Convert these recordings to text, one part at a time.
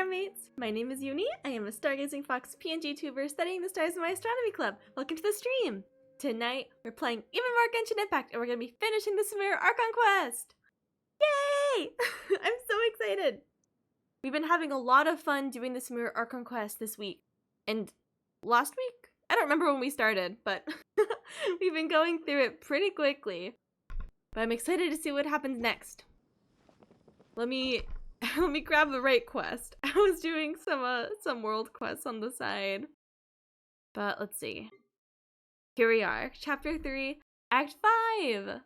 star mates! My name is Uni. I am a stargazing fox PNG tuber studying the stars in my astronomy club. Welcome to the stream! Tonight, we're playing even more Genshin Impact, and we're going to be finishing the Sumeru Archon quest! Yay! I'm so excited! We've been having a lot of fun doing the Sumeru Archon quest this week. And last week? I don't remember when we started, but we've been going through it pretty quickly. But I'm excited to see what happens next. Let me grab the right quest. I was doing some world quests on the side. But let's see. Here we are. Chapter 3, Act 5.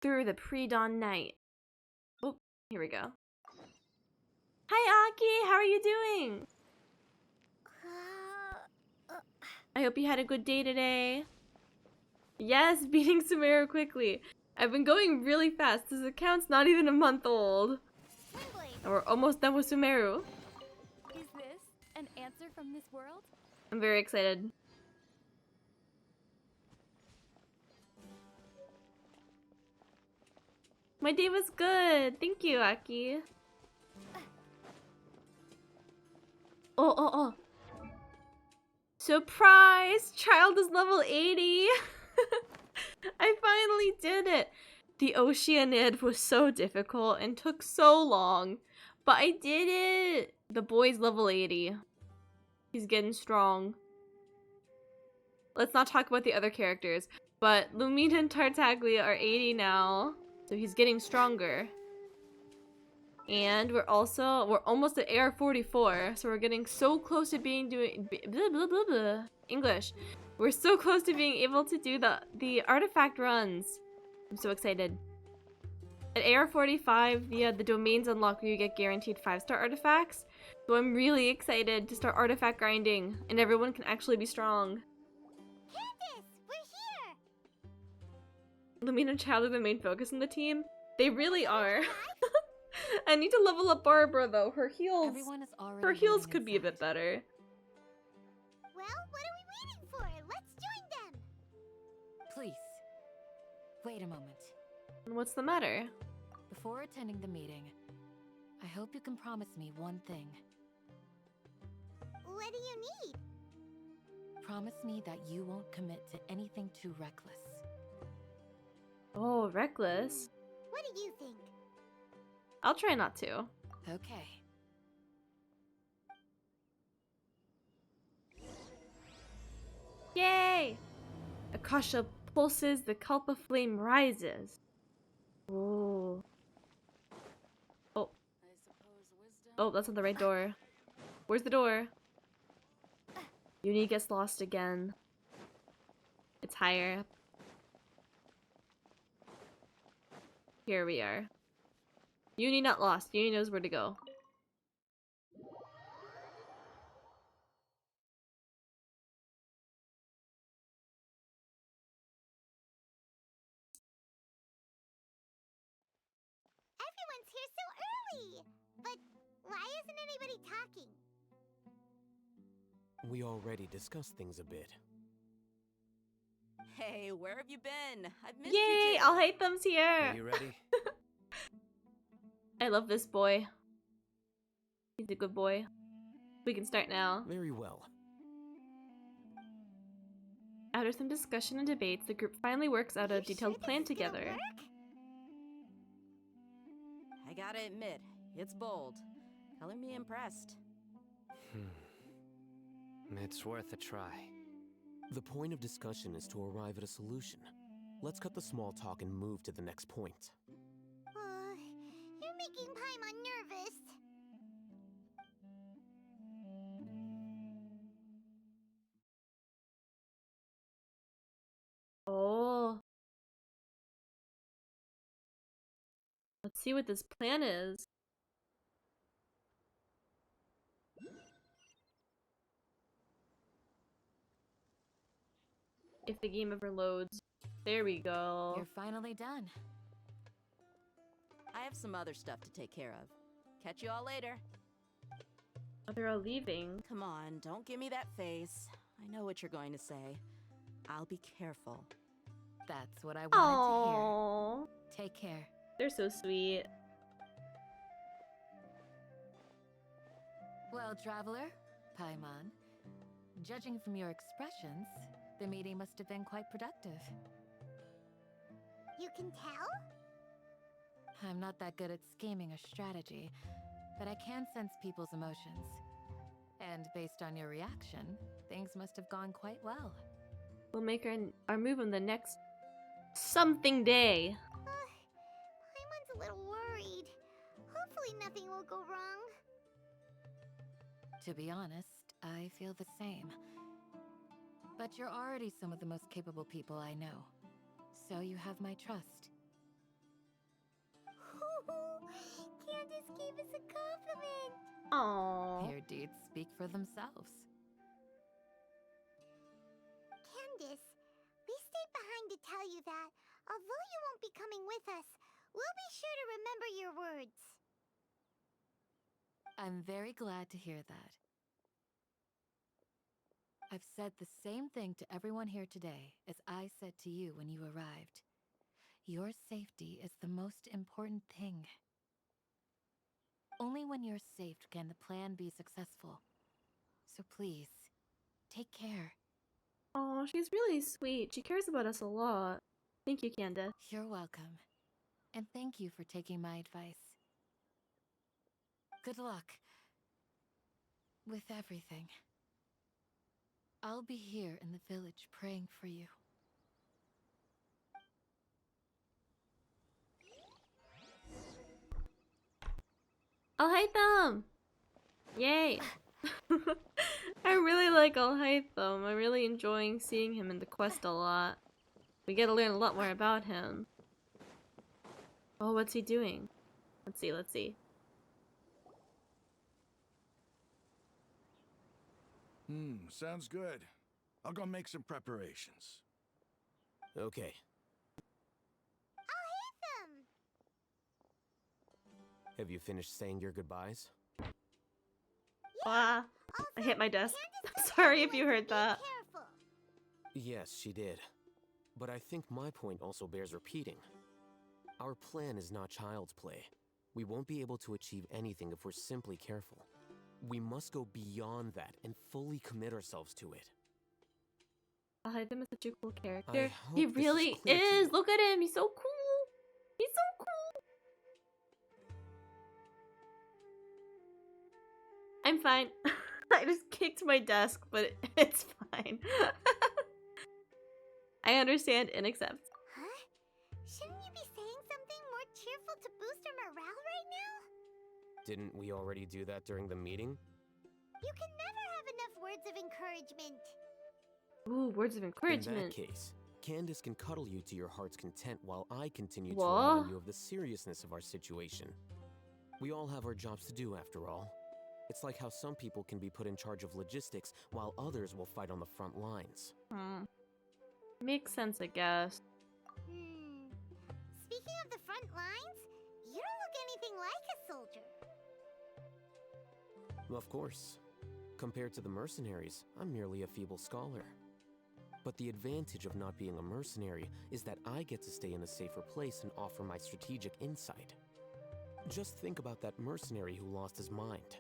Through the pre-dawn night. Oh, here we go. Hi Aki, how are you doing? I hope you had a good day today. Yes, beating Sumeru quickly. I've been going really fast. This account's not even a month old. And we're almost done with Sumeru. Is this an answer from this world? I'm very excited. My day was good. Thank you, Aki. Oh. Surprise! Child is level 80! I finally did it! The Oceanid was so difficult and took so long. But I did it! The boy's level 80. He's getting strong. Let's not talk about the other characters. But Lumine and Tartaglia are 80 now. So he's getting stronger. And we're almost at AR 44, so we're getting so close to being English. We're so close to being able to do the artifact runs. I'm so excited. At AR 45, the domains unlock where you get guaranteed 5-star artifacts. So I'm really excited to start artifact grinding, and everyone can actually be strong. Candace, we're here! Lumine and Child are the main focus in the team. They really are. I need to level up Barbara though. Her heals could be a bit better. Well, what are we waiting for? Let's join them! Please, wait a moment. What's the matter? Before attending the meeting, I hope you can promise me one thing. What do you need? Promise me that you won't commit to anything too reckless. Oh, reckless? What do you think? I'll try not to. Okay. Yay! Akasha pulses, the Kalpa flame rises. Oh. Oh. Oh, that's not the right door. Where's the door? Uni gets lost again. It's higher up. Here we are. Uni not lost. Uni knows where to go. Everyone's here so early! But why isn't anybody talking? We already discussed things a bit. Hey, where have you been? I've missed you Yay! too. I'll hate them's here! Are you ready? I love this boy. He's a good boy. We can start now. Very well. After some discussion and debates, the group finally works out a detailed plan together. I gotta admit, it's bold. Color me impressed. It's worth a try. The point of discussion is to arrive at a solution. Let's cut the small talk and move to the next point. You're making Paimon nervous. Oh. Let's see what this plan is. If the game ever loads. There we go. You're finally done. I have some other stuff to take care of. Catch you all later. Oh, they're all leaving. Come on, don't give me that face. I know what you're going to say. I'll be careful. That's what I wanted Aww. to hear. Take care. They're so sweet. Well, traveler, Paimon, judging from your expressions, the meeting must have been quite productive. You can tell? I'm not that good at scheming or strategy, but I can sense people's emotions. And based on your reaction, things must have gone quite well. We'll make our move on the next something day. Paimon's a little worried. Hopefully nothing will go wrong. To be honest, I feel the same. But you're already some of the most capable people I know. So you have my trust. Candace gave us a compliment. Aww. Your deeds speak for themselves. Candace, we stayed behind to tell you that, although you won't be coming with us, we'll be sure to remember your words. I'm very glad to hear that. I've said the same thing to everyone here today as I said to you when you arrived. Your safety is the most important thing. Only when you're safe can the plan be successful. So please, take care. Oh, she's really sweet. She cares about us a lot. Thank you, Candace. You're welcome. And thank you for taking my advice. Good luck with everything. I'll be here in the village praying for you. Alhaitham! Yay! I really like Alhaitham. I'm really enjoying seeing him in the quest a lot. We get to learn a lot more about him. Oh, what's he doing? Let's see. Sounds good. I'll go make some preparations. Okay. Alhaitham! Have you finished saying your goodbyes? Ah, Also, I hit my desk. Candace told Sorry if everyone you to heard be that. careful. Yes, she did. But I think my point also bears repeating. Our plan is not child's play. We won't be able to achieve anything if we're simply careful. We must go beyond that and fully commit ourselves to it. Alhaitham is such a cool character. I He hope this really is clear to is! you. Look at him! He's so cool! He's so cool! I'm fine. I just kicked my desk, but it's fine. I understand and accept. Huh? Shouldn't you be saying something more cheerful to boost our morale right now? Didn't we already do that during the meeting? You can never have enough words of encouragement. Ooh, words of In encouragement. that case, Candace can cuddle you to your heart's content while I continue to Whoa. remind you of the seriousness of our situation. We all have our jobs to do after all. It's like how some people can be put in charge of logistics while others will fight on the front lines. Makes sense, I guess. Speaking of the front lines, you don't look anything like a soldier. Of course. Compared to the mercenaries, I'm merely a feeble scholar. But the advantage of not being a mercenary is that I get to stay in a safer place and offer my strategic insight. Just think about that mercenary who lost his mind.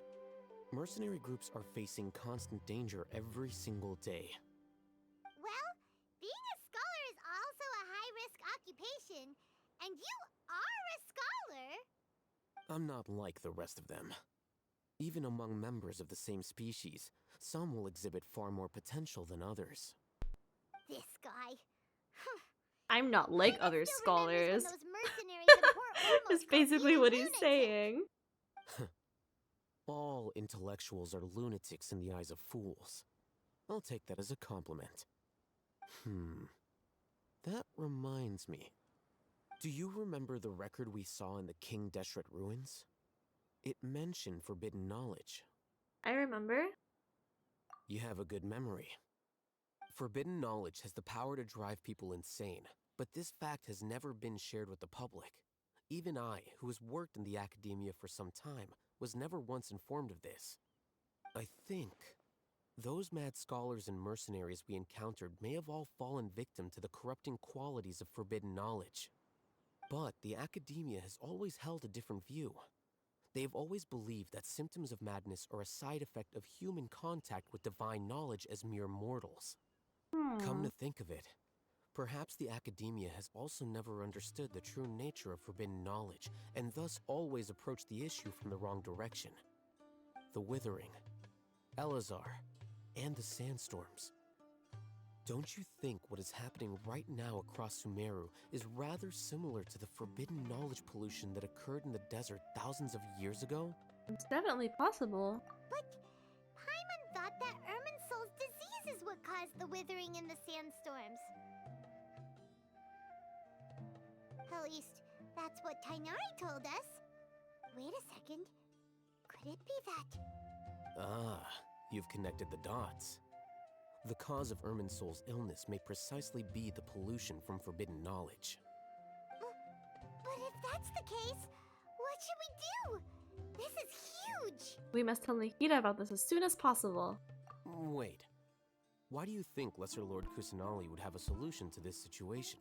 Mercenary groups are facing constant danger every single day. Well, being a scholar is also a high-risk occupation, and you are a scholar. I'm not like the rest of them. Even among members of the same species, some will exhibit far more potential than others. This guy. I'm not like I other still remembers scholars. when those mercenaries in Port Ormos That's called basically you a what he's lunatic. saying. All intellectuals are lunatics in the eyes of fools. I'll take that as a compliment. That reminds me. Do you remember the record we saw in the King Deshret ruins? It mentioned forbidden knowledge. I remember. You have a good memory. Forbidden knowledge has the power to drive people insane, but this fact has never been shared with the public. Even I, who has worked in the academia for some time, was never once informed of this. I think those mad scholars and mercenaries we encountered may have all fallen victim to the corrupting qualities of forbidden knowledge. But the academia has always held a different view. They have always believed that symptoms of madness are a side effect of human contact with divine knowledge as mere mortals. Come to think of it, perhaps the academia has also never understood the true nature of forbidden knowledge, and thus always approached the issue from the wrong direction. The Withering, Elazar, and the sandstorms. Don't you think what is happening right now across Sumeru is rather similar to the forbidden knowledge pollution that occurred in the desert thousands of years ago? It's definitely possible. But Paimon thought that Irminsul's disease is what caused the withering in the sandstorms. At least, that's what Tainari told us. Wait a second. Could it be that? Ah, you've connected the dots. The cause of Irminsul's illness may precisely be the pollution from forbidden knowledge. But if that's the case, what should we do? This is huge! We must tell Nikita about this as soon as possible. Wait. Why do you think Lesser Lord Kusanali would have a solution to this situation?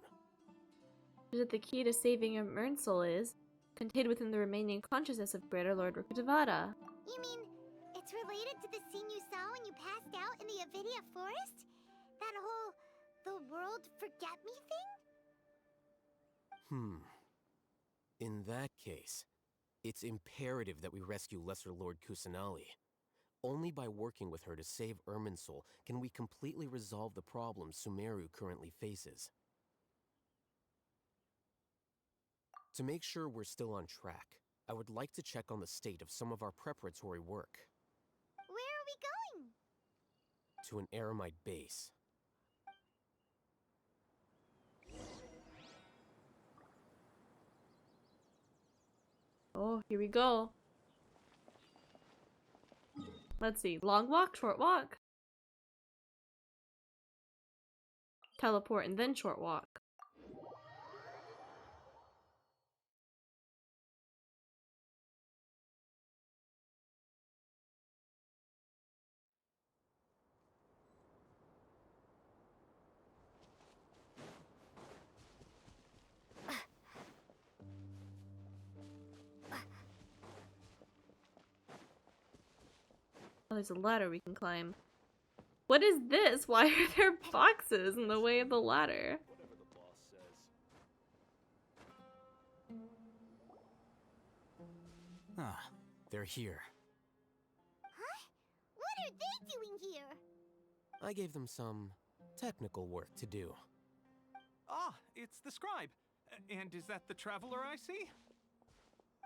That the key to saving Irminsul is contained within the remaining consciousness of Greater Lord Rukkhadevata. You mean it's related to the scene you saw when you passed out in the Avidia forest? That whole the world forget me thing? In that case, it's imperative that we rescue Lesser Lord Kusanali. Only by working with her to save Irminsul can we completely resolve the problems Sumeru currently faces. To make sure we're still on track, I would like to check on the state of some of our preparatory work. Where are we going? To an Eremite base. Oh, here we go. Let's see. Long walk, short walk. Teleport and then short walk. Oh, there's a ladder we can climb. What is this? Why are there boxes in the way of the ladder? Whatever the boss says. Ah, they're here. Huh? What are they doing here? I gave them some technical work to do. Ah, it's the scribe. And is that the traveler I see?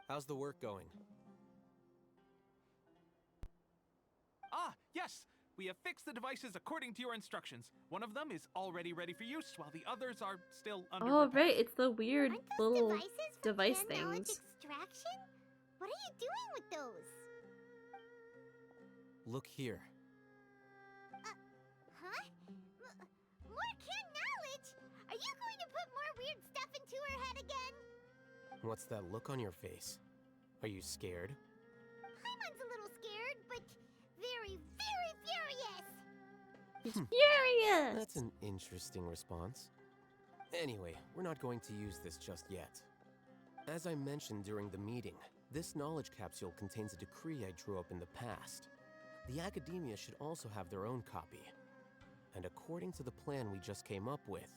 How's the work going? Ah, yes! We have fixed the devices according to your instructions. One of them is already ready for use, while the others are still under Oh, repair. right. It's the weird Aren't those little devices for device canned knowledge things. extraction? What are you doing with those? Look here. Huh? More canned knowledge? Are you going to put more weird stuff into her head again? What's that look on your face? Are you scared? Paimon's a little scared, but very, very furious! He's furious! That's an interesting response. Anyway, we're not going to use this just yet. As I mentioned during the meeting, this knowledge capsule contains a decree I drew up in the past. The academia should also have their own copy. And according to the plan we just came up with,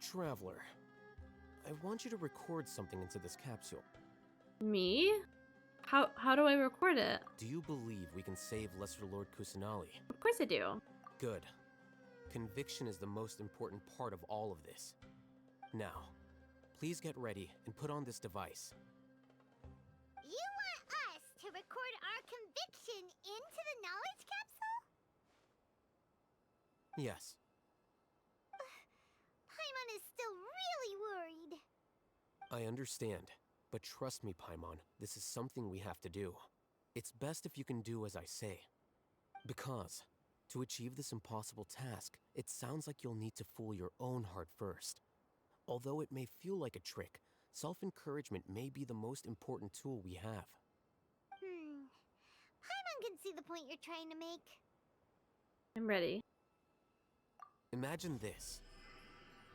Traveler, I want you to record something into this capsule. Me? How do I record it? Do you believe we can save Lesser Lord Kusanali? Of course I do. Good. Conviction is the most important part of all of this. Now, please get ready and put on this device. You want us to record our conviction into the knowledge capsule? Yes. Paimon is still really worried. I understand, but trust me, Paimon, this is something we have to do. It's best if you can do as I say. Because, to achieve this impossible task, it sounds like you'll need to fool your own heart first. Although it may feel like a trick, self-encouragement may be the most important tool we have. Paimon can see the point you're trying to make. I'm ready. Imagine this.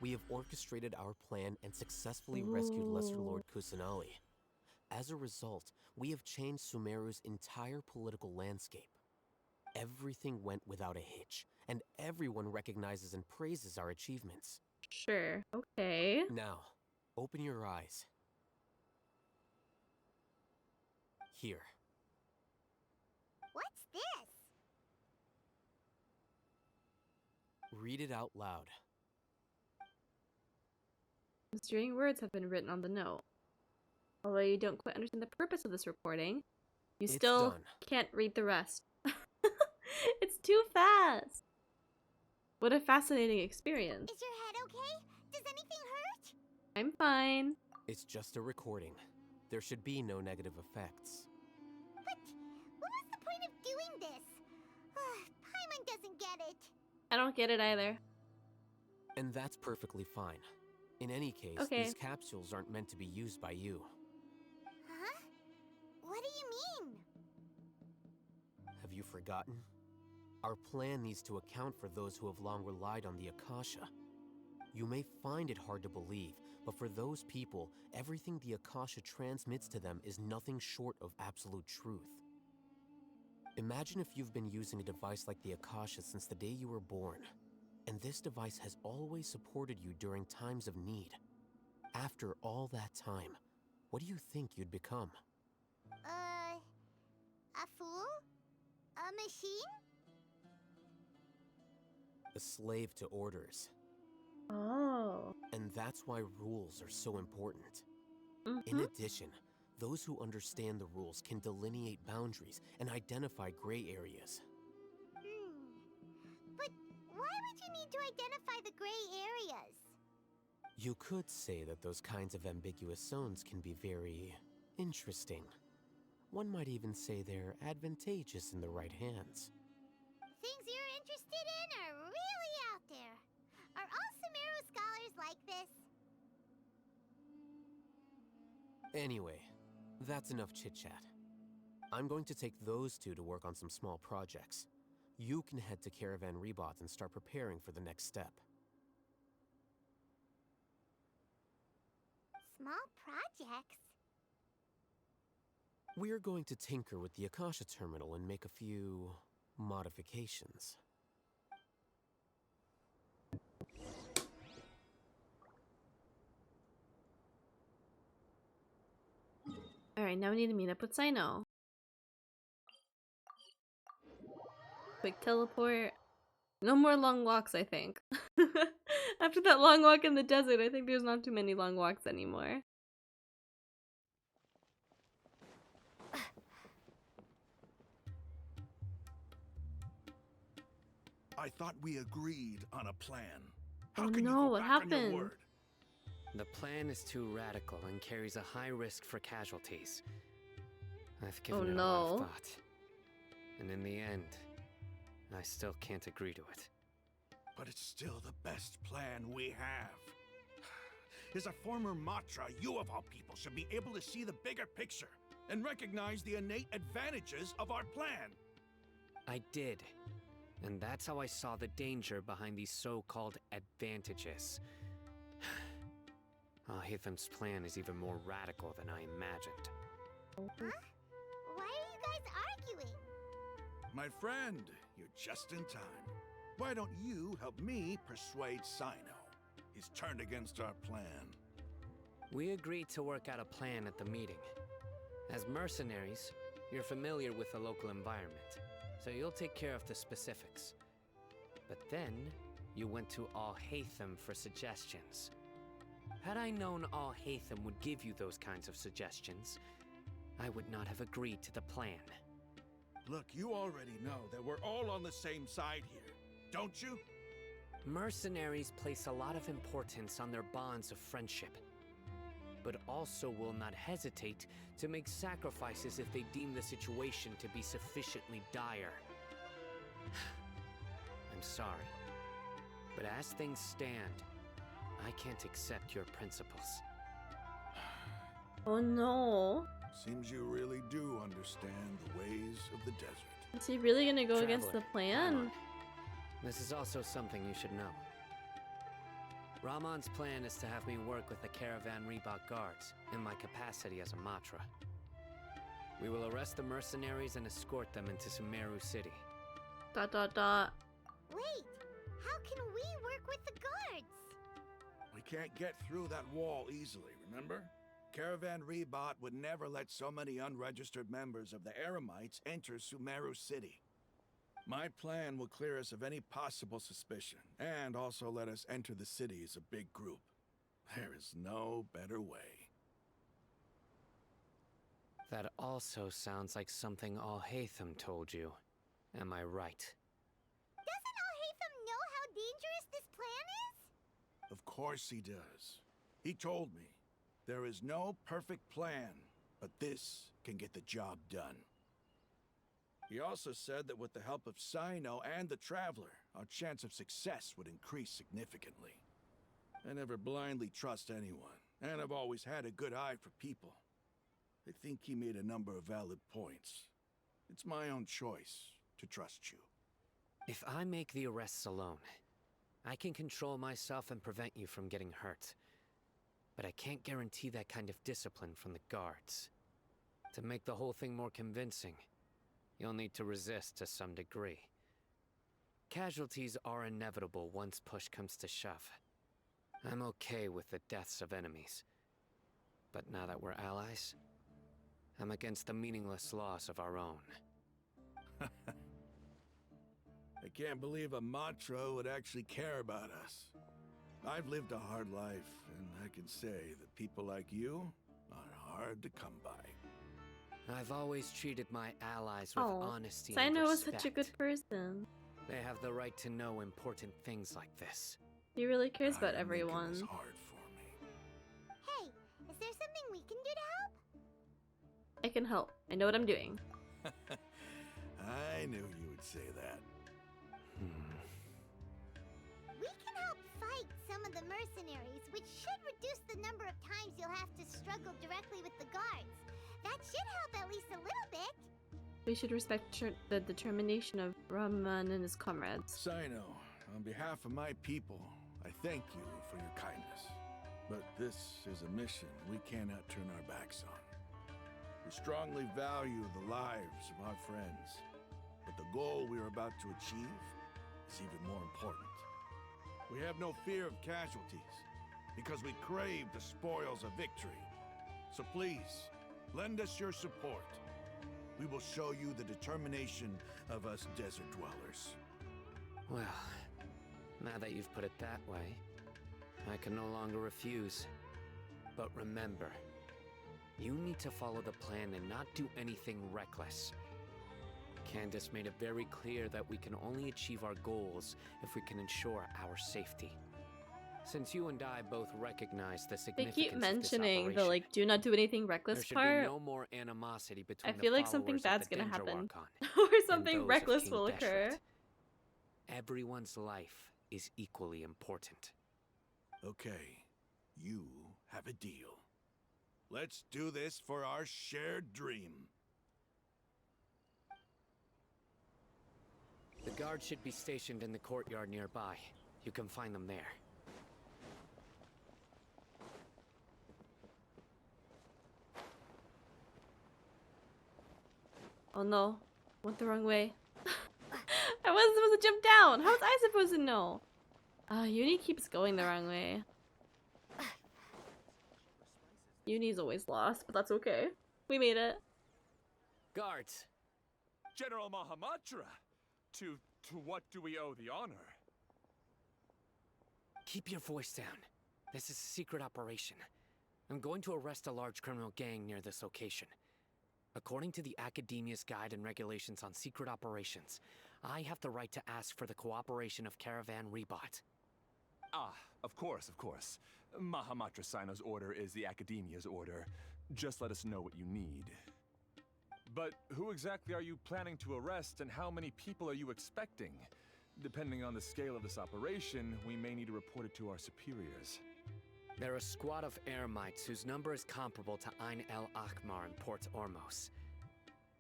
We have orchestrated our plan and successfully rescued Lesser Ooh. Lord Kusanali. As a result, we have changed Sumeru's entire political landscape. Everything went without a hitch, and everyone recognizes and praises our achievements. Sure. Okay. Now, open your eyes. Here. What's this? Read it out loud. Mysterious words have been written on the note. Although you don't quite understand the purpose of this recording, you It's still done. can't read the rest. It's too fast. What a fascinating experience. Is your head okay? Does anything hurt? I'm fine. It's just a recording. There should be no negative effects. But what was the point of doing this? Paimon doesn't get it. I don't get it either. And that's perfectly fine. In any case, Okay. these capsules aren't meant to be used by you. Huh? What do you mean? Have you forgotten? Our plan needs to account for those who have long relied on the Akasha. You may find it hard to believe, but for those people, everything the Akasha transmits to them is nothing short of absolute truth. Imagine if you've been using a device like the Akasha since the day you were born, and this device has always supported you during times of need. After all that time, what do you think you'd become? A fool? A machine? A slave to orders. Oh. And that's why rules are so important. In Mm-hmm. addition, those who understand the rules can delineate boundaries and identify gray areas. But why would you need to identify the gray areas? You could say that those kinds of ambiguous zones can be very interesting. One might even say they're advantageous in the right hands. Things you're interested in are really out there. Are all Sumeru scholars like this? Anyway, that's enough chit-chat. I'm going to take those two to work on some small projects. You can head to Caravan Rebot and start preparing for the next step. Small projects? We're going to tinker with the Akasha terminal and make a few modifications. Alright, now we need to meet up with Sino. Quick teleport. No more long walks, I think. After that long walk in the desert, I think there's not too many long walks anymore. I thought we agreed on a plan. How Oh can you no, go what back on your happened? word? The plan is too radical and carries a high risk for casualties. I've given it a lot no. of thought. And in the end, I still can't agree to it. But it's still the best plan we have. As a former Matra, you of all people should be able to see the bigger picture and recognize the innate advantages of our plan. I did. And that's how I saw the danger behind these so-called advantages. Alhaitham's plan is even more radical than I imagined. Huh? Why are you guys arguing? My friend, you're just in time. Why don't you help me persuade Sino? He's turned against our plan. We agreed to work out a plan at the meeting. As mercenaries, you're familiar with the local environment, so you'll take care of the specifics. But then, you went to Alhaitham for suggestions. Had I known Alhaitham would give you those kinds of suggestions, I would not have agreed to the plan. Look, you already know that we're all on the same side here, don't you? Mercenaries place a lot of importance on their bonds of friendship, but also will not hesitate to make sacrifices if they deem the situation to be sufficiently dire. I'm sorry, but as things stand, I can't accept your principles. Oh no. Seems you really do understand the ways of the desert. Is he really gonna go against the Traveler, come plan? on. This is also something you should know. Rahman's plan is to have me work with the Caravan Reebok guards in my capacity as a Matra. We will arrest the mercenaries and escort them into Sumeru City. Dot dot dot. Wait, how can we work with the guards? We can't get through that wall easily, remember? Caravan Rebot would never let so many unregistered members of the Eremites enter Sumeru City. My plan will clear us of any possible suspicion, and also let us enter the city as a big group. There is no better way. That also sounds like something Al-Haytham told you. Am I right? Doesn't Al-Haytham know how dangerous this plan is? Of course he does. He told me, there is no perfect plan, but this can get the job done. He also said that with the help of Sino and the Traveler, our chance of success would increase significantly. I never blindly trust anyone, and I've always had a good eye for people. I think he made a number of valid points. It's my own choice to trust you. If I make the arrests alone, I can control myself and prevent you from getting hurt. But I can't guarantee that kind of discipline from the guards. To make the whole thing more convincing, you'll need to resist to some degree. Casualties are inevitable once push comes to shove. I'm okay with the deaths of enemies. But now that we're allies, I'm against the meaningless loss of our own. I can't believe a Matra would actually care about us. I've lived a hard life, and I can say that people like you are hard to come by. I've always treated my allies with honesty and Sino is respect. such a good person. They have the right to know important things like this. He really cares about I'm making everyone. this hard for me. Hey, is there something we can do to help? I can help. I know what I'm doing. I knew you would say that. We can help fight some of the mercenaries, which should reduce the number of times you'll have to struggle directly with the guards. That should help at least a little bit. We should respect the determination of Rahman and his comrades. Sino, on behalf of my people, I thank you for your kindness. But this is a mission we cannot turn our backs on. We strongly value the lives of our friends, but the goal we are about to achieve is even more important. We have no fear of casualties, because we crave the spoils of victory. So please, lend us your support. We will show you the determination of us desert dwellers. Well, now that you've put it that way, I can no longer refuse. But remember, you need to follow the plan and not do anything reckless. Candace made it very clear that we can only achieve our goals if we can ensure our safety. Since you and I both recognize the They significance keep of this mentioning the operation, do not do anything there reckless should part. be no more animosity between I feel the like something followers bad's of the gonna Dendro happen. Archon Or and something those of reckless King will occur. Deshret. Everyone's life is equally important. Okay, you have a deal. Let's do this for our shared dream. The guards should be stationed in the courtyard nearby. You can find them there. Oh no, went the wrong way. I wasn't supposed to jump down. How was I supposed to know? Uni keeps going the wrong way. Uni's always lost, but that's okay. We made it. Guards! General Mahamatra! To what do we owe the honor? Keep your voice down. This is a secret operation. I'm going to arrest a large criminal gang near this location. According to the Academia's Guide and Regulations on Secret Operations, I have the right to ask for the cooperation of Caravan Rebot. Ah, of course, of course. Mahamatra Sino's order is the Academia's order. Just let us know what you need. But who exactly are you planning to arrest, and how many people are you expecting? Depending on the scale of this operation, we may need to report it to our superiors. They're a squad of Eremites whose number is comparable to Ain el Akhmar in Port Ormos.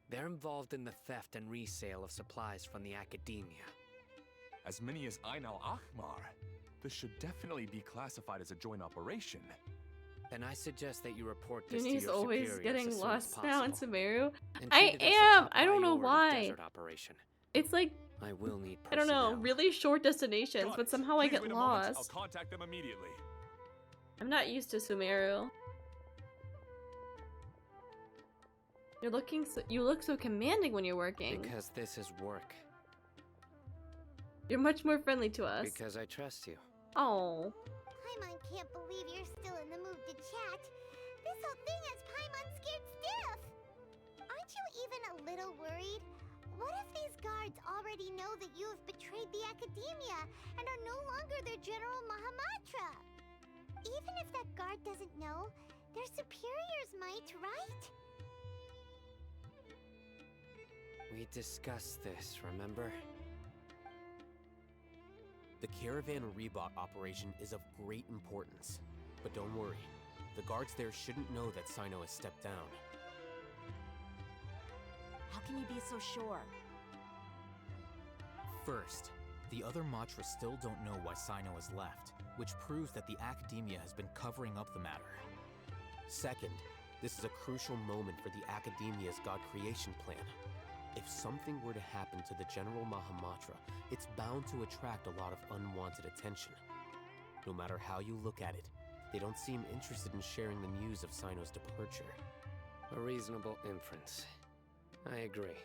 They're involved in the theft and resale of supplies from the Academia. As many as Ain al Akhmar? This should definitely be classified as a joint operation. Then I suggest that you report this to Uni's your always superiors getting as soon as lost now in possible. Sumeru. And I treat it as a am! top I don't know priority why. desert operation. It's like, I will need I don't personnel. know, really short destinations, Got but it. somehow I Please get wait a moment. I'll lost. contact them immediately. I'm not used to Sumeru. You look so commanding when you're working. Because this is work. You're much more friendly to us. Because I trust you. Oh. Paimon can't believe you're still in the mood to chat. This whole thing has Paimon scared stiff. Aren't you even a little worried? What if these guards already know that you have betrayed the Academia and are no longer their General Mahamatra? Even if that guard doesn't know, their superiors might, right? We discussed this, remember? The Caravan Rebot operation is of great importance. But don't worry, the guards there shouldn't know that Sino has stepped down. How can you be so sure? First, the other Matra still don't know why Sino has left, which proves that the Academia has been covering up the matter. Second, this is a crucial moment for the Academia's God creation plan. If something were to happen to the General Mahamatra, it's bound to attract a lot of unwanted attention. No matter how you look at it, they don't seem interested in sharing the news of Sino's departure. A reasonable inference. I agree.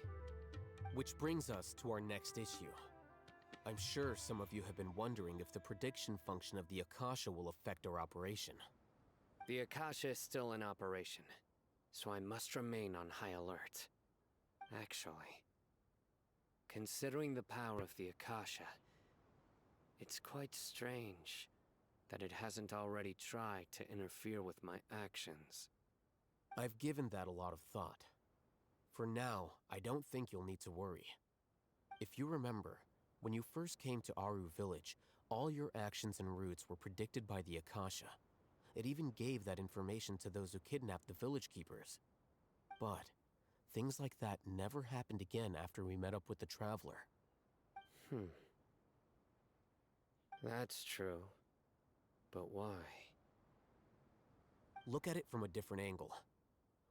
Which brings us to our next issue. I'm sure some of you have been wondering if the prediction function of the Akasha will affect our operation. The Akasha is still in operation, so I must remain on high alert. Actually, considering the power of the Akasha, it's quite strange that it hasn't already tried to interfere with my actions. I've given that a lot of thought. For now, I don't think you'll need to worry. If you remember, when you first came to Aru Village, all your actions and routes were predicted by the Akasha. It even gave that information to those who kidnapped the village keepers. But things like that never happened again after we met up with the Traveler. That's true. But why? Look at it from a different angle.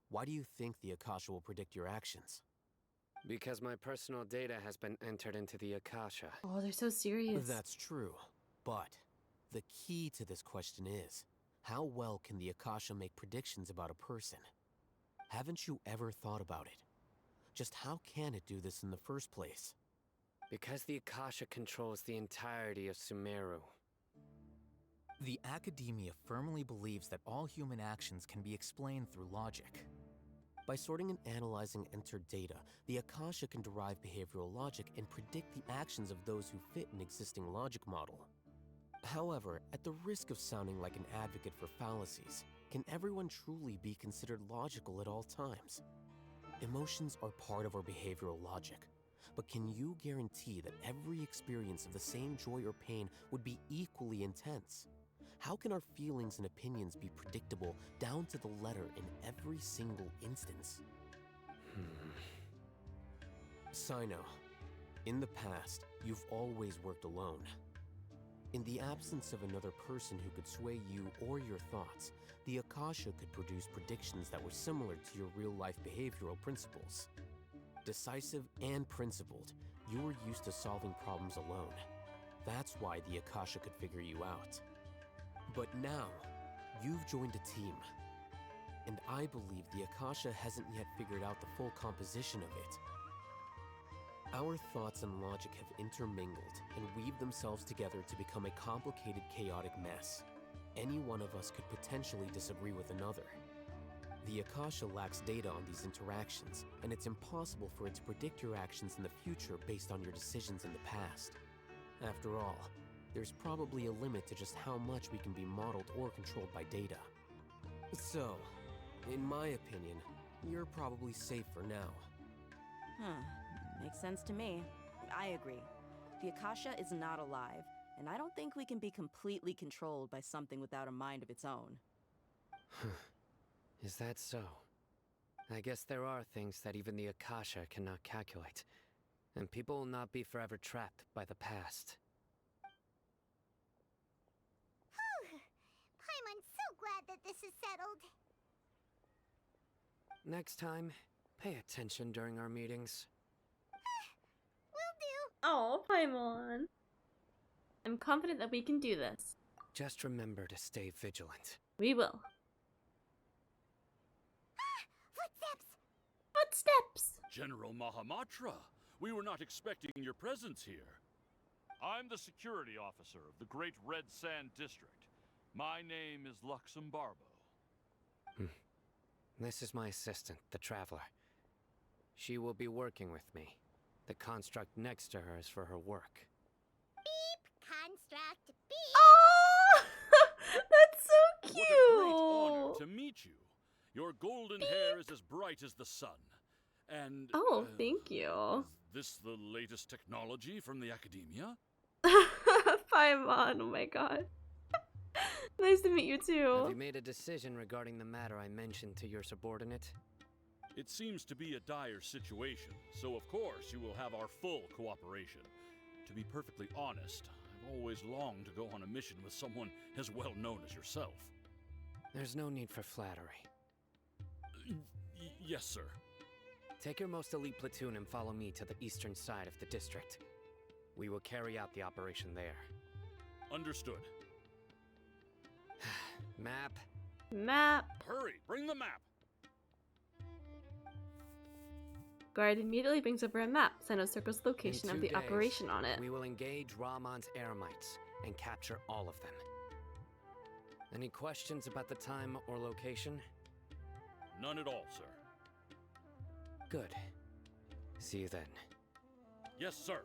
Why do you think the Akasha will predict your actions? Because my personal data has been entered into the Akasha. Oh, they're so serious. That's true. But the key to this question is, how well can the Akasha make predictions about a person? Haven't you ever thought about it? Just how can it do this in the first place? Because the Akasha controls the entirety of Sumeru. The Academia firmly believes that all human actions can be explained through logic. By sorting and analyzing entered data, the Akasha can derive behavioral logic and predict the actions of those who fit an existing logic model. However, at the risk of sounding like an advocate for fallacies, can everyone truly be considered logical at all times? Emotions are part of our behavioral logic, but can you guarantee that every experience of the same joy or pain would be equally intense? How can our feelings and opinions be predictable down to the letter in every single instance? Sino, in the past, you've always worked alone. In the absence of another person who could sway you or your thoughts, the Akasha could produce predictions that were similar to your real-life behavioral principles. Decisive and principled, you were used to solving problems alone. That's why the Akasha could figure you out. But now, you've joined a team. And I believe the Akasha hasn't yet figured out the full composition of it. Our thoughts and logic have intermingled and weaved themselves together to become a complicated, chaotic mess. Any one of us could potentially disagree with another. The Akasha lacks data on these interactions, and it's impossible for it to predict your actions in the future based on your decisions in the past. After all, there's probably a limit to just how much we can be modeled or controlled by data. So, in my opinion, you're probably safe for now. Makes sense to me. I agree. The Akasha is not alive, and I don't think we can be completely controlled by something without a mind of its own. Is that so? I guess there are things that even the Akasha cannot calculate, and people will not be forever trapped by the past. that this is settled. Next time, pay attention during our meetings. Will do. Oh, Paimon. I'm confident that we can do this. Just remember to stay vigilant. We will. Footsteps! Footsteps! General Mahamatra, we were not expecting your presence here. I'm the security officer of the Great Red Sand District. My name is Luxembarbo. This is my assistant, the Traveler. She will be working with me. The construct next to her is for her work. Beep! Construct beep! Oh! That's so cute! What a great honor to meet you. Your golden hair is as bright as the sun. And... Oh, thank you. Is this the latest technology from the Academia? Paimon, oh my god. Nice to meet you Have too. you made a decision regarding the matter I mentioned to your subordinate? It seems to be a dire situation, so of course you will have our full cooperation. To be perfectly honest, I've always longed to go on a mission with someone as well known as yourself. There's no need for flattery. Yes, sir. Take your most elite platoon and follow me to the eastern side of the district. We will carry out the operation there. Understood. Map. Map. Hurry, bring the map! Guard immediately brings over a map. Sino circles the location In of 2 the days, operation on it. We will engage Rahman's Eremites and capture all of them. Any questions about the time or location? None at all, sir. Good. See you then. Yes, sir.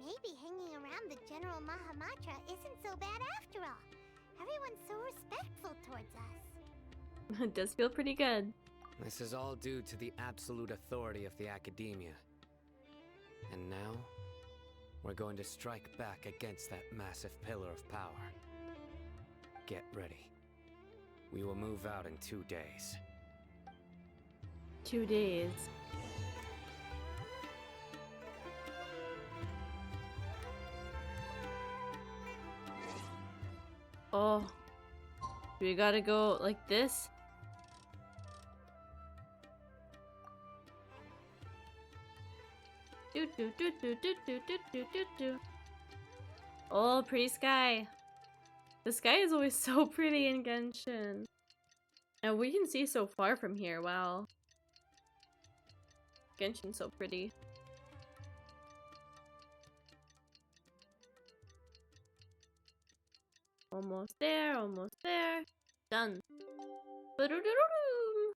Maybe hanging around the General Mahamatra isn't so bad after all. Everyone's so respectful towards us. It does feel pretty good. This is all due to the absolute authority of the Academia. And now, we're going to strike back against that massive pillar of power. Get ready. We will move out in 2 days. 2 days. Oh. We gotta go like this? Do do do do do do do do do do. Oh, pretty sky. The sky is always so pretty in Genshin. And we can see so far from here, wow. Genshin's so pretty. Almost there, almost there. Done. Ba-do-do-do-doo.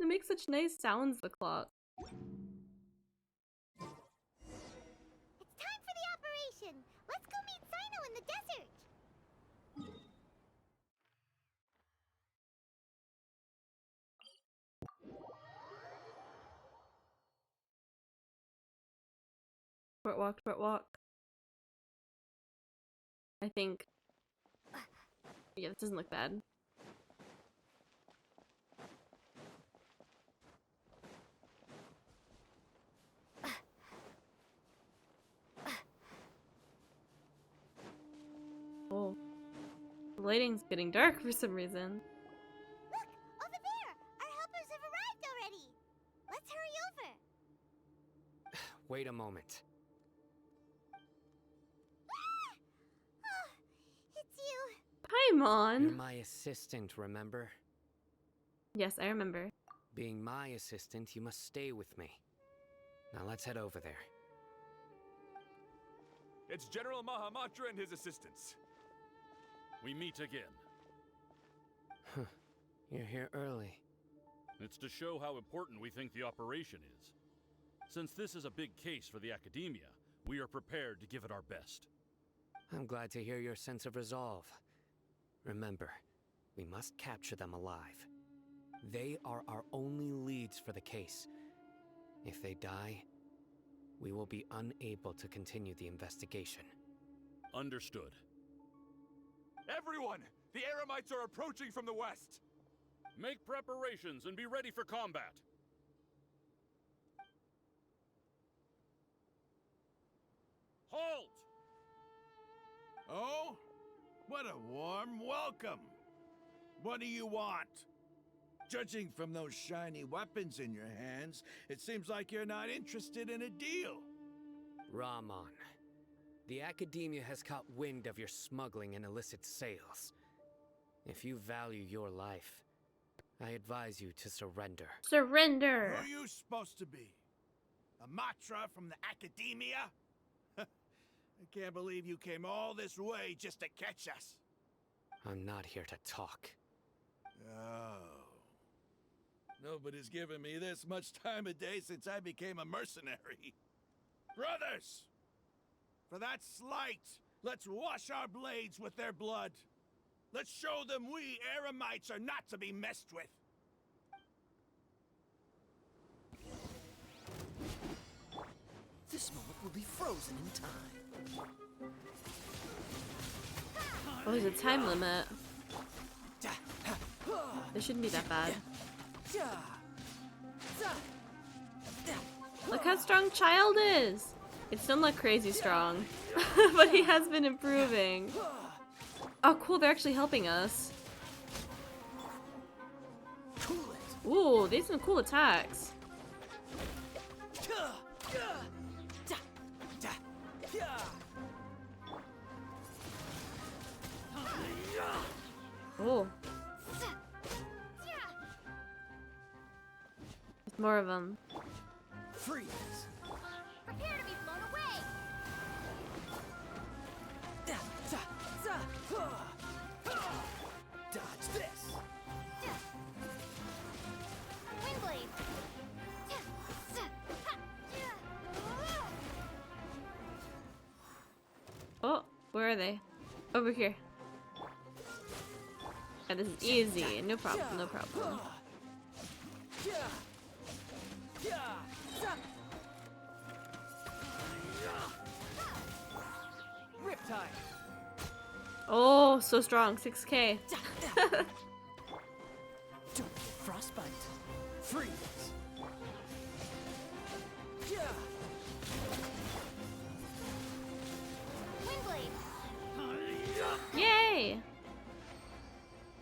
It makes such nice sounds, the clock. It's time for the operation! Let's go meet Sino in the desert! Short walk, short walk. I think. Yeah, this doesn't look bad. Oh. The lighting's getting dark for some reason. Look! Over there! Our helpers have arrived already! Let's hurry over! Wait a moment. Oh, it's you! You're Paimon! my assistant, remember? Yes, I remember. Being my assistant, you must stay with me. Now let's head over there. It's General Mahamatra and his assistants. We meet again. You're here early. It's to show how important we think the operation is. Since this is a big case for the Academia, we are prepared to give it our best. I'm glad to hear your sense of resolve. Remember, we must capture them alive. They are our only leads for the case. If they die, we will be unable to continue the investigation. Understood. Everyone! The Eremites are approaching from the west! Make preparations and be ready for combat. Halt! Oh? What a warm welcome. What do you want? Judging from those shiny weapons in your hands, it seems like you're not interested in a deal. Rahman, the Academia has caught wind of your smuggling and illicit sales. If you value your life, I advise you to surrender. Surrender! Who are you supposed to be? A Matra from the Academia? I can't believe you came all this way just to catch us. I'm not here to talk. Oh. Nobody's given me this much time of day since I became a mercenary. Brothers! For that slight, let's wash our blades with their blood. Let's show them we Eremites are not to be messed with. This moment will be frozen in time. Oh, there's a time limit. This shouldn't be that bad. Look how strong Child is! It's still not crazy strong, but he has been improving. Oh cool, they're actually helping us. Ooh, these are some cool attacks. Oh. There's more of them. Freeze! Prepare to be blown away! Dodge this! Windblade! Oh, where are they? Over here. Yeah, this is easy. No problem, no problem. Riptide! Oh, so strong. 6K. Don't get frostbite. Freeze! Windblade! Yay!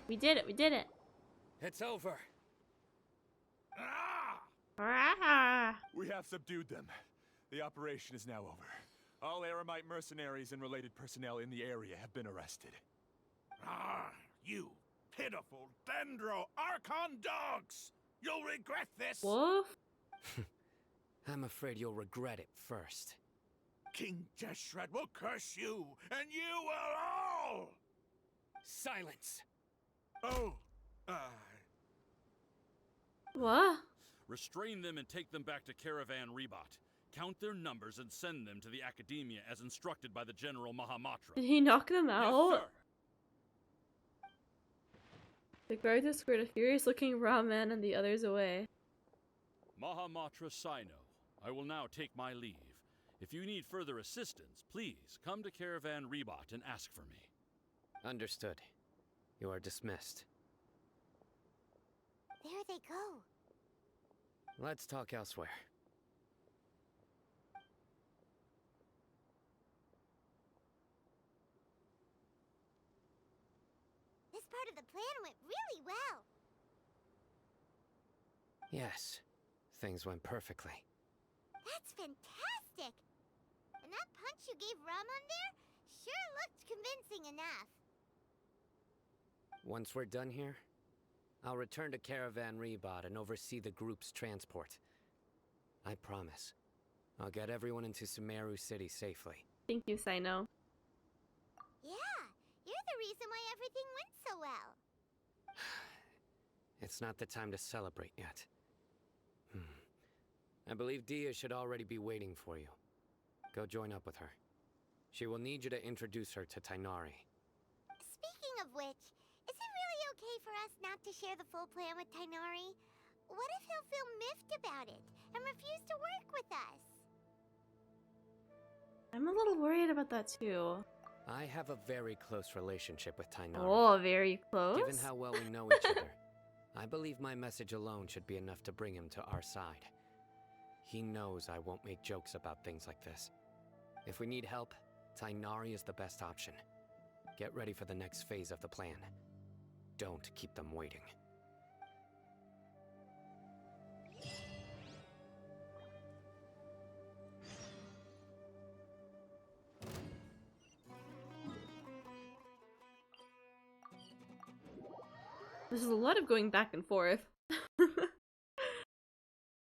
We did it, we did it. It's over. Ah! We have subdued them. The operation is now over. All Eremite mercenaries and related personnel in the area have been arrested. Ah, you pitiful Dendro Archon dogs! You'll regret this! Wolf? I'm afraid you'll regret it first. King Jeshred will curse you, and you will all! Silence! Oh, What? Restrain them and take them back to Caravan Rebot. Count their numbers and send them to the Academia as instructed by the General Mahamatra. Did he knock them out? Yes, sir. The guards escort a furious-looking raw man and the others away. Mahamatra Sino, I will now take my leave. If you need further assistance, please come to Caravan Rebot and ask for me. Understood. You are dismissed. There they go. Let's talk elsewhere. This part of the plan went really well. Yes, things went perfectly. That's fantastic! And that punch you gave Raman there sure looked convincing enough. Once we're done here, I'll return to Caravan Rebot and oversee the group's transport. I promise. I'll get everyone into Sumeru City safely. Thank you, Sino. Yeah, you're the reason why everything went so well. It's not the time to celebrate yet. I believe Dia should already be waiting for you. Go join up with her. She will need you to introduce her to Tainari. Speaking of which, is it really okay for us not to share the full plan with Tainari? What if he'll feel miffed about it and refuse to work with us? I'm a little worried about that too. I have a very close relationship with Tainari. Oh, very close? Given how well we know each other, I believe my message alone should be enough to bring him to our side. He knows I won't make jokes about things like this. If we need help, Tighnari is the best option. Get ready for the next phase of the plan. Don't keep them waiting. This is a lot of going back and forth.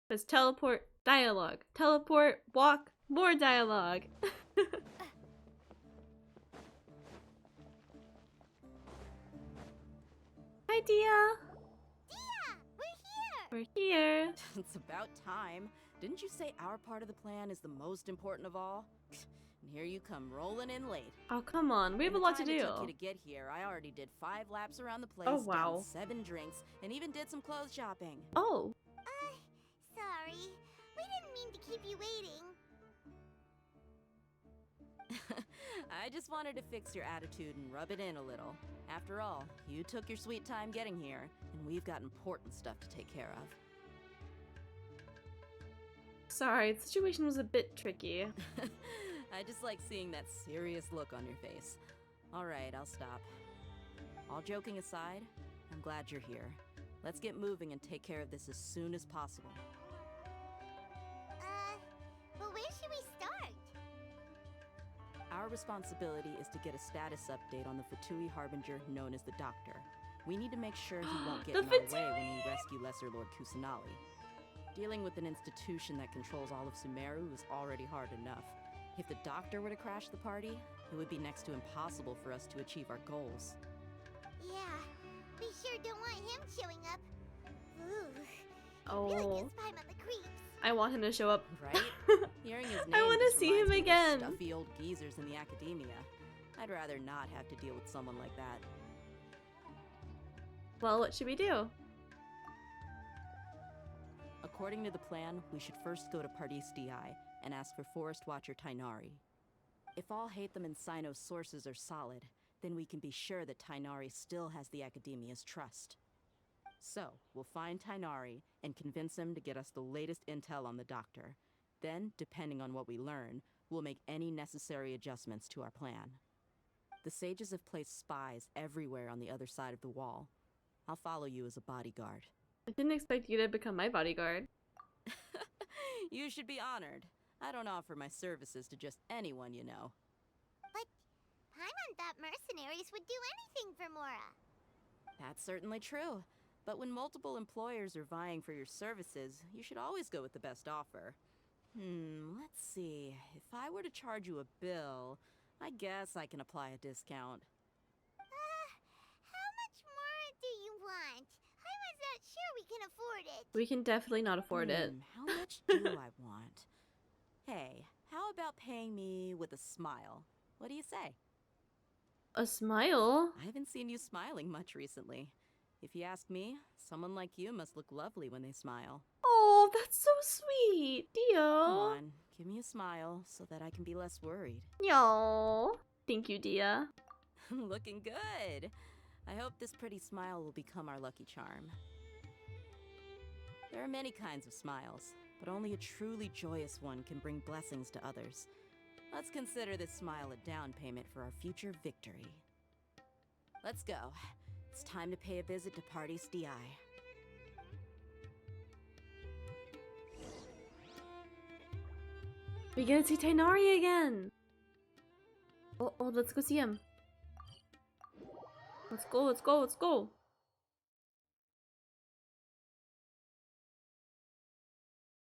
There's teleport, dialogue. Teleport, walk, more dialogue. Hi, Dia! Dia! We're here! We're here. It's about time. Didn't you say our part of the plan is the most important of all? And here you come rolling in late. Oh, come on. We have a lot to do. In the time it took you to get here, I already did 5 laps around the place, Oh, wow. downed 7 drinks, and even did some clothes shopping. Oh. Sorry. We didn't mean to keep you waiting. I just wanted to fix your attitude and rub it in a little. After all, you took your sweet time getting here, and we've got important stuff to take care of. Sorry, the situation was a bit tricky. I just like seeing that serious look on your face. Alright, I'll stop. All joking aside, I'm glad you're here. Let's get moving and take care of this as soon as possible. But where should we start? Our responsibility is to get a status update on the F2P Harbinger known as the Doctor. We need to make sure he won't get in our way when we rescue Lesser Lord Kusanali. Dealing with an institution that controls all of Sumeru is already hard enough. If the Doctor were to crash the party, it would be next to impossible for us to achieve our goals. Yeah, we sure don't want him showing up. Ooh, Oh. it really gives Paimon the creeps. I want him to show up. Right? Hearing his name I want just to see him reminds me of again. those stuffy old geezers in the academia. I'd rather not have to deal with someone like that. Well, what should we do? According to the plan, we should first go to Pardis Di and ask for Forest Watcher Tighnari. If all Hatham and Sino's sources are solid, then we can be sure that Tighnari still has the Academia's trust. So, we'll find Tighnari and convince him to get us the latest intel on the Doctor. Then, depending on what we learn, we'll make any necessary adjustments to our plan. The sages have placed spies everywhere on the other side of the wall. I'll follow you as a bodyguard. I didn't expect you to become my bodyguard. You should be honored. I don't offer my services to just anyone you know. But Paimon thought mercenaries would do anything for Mora. That's certainly true. But when multiple employers are vying for your services, you should always go with the best offer. Let's see. If I were to charge you a bill, I guess I can apply a discount. How much more do you want? Paimon's not sure we can afford it. We can definitely not afford it. How much do I want? Hey, how about paying me with a smile? What do you say? A smile? I haven't seen you smiling much recently. If you ask me, someone like you must look lovely when they smile. Oh, that's so sweet, Dio. Come on, give me a smile so that I can be less worried. Yo. Thank you, Dia. Looking good. I hope this pretty smile will become our lucky charm. There are many kinds of smiles, but only a truly joyous one can bring blessings to others. Let's consider this smile a down payment for our future victory. Let's go. It's time to pay a visit to Pardis Di. We get to see Tighnari again. Oh, let's go see him. Let's go, let's go, let's go.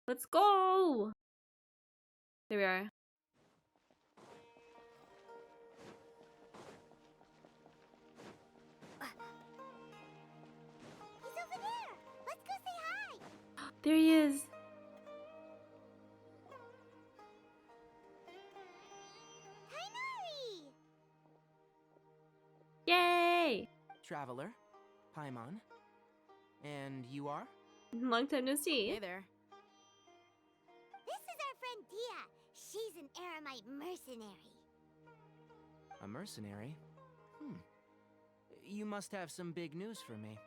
Let's go! There we are. He's over there. Let's go say hi. There he is. Tighnari! Yay! Traveler, Paimon. And you are? Long time no see. Hey there. This is our friend Dia. She's an Aramite mercenary. A mercenary? You must have some big news for me.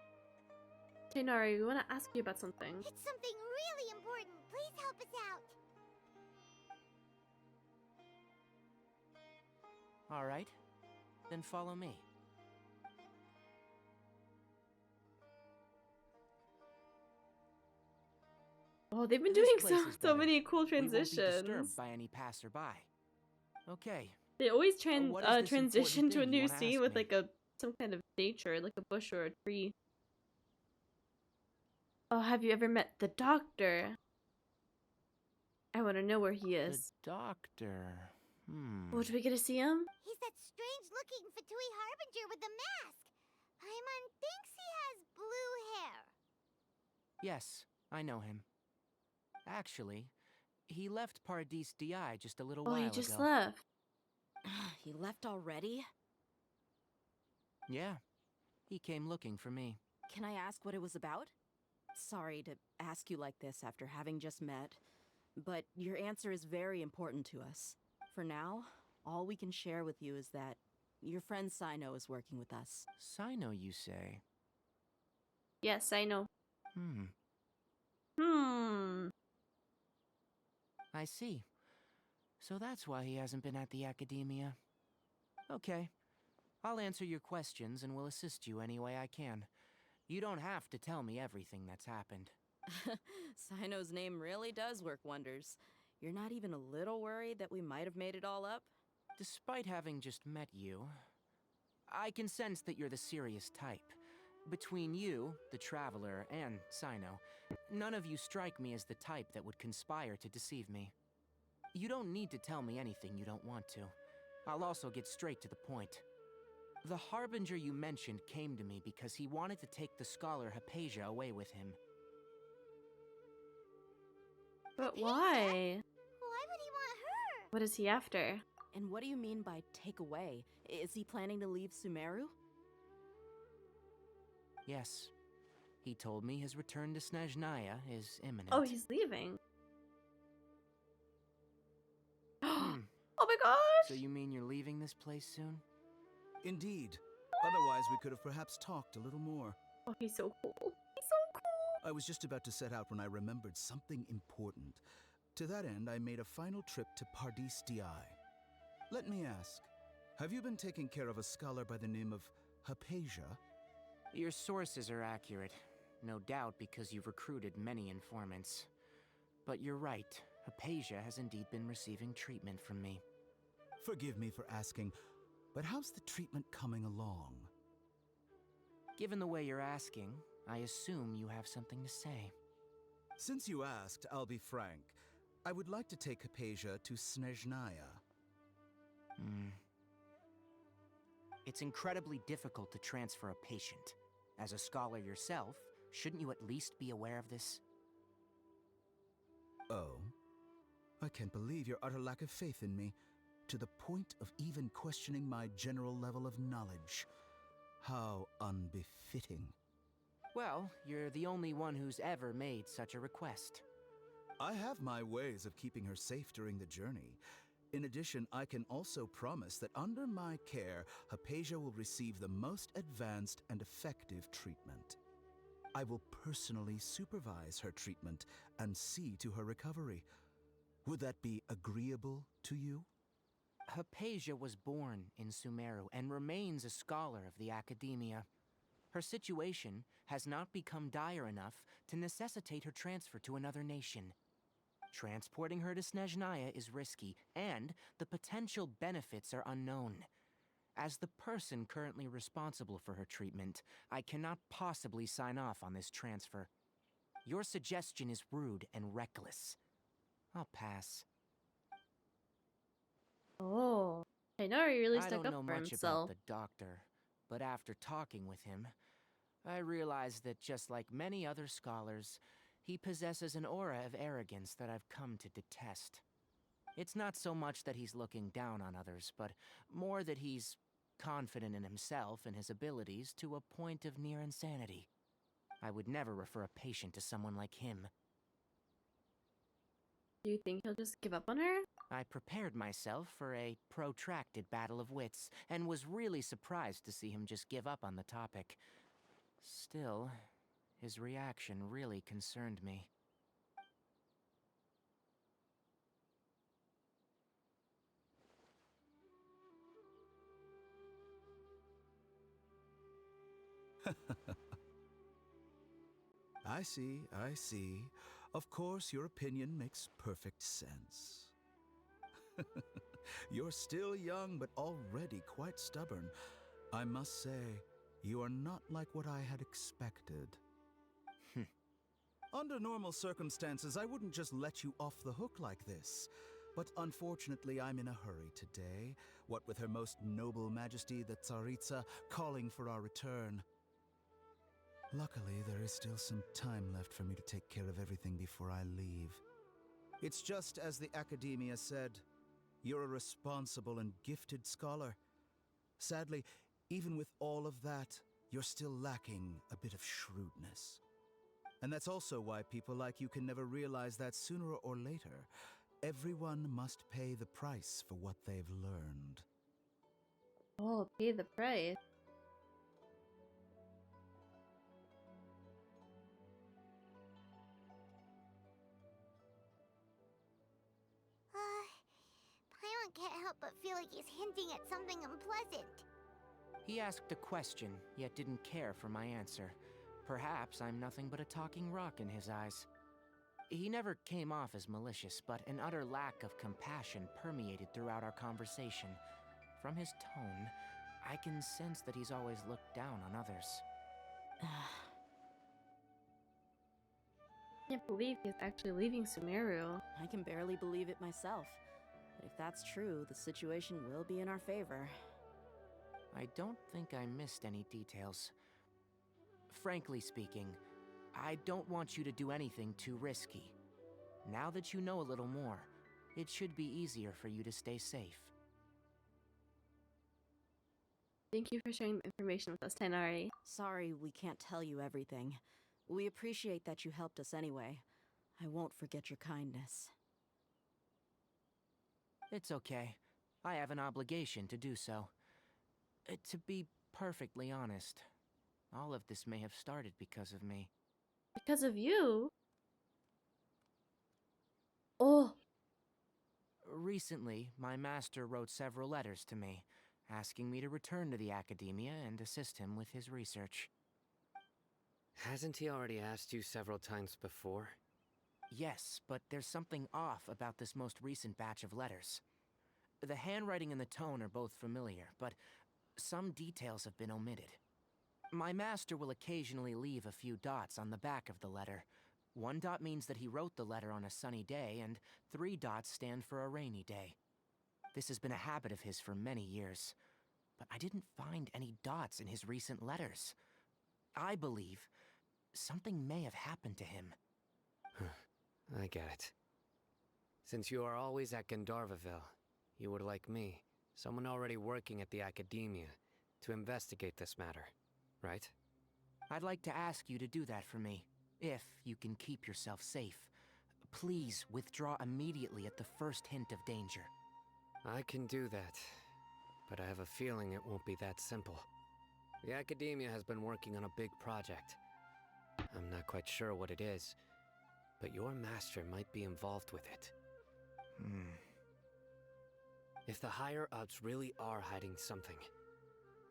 Tighnari, we want to ask you about something. It's something really important. Please help us out. All right, then follow me. Oh, they've been This doing place is so better. many cool We won't be transitions. disturbed by any passerby. Okay. They always what is this transition important to a thing you new wanna scene ask with me? like some kind of nature, like a bush or a tree. Oh, have you ever met the doctor? I want to know where he The is. doctor. Oh, do we get to see him? He's that strange-looking Fatui Harbinger with the mask. Paimon thinks he has blue hair. Yes, I know him. Actually, he left Paradis DI just a little Oh, while he just ago. left. He left already? Yeah, he came looking for me. Can I ask what it was about? Sorry to ask you like this after having just met, but your answer is very important to us. For now, all we can share with you is that your friend Sino is working with us. Sino, you say? Yes, I know. Hmm. I see. So that's why he hasn't been at the academia. Okay. I'll answer your questions and will assist you any way I can. You don't have to tell me everything that's happened. Sino's name really does work wonders. You're not even a little worried that we might have made it all up? Despite having just met you, I can sense that you're the serious type. Between you, the Traveler, and Sino, none of you strike me as the type that would conspire to deceive me. You don't need to tell me anything you don't want to. I'll also get straight to the point. The Harbinger you mentioned came to me because he wanted to take the scholar Hypatia away with him. But why? Why would he want her? What is he after? And what do you mean by take away? Is he planning to leave Sumeru? Yes. He told me his return to Snezhnaya is imminent. Oh, he's leaving. Oh my gosh! So you mean you're leaving this place soon? Indeed. Otherwise, we could have perhaps talked a little more. Oh, he's so cool. He's so cool. I was just about to set out when I remembered something important. To that end, I made a final trip to Paradis DI. Let me ask, have you been taking care of a scholar by the name of Hypatia? Your sources are accurate. No doubt because you've recruited many informants. But you're right. Hypatia has indeed been receiving treatment from me. Forgive me for asking, but how's the treatment coming along? Given the way you're asking, I assume you have something to say. Since you asked, I'll be frank. I would like to take Hypatia to Snezhnaya. It's incredibly difficult to transfer a patient. As a scholar yourself, shouldn't you at least be aware of this? Oh? I can't believe your utter lack of faith in me, to the point of even questioning my general level of knowledge. How unbefitting. Well, you're the only one who's ever made such a request. I have my ways of keeping her safe during the journey. In addition, I can also promise that under my care, Hypatia will receive the most advanced and effective treatment. I will personally supervise her treatment and see to her recovery. Would that be agreeable to you? Hypatia was born in Sumeru and remains a scholar of the academia. Her situation has not become dire enough to necessitate her transfer to another nation. Transporting her to Snezhnaya is risky, and the potential benefits are unknown. As the person currently responsible for her treatment, I cannot possibly sign off on this transfer. Your suggestion is rude and reckless. I'll pass. Oh, I know he really I stuck don't up know for much himself. about the doctor, but after talking with him, I realized that just like many other scholars, he possesses an aura of arrogance that I've come to detest. It's not so much that he's looking down on others, but more that he's confident in himself and his abilities to a point of near insanity. I would never refer a patient to someone like him. Do you think he'll just give up on her? I prepared myself for a protracted battle of wits, and was really surprised to see him just give up on the topic. Still, his reaction really concerned me. I see, I see. Of course, your opinion makes perfect sense. You're still young, but already quite stubborn. I must say, you are not like what I had expected. Under normal circumstances, I wouldn't just let you off the hook like this. But unfortunately, I'm in a hurry today, what with Her Most Noble Majesty the Tsaritsa calling for our return. Luckily, there is still some time left for me to take care of everything before I leave. It's just as the Academia said, you're a responsible and gifted scholar. Sadly, even with all of that, you're still lacking a bit of shrewdness. And that's also why people like you can never realize that sooner or later, everyone must pay the price for what they've learned. Oh, pay the price. Paimon can't help but feel like he's hinting at something unpleasant. He asked a question, yet didn't care for my answer. Perhaps I'm nothing but a talking rock in his eyes. He never came off as malicious, but an utter lack of compassion permeated throughout our conversation. From his tone, I can sense that he's always looked down on others. I can't believe he's actually leaving Sumeru. I can barely believe it myself. But if that's true, the situation will be in our favor. I don't think I missed any details. Frankly speaking, I don't want you to do anything too risky. Now that you know a little more, it should be easier for you to stay safe. Thank you for sharing the information with us, Tainari. Sorry we can't tell you everything. We appreciate that you helped us anyway. I won't forget your kindness. It's okay. I have an obligation to do so. To be perfectly honest, all of this may have started because of me. Because of you? Oh. Recently, my master wrote several letters to me, asking me to return to the Academia and assist him with his research. Hasn't he already asked you several times before? Yes, but there's something off about this most recent batch of letters. The handwriting and the tone are both familiar, but some details have been omitted. My master will occasionally leave a few dots on the back of the letter. 1 dot means that he wrote the letter on a sunny day, and 3 dots stand for a rainy day. This has been a habit of his for many years, but I didn't find any dots in his recent letters. I believe something may have happened to him. I get it. Since you are always at Gandharvaville, you would like me, someone already working at the Academia, to investigate this matter, right? I'd like to ask you to do that for me, if you can keep yourself safe. Please withdraw immediately at the first hint of danger. I can do that, but I have a feeling it won't be that simple. The Academia has been working on a big project. I'm not quite sure what it is, but your master might be involved with it. If the higher-ups really are hiding something,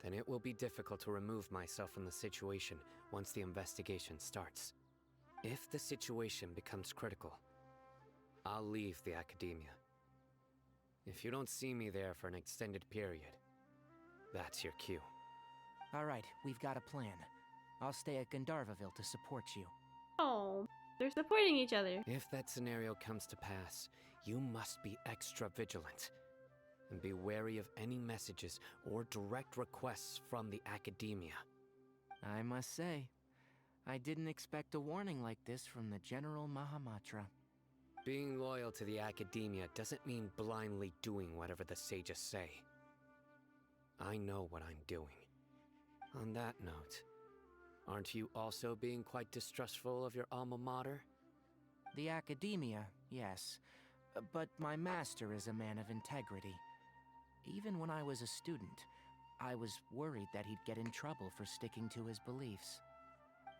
then it will be difficult to remove myself from the situation once the investigation starts. If the situation becomes critical, I'll leave the Academia. If you don't see me there for an extended period, that's your cue. All right, we've got a plan. I'll stay at Gandharvaville to support you. Oh, they're supporting each other. If that scenario comes to pass, you must be extra vigilant. And be wary of any messages or direct requests from the Academia. I must say, I didn't expect a warning like this from the General Mahamatra. Being loyal to the Academia doesn't mean blindly doing whatever the sages say. I know what I'm doing. On that note, aren't you also being quite distrustful of your alma mater? The Academia, yes. But my master is a man of integrity. Even when I was a student, I was worried that he'd get in trouble for sticking to his beliefs.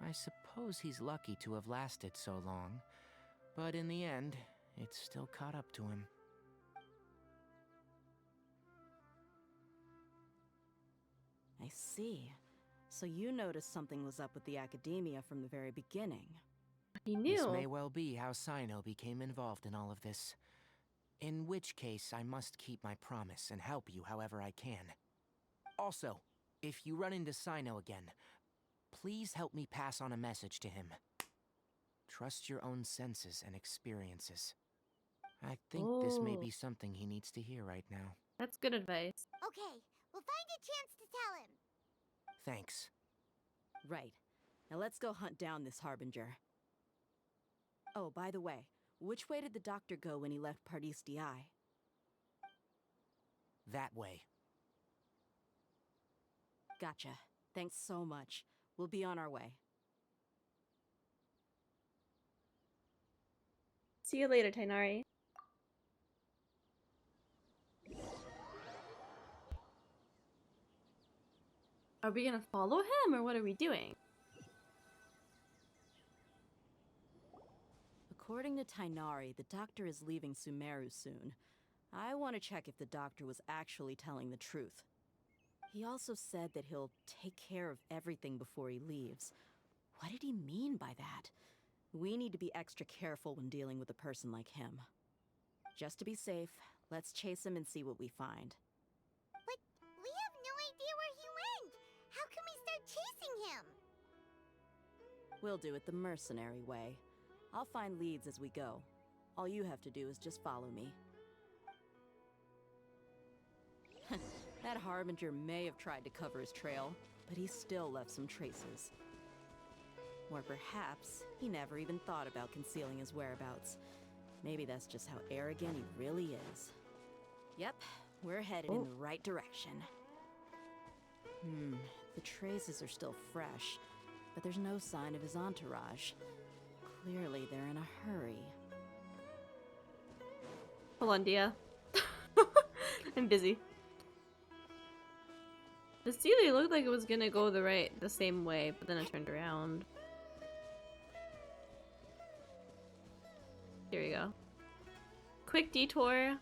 I suppose he's lucky to have lasted so long, but in the end, it's still caught up to him. I see. So you noticed something was up with the Academia from the very beginning. He knew. This may well be how Sino became involved in all of this. In which case, I must keep my promise and help you however I can. Also, if you run into Sino again, please help me pass on a message to him. Trust your own senses and experiences. I think this may be something he needs to hear right now. That's good advice. Okay, we'll find a chance to tell him. Thanks. Right. Now let's go hunt down this Harbinger. Oh, by the way, which way did the doctor go when he left Pardis DI? That way. Gotcha. Thanks so much. We'll be on our way. See you later, Tainari. Are we gonna follow him, or what are we doing? According to Tainari, the doctor is leaving Sumeru soon. I want to check if the doctor was actually telling the truth. He also said that he'll take care of everything before he leaves. What did he mean by that? We need to be extra careful when dealing with a person like him. Just to be safe, let's chase him and see what we find. But we have no idea where he went! How can we start chasing him? We'll do it the mercenary way. I'll find leads as we go. All you have to do is just follow me. That Harbinger may have tried to cover his trail, but he still left some traces. Or perhaps he never even thought about concealing his whereabouts. Maybe that's just how arrogant he really is. Yep, we're headed in the right direction. The traces are still fresh, but there's no sign of his entourage. Clearly, they're in a hurry. Hold on, Dia. I'm busy. The Sealy looked like it was gonna go the same way, but then it turned around. Here we go. Quick detour.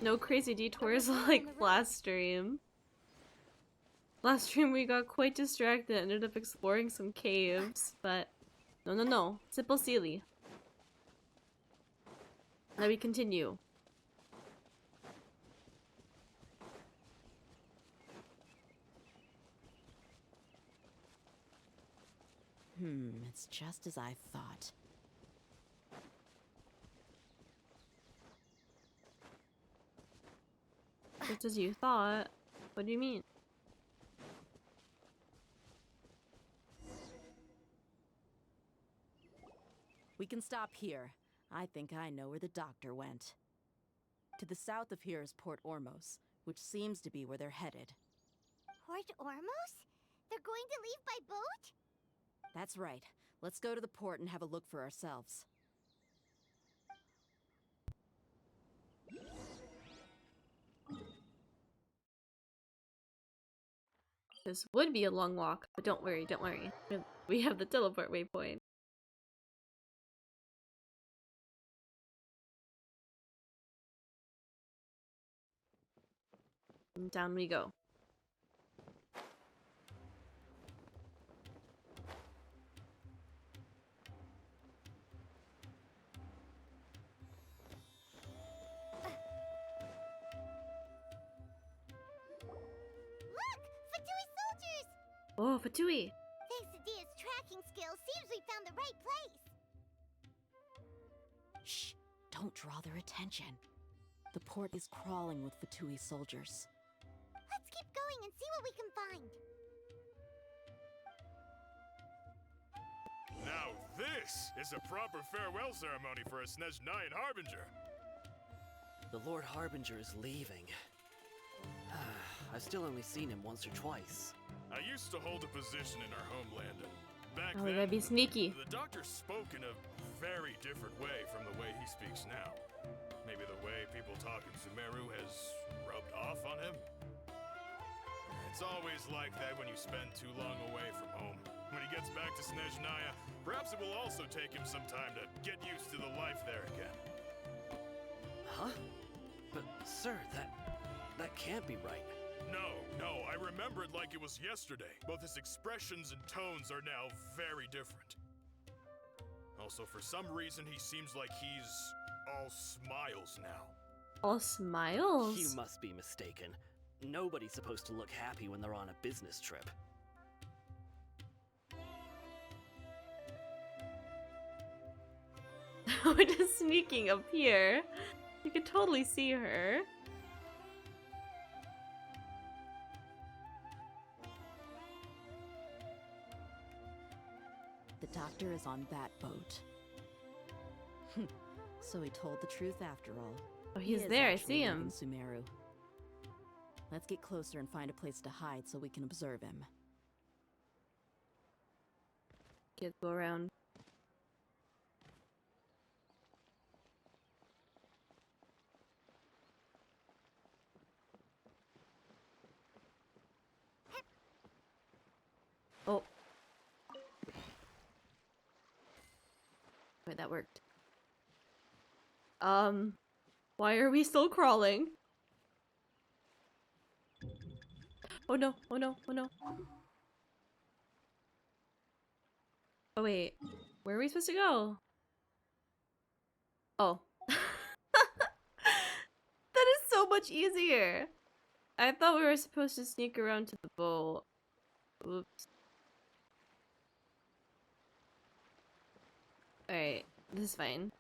No crazy detours like last stream. Last stream we got quite distracted and ended up exploring some caves, but no. Simple Sealy. Now we continue. It's just as I thought. Just as you thought? What do you mean? We can stop here. I think I know where the doctor went. To the south of here is Port Ormos, which seems to be where they're headed. Port Ormos? They're going to leave by boat? That's right. Let's go to the port and have a look for ourselves. This would be a long walk, but don't worry. We have the teleport waypoint. And down we go. Oh, Fatui! Thanks to Dia's tracking skills, seems we found the right place. Shh! Don't draw their attention. The port is crawling with Fatui soldiers. Let's keep going and see what we can find. Now this is a proper farewell ceremony for a Snezhnayan Harbinger. The Lord Harbinger is leaving. I've still only seen him once or twice. I used to hold a position in our homeland, and back Oh, we then, gotta be sneaky. the doctor spoke in a very different way from the way he speaks now. Maybe the way people talk in Sumeru has rubbed off on him? It's always like that when you spend too long away from home. When he gets back to Snezhnaya, perhaps it will also take him some time to get used to the life there again. Huh? But, sir, that can't be right. No, remember it like it was yesterday. Both his expressions and tones are now very different. Also, for some reason, he seems like he's all smiles now. All smiles? You must be mistaken. Nobody's supposed to look happy when they're on a business trip. We're just sneaking up here. You could totally see her. The doctor is on that boat. So he told the truth after all. Oh, He he's is there. I actually see leaving him. Sumeru. Let's get closer and find a place to hide so we can observe him. Kids go around. Oh. Wait, that worked. Why are we still crawling? Oh no, oh no, oh no. Oh wait, where are we supposed to go? Oh. That is so much easier. I thought we were supposed to sneak around to the boat. Oops. Alright, this is fine.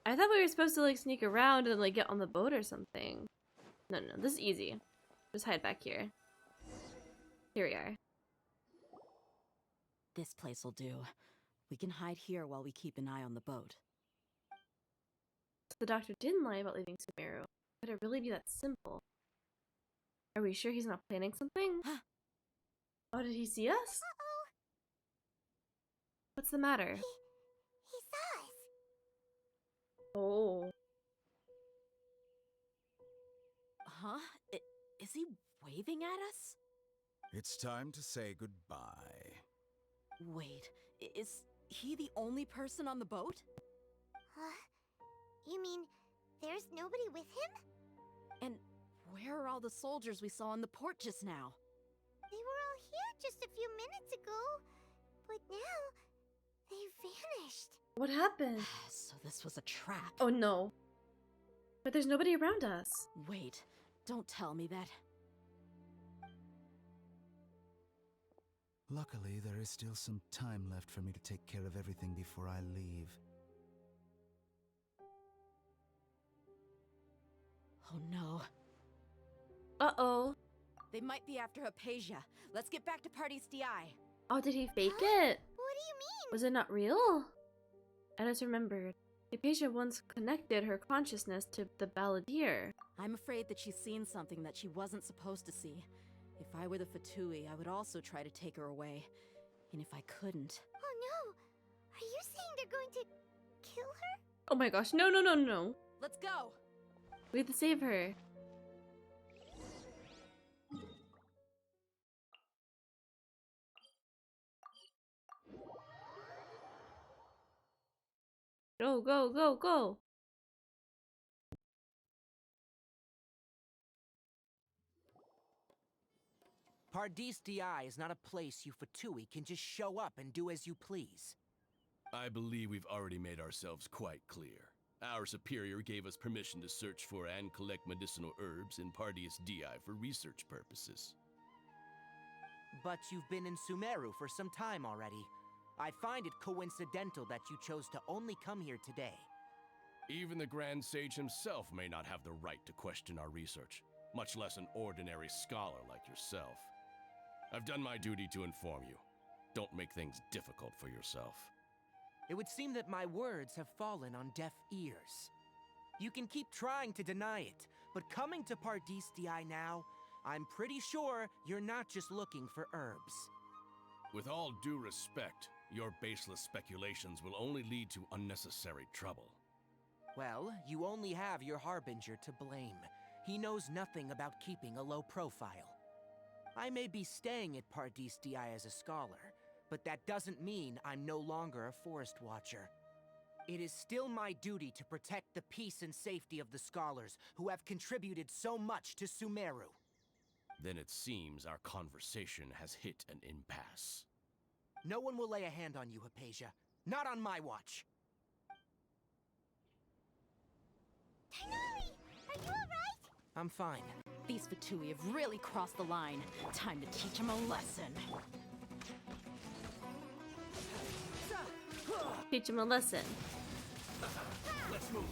I thought we were supposed to like sneak around and like get on the boat or something. No, no, this is easy. Just hide back here. Here we are. This place will do. We can hide here while we keep an eye on the boat. The doctor didn't lie about leaving Sumeru. Could it really be that simple? Are we sure he's not planning something? Oh, did he see us? Uh-oh. What's the matter? He saw us. Oh. Huh? Is he waving at us? It's time to say goodbye. Wait, is he the only person on the boat? You mean there's nobody with him? And where are all the soldiers we saw on the port just now? They were all here just a few minutes ago, but now they've vanished. What happened? So this was a trap. Oh no. But there's nobody around us. Wait, don't tell me that. Luckily, there is still some time left for me to take care of everything before I leave. Oh no. Uh-oh. They might be after Hypatia. Let's get back to Party's DI. Oh, did he fake it? What do you mean? Was it not real? I just remembered. Hypatia once connected her consciousness to the balladeer. I'm afraid that she's seen something that she wasn't supposed to see. If I were the F2P, I would also try to take her away. And if I couldn't... Oh no! Are you saying they're going to kill her? Oh my gosh, no, no, no, no. Let's go! We have to save her. Go, go, go, go! Pardis DI is not a place you F2P can just show up and do as you please. I believe we've already made ourselves quite clear. Our superior gave us permission to search for and collect medicinal herbs in Pardis DI for research purposes. But you've been in Sumeru for some time already. I find it coincidental that you chose to only come here today. Even the Grand Sage himself may not have the right to question our research, much less an ordinary scholar like yourself. I've done my duty to inform you. Don't make things difficult for yourself. It would seem that my words have fallen on deaf ears. You can keep trying to deny it, but coming to Pardis DI now, I'm pretty sure you're not just looking for herbs. With all due respect, your baseless speculations will only lead to unnecessary trouble. Well, you only have your Harbinger to blame. He knows nothing about keeping a low profile. I may be staying at Pardis DI as a scholar, but that doesn't mean I'm no longer a Forest Watcher. It is still my duty to protect the peace and safety of the scholars who have contributed so much to Sumeru. Then it seems our conversation has hit an impasse. No one will lay a hand on you, Hypatia. Not on my watch. Tighnari, are you alright? I'm fine. These F2P have really crossed the line. Time to teach them a lesson. Teach him a lesson. Let's move.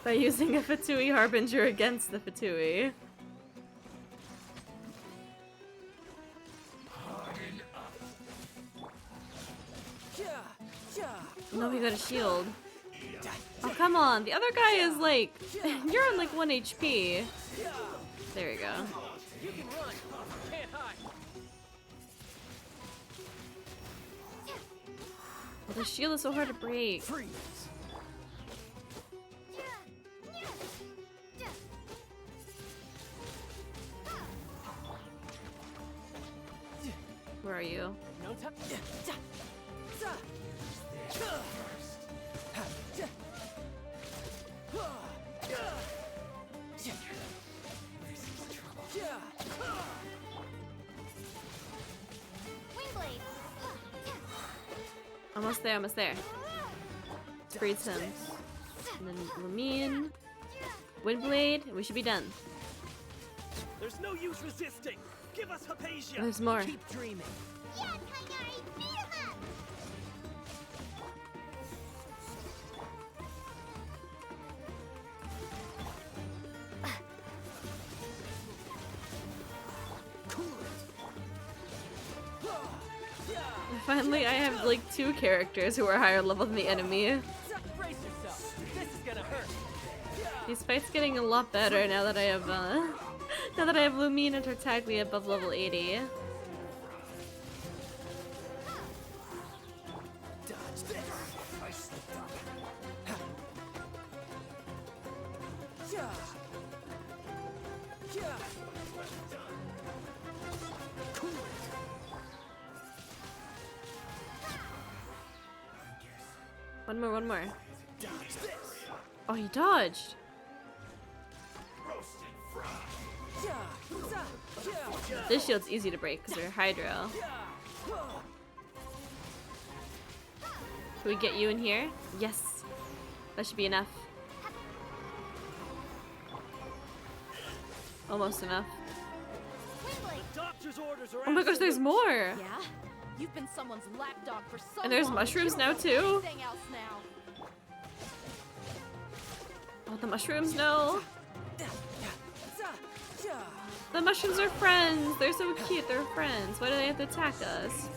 By using a F2P Harbinger against the F2P. No, he got a shield. Oh, come on. The other guy is like... You're on like 1 HP. There we go. You can run. Can't hide. Oh, the shield is so hard to break. Where are you? No time. Windblade. Almost there, almost there. Freeze him. And then Lumine. Windblade. We should be done. There's no use resisting. Give us Hypatia. There's more. Keep dreaming. Yeah, Tighnari, beat him up! Finally, I have like 2 characters who are higher level than the enemy. Brace yourself. This is gonna hurt. These fights getting a lot better now that I have now that I have Lumine and Tartaglia above level 80. One more. Oh, he dodged. This shield's easy to break because they're Hydro. Can we get you in here? Yes. That should be enough. Almost enough. Oh my gosh, there's more! Yeah? You've been someone's lapdog for so And there's long, mushrooms you now don't know too. anything else now. Oh, the mushrooms, no. The mushrooms are friends. They're so cute. They're friends. Why do they have to attack us?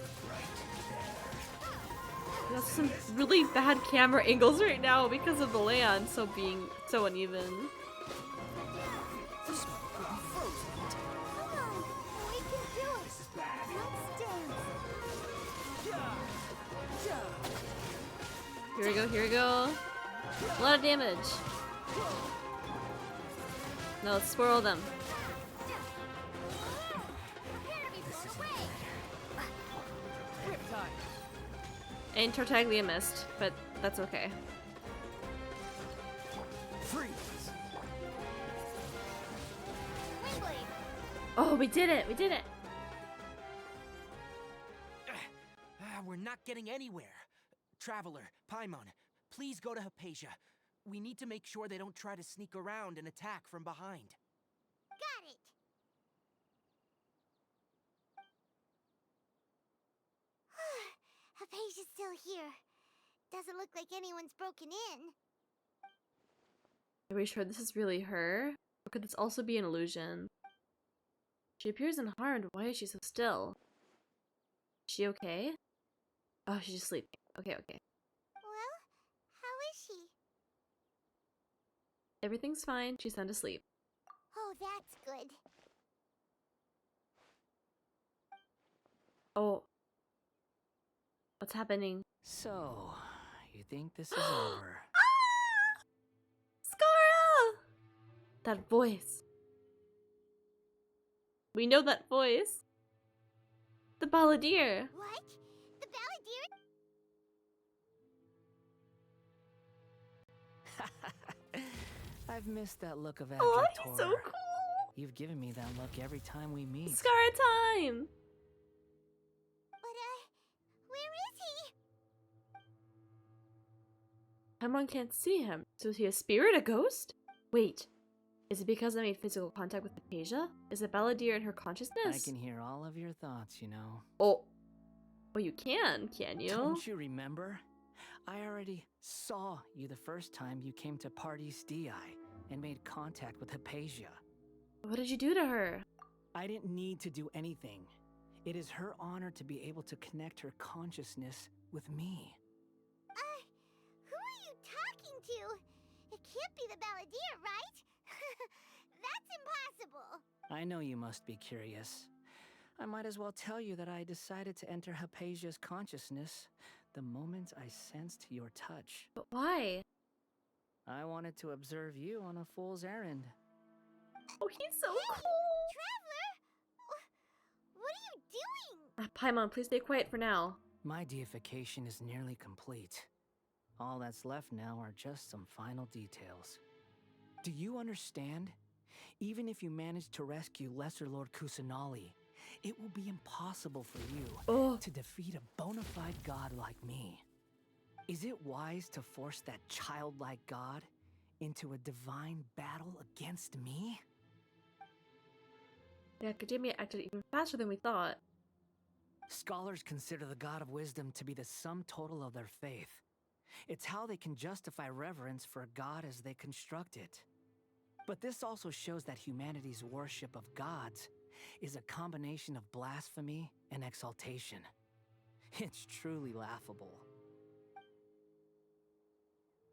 There's some really bad camera angles right now because of the land being so uneven. Come on, we can do it. Let's dance. Here we go, here we go. A lot of damage. No, let's swirl them. And Tartaglia missed, but that's okay. Oh, we did it! We did it! We're not getting anywhere. Traveler, Paimon, please go to Hypatia. We need to make sure they don't try to sneak around and attack from behind. Got it. Hypatia's still here. Doesn't look like anyone's broken in. Are we sure this is really her? Or could this also be an illusion? She appears unharmed. Why is she so still? Is she okay? Oh, she's just sleeping. Okay, okay. Well, how is she? Everything's fine. She's sound asleep. Oh, that's good. Oh. What's happening? So, you think this is over? Scara! That voice. We know that voice. The balladeer. What? The balladeer? I've missed that look of Oh, Adjutor. he's so cool. You've given me that look every time we meet. Scar time! But, where is he? Paimon can't see him. So is he a spirit, a ghost? Wait, is it because I made physical contact with Hypatia? Is it Balladeer in her consciousness? I can hear all of your thoughts, you know. Oh. Well, you can you? Don't you remember? I already saw you the first time you came to Party's DI and made contact with Hypatia. What did you do to her? I didn't need to do anything. It is her honor to be able to connect her consciousness with me. Who are you talking to? It can't be the Balladeer, right? That's impossible. I know you must be curious. I might as well tell you that I decided to enter Hypatia's consciousness the moment I sensed your touch. But why? I wanted to observe you on a fool's errand. Oh, he's so cool! Traveler! What are you doing? Paimon, please stay quiet for now. My deification is nearly complete. All that's left now are just some final details. Do you understand? Even if you manage to rescue Lesser Lord Kusanali, it will be impossible for you to defeat a bona fide god like me. Is it wise to force that childlike god into a divine battle against me? The Academia acted even faster than we thought. Scholars consider the god of wisdom to be the sum total of their faith. It's how they can justify reverence for a god as they construct it. But this also shows that humanity's worship of gods is a combination of blasphemy and exaltation. It's truly laughable.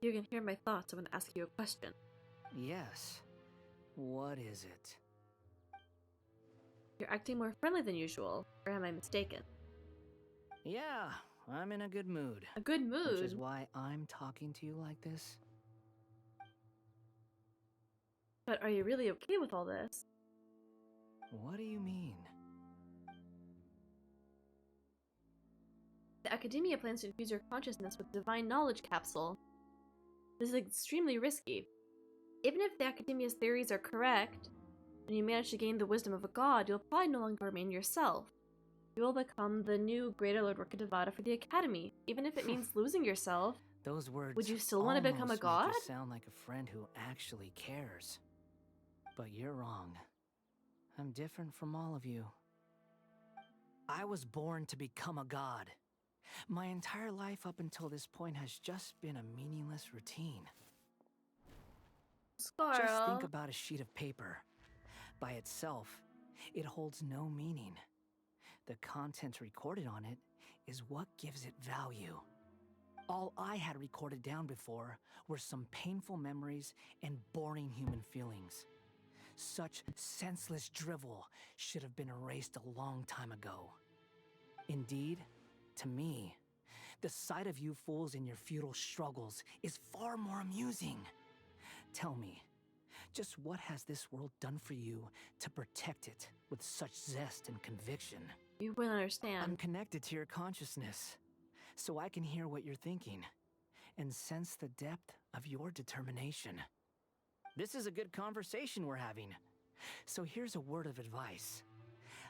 You can hear my thoughts. I'm going to ask you a question. Yes. What is it? You're acting more friendly than usual, or am I mistaken? Yeah, I'm in a good mood. A good mood? Which is why I'm talking to you like this. But are you really okay with all this? What do you mean? The Academia plans to infuse your consciousness with a divine knowledge capsule. This is extremely risky. Even if the Academia's theories are correct, and you manage to gain the wisdom of a god, you'll probably no longer remain yourself. You will become the new Greater Lord Rukkhadevata for the Academy, even if it means losing yourself. Those words would you still want to become a god? Make you sound like a friend who actually cares. But you're wrong. I'm different from all of you. I was born to become a god. My entire life up until this point has just been a meaningless routine. Scarl. Just think about a sheet of paper. By itself, it holds no meaning. The content recorded on it is what gives it value. All I had recorded down before were some painful memories and boring human feelings. Such senseless drivel should have been erased a long time ago. Indeed, to me, the sight of you fools in your futile struggles is far more amusing. Tell me, just what has this world done for you to protect it with such zest and conviction? You wouldn't understand. I'm connected to your consciousness, so I can hear what you're thinking and sense the depth of your determination. This is a good conversation we're having. So here's a word of advice.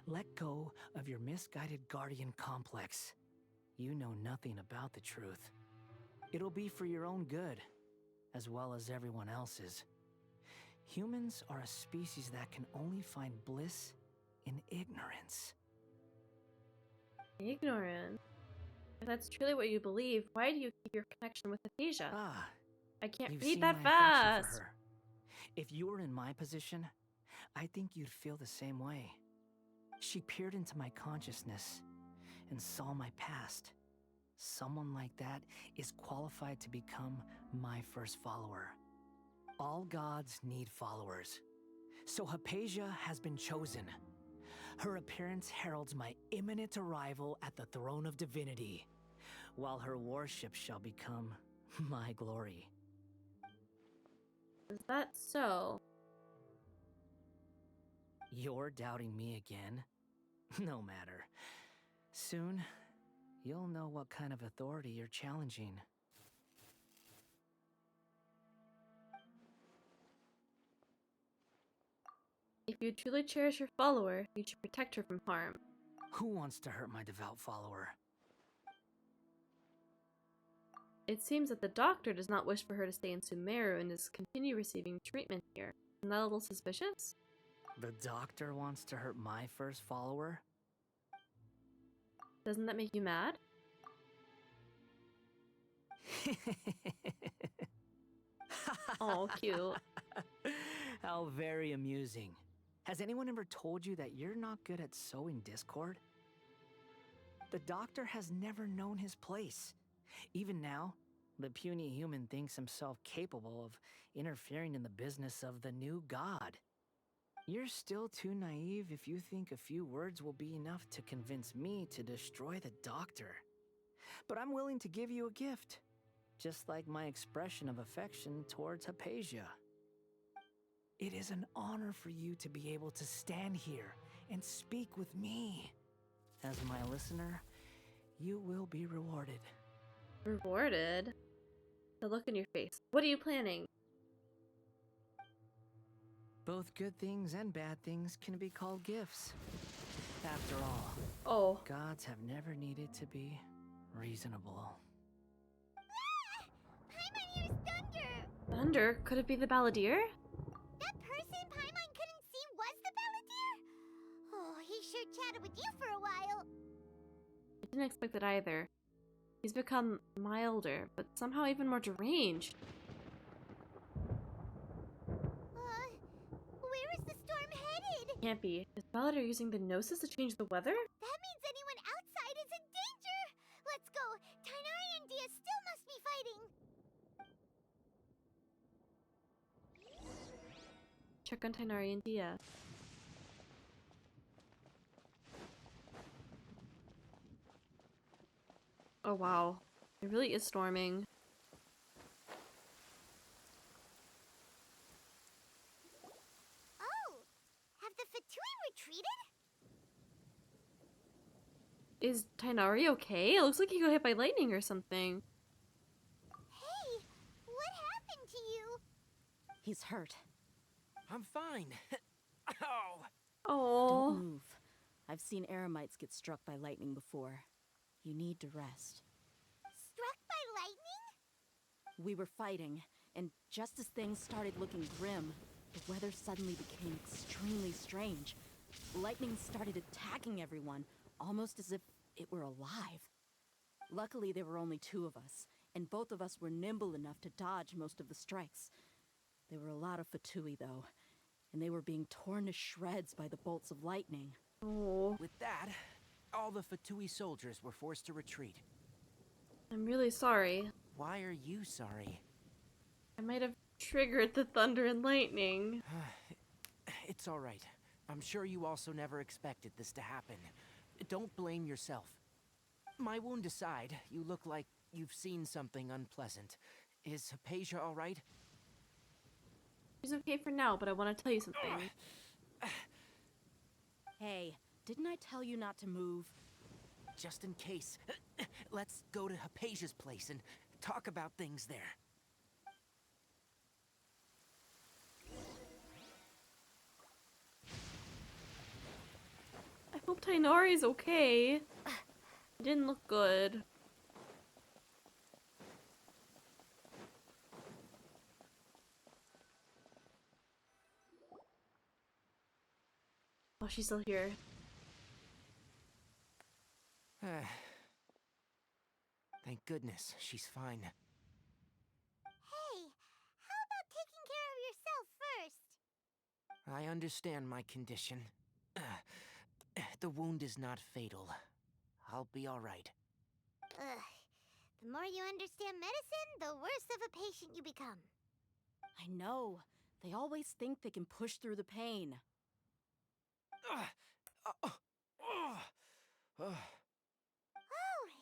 Let go of your misguided guardian complex. You know nothing about the truth. It'll be for your own good, as well as everyone else's. Humans are a species that can only find bliss in ignorance. Ignorant? If that's truly what you believe, why do you keep your connection with Hypatia? I can't You've read seen that my affection fast. for her. If you were in my position, I think you'd feel the same way. She peered into my consciousness and saw my past. Someone like that is qualified to become my first follower. All gods need followers. So Hypatia has been chosen. Her appearance heralds my imminent arrival at the throne of divinity, while her worship shall become my glory. Is that so? You're doubting me again? No matter. Soon, you'll know what kind of authority you're challenging. If you truly cherish your follower, you should protect her from harm. Who wants to hurt my devout follower? It seems that the doctor does not wish for her to stay in Sumeru and is continue receiving treatment here. Isn't that a little suspicious? The doctor wants to hurt my first follower? Doesn't that make you mad? Oh, cute. How very amusing. Has anyone ever told you that you're not good at sowing discord? The doctor has never known his place. Even now, the puny human thinks himself capable of interfering in the business of the new god. You're still too naive if you think a few words will be enough to convince me to destroy the doctor. But I'm willing to give you a gift, just like my expression of affection towards Hypatia. It is an honor for you to be able to stand here and speak with me. As my listener, you will be rewarded. Rewarded? The look in your face. What are you planning? Both good things and bad things can be called gifts. After all, gods have never needed to be reasonable. Paimon hears thunder! Thunder? Could it be the balladeer? That person Paimon couldn't see was the balladeer? Oh, he sure chatted with you for a while. I didn't expect that either. He's become milder, but somehow even more deranged. Where is the storm headed? Can't be. Is Balladeer using the Gnosis to change the weather? That means anyone outside is in danger! Let's go! Tighnari and Dia still must be fighting! Check on Tighnari and Dia. Oh wow. It really is storming. Oh! Have the Fatui retreated? Is Tighnari okay? It looks like he got hit by lightning or something. Hey! What happened to you? He's hurt. I'm fine. Ow! Oh. Don't move. I've seen Eremites get struck by lightning before. You need to rest. Struck by lightning? We were fighting, and just as things started looking grim, the weather suddenly became extremely strange. Lightning started attacking everyone, almost as if it were alive. Luckily, there were only two of us, and both of us were nimble enough to dodge most of the strikes. There were a lot of Fatui, though, and they were being torn to shreds by the bolts of lightning. Oh. With that, all the Fatui soldiers were forced to retreat. I'm really sorry. Why are you sorry? I might have triggered the thunder and lightning. It's all right. I'm sure you also never expected this to happen. Don't blame yourself. My wound aside, you look like you've seen something unpleasant. Is Hypatia all right? She's okay for now, but I want to tell you something. Hey, didn't I tell you not to move? Just in case, let's go to Hypatia's place and talk about things there. I hope Tighnari's okay. It didn't look good. Oh, she's still here. Thank goodness, she's fine. Hey, how about taking care of yourself first? I understand my condition. The wound is not fatal. I'll be all right. Ugh. The more you understand medicine, the worse of a patient you become. I know. They always think they can push through the pain. Oh,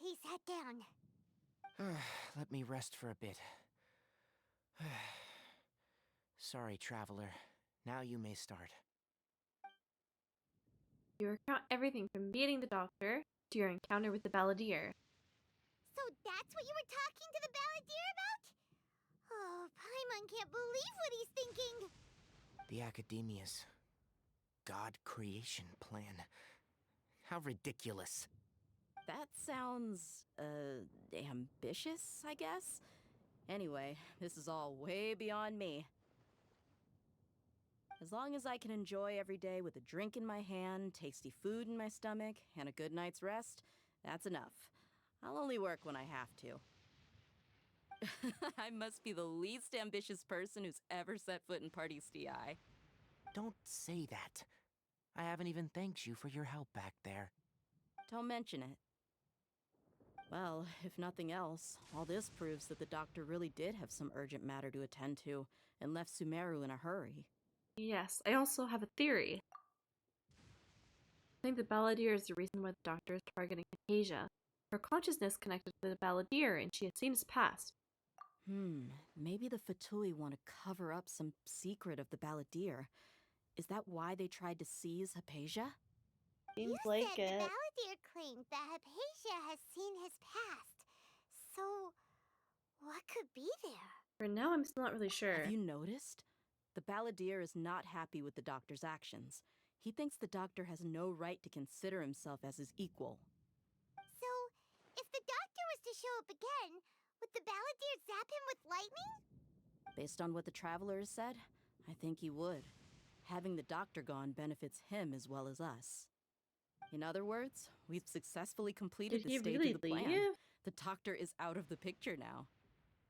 he sat down. Let me rest for a bit. Sorry, traveler. Now you may start. You recount everything from meeting the doctor to your encounter with the balladeer. So that's what you were talking to the balladeer about? Oh, Paimon can't believe what he's thinking. The academias. god creation plan. How ridiculous. That sounds, ambitious, I guess? Anyway, this is all way beyond me. As long as I can enjoy every day with a drink in my hand, tasty food in my stomach, and a good night's rest, that's enough. I'll only work when I have to. I must be the least ambitious person who's ever set foot in Party's DI. Don't say that. I haven't even thanked you for your help back there. Don't mention it. Well, if nothing else, all this proves that the doctor really did have some urgent matter to attend to and left Sumeru in a hurry. Yes, I also have a theory. I think the Balladeer is the reason why the doctor is targeting Asia. Her consciousness connected to the Balladeer, and she has seen his past. Maybe the Fatui want to cover up some secret of the Balladeer. Is that why they tried to seize Hypatia? Seems you like said it. the Balladeer claimed that Hypatia has seen his past. So, what could be there? For now, I'm still not really sure. Have you noticed? The Balladeer is not happy with the doctor's actions. He thinks the doctor has no right to consider himself as his equal. So, if the doctor was to show up again, would the Balladeer zap him with lightning? Based on what the Traveler has said, I think he would. Having the doctor gone benefits him as well as us. In other words, we've successfully completed Did the he stage really of the plan. leave? The doctor is out of the picture now.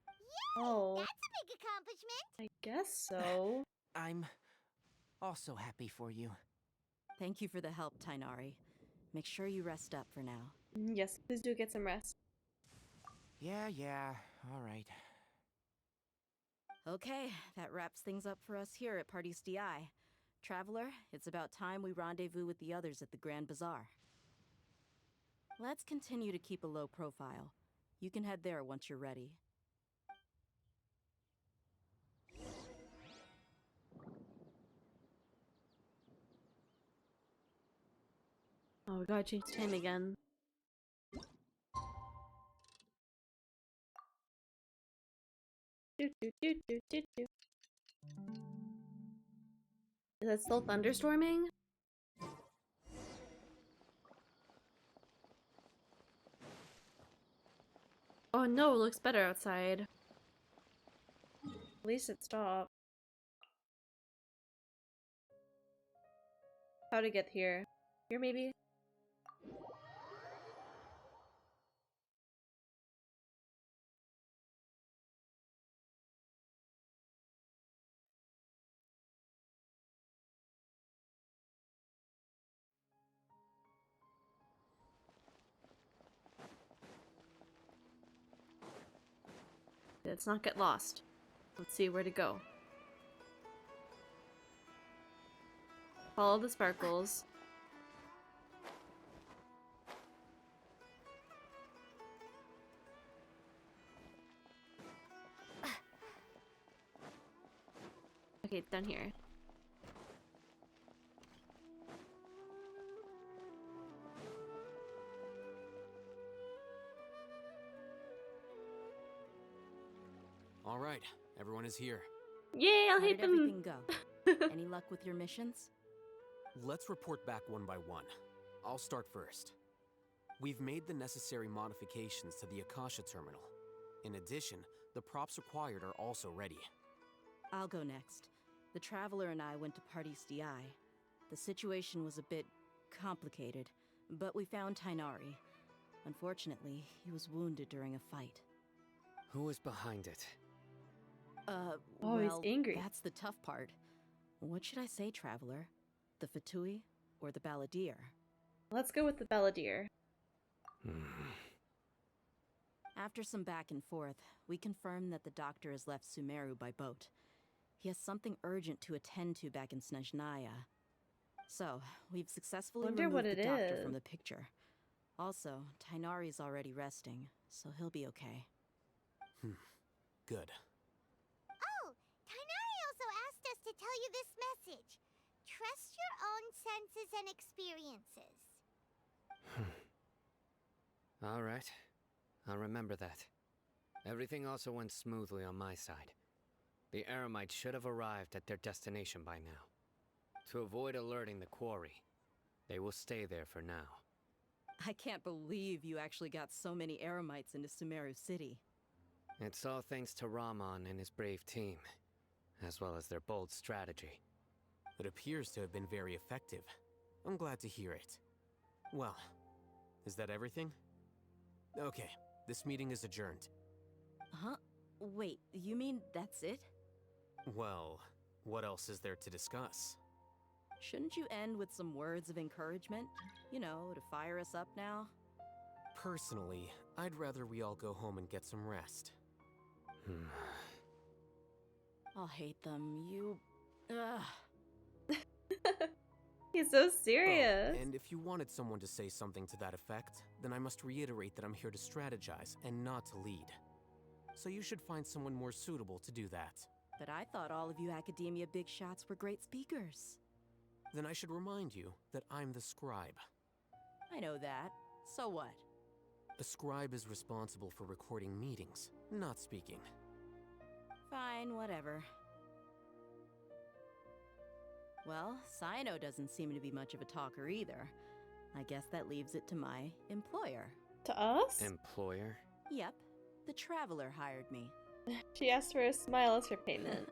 Yay! Oh. That's a big accomplishment! I guess so. I'm also happy for you. Thank you for the help, Tainari. Make sure you rest up for now. Yes, please do get some rest. Yeah, alright. Okay, that wraps things up for us here at Party's DI. Traveler, it's about time we rendezvous with the others at the Grand Bazaar. Let's continue to keep a low profile. You can head there once you're ready. Oh, we gotta change time again. Do. Is that still thunderstorming? Oh no, it looks better outside. At least it stopped. How to get here? Here maybe? Let's not get lost. Let's see where to go. Follow the sparkles. Okay, it's down here. All right, everyone is here. Yay, I'll How hate did them! everything go? Any luck with your missions? Let's report back one by one. I'll start first. We've made the necessary modifications to the Akasha terminal. In addition, the props required are also ready. I'll go next. The Traveler and I went to Party's DI. The situation was a bit complicated, but we found Tainari. Unfortunately, he was wounded during a fight. Who was behind it? Oh, he's angry. That's the tough part. What should I say, Traveler? The Fatui or the Balladeer? Let's go with the Balladeer. After some back and forth, we confirmed that the doctor has left Sumeru by boat. He has something urgent to attend to back in Snezhnaya. So, we've successfully removed the doctor from the picture. Also, Tainari's already resting, so he'll be okay. Good. Oh, Tainari also asked us to tell you this message. Trust your own senses and experiences. All right. I'll remember that. Everything also went smoothly on my side. The Eremites should have arrived at their destination by now. To avoid alerting the quarry, they will stay there for now. I can't believe you actually got so many Eremites into Sumeru City. It's all thanks to Rahman and his brave team, as well as their bold strategy. It appears to have been very effective. I'm glad to hear it. Well, is that everything? Okay, this meeting is adjourned. Huh? Wait, you mean that's it? Well, what else is there to discuss? Shouldn't you end with some words of encouragement? You know, to fire us up now? Personally, I'd rather we all go home and get some rest. I'll hate them. You... Ugh. He's so serious. Oh, and if you wanted someone to say something to that effect, then I must reiterate that I'm here to strategize and not to lead. So you should find someone more suitable to do that. But I thought all of you Academia big shots were great speakers. Then I should remind you that I'm the scribe. I know that. So what? A scribe is responsible for recording meetings, not speaking. Fine, whatever. Well, Sino doesn't seem to be much of a talker either. I guess that leaves it to my employer. To us? Employer? Yep. The Traveler hired me. She asked for a smile as her payment.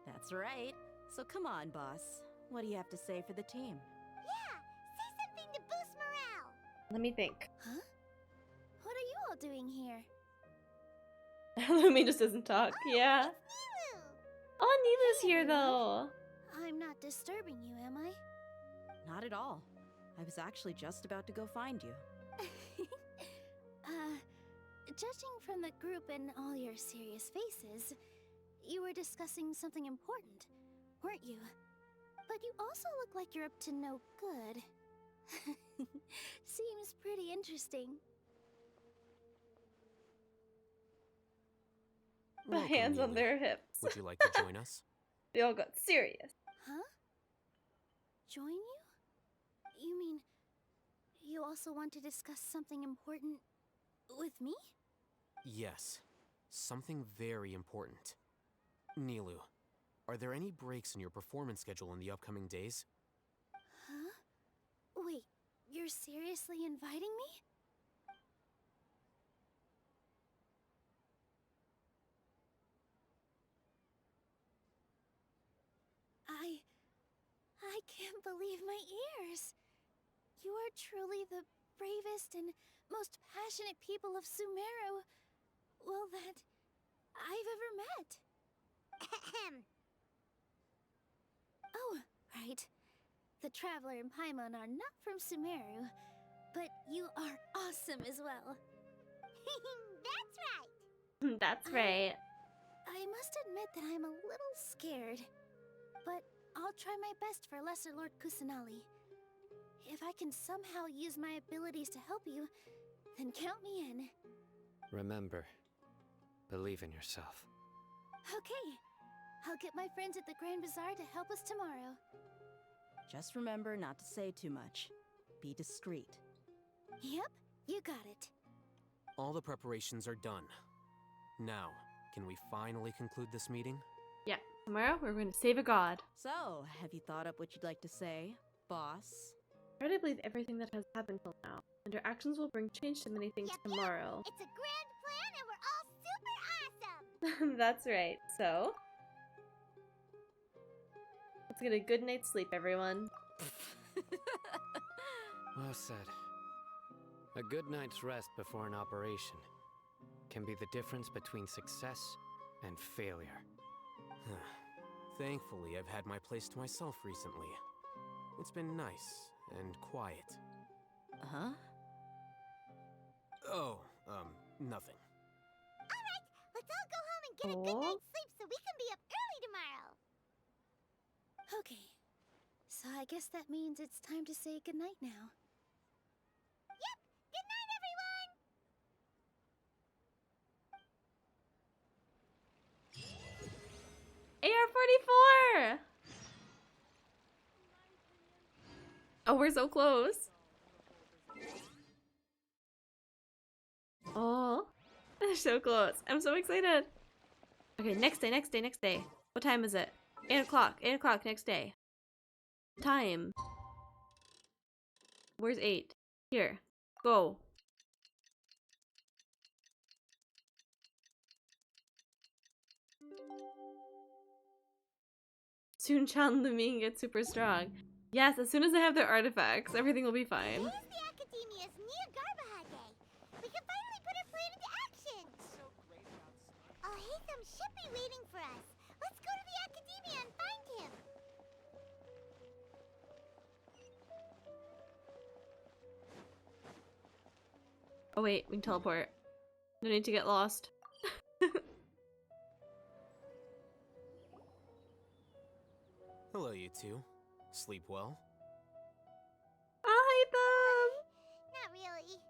That's right. So come on, boss. What do you have to say for the team? Yeah, say something to boost morale. Let me think. Huh? What are you all doing here? Lumine just doesn't talk. Yeah. Nilu! Oh, Nilu's here though. I'm not disturbing you, am I? Not at all. I was actually just about to go find you. Judging from the group and all your serious faces, you were discussing something important, weren't you? But you also look like you're up to no good. Seems pretty interesting. The Welcome, hands on Nilu. their hips. Would you like to join us? They all got serious. Huh? Join you? You mean you also want to discuss something important with me? Yes, something very important. Nilu, are there any breaks in your performance schedule in the upcoming days? Huh? Wait, you're seriously inviting me? I can't believe my ears. You are truly the bravest and most passionate people of Sumeru, well, that I've ever met. Oh, right. The Traveler and Paimon are not from Sumeru, but you are awesome as well. That's right. That's right. I must admit that I'm a little scared, but I'll try my best for Lesser Lord Kusanali. If I can somehow use my abilities to help you, then count me in. Remember, believe in yourself. Okay. I'll get my friends at the Grand Bazaar to help us tomorrow. Just remember not to say too much. Be discreet. Yep, you got it. All the preparations are done. Now, can we finally conclude this meeting? Yeah, tomorrow we're going to save a god. So, have you thought up what you'd like to say, boss? I already believe everything that has happened till now, and our actions will bring change to many things tomorrow. It's a grand plan and we're all super awesome! That's right, so... let's get a good night's sleep, everyone. Well said. A good night's rest before an operation can be the difference between success and failure. Thankfully, I've had my place to myself recently. It's been nice and quiet. Huh? Oh, nothing. Alright, let's all go home and get a good night's sleep so we can be up early tomorrow. Okay, so I guess that means it's time to say goodnight now. Yep, good night everyone! AR-44! Oh, we're so close. Oh, they're so close. I'm so excited. Okay, next day. What time is it? 8 o'clock. 8 o'clock next day. Time. Where's 8? Here. Go. Soon Chan Lumine gets super strong. Yes, as soon as they have their artifacts, everything will be fine. Today's the Academia's Niagara Day. We can finally put our plan into action. Alhaitham should be waiting for us. Let's go to the Academia and find him. Oh wait, we can teleport. No need to get lost. Hello, you two. Sleep well? Archon! Not really.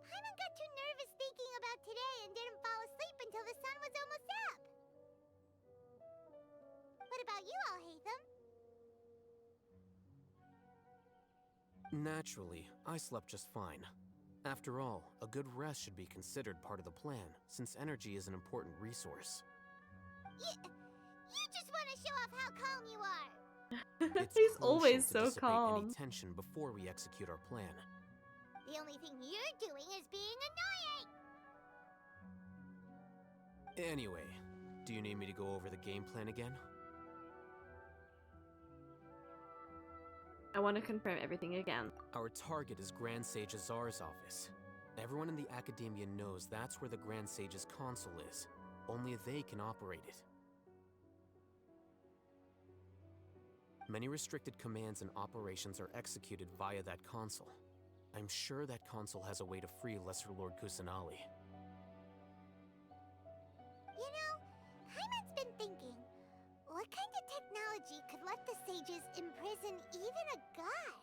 Paimon got too nervous thinking about today and didn't fall asleep until the sun was almost up. What about you, Alhaitham? Naturally, I slept just fine. After all, a good rest should be considered part of the plan, since energy is an important resource. You just want to show off how calm you are. It's He's crucial always to so dissipate calm. any tension before we execute our plan. The only thing you're doing is being annoying. Anyway, do you need me to go over the game plan again? I want to confirm everything again. Our target is Grand Sage Azar's office. Everyone in the Academia knows that's where the Grand Sage's console is. Only they can operate it. Many restricted commands and operations are executed via that console. I'm sure that console has a way to free Lesser Lord Kusanali. You know, Paimon's been thinking, what kind of technology could let the sages imprison even a god?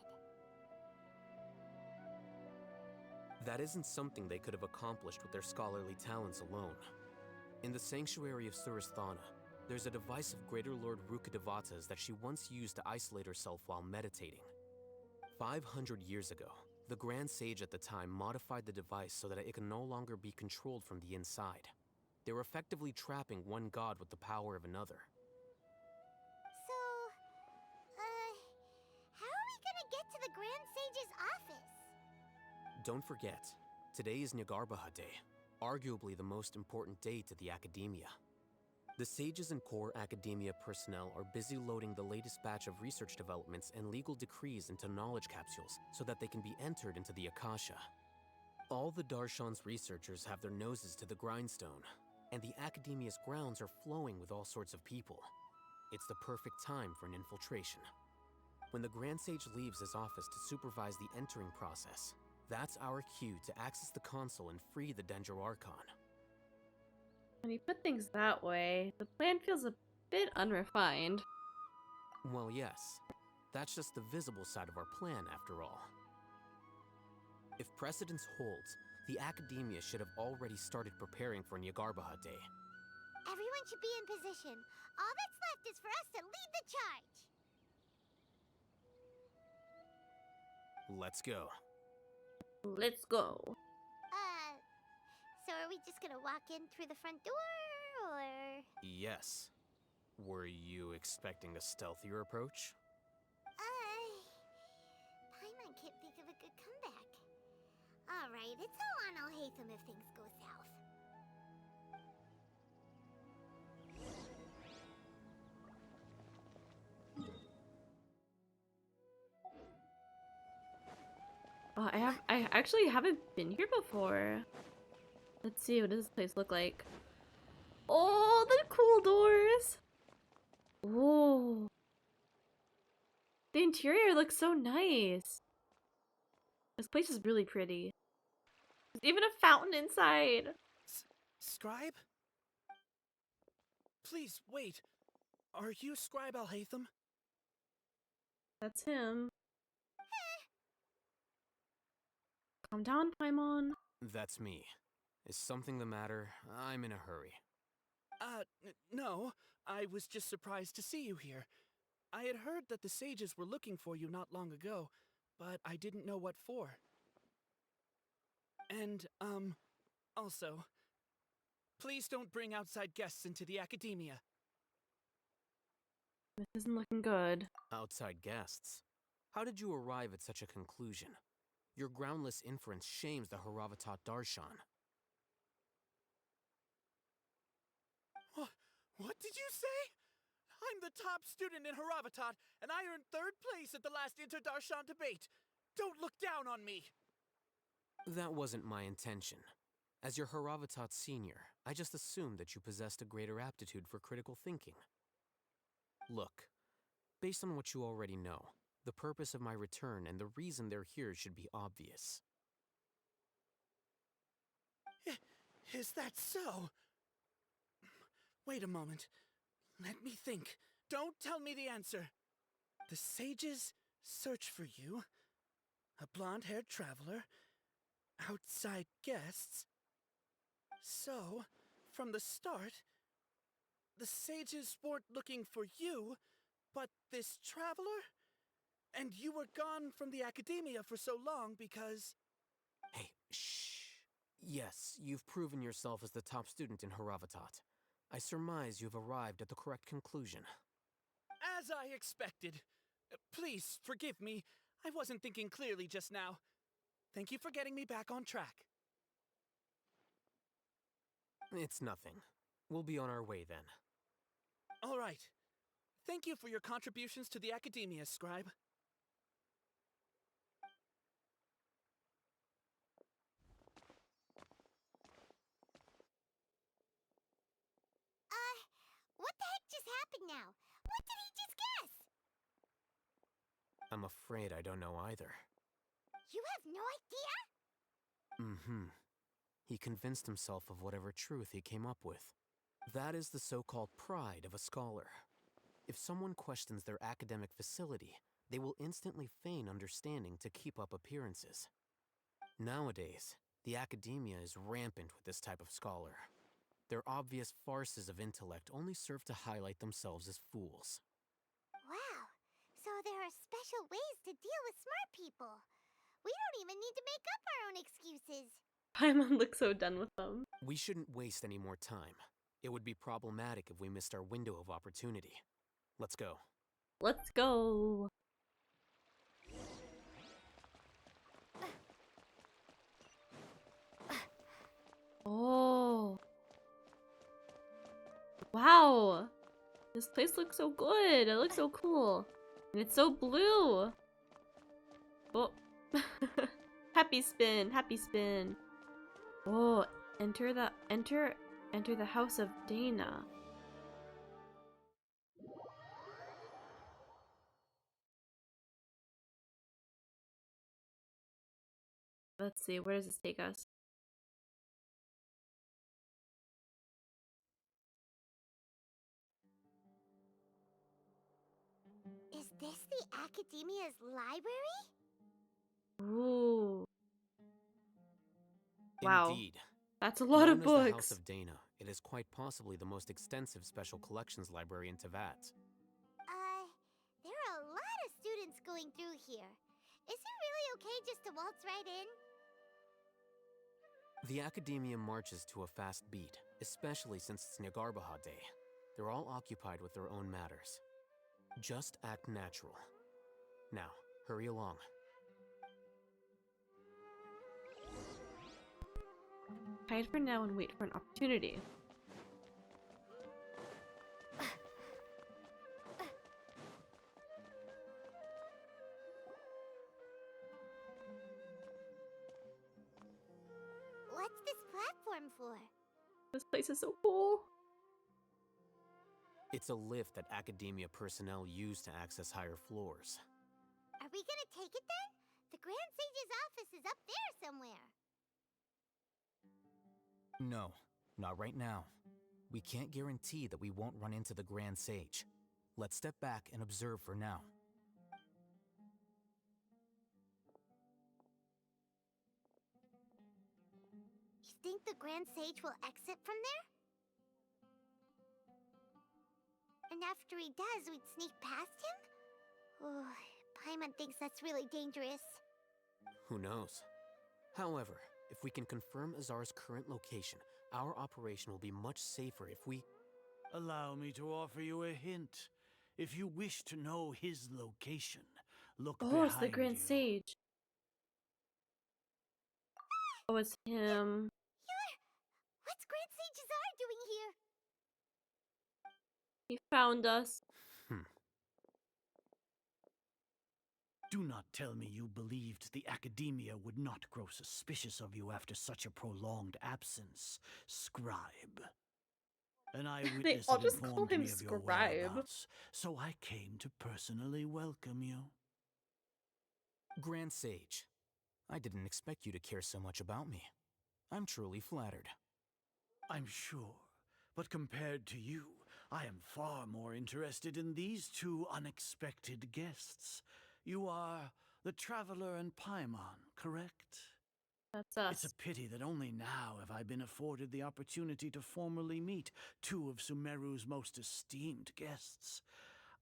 That isn't something they could have accomplished with their scholarly talents alone. In the Sanctuary of Suristhana, there's a device of Greater Lord Rukkhadevata's that she once used to isolate herself while meditating. 500 years ago, the Grand Sage at the time modified the device so that it could no longer be controlled from the inside. They were effectively trapping one god with the power of another. So, how are we gonna get to the Grand Sage's office? Don't forget, today is Nyagarbha Day, arguably the most important day to the Academia. The sages and core Academia personnel are busy loading the latest batch of research developments and legal decrees into knowledge capsules so that they can be entered into the Akasha. All the Darshan's researchers have their noses to the grindstone, and the Academia's grounds are flowing with all sorts of people. It's the perfect time for an infiltration. When the Grand Sage leaves his office to supervise the entering process, that's our cue to access the console and free the Dendro Archon. When you put things that way, the plan feels a bit unrefined. Well, yes. That's just the visible side of our plan, after all. If precedence holds, the Academia should have already started preparing for Nyagarbha Day. Everyone should be in position. All that's left is for us to lead the charge. Let's go. Let's go. So are we just gonna walk in through the front door, or...? Yes. Were you expecting a stealthier approach? Paimon can't think of a good comeback. Alright, it's all on Alhaitham if things go south. Oh, I actually haven't been here before. Let's see, what does this place look like? Oh, the cool doors! Whoa. The interior looks so nice. This place is really pretty. There's even a fountain inside. Scribe? Please, wait. Are you Scribe Alhaitham? That's him. Calm down, Paimon. That's me. Is something the matter? I'm in a hurry. No. I was just surprised to see you here. I had heard that the sages were looking for you not long ago, but I didn't know what for. And, also, please don't bring outside guests into the Academia. This isn't looking good. Outside guests? How did you arrive at such a conclusion? Your groundless inference shames the Haravatat Darshan. What did you say? I'm the top student in Haravatat, and I earned 3rd place at the last Inter-Darshan debate. Don't look down on me! That wasn't my intention. As your Haravatat senior, I just assumed that you possessed a greater aptitude for critical thinking. Look, based on what you already know, the purpose of my return and the reason they're here should be obvious. Is that so? Wait a moment. Let me think. Don't tell me the answer. The sages search for you. A blonde-haired traveler. Outside guests. So, from the start, the sages weren't looking for you, but this traveler? And you were gone from the academia for so long because... Hey, shh. Yes, you've proven yourself as the top student in Haravatat. I surmise you've arrived at the correct conclusion. As I expected. Please, forgive me. I wasn't thinking clearly just now. Thank you for getting me back on track. It's nothing. We'll be on our way then. All right. Thank you for your contributions to the academia, Scribe. What the heck just happened now? What did he just guess? I'm afraid I don't know either. You have no idea? Mm-hmm. He convinced himself of whatever truth he came up with. That is the so-called pride of a scholar. If someone questions their academic facility, they will instantly feign understanding to keep up appearances. Nowadays, the academia is rampant with this type of scholar. Their obvious farces of intellect only serve to highlight themselves as fools. Wow, so there are special ways to deal with smart people. We don't even need to make up our own excuses. Paimon looks so done with them. We shouldn't waste any more time. It would be problematic if we missed our window of opportunity. Let's go. Let's go. Oh. Wow. This place looks so good. It looks so cool. And it's so blue. Oh. Happy spin. Happy spin. Oh, enter the house of Dana. Let's see, where does this take us? Is this the Academia's library? Ooh. Wow. Indeed. That's a lot of Known as books. the House of Dana, it is quite possibly the most extensive special collections library in Teyvat. There are a lot of students going through here. Is it really okay just to waltz right in? The Academia marches to a fast beat, especially since it's Nagarbaha Day. They're all occupied with their own matters. Just act natural. Now, hurry along. Hide for now and wait for an opportunity. What's this platform for? This place is so cool. It's a lift that Academia personnel use to access higher floors. Are we gonna take it then? The Grand Sage's office is up there somewhere. No, not right now. We can't guarantee that we won't run into the Grand Sage. Let's step back and observe for now. You think the Grand Sage will exit from there? And after he does, we'd sneak past him? Oh, Paimon thinks that's really dangerous. Who knows? However, if we can confirm Azar's current location, our operation will be much safer if we... Allow me to offer you a hint. If you wish to know his location, Look Oh, it's the behind Grand you. Sage. Oh, it's him. What's Grand Sage Azar doing here? He found us. Do not tell me you believed the Academia would not grow suspicious of you after such a prolonged absence, Scribe. An eyewitness They all had just call informed him me of your Scribe. whereabouts, so I came to personally welcome you. Grand Sage, I didn't expect you to care so much about me. I'm truly flattered. I'm sure, but compared to you, I am far more interested in these two unexpected guests. You are the Traveler and Paimon, correct? That's us. It's a pity that only now have I been afforded the opportunity to formally meet two of Sumeru's most esteemed guests.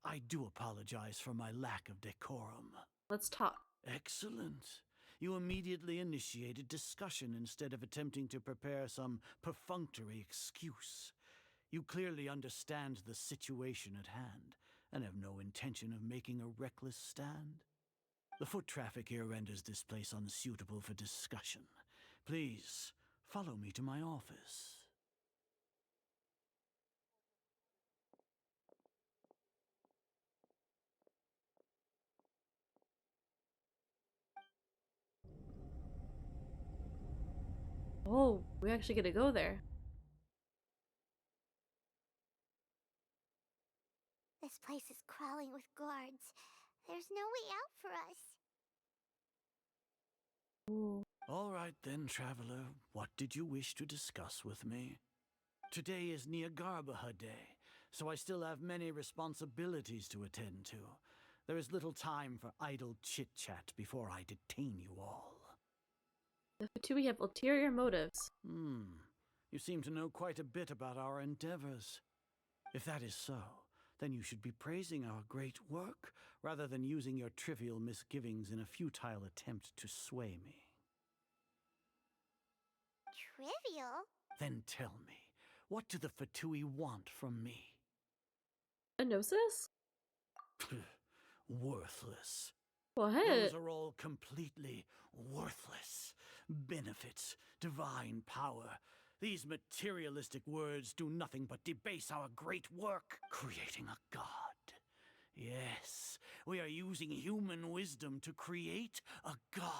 I do apologize for my lack of decorum. Let's talk. Excellent. You immediately initiated discussion instead of attempting to prepare some perfunctory excuse. You clearly understand the situation at hand, and have no intention of making a reckless stand. The foot traffic here renders this place unsuitable for discussion. Please, follow me to my office. Oh, we actually get to go there. This place is crawling with guards. There's no way out for us. Ooh. All right then, Traveler. What did you wish to discuss with me? Today is Niagarbaha Day, so I still have many responsibilities to attend to. There is little time for idle chit-chat before I detain you all. The F2P have ulterior motives. You seem to know quite a bit about our endeavors. If that is so, then you should be praising our great work, rather than using your trivial misgivings in a futile attempt to sway me. Trivial? Then tell me, what do the Fatui want from me? A gnosis? Worthless. What? Those are all completely worthless. Benefits, divine power. These materialistic words do nothing but debase our great work, creating a god. Yes, we are using human wisdom to create a god.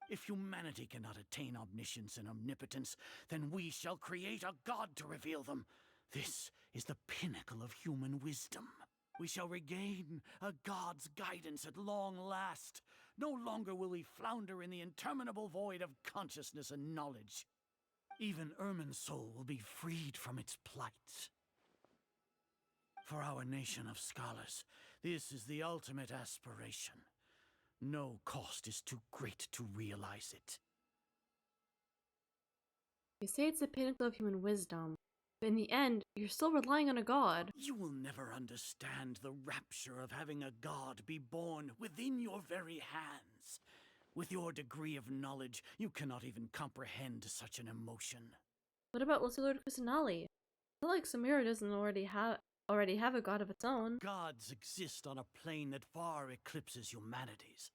If humanity cannot attain omniscience and omnipotence, then we shall create a god to reveal them. This is the pinnacle of human wisdom. We shall regain a god's guidance at long last. No longer will we flounder in the interminable void of consciousness and knowledge. Even Irminsul will be freed from its plight. For our nation of scholars, this is the ultimate aspiration. No cost is too great to realize it. You say it's the pinnacle of human wisdom, but in the end, you're still relying on a god. You will never understand the rapture of having a god be born within your very hands. With your degree of knowledge, you cannot even comprehend such an emotion. What about Lesser Lord Kusanali? I feel like Sumeru doesn't already have a god of its own. Gods exist on a plane that far eclipses humanity's.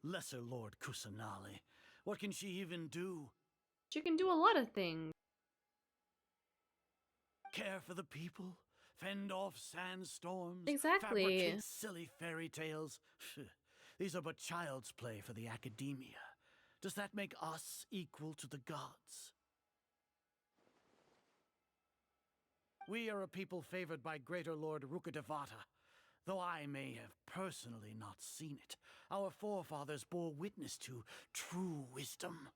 Lesser Lord Kusanali. What can she even do? She can do a lot of things. Care for the people? Fend off sandstorms? Exactly. Fabricate silly fairy tales? These are but child's play for the Academia. Does that make us equal to the gods? We are a people favored by Greater Lord Rukkhadevata. Though I may have personally not seen it, our forefathers bore witness to true wisdom.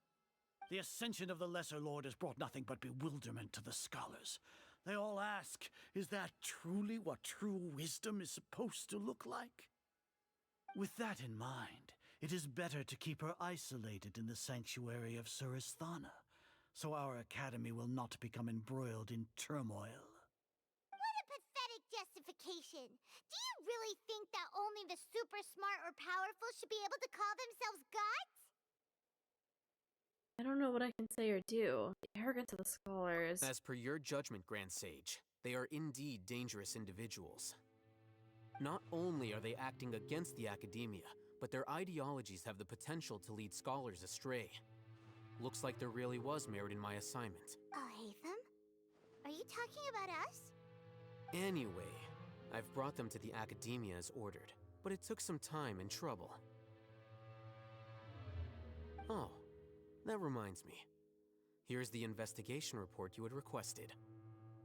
The ascension of the Lesser Lord has brought nothing but bewilderment to the scholars. They all ask, is that truly what true wisdom is supposed to look like? With that in mind, it is better to keep her isolated in the sanctuary of Suristhana, so our academy will not become embroiled in turmoil. What a pathetic justification! Do you really think that only the super smart or powerful should be able to call themselves gods? I don't know what I can say or do. The arrogance of the scholars. As per your judgment, Grand Sage, they are indeed dangerous individuals. Not only are they acting against the Academia, but their ideologies have the potential to lead scholars astray. Looks like there really was merit in my assignment. Oh, Hatham? Are you talking about us? Anyway, I've brought them to the Academia as ordered, but it took some time and trouble. Oh, that reminds me. Here's the investigation report you had requested.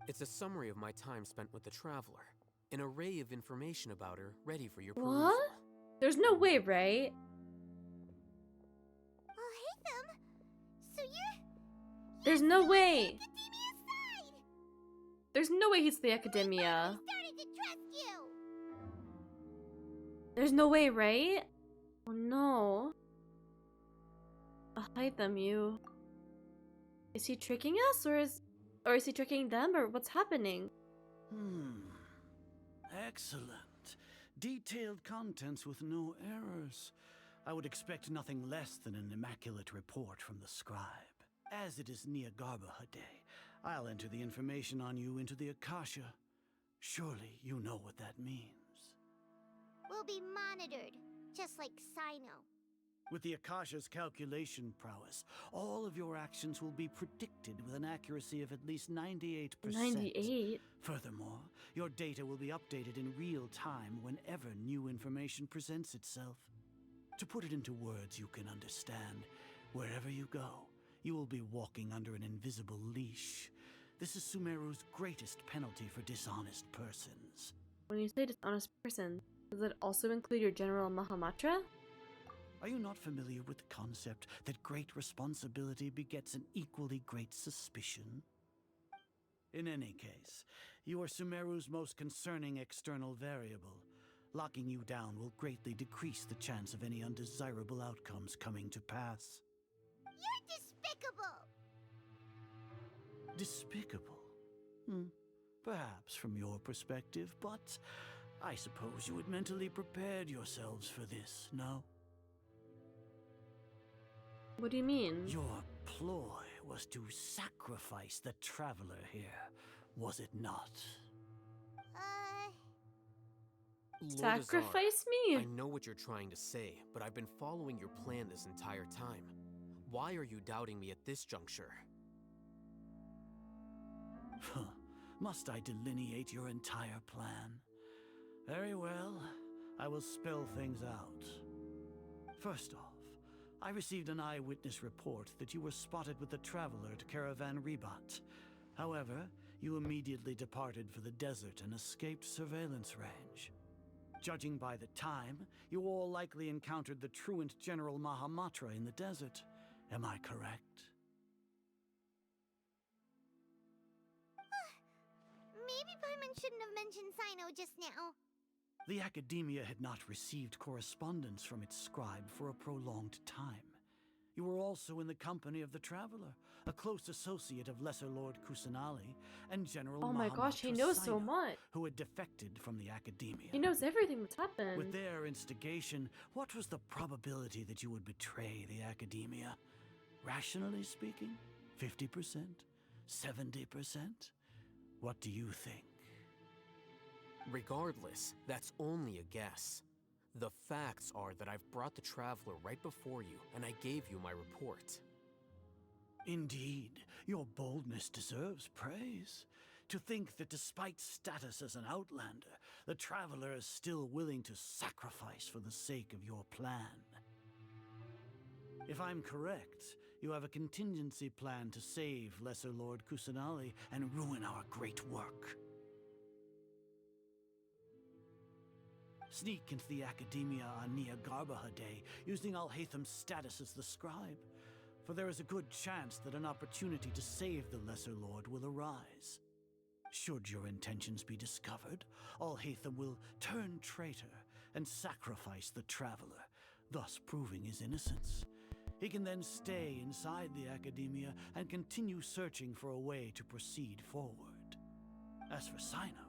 It's a summary of my time spent with the Traveler. An array of information about her ready for your perusal. What? There's no way, right? Oh, Hatham! So you're... There's no way! Academia's side! There's no way he's the Academia. I started to trust you! There's no way, right? Oh no. Hide them, you. Is he tricking us, or is he tricking them, or what's happening? Excellent. Detailed contents with no errors. I would expect nothing less than an immaculate report from the scribe. As it is near Garbaha Day, I'll enter the information on you into the Akasha. Surely you know what that means. We'll be monitored, just like Sino. With the Akasha's calculation prowess, all of your actions will be predicted with an accuracy of at least 98%. 98? Furthermore, your data will be updated in real time whenever new information presents itself. To put it into words you can understand, wherever you go, you will be walking under an invisible leash. This is Sumeru's greatest penalty for dishonest persons. When you say dishonest person, does it also include your General Mahamatra? Are you not familiar with the concept that great responsibility begets an equally great suspicion? In any case, you are Sumeru's most concerning external variable. Locking you down will greatly decrease the chance of any undesirable outcomes coming to pass. You're despicable! Despicable? Perhaps from your perspective, but I suppose you had mentally prepared yourselves for this, no? What do you mean? Your ploy was to sacrifice the Traveler here, was it not? Lord Sacrifice Azar, me? I know what you're trying to say, but I've been following your plan this entire time. Why are you doubting me at this juncture? Must I delineate your entire plan? Very well, I will spell things out. First off, I received an eyewitness report that you were spotted with the Traveler at Caravan Ribat. However, you immediately departed for the desert and escaped surveillance range. Judging by the time, you all likely encountered the truant General Mahamatra in the desert. Am I correct? Maybe Paimon shouldn't have mentioned Sino just now. The Academia had not received correspondence from its scribe for a prolonged time. You were also in the company of the Traveler, a close associate of Lesser Lord Kusanali and General Oh my gosh, he knows so much. who had defected from the Academia. He knows everything that's happened. With their instigation, what was the probability that you would betray the Academia? Rationally speaking, 50%? 70%? What do you think? Regardless, that's only a guess. The facts are that I've brought the Traveler right before you, and I gave you my report. Indeed, your boldness deserves praise. To think that despite status as an outlander, the Traveler is still willing to sacrifice for the sake of your plan. If I'm correct, you have a contingency plan to save Lesser Lord Kusanali and ruin our great work. Sneak into the Academia on Nia Garbaha Day, using Alhatham's status as the scribe, for there is a good chance that an opportunity to save the Lesser Lord will arise. Should your intentions be discovered, Alhatham will turn traitor and sacrifice the Traveler, thus proving his innocence. He can then stay inside the Academia and continue searching for a way to proceed forward. As for Sino,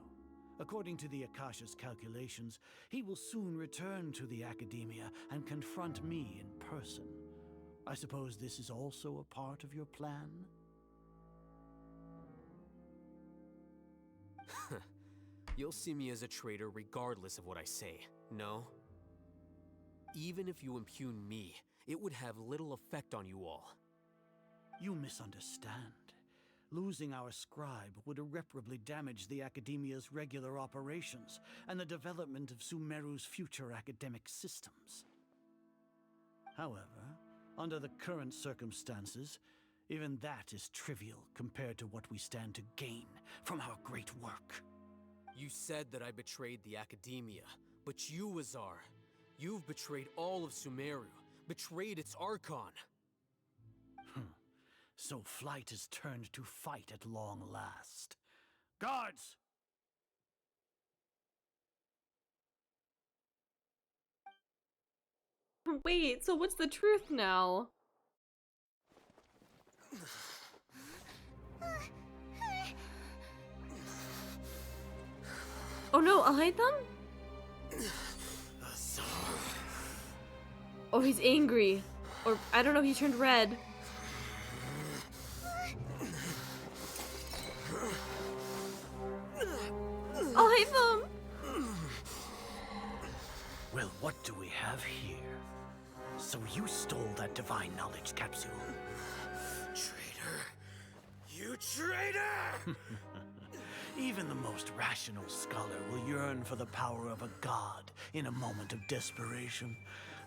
according to the Akasha's calculations, he will soon return to the Academia and confront me in person. I suppose this is also a part of your plan? You'll see me as a traitor regardless of what I say, no? Even if you impugn me, it would have little effect on you all. You misunderstand. Losing our scribe would irreparably damage the Academia's regular operations and the development of Sumeru's future academic systems. However, under the current circumstances, even that is trivial compared to what we stand to gain from our great work. You said that I betrayed the Academia, but you, Azar, you've betrayed all of Sumeru, betrayed its Archon. So flight is turned to fight at long last. Guards! Wait, so what's the truth now? Oh no, I'll hide them? Oh, he's angry. Or, I don't know, he turned red. I'll hide them! Well, what do we have here? So you stole that divine knowledge capsule. Traitor! You traitor! Even the most rational scholar will yearn for the power of a god in a moment of desperation.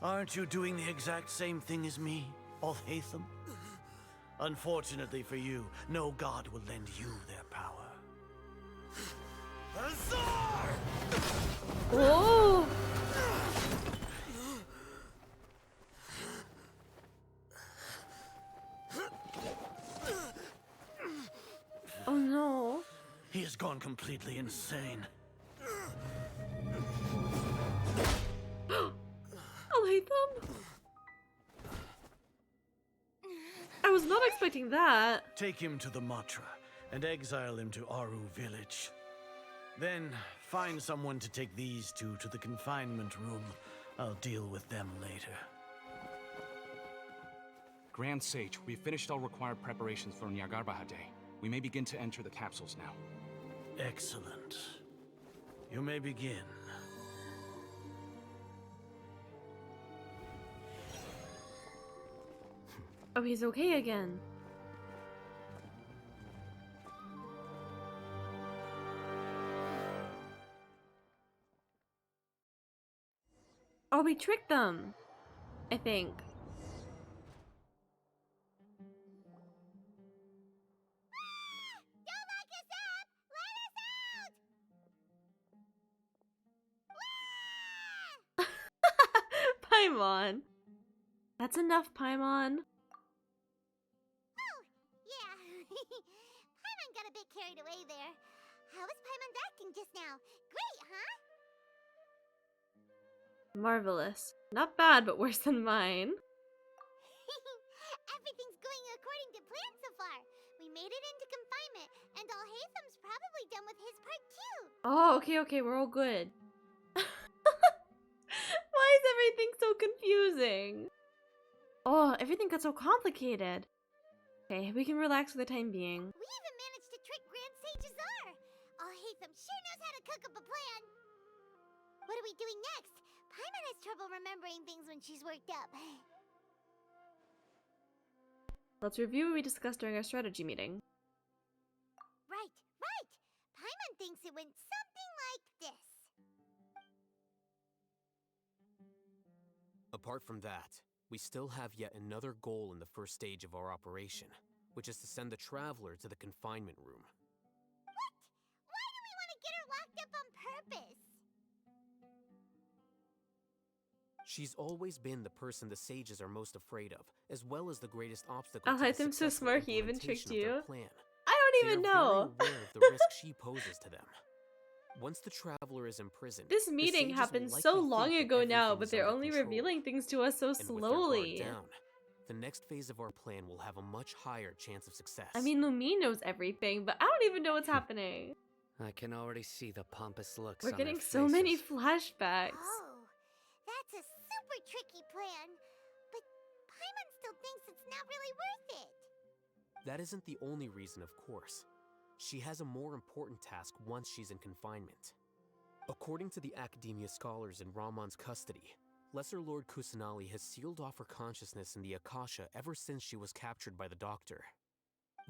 Aren't you doing the exact same thing as me, Alhaitham? Unfortunately for you, no god will lend you their power. Azar! Oh! Oh no. He has gone completely insane. I'll hate them. I was not expecting that. Take him to the Matra and exile him to Aru village. Then find someone to take these two to the confinement room. I'll deal with them later. Grand Sage, we've finished all required preparations for Nyargarbahad Day. We may begin to enter the capsules now. Excellent. You may begin. Oh, he's okay again. Oh, we tricked them, I think. Paimon. That's enough, Paimon. Oh, yeah. Paimon got a bit carried away there. How was Paimon's acting just now? Great, huh? Marvelous. Not bad, but worse than mine. Everything's going according to plan so far. We made it into confinement, and Alhaitham's probably done with his part too. Oh, okay, we're all good. Why is everything so confusing? Oh, everything got so complicated. Okay, we can relax for the time being. We even managed to trick Grand Sage Azar. Alhaitham sure knows how to cook up a plan. What are we doing next? Paimon has trouble remembering things when she's worked up. Let's review what we discussed during our strategy meeting. Right. Paimon thinks it went something like this. Apart from that, we still have yet another goal in the first stage of our operation, which is to send the Traveler to the confinement room. What? Why do we want to get her locked up on purpose? She's always been the person the sages are most afraid of, as well as the greatest obstacle Oh, to I the think so successful smart he even implementation tricked of their you. plan. I don't even know. They are very aware of the risk she poses to them. Once the Traveler is imprisoned, This the meeting sages happened will so likely long think ago that now, everything but is they're under only control. revealing things to us so And with their guard slowly. down, the next phase of our plan will have a much higher chance of success. I mean, Lumine knows everything, but I don't even know what's happening. I can already see the pompous looks We're on getting their so many faces. flashbacks. Oh, that's a super tricky plan. But Paimon still thinks it's not really worth it. That isn't the only reason, of course. She has a more important task once she's in confinement. According to the Academia scholars in Ramon's custody, Lesser Lord Kusanali has sealed off her consciousness in the Akasha ever since she was captured by the doctor.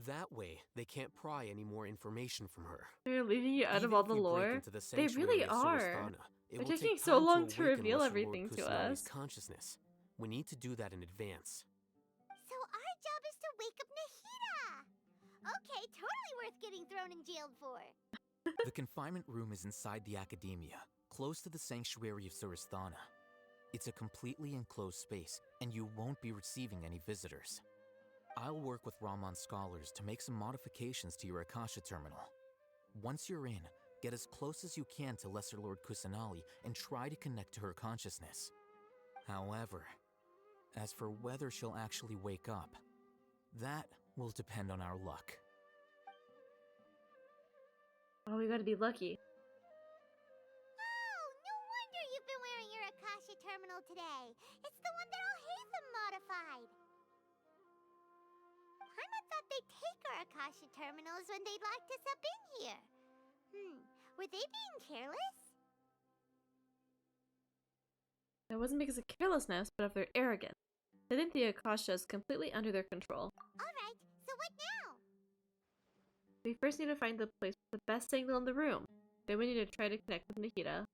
That way, they can't pry any more information from her. They're leaving you out Even of all if the we break lore? into the They sanctuary really of are. Surasthana, it They're will taking take so time long to to awaken reveal Lesser Lord everything to Kusanali's us. consciousness. We need to do that in advance. So our job is to wake up Nahida! Okay, totally worth getting thrown and jailed for. The confinement room is inside the Academia, close to the sanctuary of Surasthana. It's a completely enclosed space, and you won't be receiving any visitors. I'll work with Raman scholars to make some modifications to your Akasha terminal. Once you're in, get as close as you can to Lesser Lord Kusanali and try to connect to her consciousness. However, as for whether she'll actually wake up, that will depend on our luck. Oh, we gotta be lucky. Oh, no wonder you've been wearing your Akasha terminal today. It's the one that Al-Haytham modified. Paimon thought they'd take our Akasha terminals when they locked us up in here. Were they being careless? It wasn't because of carelessness, but of their arrogance. They think the Akasha is completely under their control. Alright, so what now? We first need to find the place with the best signal in the room. Then we need to try to connect with Nahida.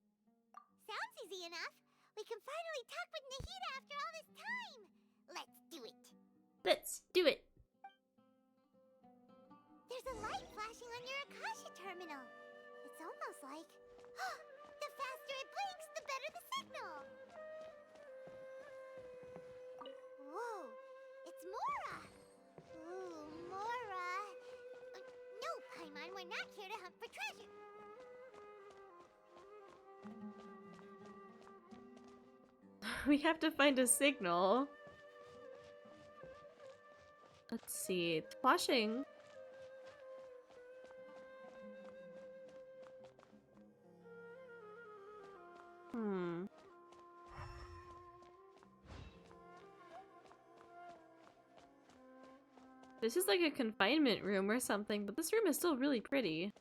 Sounds easy enough. We can finally talk with Nahida after all this time. Let's do it. Let's do it! There's a light flashing on your Akasha terminal. It's almost like... the faster it blinks, the better the signal. Whoa, it's Mora. Ooh, Mora. No, Paimon, we're not here to hunt for treasure. We have to find a signal. Let's see. It's flashing. This is like a confinement room or something, but this room is still really pretty.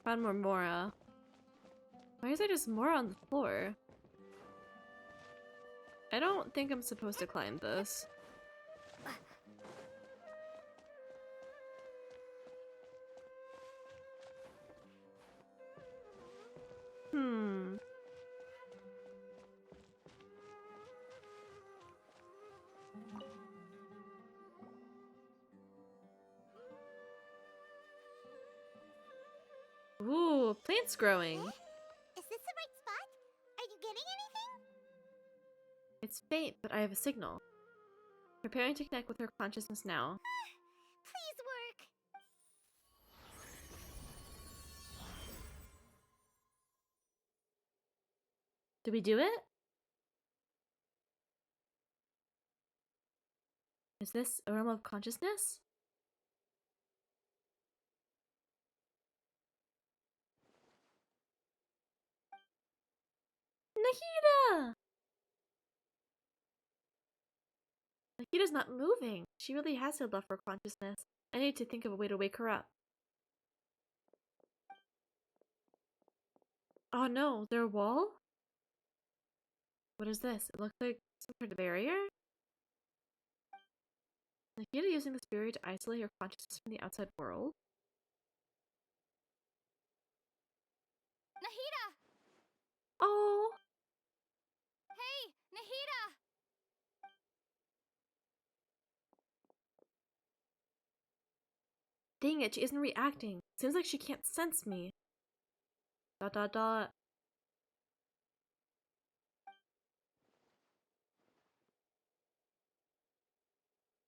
Found more Mora. Why is there just Mora on the floor? I don't think I'm supposed to climb this. Ooh, plants growing. Is this the right spot? Are you getting anything? It's faint, but I have a signal. Preparing to connect with her consciousness now. Please work. Did we do it? Is this a realm of consciousness? Nahida! Nahida's not moving. She really has sealed off her consciousness. I need to think of a way to wake her up. Oh no, their wall? What is this? It looks like some sort of barrier? Nahida using this barrier to isolate her consciousness from the outside world? Nahida! Oh! Hey, Nahida! Dang it, she isn't reacting. Seems like she can't sense me. ...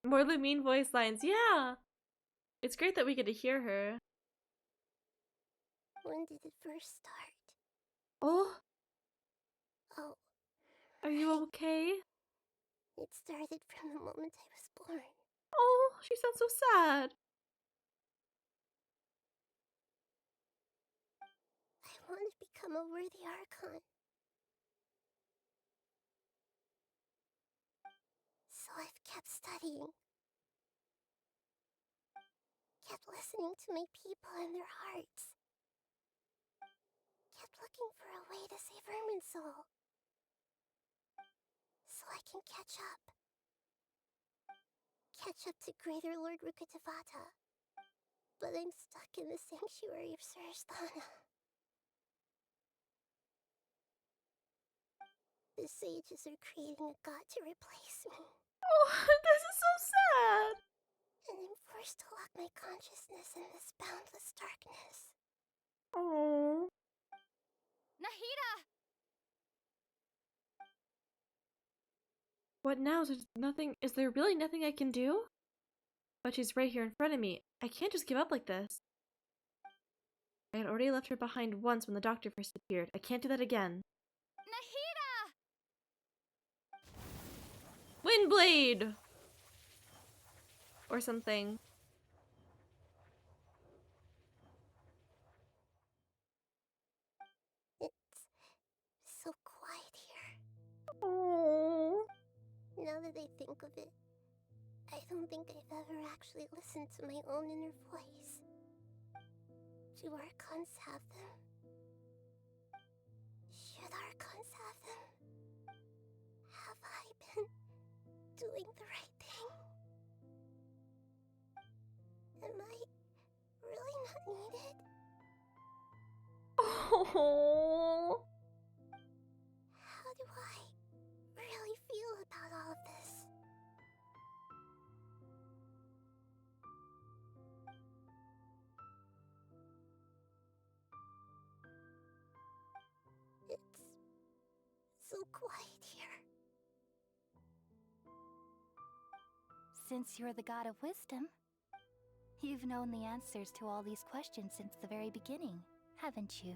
More Lumine voice lines, yeah! It's great that we get to hear her. When did it first start? Oh! Oh. Are you okay? It started from the moment I was born. Oh, she sounds so sad. want to become a worthy Archon. So I've kept studying. Kept listening to my people and their hearts. Kept looking for a way to save Irminsul. So I can catch up. Catch up to Greater Lord Rukkhadevata. But I'm stuck in the sanctuary of Surasthana. The sages are creating a god to replace me. Oh, this is so sad. And I'm forced to lock my consciousness in this boundless darkness. Oh. Nahida! What now? There's nothing. Is there really nothing I can do? But she's right here in front of me. I can't just give up like this. I had already left her behind once when the doctor first appeared. I can't do that again. Nahida! Windblade! Or something. It's so quiet here. Oh. Now that I think of it, I don't think I've ever actually listened to my own inner voice. Do Archons have them? Should Archons have them? Have I been doing the right thing? Am I really not needed? Oh. How do I really feel about all of this? It's so quiet here. Since you're the god of wisdom, you've known the answers to all these questions since the very beginning, haven't you?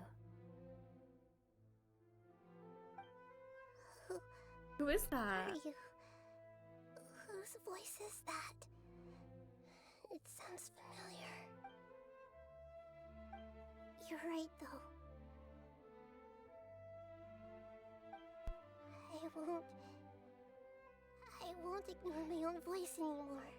Who is that? Are you? Whose voice is that? It sounds familiar. You're right, though. I won't ignore my own voice anymore.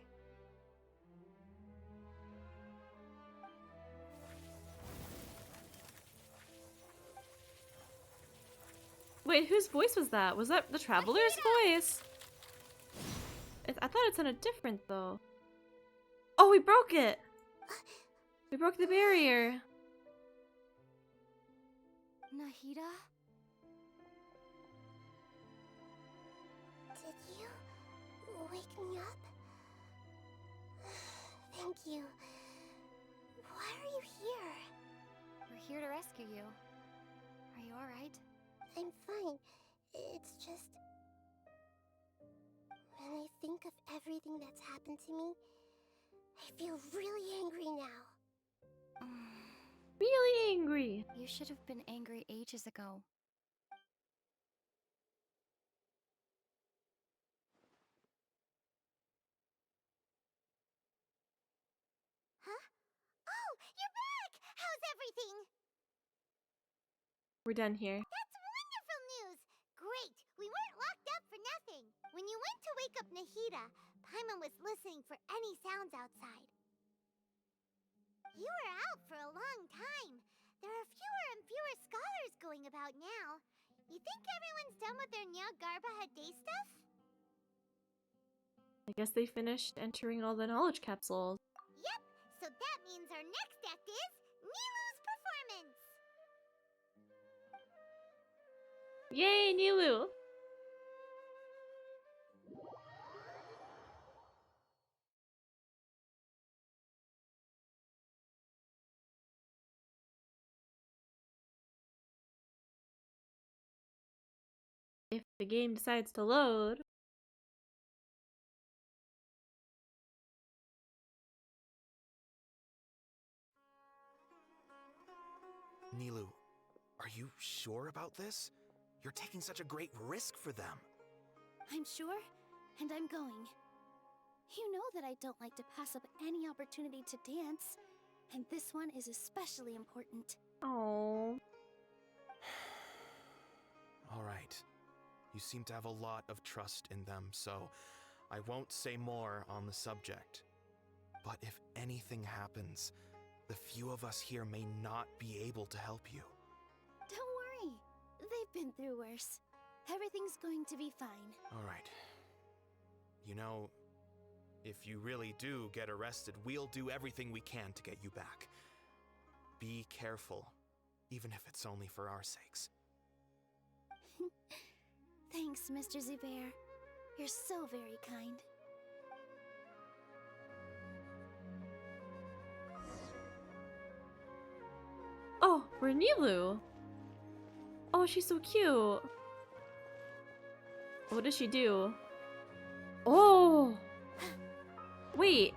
Wait, whose voice was that? Was that the Traveler's voice? I thought it sounded different, though. Oh, we broke it! We broke the barrier. Nahida? Did you wake me up? Thank you. Why are you here? We're here to rescue you. Are you alright? I'm fine. It's just... when I think of everything that's happened to me, I feel really angry now. Really angry. You should have been angry ages ago. Huh? Oh, you're back! How's everything? We're done here. That's wonderful news! Great! We weren't locked up for nothing. When you went to wake up Nahida, Paimon was listening for any sounds outside. You were out for a long time. There are fewer and fewer scholars going about now. You think everyone's done with their Nyagarbha Day stuff? I guess they finished entering all the knowledge capsules. Yep, so that means our next act is Nilu's performance! Yay, Nilu! If the game decides to load. Nilu, are you sure about this? You're taking such a great risk for them. I'm sure, and I'm going. You know that I don't like to pass up any opportunity to dance, and this one is especially important. Oh. All right. You seem to have a lot of trust in them, so I won't say more on the subject. But if anything happens, the few of us here may not be able to help you. Don't worry. They've been through worse. Everything's going to be fine. All right. You know, if you really do get arrested, we'll do everything we can to get you back. Be careful, even if it's only for our sakes. Thanks, Mr. Zubair. You're so very kind. Oh, we're Nilu. Oh, she's so cute. What does she do? Oh! Wait.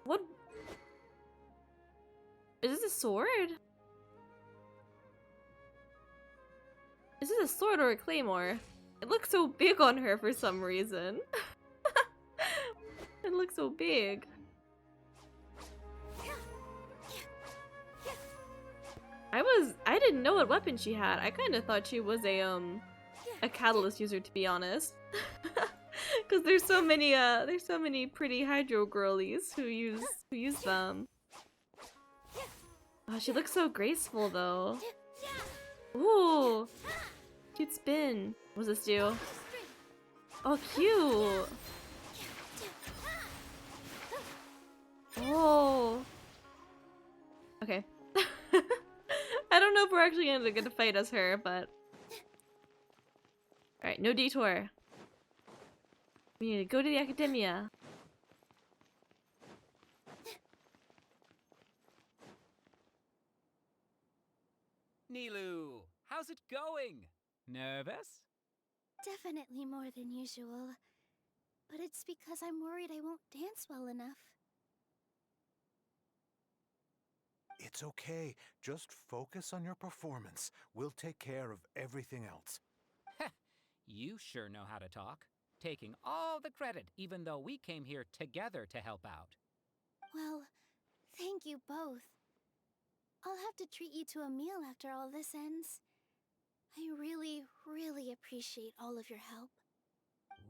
What? Is this a sword? Is this a sword or a claymore? It looks so big on her for some reason. It looks so big. I didn't know what weapon she had. I kind of thought she was a catalyst user, to be honest. Cuz there's so many pretty hydro girlies who use them. Oh, she looks so graceful though. Ooh. Cute spin. What does this do? Oh, cute. Oh. Okay. I don't know if we're actually gonna fight as her, but... Alright, no detour. We need to go to the academia. Nilu, how's it going? Nervous? Definitely more than usual. But it's because I'm worried I won't dance well enough. It's okay. Just focus on your performance. We'll take care of everything else. You sure know how to talk. Taking all the credit, even though we came here together to help out. Well, thank you both. I'll have to treat you to a meal after all this ends. I really, really appreciate all of your help.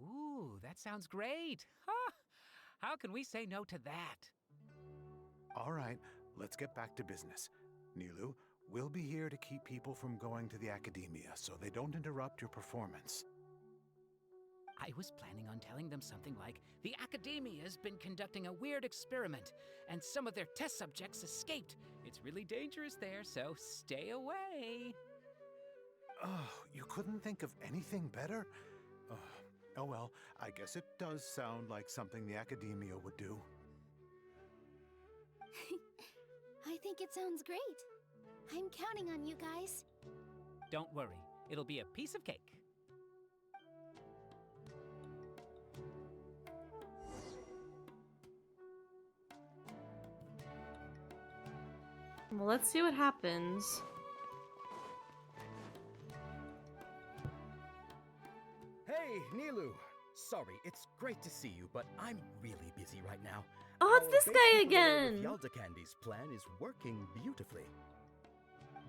Ooh, that sounds great. Huh? How can we say no to that? All right, let's get back to business. Nilu, we'll be here to keep people from going to the academia so they don't interrupt your performance. I was planning on telling them something like, the Academia has been conducting a weird experiment, and some of their test subjects escaped. It's really dangerous there, so stay away. Oh, you couldn't think of anything better? Oh well, I guess it does sound like something the Academia would do. I think it sounds great. I'm counting on you guys. Don't worry, it'll be a piece of cake. Well, let's see what happens. Hey, Nilu! Sorry, it's great to see you, but I'm really busy right now. Oh, it's this guy Our base again! with Yalda Candy's plan is working beautifully.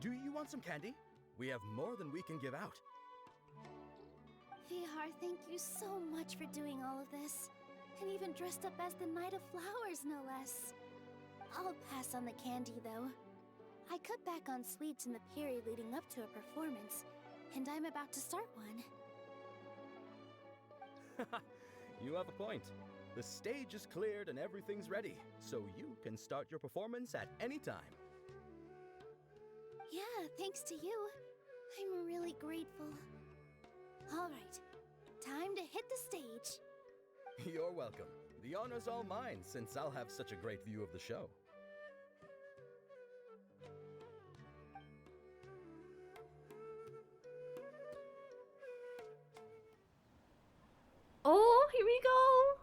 Do you want some candy? We have more than we can give out. Vihar, thank you so much for doing all of this. And even dressed up as the Knight of Flowers, no less. I'll pass on the candy, though. I cut back on sweets in the period leading up to a performance, and I'm about to start one. You have a point. The stage is cleared and everything's ready, so you can start your performance at any time. Yeah, thanks to you. I'm really grateful. All right, time to hit the stage. You're welcome. The honor's all mine, since I'll have such a great view of the show. Oh, here we go!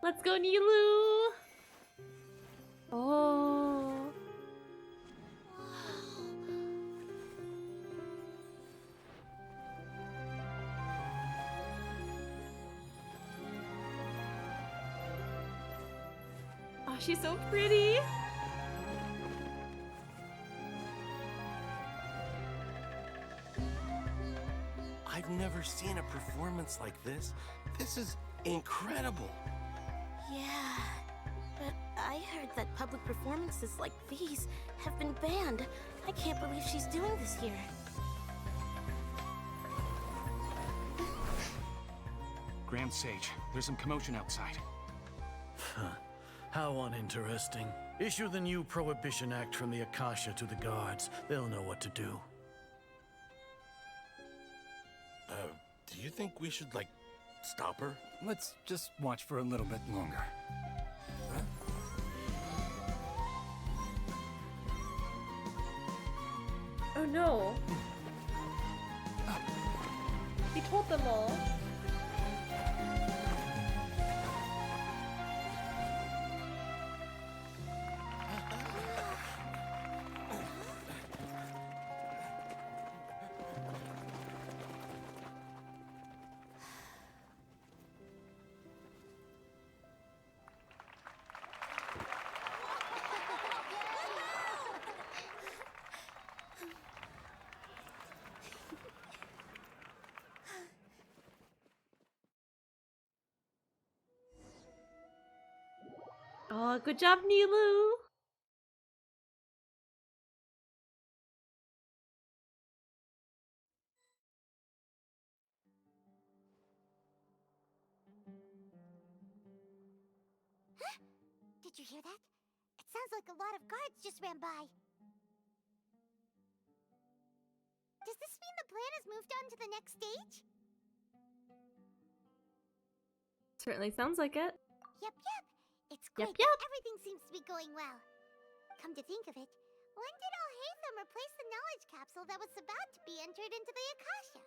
Let's go, Nilu! Oh. Oh, she's so pretty. I've never seen a performance like this. This is incredible. Yeah, but I heard that public performances like these have been banned. I can't believe she's doing this here. Grand Sage, there's some commotion outside. How uninteresting. Issue the new Prohibition Act from the Akasha to the guards. They'll know what to do. Do you think we should, like, stop her? Let's just watch for a little bit longer. Oh no. He told them all. Oh, good job, Nilu! Huh? Did you hear that? It sounds like a lot of guards just ran by. Does this mean the plan has moved on to the next stage? Certainly sounds like it. Yep. It's great. Yep. Everything seems to be going well. Come to think of it, when did Alhaitham replace the knowledge capsule that was about to be entered into the Akasha?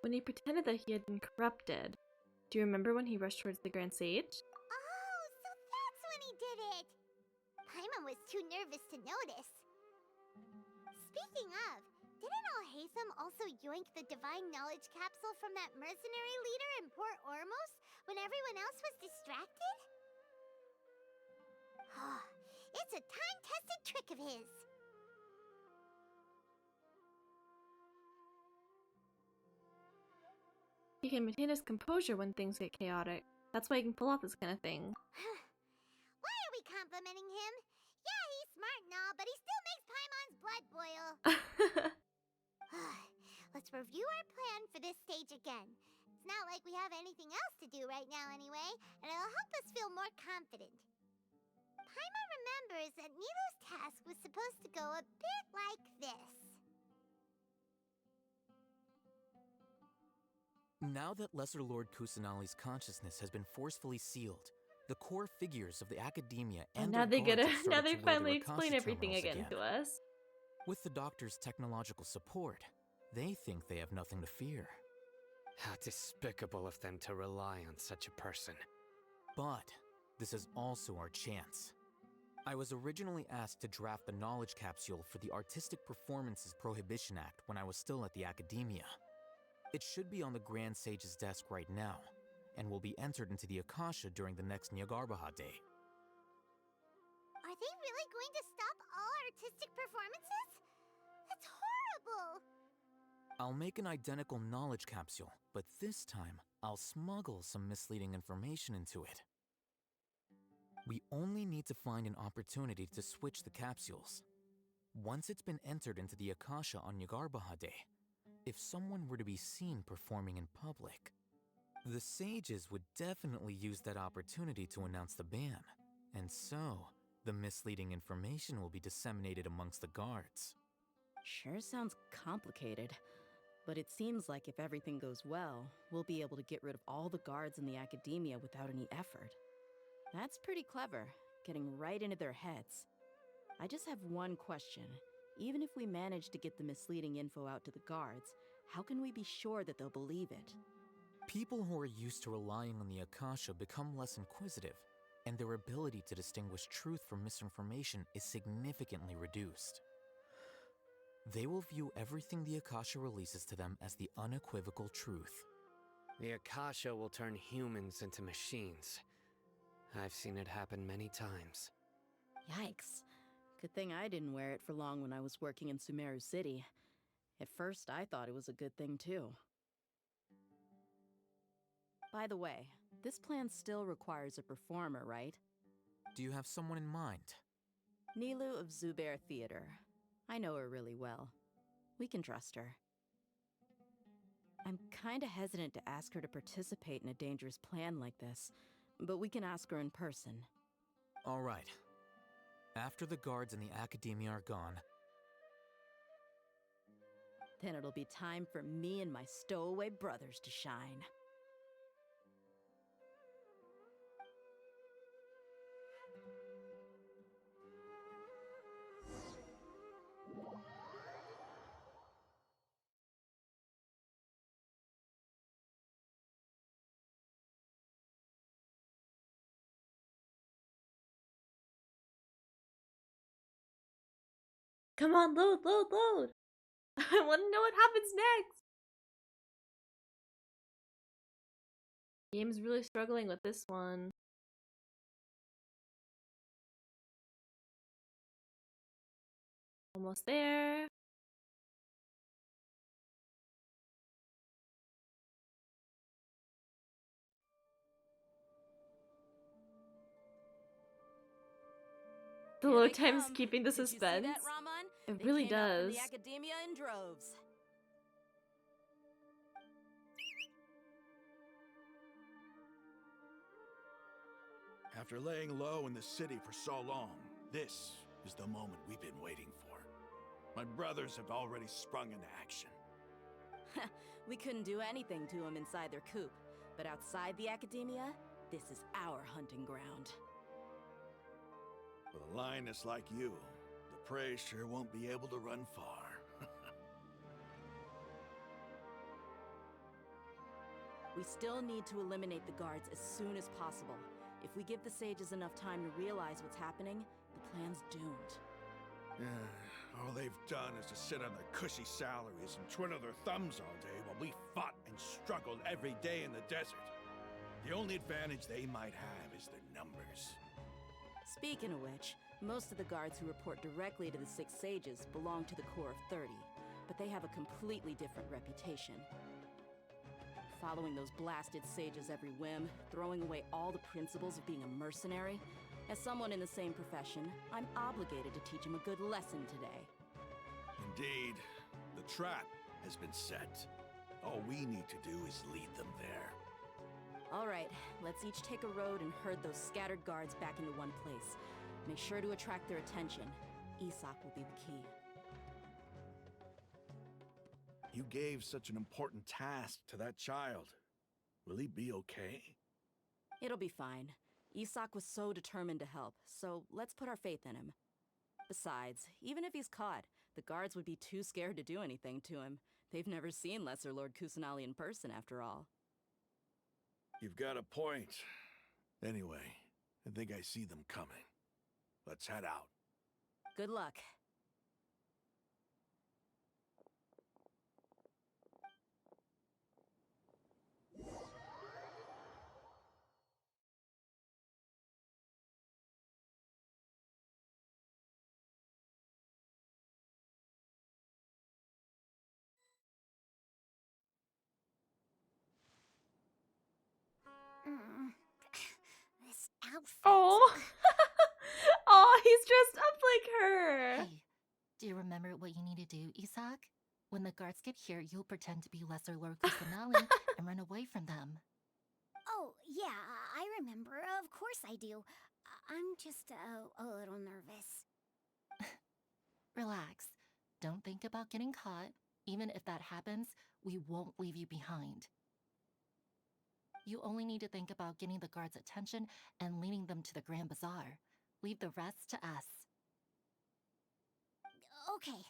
When he pretended that he had been corrupted. Do you remember when he rushed towards the Grand Sage? Oh, so that's when he did it! Paimon was too nervous to notice. Speaking of, didn't Alhaitham also yoink the divine knowledge capsule from that mercenary leader in Port Ormos when everyone else was distracted? It's a time-tested trick of his. He can maintain his composure when things get chaotic. That's why he can pull off this kind of thing. Why are we complimenting him? Yeah, he's smart and all, but he still makes Paimon's blood boil. Let's review our plan for this stage again. It's not like we have anything else to do right now anyway, and it'll help us feel more confident. Paimon remembers that Nilu's task was supposed to go a bit like this. Now that Lesser Lord Kusanali's consciousness has been forcefully sealed, the core figures of the academia and now their they guards have now started they to wear finally their explain Akasha everything terminals again to us. With the doctor's technological support, they think they have nothing to fear. How despicable of them to rely on such a person. But this is also our chance. I was originally asked to draft the knowledge capsule for the Artistic Performances Prohibition Act when I was still at the academia. It should be on the Grand Sage's desk right now, and will be entered into the Akasha during the next Nyargarbaha Day. Are they really going to stop all artistic performances? That's horrible! I'll make an identical knowledge capsule, but this time, I'll smuggle some misleading information into it. We only need to find an opportunity to switch the capsules. Once it's been entered into the Akasha on Nyargarbaha Day, if someone were to be seen performing in public, the sages would definitely use that opportunity to announce the ban, and so the misleading information will be disseminated amongst the guards. Sure sounds complicated, but it seems like if everything goes well, we'll be able to get rid of all the guards in the academia without any effort. That's pretty clever, getting right into their heads. I just have one question. Even if we manage to get the misleading info out to the guards, how can we be sure that they'll believe it? People who are used to relying on the Akasha become less inquisitive, and their ability to distinguish truth from misinformation is significantly reduced. They will view everything the Akasha releases to them as the unequivocal truth. The Akasha will turn humans into machines. I've seen it happen many times. Yikes. Good thing I didn't wear it for long when I was working in Sumeru City. At first, I thought it was a good thing, too. By the way, this plan still requires a performer, right? Do you have someone in mind? Nilu of Zubair Theater. I know her really well. We can trust her. I'm kinda hesitant to ask her to participate in a dangerous plan like this, but we can ask her in person. All right. After the guards and the Academia are gone, then it'll be time for me and my stowaway brothers to shine. Come on, load, load, load! I want to know what happens next! Game's really struggling with this one. Almost there. The load time's keeping the suspense. Did you see that, Raman? It They really came out from does. the Academia in droves. After laying low in the city for so long, this is the moment we've been waiting for. My brothers have already sprung into action. We couldn't do anything to them inside their coop, but outside the Academia, this is our hunting ground. With a lioness like you, the prey sure won't be able to run far. We still need to eliminate the guards as soon as possible. If we give the sages enough time to realize what's happening, the plan's doomed. All they've done is to sit on their cushy salaries and twiddle their thumbs all day while we fought and struggled every day in the desert. The only advantage they might have is their numbers. Speaking of which, most of the guards who report directly to the Six Sages belong to the Corps of 30, but they have a completely different reputation. Following those blasted sages every whim, throwing away all the principles of being a mercenary. As someone in the same profession, I'm obligated to teach them a good lesson today. Indeed, the trap has been set. All we need to do is lead them there. All right, let's each take a road and herd those scattered guards back into one place. Make sure to attract their attention. Isak will be the key. You gave such an important task to that child. Will he be okay? It'll be fine. Isak was so determined to help, so let's put our faith in him. Besides, even if he's caught, the guards would be too scared to do anything to him. They've never seen Lesser Lord Kusanali in person, after all. You've got a point. Anyway, I think I see them coming. Let's head out. Good luck. This outfit. Oh. Oh, he's dressed up like her. Hey, do you remember what you need to do, Isak? When the guards get here, you'll pretend to be Lesser Lord Kusanali and run away from them. Oh, yeah, I remember. Of course I do. I'm just a little nervous. Relax. Don't think about getting caught. Even if that happens, we won't leave you behind. You only need to think about getting the guards' attention and leading them to the Grand Bazaar. Leave the rest to us. Okay,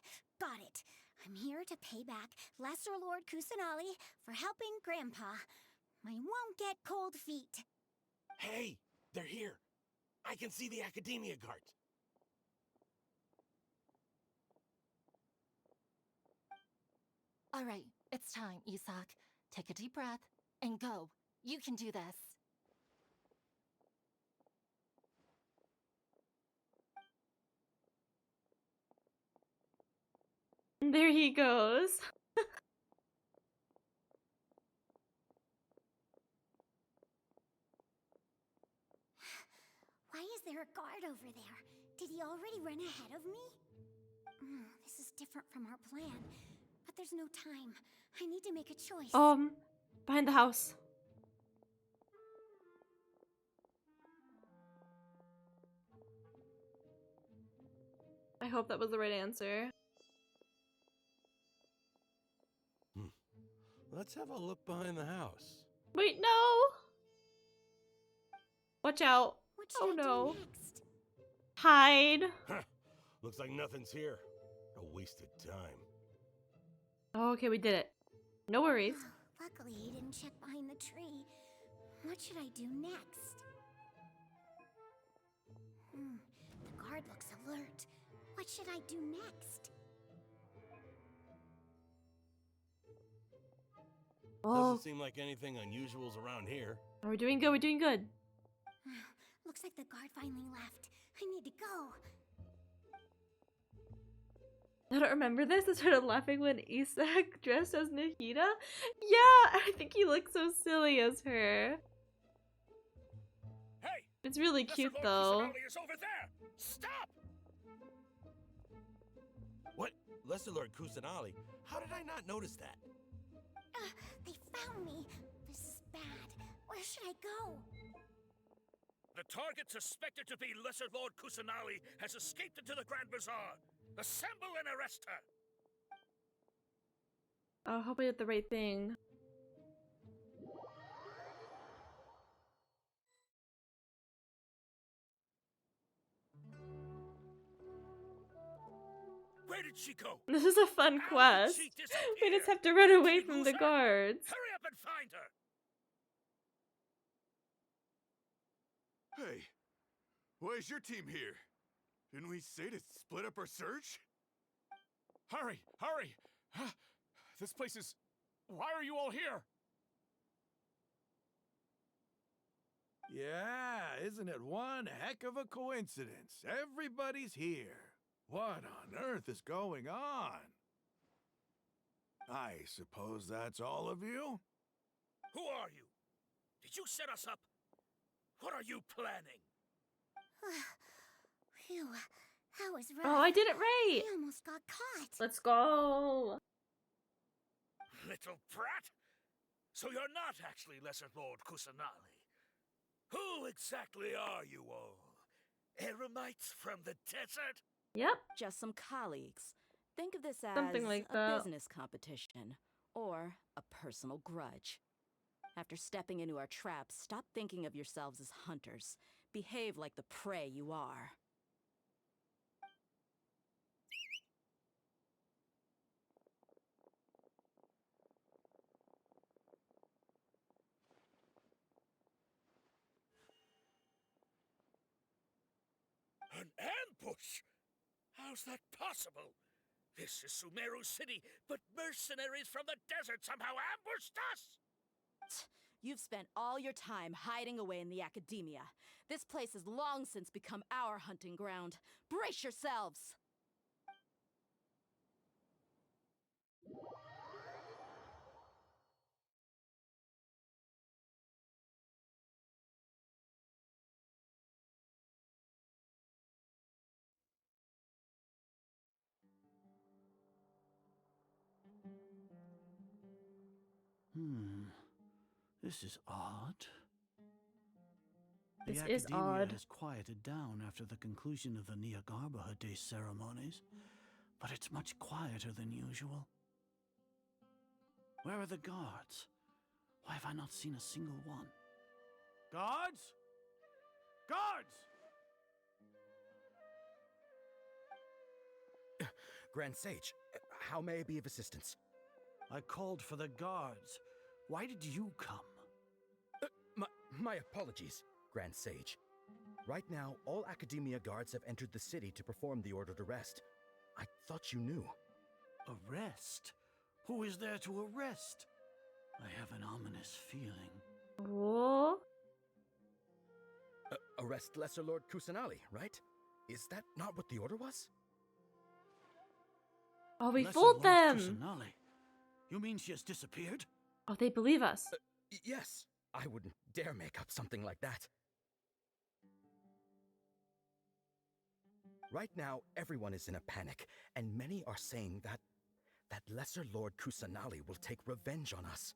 got it. I'm here to pay back Lesser Lord Kusanali for helping Grandpa. I won't get cold feet. Hey, they're here. I can see the Academia guards. All right, it's time, Isak. Take a deep breath and go. You can do this. And there he goes. Why is there a guard over there? Did he already run ahead of me? This is different from our plan. But there's no time. I need to make a choice. Behind the house. I hope that was the right answer. Let's have a look behind the house. Wait, no! Watch out. Oh no. Hide. Looks like nothing's here. A wasted time. Oh, okay, we did it. No worries. Luckily, he didn't check behind the tree. What should I do next? The guard looks alert. What should I do next? Doesn't seem like anything unusual's around here. Are we doing good? We're doing good. Looks like the guard finally left. I need to go. I don't remember this. I started laughing when Isak dressed as Nahida. Yeah, I think he looks so silly as her. Hey! It's really cute though. Is over there. Stop! What? Lesser Lord Kusanali? How did I not notice that? They found me. This is bad. Where should I go? The target suspected to be Lesser Lord Kusanali has escaped into the Grand Bazaar. Assemble and arrest her. I hope I did the right thing. Where did she go? This is a fun quest. We just have to run away from the guards. Hurry up and find her. Hey, why is your team here? Didn't we say to split up our search? Hurry! Hurry! This place is... Why are you all here? Yeah, isn't it one heck of a coincidence? Everybody's here. What on earth is going on? I suppose that's all of you? Who are you? Did you set us up? What are you planning? Phew, that was rough. Oh, I did it right. I almost got caught. Let's go. Little brat? So you're not actually Lesser Lord Kusanali. Who exactly are you all? Eremites from the desert? Yep. Just some colleagues. Think of this as Something like a that. business competition or a personal grudge. After stepping into our traps, stop thinking of yourselves as hunters. Behave like the prey you are. An ambush? How's that possible? This is Sumeru City, but mercenaries from the desert somehow ambushed us! You've spent all your time hiding away in the academia. This place has long since become our hunting ground. Brace yourselves! This is odd. This The is academia odd. has quieted down after the conclusion of the Niagarbaha Day ceremonies, but it's much quieter than usual. Where are the guards? Why have I not seen a single one? Guards? Guards! Grand Sage, how may I be of assistance? I called for the guards. Why did you come? My apologies, Grand Sage. Right now, all Academia guards have entered the city to perform the ordered arrest. I thought you knew. Arrest? Who is there to arrest? I have an ominous feeling. Whoa. Arrest Lesser Lord Kusanali, right? Is that not what the order was? Oh, we Lesser fooled Lord them! Kusanali. You mean she has disappeared? Oh, they believe us. Yes, I wouldn't dare make up something like that. Right now, everyone is in a panic, and many are saying that Lesser Lord Kusanali will take revenge on us.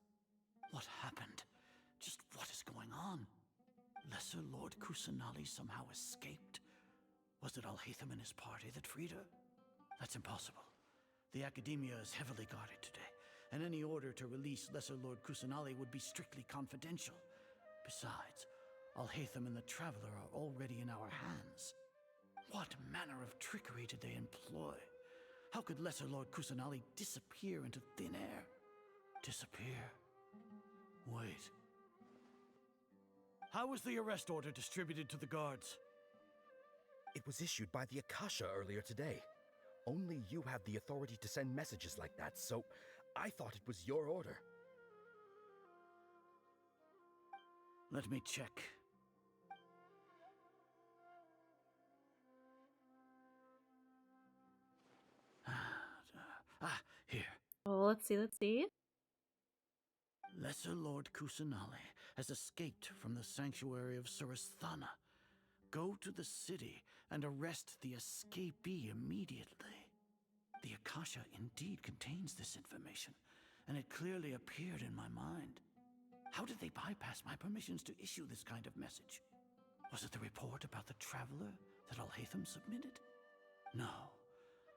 What happened? Just what is going on? Lesser Lord Kusanali somehow escaped? Was it Alhaitham and his party that freed her? That's impossible. The Academia is heavily guarded today, and any order to release Lesser Lord Kusanali would be strictly confidential. Besides, Alhaitham and the Traveler are already in our hands. What manner of trickery did they employ? How could Lesser Lord Kusanali disappear into thin air? Disappear? Wait. How was the arrest order distributed to the guards? It was issued by the Akasha earlier today. Only you have the authority to send messages like that, so I thought it was your order. Let me check. Here. Oh, let's see. Lesser Lord Kusanali has escaped from the sanctuary of Suristhana. Go to the city and arrest the escapee immediately. The Akasha indeed contains this information, and it clearly appeared in my mind. How did they bypass my permissions to issue this kind of message? Was it the report about the Traveler that Alhaitham submitted? No.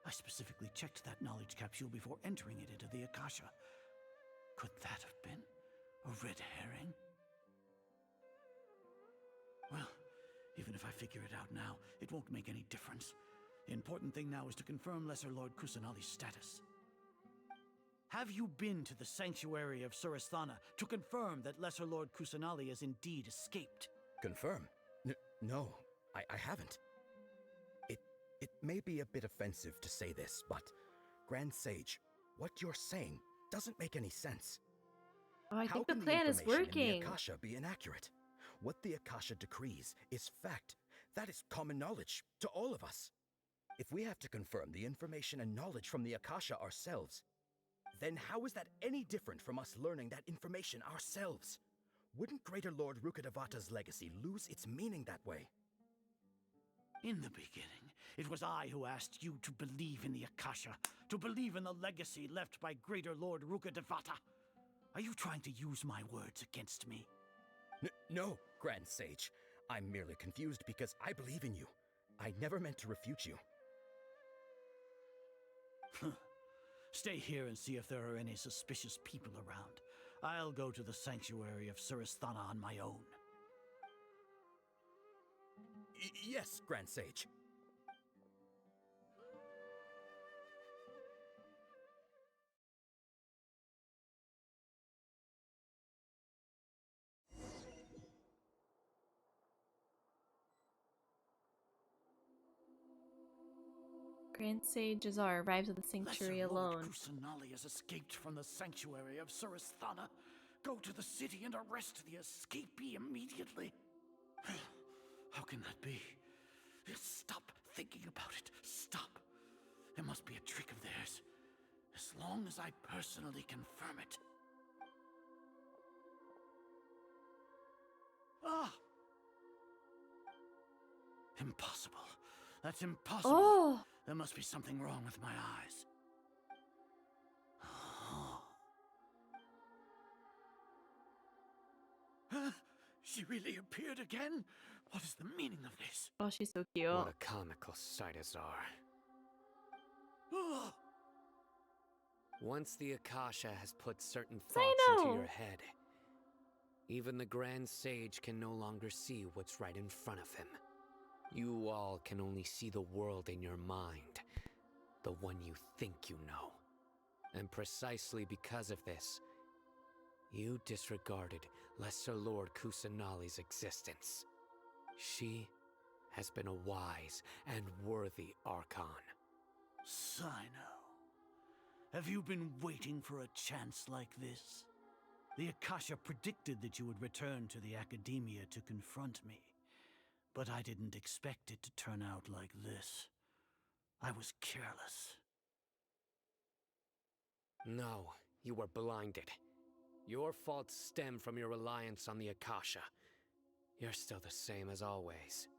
I specifically checked that knowledge capsule before entering it into the Akasha. Could that have been a red herring? Well, even if I figure it out now, it won't make any difference. The important thing now is to confirm Lesser Lord Kusanali's status. Have you been to the sanctuary of Suristhana to confirm that Lesser Lord Kusanali has indeed escaped? Confirm? No, I haven't. It may be a bit offensive to say this, but Grand Sage, what you're saying doesn't make any sense. Oh, I How think the can plan is information working. in the Akasha be inaccurate? What the Akasha decrees is fact. That is common knowledge to all of us. If we have to confirm the information and knowledge from the Akasha ourselves, then how is that any different from us learning that information ourselves? Wouldn't Greater Lord Rukkhadevata's legacy lose its meaning that way? In the beginning, it was I who asked you to believe in the Akasha, to believe in the legacy left by Greater Lord Rukkhadevata. Are you trying to use my words against me? No, Grand Sage. I'm merely confused because I believe in you. I never meant to refute you. Stay here and see if there are any suspicious people around. I'll go to the sanctuary of Suristhana on my own. Yes, Grand Sage. Grand Sage Azar arrives at the sanctuary Lesser alone. Lord Kusanali has escaped from the sanctuary of Suristhana. Go to the city and arrest the escapee immediately. How can that be? Stop thinking about it. Stop. It must be a trick of theirs. As long as I personally confirm it. Ah! Impossible. That's impossible. Oh! There must be something wrong with my eyes. Huh? She really appeared again? What is the meaning of this? Oh, she's so cute. What a comical sight, Azar. Oh! Once the Akasha has put certain thoughts into Sino! your head, even the Grand Sage can no longer see what's right in front of him. You all can only see the world in your mind, the one you think you know. And precisely because of this, you disregarded Lesser Lord Kusanali's existence. She has been a wise and worthy Archon. Sino, have you been waiting for a chance like this? The Akasha predicted that you would return to the Academia to confront me. But I didn't expect it to turn out like this. I was careless. No, you were blinded. Your faults stem from your reliance on the Akasha. You're still the same as always.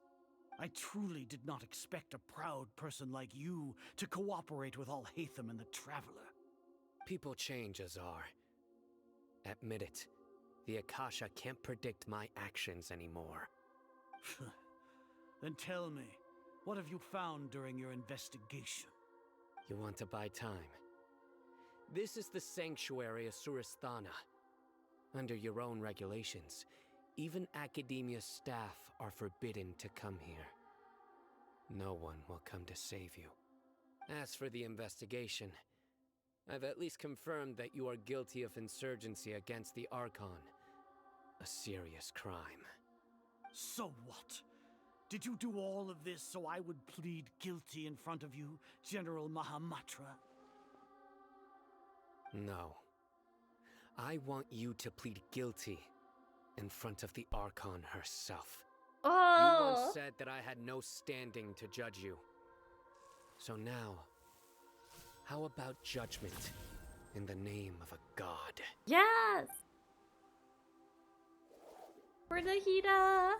I truly did not expect a proud person like you to cooperate with Alhaitham and the Traveler. People change, Azar. Admit it. The Akasha can't predict my actions anymore. Then tell me, what have you found during your investigation? You want to buy time? This is the sanctuary of Suristhana. Under your own regulations, even Academia staff are forbidden to come here. No one will come to save you. As for the investigation, I've at least confirmed that you are guilty of insurgency against the Archon. A serious crime. So what? Did you do all of this so I would plead guilty in front of you, General Mahamatra? No. I want you to plead guilty in front of the Archon herself. You once said that I had no standing to judge you. So now, how about judgment in the name of a god? Yes! For Nahida!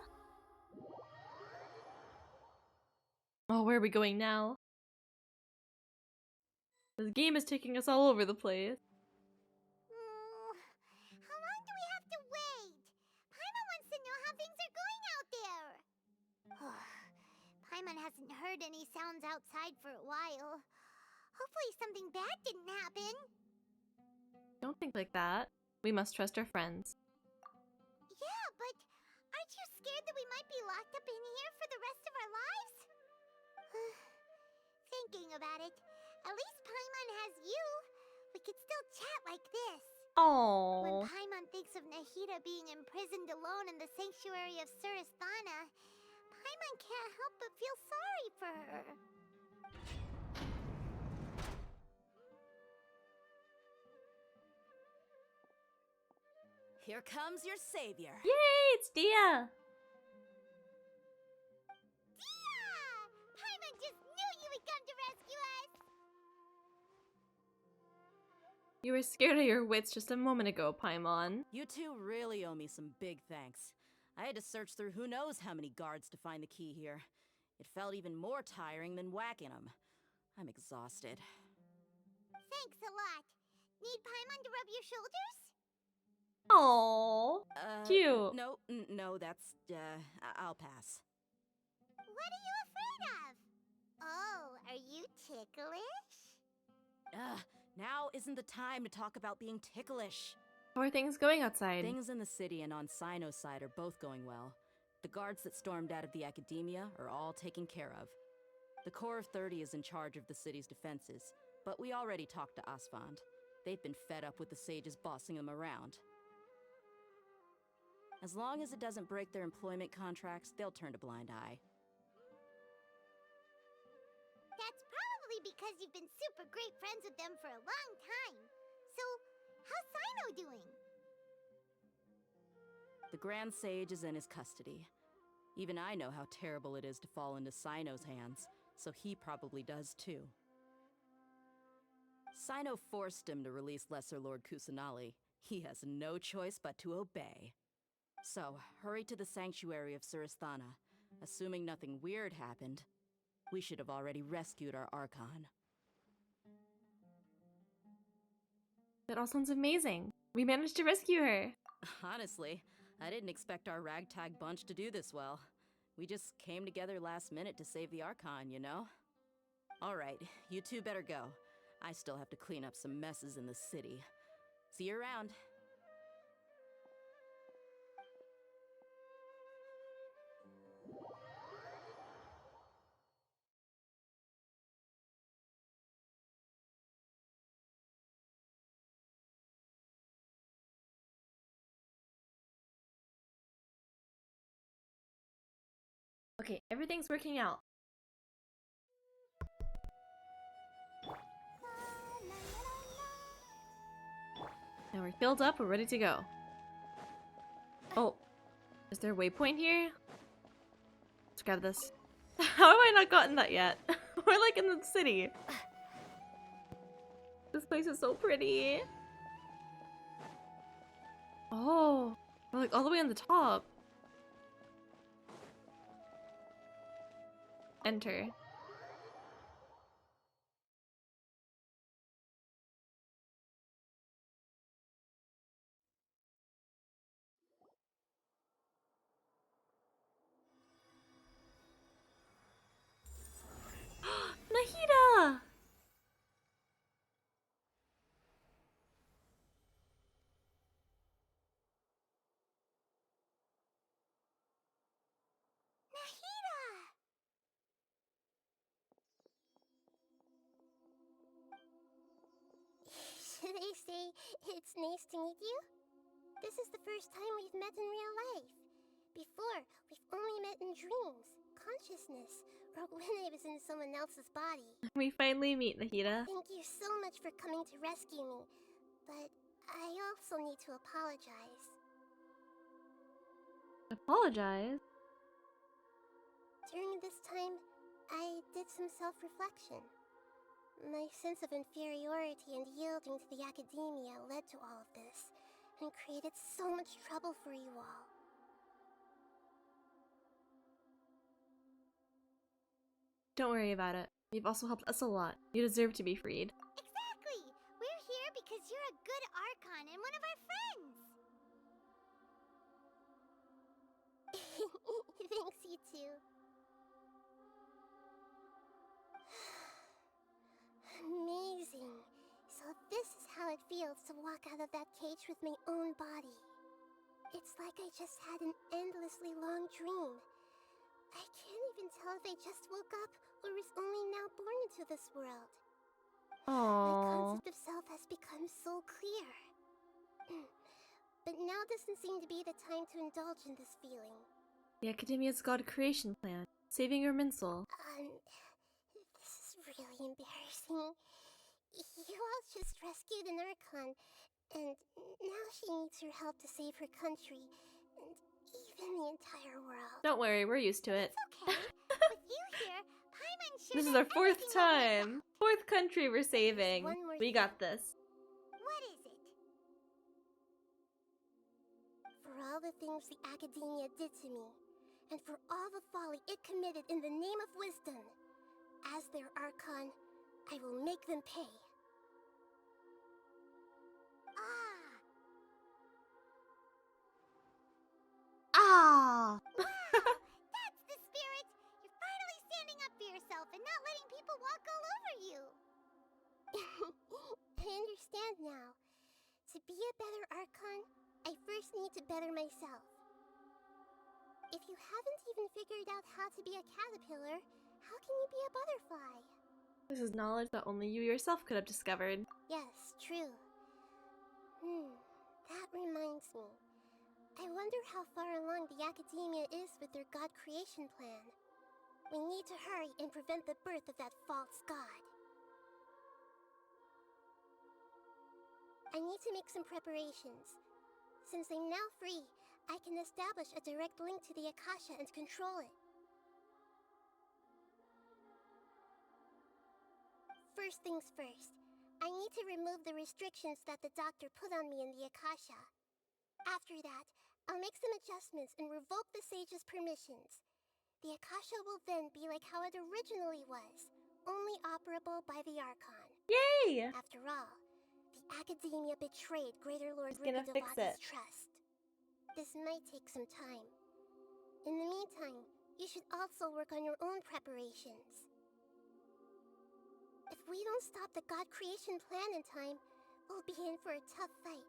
Oh, where are we going now? This game is taking us all over the place. How long do we have to wait? Paimon wants to know how things are going out there. Paimon hasn't heard any sounds outside for a while. Hopefully something bad didn't happen. Don't think like that. We must trust our friends. Yeah, but aren't you scared that we might be locked up in here for the rest of our lives? Thinking about it, at least Paimon has you. We could still chat like this. Oh. When Paimon thinks of Nahida being imprisoned alone in the sanctuary of Suristhana, Paimon can't help but feel sorry for her. Here comes your savior. Yay, it's Dia! Dia! Paimon just knew you would come to rescue us! You were scared of your wits just a moment ago, Paimon. You two really owe me some big thanks. I had to search through who knows how many guards to find the key here. It felt even more tiring than whacking them. I'm exhausted. Thanks a lot. Need Paimon to rub your shoulders? Oh, cute. No, that's, I'll pass. What are you afraid of? Oh, are you ticklish? Now isn't the time to talk about being ticklish. How are things going outside? Things in the city and on Sino's side are both going well. The guards that stormed out of the Academia are all taken care of. The Corps of 30 is in charge of the city's defenses, but we already talked to Asfand. They've been fed up with the sages bossing them around. As long as it doesn't break their employment contracts, they'll turn a blind eye. That's probably because you've been super great friends with them for a long time. So, how's Sino doing? The Grand Sage is in his custody. Even I know how terrible it is to fall into Sino's hands, so he probably does too. Sino forced him to release Lesser Lord Kusanali. He has no choice but to obey. So, hurry to the sanctuary of Suristhana. Assuming nothing weird happened, we should have already rescued our Archon. That all sounds amazing. We managed to rescue her. Honestly, I didn't expect our ragtag bunch to do this well. We just came together last minute to save the Archon, you know? Alright, you two better go. I still have to clean up some messes in the city. See you around. Okay, everything's working out. Now we're filled up, we're ready to go. Oh, is there a waypoint here? Let's grab this. How have I not gotten that yet? We're like in the city. this place is so pretty. Oh, we're like all the way on the top. Enter. Nahida! Should I say it's nice to meet you? This is the first time we've met in real life. Before, we've only met in dreams, consciousness, or when I was in someone else's body. We finally meet, Nahida. Thank you so much for coming to rescue me, but I also need to apologize. Apologize? During this time, I did some self-reflection. My sense of inferiority and yielding to the academia led to all of this, and created so much trouble for you all. Don't worry about it. You've also helped us a lot. You deserve to be freed. Exactly! We're here because you're a good Archon and one of our friends! Thanks, you too. Amazing. So this is how it feels to walk out of that cage with my own body. It's like I just had an endlessly long dream. I can't even tell if I just woke up or was only now born into this world. My concept of self has become so clear. But now doesn't seem to be the time to indulge in this feeling. The Academia's God creation plan. Saving your Minsel. This is really embarrassing. You all just rescued an Archon, and now she needs your help to save her country, and even the entire world. Don't worry, we're used to it. It's okay. With you here, Paimon's sure This is that our fourth everything will work time. Fourth country we're saving. One more We got this. What is it? For all the things the Academia did to me, and for all the folly it committed in the name of wisdom, as their Archon, I will make them pay. Ah! That's the spirit! You're finally standing up for yourself and not letting people walk all over you! I understand now. To be a better Archon, I first need to better myself. If you haven't even figured out how to be a caterpillar, how can you be a butterfly? This is knowledge that only you yourself could have discovered. Yes, true. That reminds me. I wonder how far along the Academia is with their God creation plan. We need to hurry and prevent the birth of that false god. I need to make some preparations. Since I'm now free, I can establish a direct link to the Akasha and control it. First things first, I need to remove the restrictions that the doctor put on me in the Akasha. After that, I'll make some adjustments and revoke the sage's permissions. The Akasha will then be like how it originally was, only operable by the Archon. Yay! After all, the Academia betrayed Greater Lord He's gonna fix it. Rikidowaka's trust. This might take some time. In the meantime, you should also work on your own preparations. If we don't stop the God creation plan in time, we'll be in for a tough fight.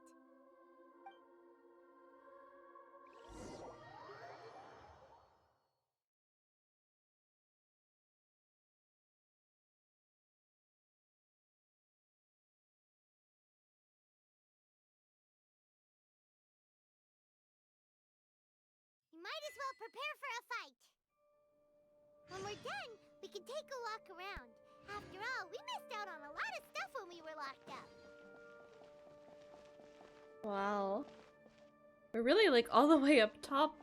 You might as well prepare for a fight. When we're done, we can take a walk around. After all, we missed out on a lot of stuff when we were locked up. Wow. We're really like all the way up top.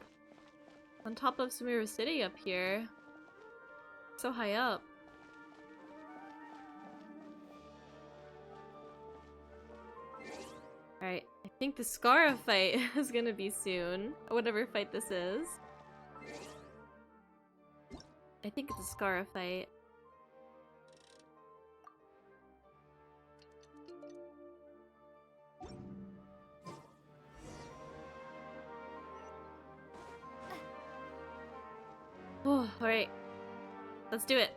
On top of Sumeru City up here. So high up. Alright, I think the Scara fight is gonna be soon. Whatever fight this is. I think it's a Scara fight. Oh, alright. Let's do it.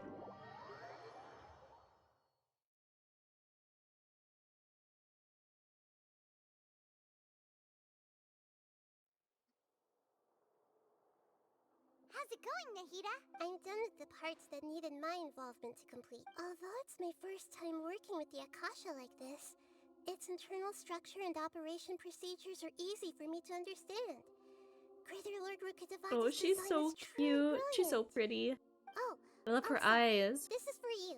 How's it going, Nahida? I'm done with the parts that needed my involvement to complete. Although it's my first time working with the Akasha like this, its internal structure and operation procedures are easy for me to understand. Greater Lord Rukkhadevata's Oh, she's design so is truly cute. brilliant. She's so pretty. Oh, I love her sorry. eyes. This is for you.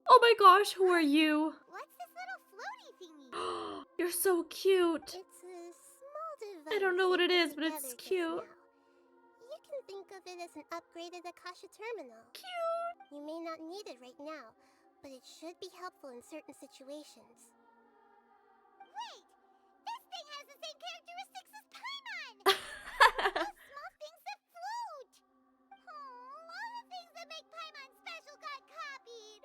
Oh my gosh, who are you? What's this little floaty thingy? You're so cute. It's a small device. I don't know what I it put is, but it's together just cute. now. You can think of it as an upgraded Akasha terminal. Cute. You may not need it right now, but it should be helpful in certain situations. Wait! This thing has the same characteristics as Paimon! Those small things that float! Oh, all the things that make Paimon special got copied!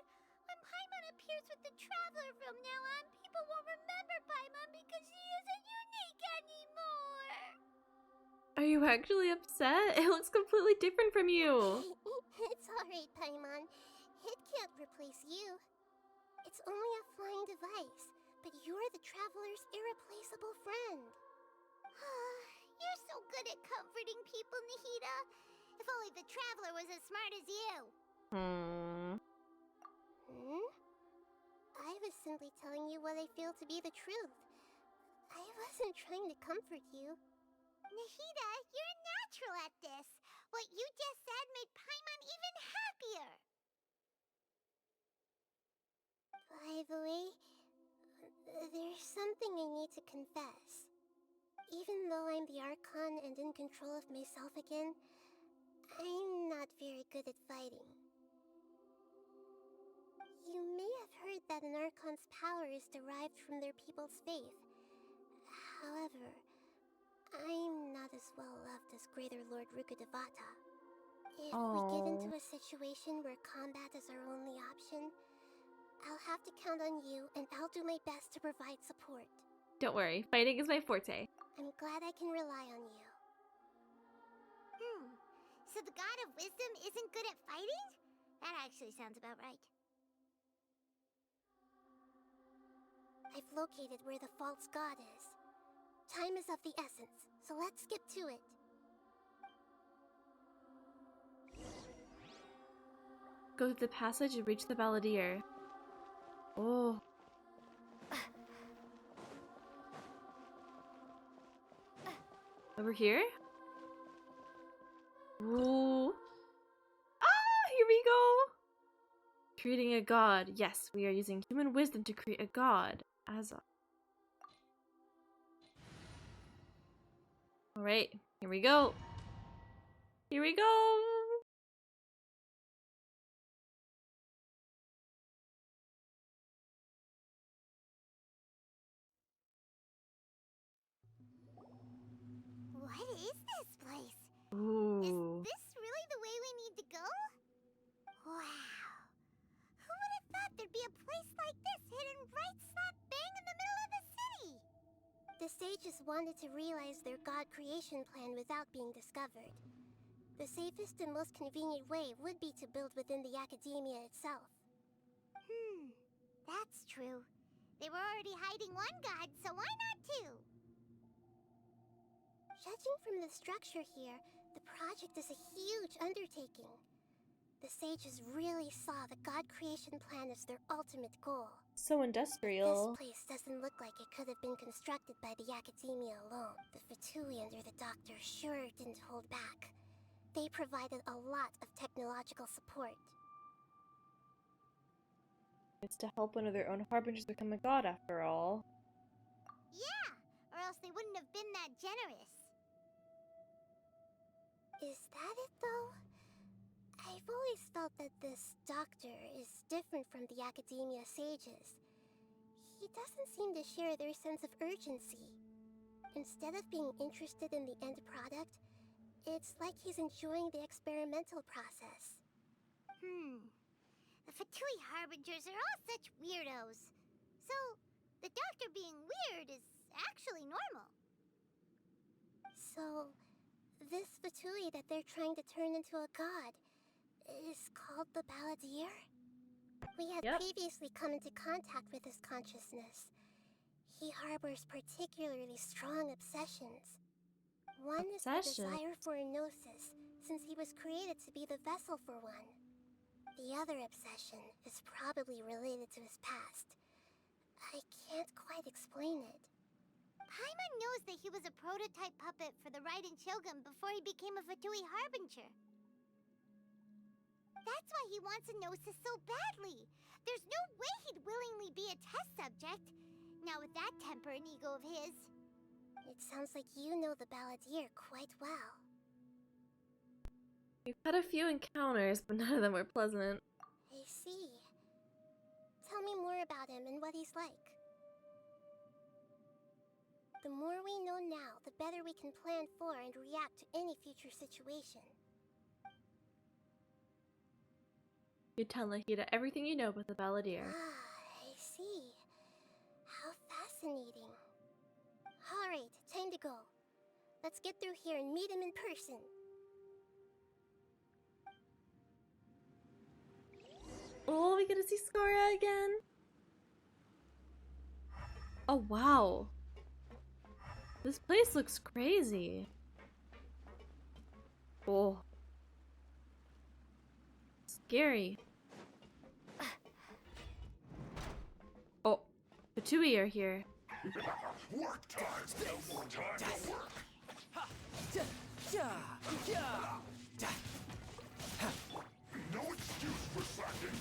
When Paimon appears with the Traveler from now on, people won't remember Paimon because she isn't unique anymore! Are you actually upset? It looks completely different from you. It's alright, Paimon. It can't replace you. It's only a flying device, but you're the Traveler's irreplaceable friend. You're so good at comforting people, Nahida. If only the Traveler was as smart as you. Hmm. I was simply telling you what I feel to be the truth. I wasn't trying to comfort you. Nahida, you're natural at this. What you just said made Paimon even happier. By the way, there's something I need to confess. Even though I'm the Archon and in control of myself again, I'm not very good at fighting. You may have heard that an Archon's power is derived from their people's faith. However, I'm not as well loved as Greater Lord Rukkhadevata. If we get into a situation where combat is our only option, I'll have to count on you, and I'll do my best to provide support. Don't worry, fighting is my forte. I'm glad I can rely on you. So the God of Wisdom isn't good at fighting? That actually sounds about right. I've located where the false god is. Time is of the essence, so let's get to it. Go through the passage and reach the Balladeer. Oh. Over here? Ooh. Ah, here we go! Creating a god. Yes, we are using human wisdom to create a god. Alright, here we go. Here we go! What is this place? Ooh. Is this really the way we need to go? Wow. Who would have thought there'd be a place like this hidden right slap bang in the middle of the city? The sages wanted to realize their god creation plan without being discovered. The safest and most convenient way would be to build within the academia itself. That's true. They were already hiding one god, so why not two? Judging from the structure here, the project is a huge undertaking. The sages really saw the god creation plan as their ultimate goal. So industrial. This place doesn't look like it could have been constructed by the academia alone. The F2P under the doctor sure didn't hold back. They provided a lot of technological support. It's to help one of their own harbingers become a god after all. Yeah, or else they wouldn't have been that generous. Is that it though? I've always felt that this doctor is different from the academia sages. He doesn't seem to share their sense of urgency. Instead of being interested in the end product, it's like he's enjoying the experimental process. The Fatui Harbingers are all such weirdos. So, the doctor being weird is actually normal. So, this Fatui that they're trying to turn into a god is called the Balladeer? We had previously come into contact with his consciousness. He harbors particularly strong obsessions. One is the desire for a gnosis, since he was created to be the vessel for one. The other obsession is probably related to his past. I can't quite explain it. Paimon knows that he was a prototype puppet for the Raiden Shogun before he became a Fatui Harbinger. That's why he wants a gnosis so badly. There's no way he'd willingly be a test subject. Now with that temper and ego of his. It sounds like you know the Balladeer quite well. We've had a few encounters, but none of them were pleasant. I see. Tell me more about him and what he's like. The more we know now, the better we can plan for and react to any future situation. You tell Nahida everything you know about the Balladeer. I see. How fascinating. Alright, time to go. Let's get through here and meet him in person. Oh, we get to see Skara again. Oh, wow. This place looks crazy. Oh. Scary. Oh, the Fatui are here. Work time! No more time to work! No excuse for slacking!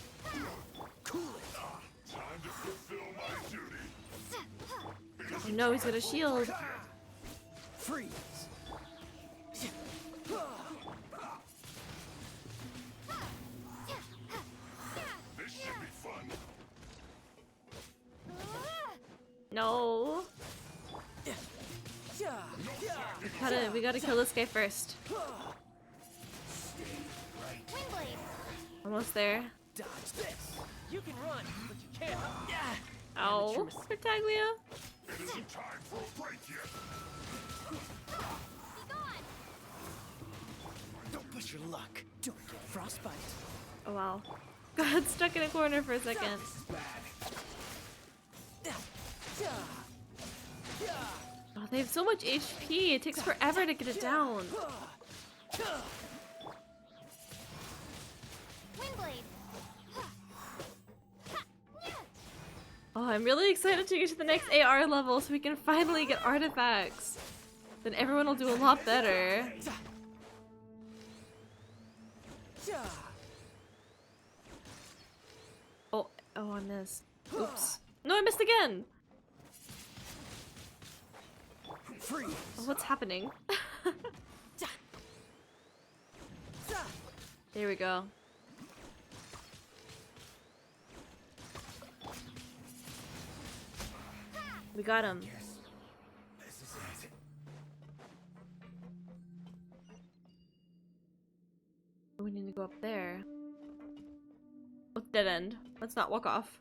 Cool it! Time to fulfill my duty! Oh no, he's got a shield. Freeze! This should be fun! No. We gotta kill this guy first. Almost there. Dodge this. You can run, but you can't. Ow, Tartaglia. It isn't time for a break yet! Don't push your luck. Don't get frostbite. Oh wow. Got stuck in a corner for a second. Oh, they have so much HP. It takes forever to get it down. Oh, I'm really excited to get to the next AR level so we can finally get artifacts. Then everyone will do a lot better. Oh, I missed. Oops. No, I missed again! Oh, what's happening? There we go. We got him. This is it. We need to go up there. Oh, dead end. Let's not walk off.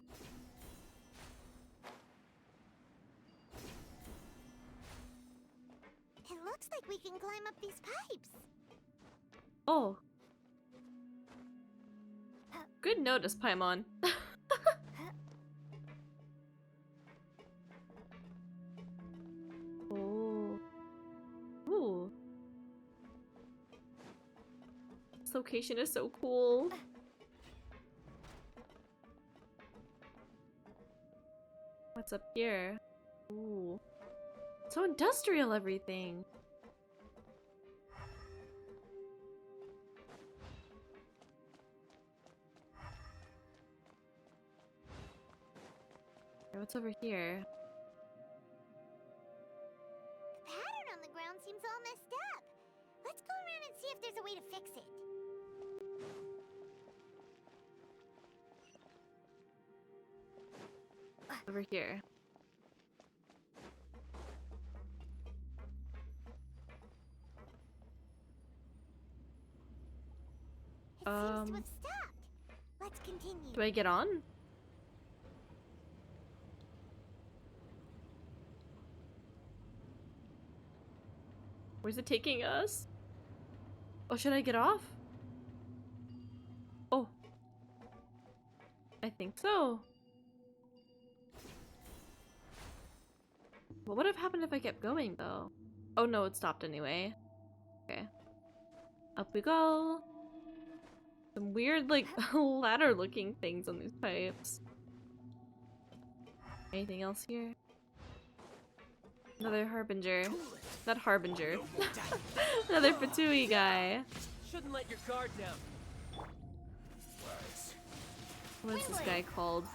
It looks like we can climb up these pipes. Oh. Good notice, Paimon. Oh. Ooh. This location is so cool. What's up here? Ooh. So industrial, everything. Okay, what's over here? The pattern on the ground seems all messed up. Let's go around and see if there's a way to fix it. over here? It seems to have stopped. Let's continue. Do I get on? Where's it taking us? Oh, should I get off? Oh. I think so. What would have happened if I kept going, though? Oh no, it stopped anyway. Okay. Up we go. Some weird, like, ladder-looking things on these pipes. Anything else here? Another Harbinger. Not Harbinger. Another F2P guy. Shouldn't let your guard down. What is this guy called?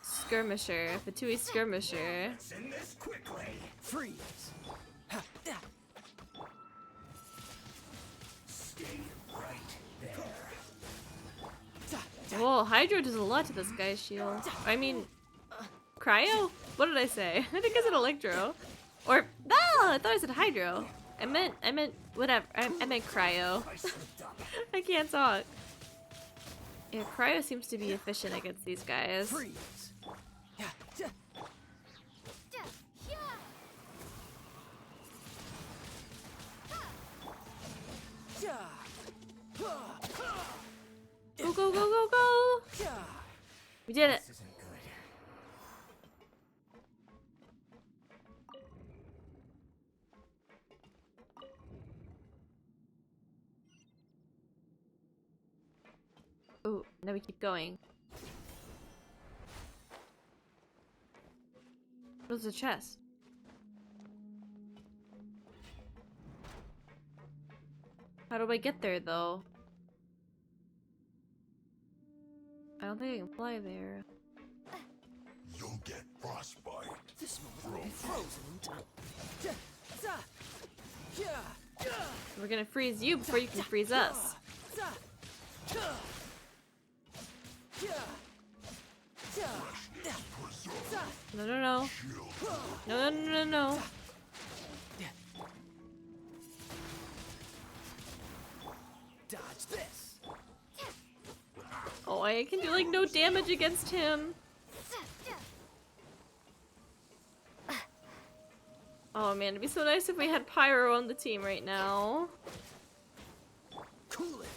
Skirmisher. F2P Skirmisher. Send this quickly. Freeze. Stay right there. Whoa, Hydro does a lot to this guy's shield. I mean, Cryo? What did I say? I think I said Electro. Or, no, I thought I said Hydro. I meant, whatever. I meant Cryo. I can't talk. Yeah, Cryo seems to be efficient against these guys. Go, go, go, go, go! We did it! Oh, now we keep going. What's the chest? How do I get there, though? I don't think I can fly there. You'll get frostbite. This moment will be frozen in time. We're gonna freeze you before you can freeze us. No, no, no. No, no, no, no, no. Dodge this. Oh, I can do like no damage against him. Oh man, it'd be so nice if we had Pyro on the team right now. Cool it.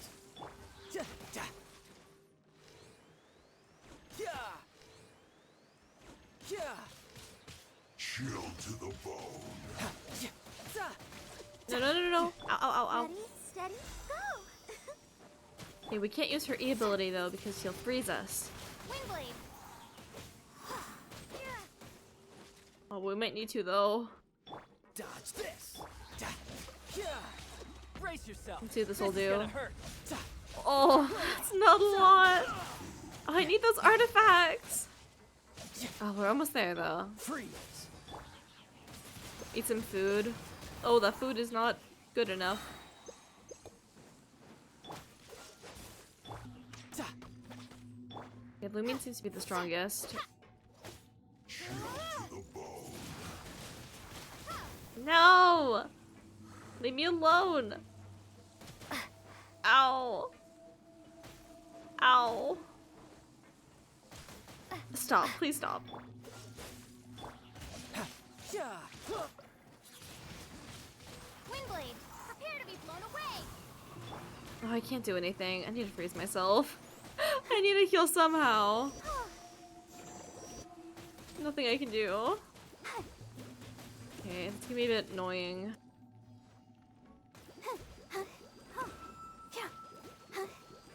Chill to the bone. No, no, no, no, no. Ow, ow, ow, ow. Ready, steady, go! Okay, we can't use her E ability though because she'll freeze us. Windblade. Oh, we might need to though. Dodge this. Brace yourself. Let's see what this will is do. gonna hurt. Oh, that's not a lot. Oh, I need those artifacts. Oh, we're almost there though. Freeze. Eat some food. Oh, the food is not good enough. Yeah, Lumine seems to be the strongest. No! Leave me alone! Ow! Ow! Stop, please stop. Windblade, prepare to be blown away. Oh, I can't do anything. I need to freeze myself. I need to heal somehow. Nothing I can do. Okay, it's gonna be a bit annoying.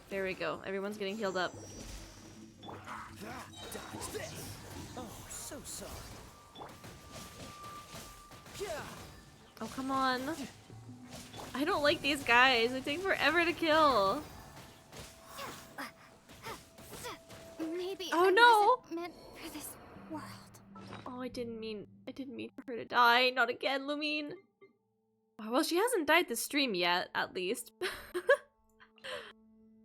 There we go. Everyone's getting healed up. Dodge this. Oh, so sorry. Oh, come on. I don't like these guys. They take forever to kill. Maybe Oh, I no! wasn't meant for this world. Oh, I didn't mean for her to die. Not again, Lumine. Oh, well, she hasn't died this stream yet, at least.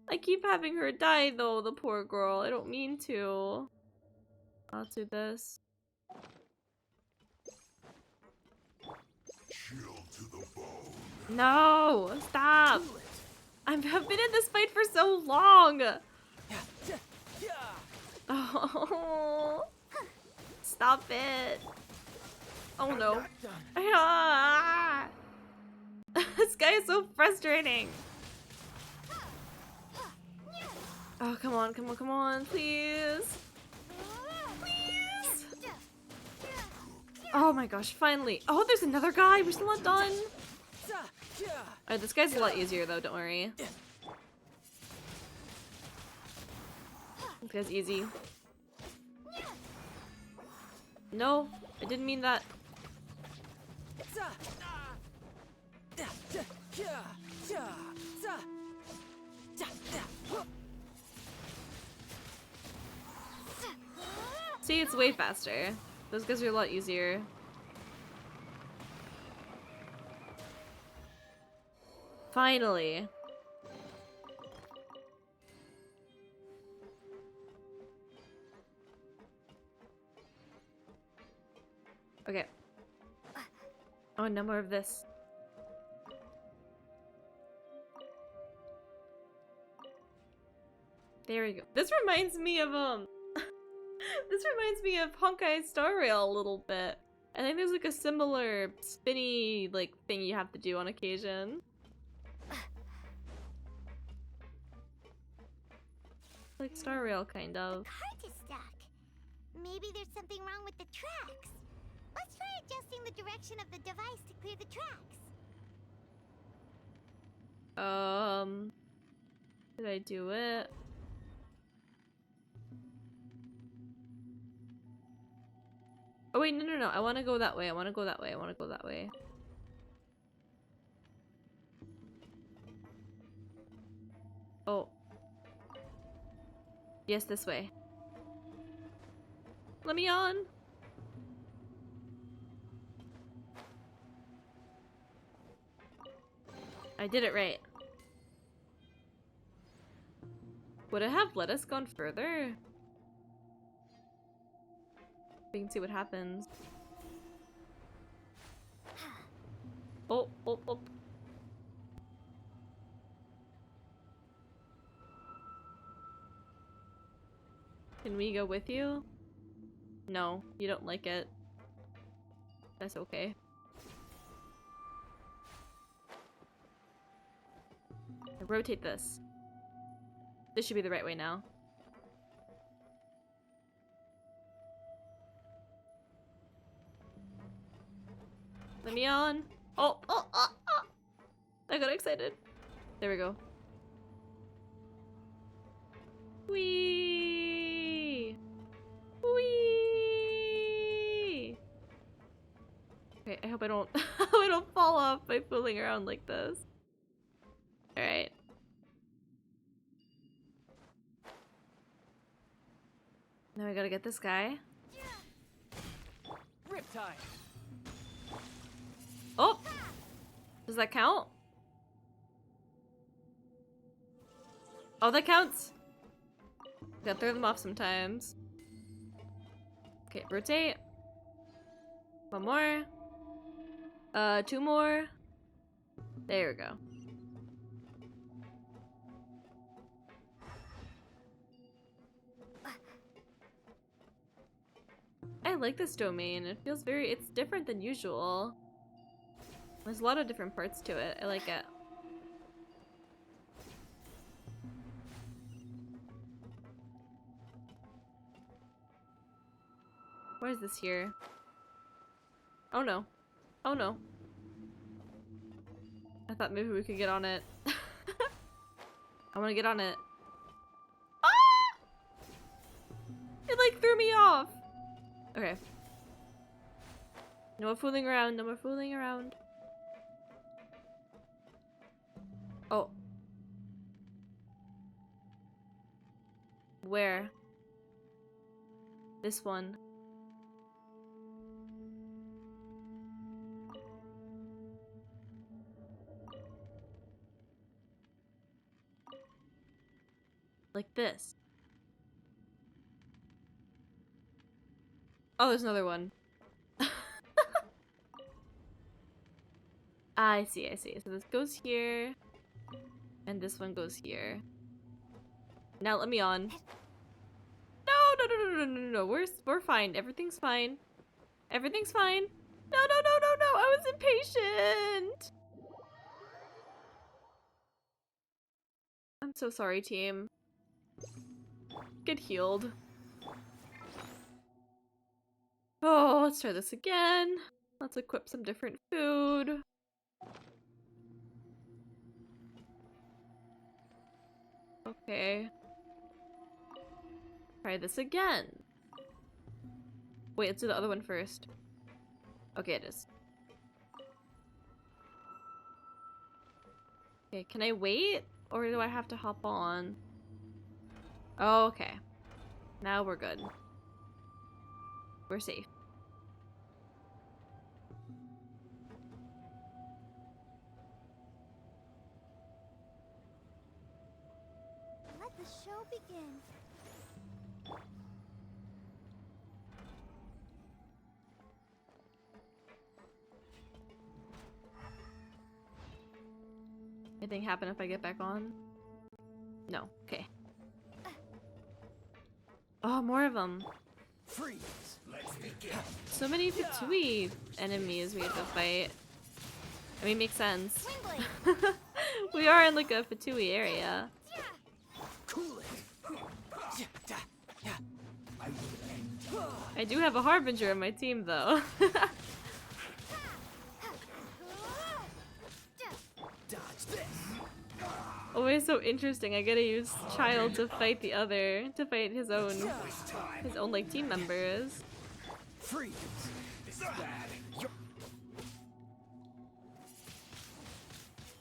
I keep having her die, though, the poor girl. I don't mean to. I'll do this. Chill to the bone. No! Stop! I've been in this fight for so long! Oh! Stop it! Oh no. Ah. This guy is so frustrating! Oh, come on, come on, come on, please! Please! Oh my gosh, finally! Oh, there's another guy! We're still not done! Alright, this guy's a lot easier though, don't worry. This guy's easy. No, I didn't mean that. See, it's way faster. Those guys are a lot easier. Finally. Okay. Oh, no more of this. There we go. This reminds me of this reminds me of Honkai Star Rail a little bit. I think there's like a similar spinny like thing you have to do on occasion. Like Star Rail, kind of. Cart is stuck. Maybe there's something wrong with the tracks. Let's try adjusting the direction of the device to clear the tracks. Did I do it? Oh wait, no, no, no. I want to go that way. I want to go that way. I want to go that way. Oh. Yes, this way. Let me on. I did it right. Would it have let us gone further? We can see what happens. Oh, oh, oh. Can we go with you? No, you don't like it. That's okay. Rotate this. This should be the right way now. Let me on. Oh, oh, oh, oh. I got excited. There we go. Whee! Whee! Okay, I hope I don't I don't fall off by fooling around like this. Alright. Now I gotta get this guy. Riptide. Oh! Does that count? Oh, that counts! Gotta throw them off sometimes. Okay, rotate. One more. Two more. There we go. I like this domain. It feels it's different than usual. There's a lot of different parts to it. I like it. What is this here? Oh no. Oh no. I thought maybe we could get on it. I want to get on it. Ah! It like threw me off. Okay. No more fooling around. No more fooling around. Oh. Where? This one. Like this. Oh, there's another one. I see, I see. So this goes here. And this one goes here. Now let me on. No, no, no, no, no, no, no. We're fine. Everything's fine. Everything's fine. No, no, no, no, no. I was impatient. I'm so sorry, team. Get healed. Oh, let's try this again. Let's equip some different food. Okay. Try this again. Wait, let's do the other one first. Okay, it is. Okay, can I wait? Or do I have to hop on? Oh, okay. Now we're good. We're safe. Let the show begin. Anything happen if I get back on? No. Okay. Oh, more of them. Freeze. Let's begin. So many F2P enemies we have to fight. I mean, makes sense. We are in like a F2P area. Cool it. I do have a Harbinger in my team though. Dodge this. Always so interesting. I gotta use Child to fight the other, to fight his own like team members. Freeze. This is bad.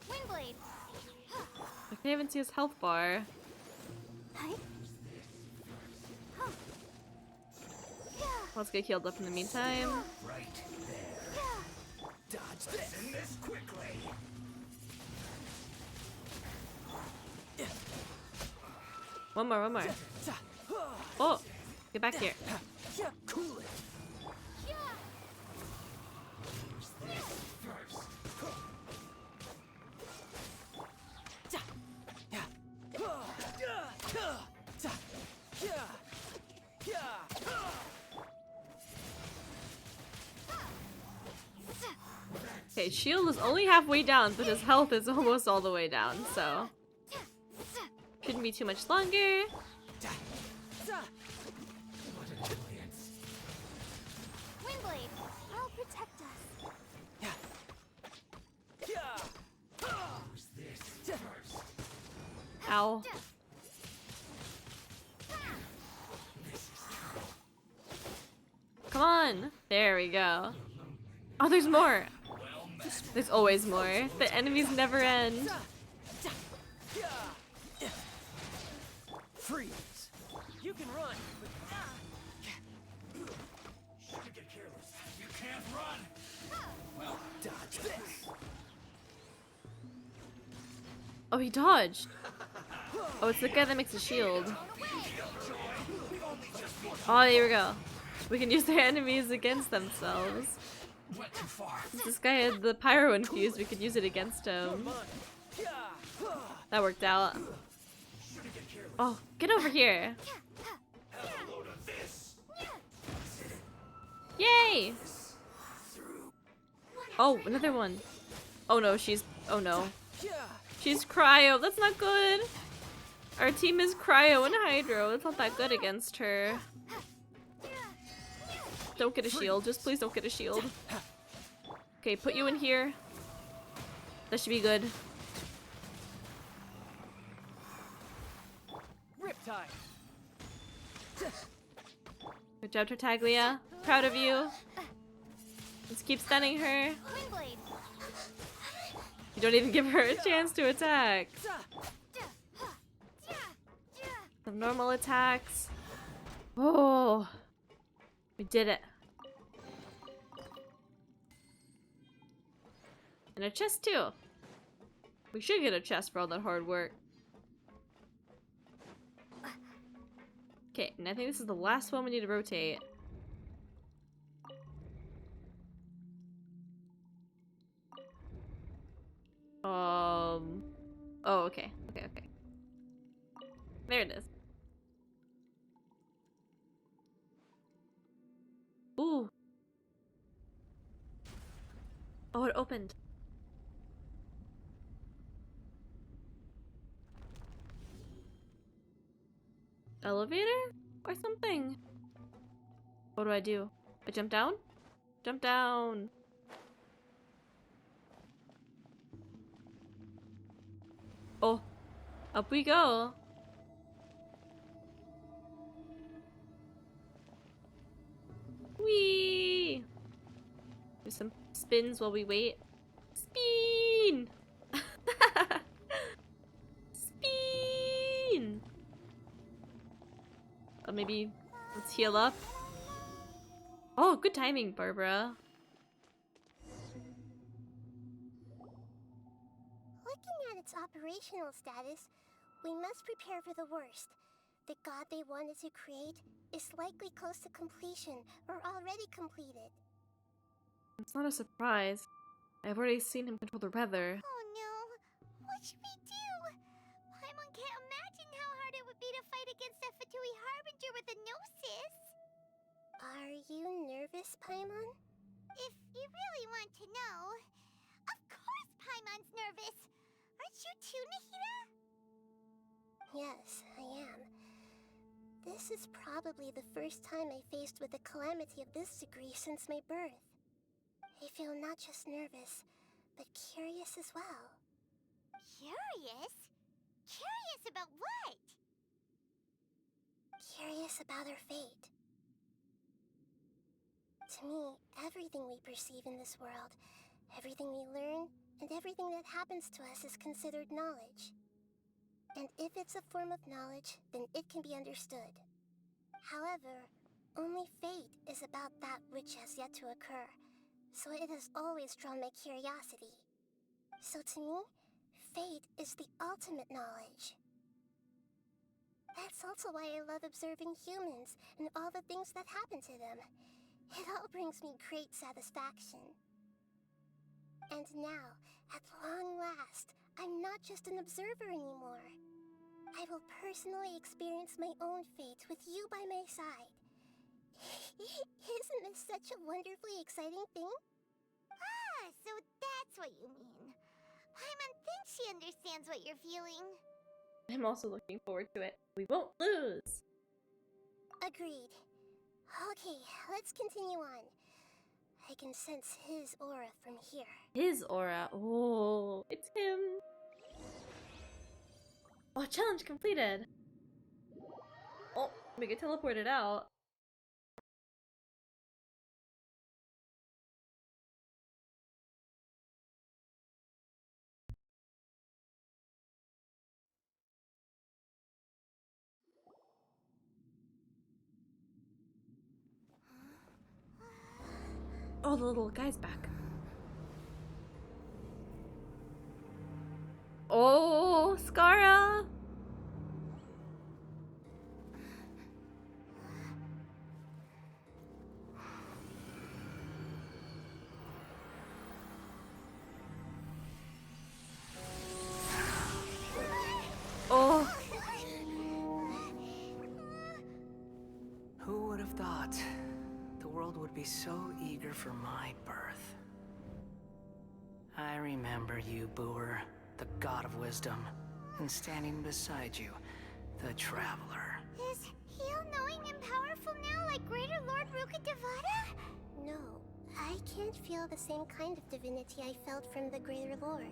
Windblade. I can't even see his health bar. Let's get healed up in the meantime. Right there. Dodge this. And this quickly. One more, one more. Oh, get back here. Cool it. Okay, shield is only halfway down, but his health is almost all the way down, so shouldn't be too much longer. Windblade, I'll protect us. Ow. Come on! There we go. Oh, there's more! There's always more. The enemies never end. Freeze. You can run. Shouldn't get careless. You can't run. Well, dodge this. Oh, he dodged. Oh, it's the guy that makes a shield. Oh, here we go. We can use their enemies against themselves. Since this guy had the pyro infused, we could use it against him. That worked out. Oh, get over here. Yay! Oh, another one. Oh no, she's... Oh no. She's cryo. That's not good. Our team is cryo and hydro. It's not that good against her. Don't get a shield. Just please don't get a shield. Okay, put you in here. That should be good. Riptide. Good job, Tartaglia. Proud of you. Let's keep stunning her. Windblade. You don't even give her a chance to attack. Some normal attacks. Oh, we did it. And a chest too. We should get a chest for all that hard work. Okay, and I think this is the last one we need to rotate. There it is. Ooh. Oh, it opened. Elevator? Or something? What do I do? I jump down? Jump down! Oh, up we go! Whee! Do some spins while we wait. Spin! Spin! Oh, maybe let's heal up. Oh, good timing, Barbara. Looking at its operational status, we must prepare for the worst. The god they wanted to create is likely close to completion or already completed. It's not a surprise. I've already seen him control the weather. Oh no! What should we do? Paimon can't imagine how hard it would be to fight against F2P Harbinger with a Gnosis! Are you nervous, Paimon? If you really want to know, of course Paimon's nervous! Aren't you too, Nahida? Yes, I am. This is probably the first time I faced with a calamity of this degree since my birth. I feel not just nervous, but curious as well. Curious? Curious about what? Curious about our fate. To me, everything we perceive in this world, everything we learn, and everything that happens to us is considered knowledge. And if it's a form of knowledge, then it can be understood. However, only fate is about that which has yet to occur, so it has always drawn my curiosity. So to me, fate is the ultimate knowledge. That's also why I love observing humans and all the things that happen to them. It all brings me great satisfaction. And now, at long last, I'm not just an observer anymore. I will personally experience my own fate with you by my side. Isn't this such a wonderfully exciting thing? Ah, so that's what you mean. Paimon thinks she understands what you're feeling. I'm also looking forward to it. We won't lose! Agreed. Okay, let's continue on. I can sense his aura from here. His aura. Oh, it's him. Oh, challenge completed. Oh, we get teleported out. Oh, the little guy's back. Oh, Skara! Oh. Who would have thought the world would be so eager for my birth? I remember you, Booer, the god of wisdom, and standing beside you, the traveler. Is he all-knowing and powerful now like Greater Lord Rukkhadevata? No, I can't feel the same kind of divinity I felt from the Greater Lord.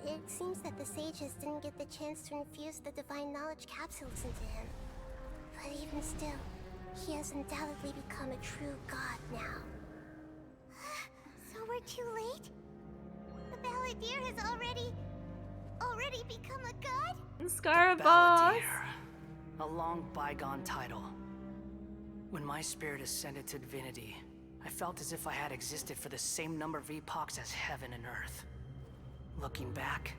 It seems that the sages didn't get the chance to infuse the divine knowledge capsules into him. But even still, he has undoubtedly become a true god now. So we're too late? The Balladeer has already become a god? Skara boss! A long bygone title. When my spirit ascended to divinity, I felt as if I had existed for the same number of epochs as heaven and earth. Looking back,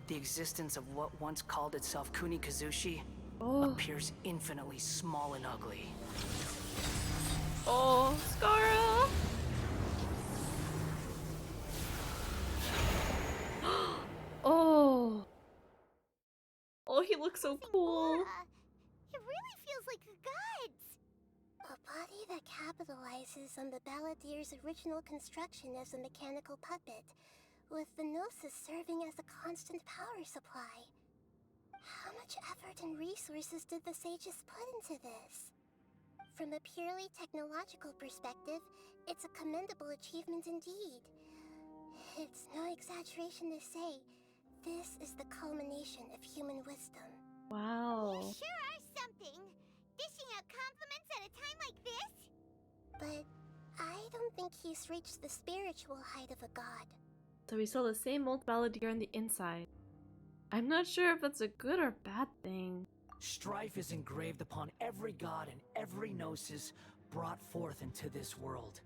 the existence of what once called itself Kunikazushi appears infinitely small and ugly. Oh, Skara! Oh. Oh, he It looks so cool. It really feels like the gods. A body that capitalizes on the Balladier's original construction as a mechanical puppet, with the Gnosis serving as a constant power supply. How much effort and resources did the sages put into this? From a purely technological perspective, it's a commendable achievement indeed. It's no exaggeration to say, this is the culmination of human wisdom. Wow. You sure are something, dishing out compliments at a time like this. But I don't think he's reached the spiritual height of a god. So we saw the same old Balladeer on the inside. I'm not sure if that's a good or bad thing. Strife is engraved upon every god and every gnosis brought forth into this world.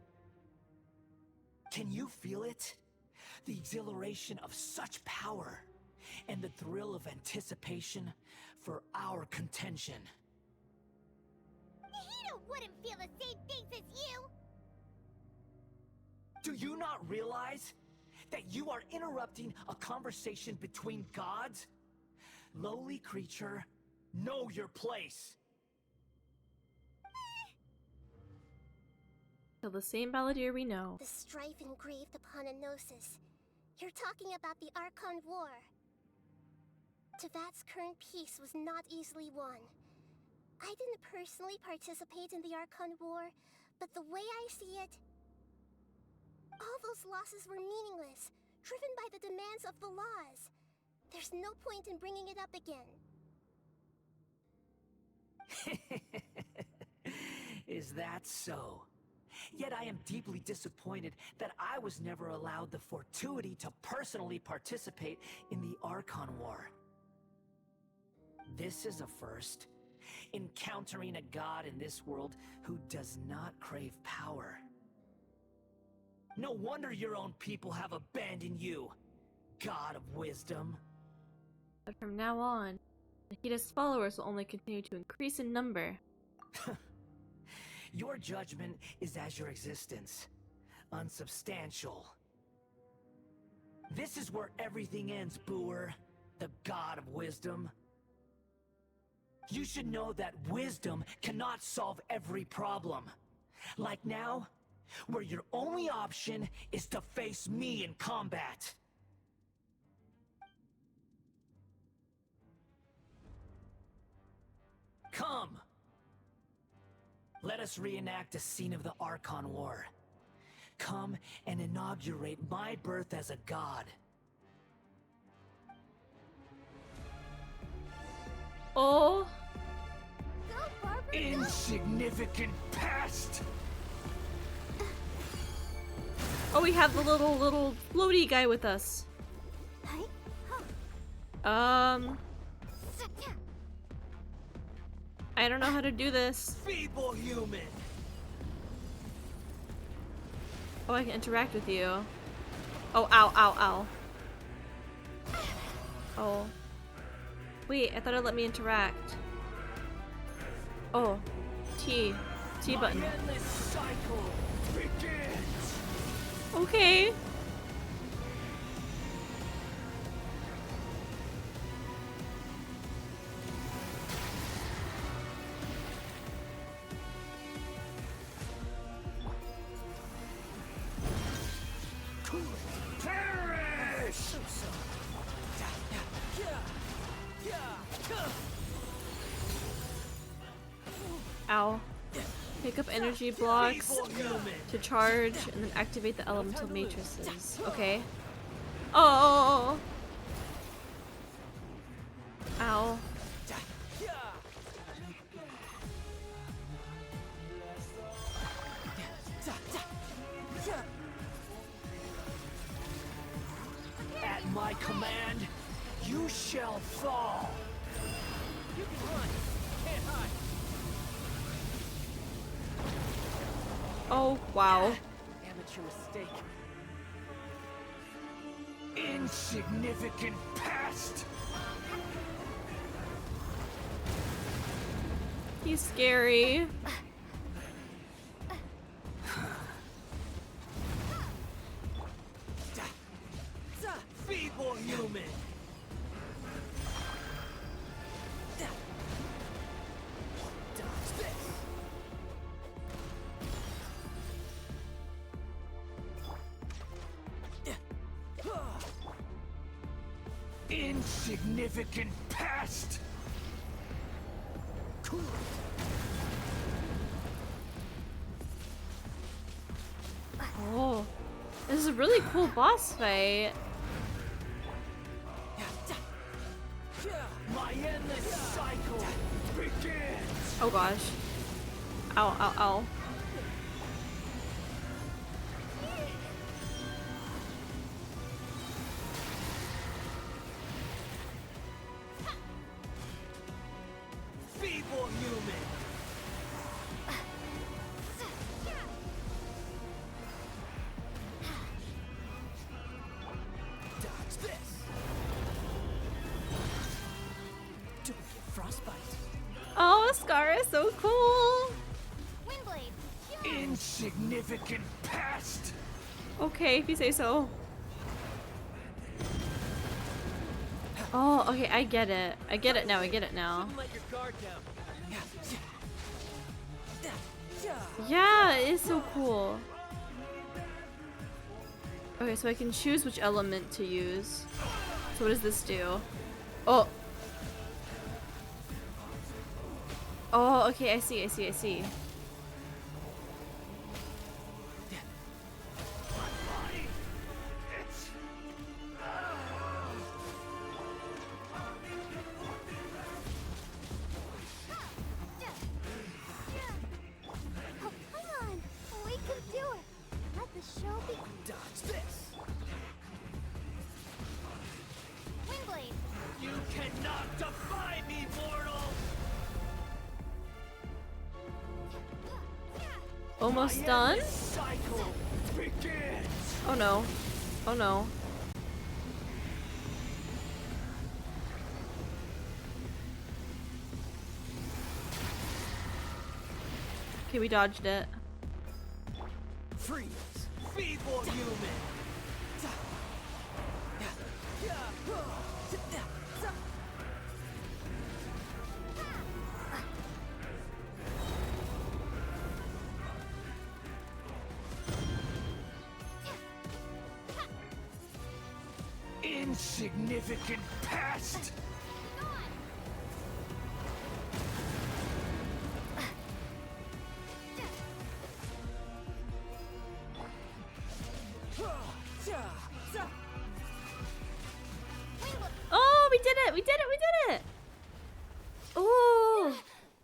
Can you feel it? The exhilaration of such power, and the thrill of anticipation for our contention. Nahida wouldn't feel the same things as you! Do you not realize that you are interrupting a conversation between gods? Lowly creature, know your place. So the same Balladeer we know. The strife engraved upon a gnosis. You're talking about the Archon War. Tevat's current peace was not easily won. I didn't personally participate in the Archon War, but the way I see it, all those losses were meaningless, driven by the demands of the laws. There's no point in bringing it up again. Is that so? Yet I am deeply disappointed that I was never allowed the fortuity to personally participate in the Archon War. This is a first, encountering a god in this world who does not crave power. No wonder your own people have abandoned you, god of wisdom. But from now on, Nahida's followers will only continue to increase in number. Your judgment is as your existence, unsubstantial. This is where everything ends, Booer, the god of wisdom. You should know that wisdom cannot solve every problem. Like now, where your only option is to face me in combat. Come! Let us reenact a scene of the Archon War. Come and inaugurate my birth as a god. Oh! Insignificant pest! Oh, we have the little floaty guy with us. I don't know how to do this. Feeble human. Oh, I can interact with you. Oh, ow, ow, ow. Oh. Wait, I thought it let me interact. Oh. T button. My endless cycle begins. Okay. Perish! Ow. Pick up energy blocks to charge and then activate the elemental matrices. Okay. Oh! Ow. At my command, you shall fall. You can run, can't hide. Oh, wow. Amateur mistake. Insignificant pest. He's scary. Feeble human. Insignificant pest! Oh, this is a really cool boss fight. My endless cycle begins! Oh gosh. Ow, ow, ow. Feeble human! Dodge this! Don't get frostbite. Oh, Scar is so cool. Windblade. Insignificant pest! Okay, if you say so. Oh, okay, I get it. I get it now, I get it now. Let your guard down. Yeah, it is so cool. Okay, so I can choose which element to use. So what does this do? Oh. Oh, okay, I see, I see, I see. Almost done? Oh no. Oh no. Okay, we dodged it. Freeze! Feeble human! Insignificant pest! Oh, we did it! We did it! We did it! Oh!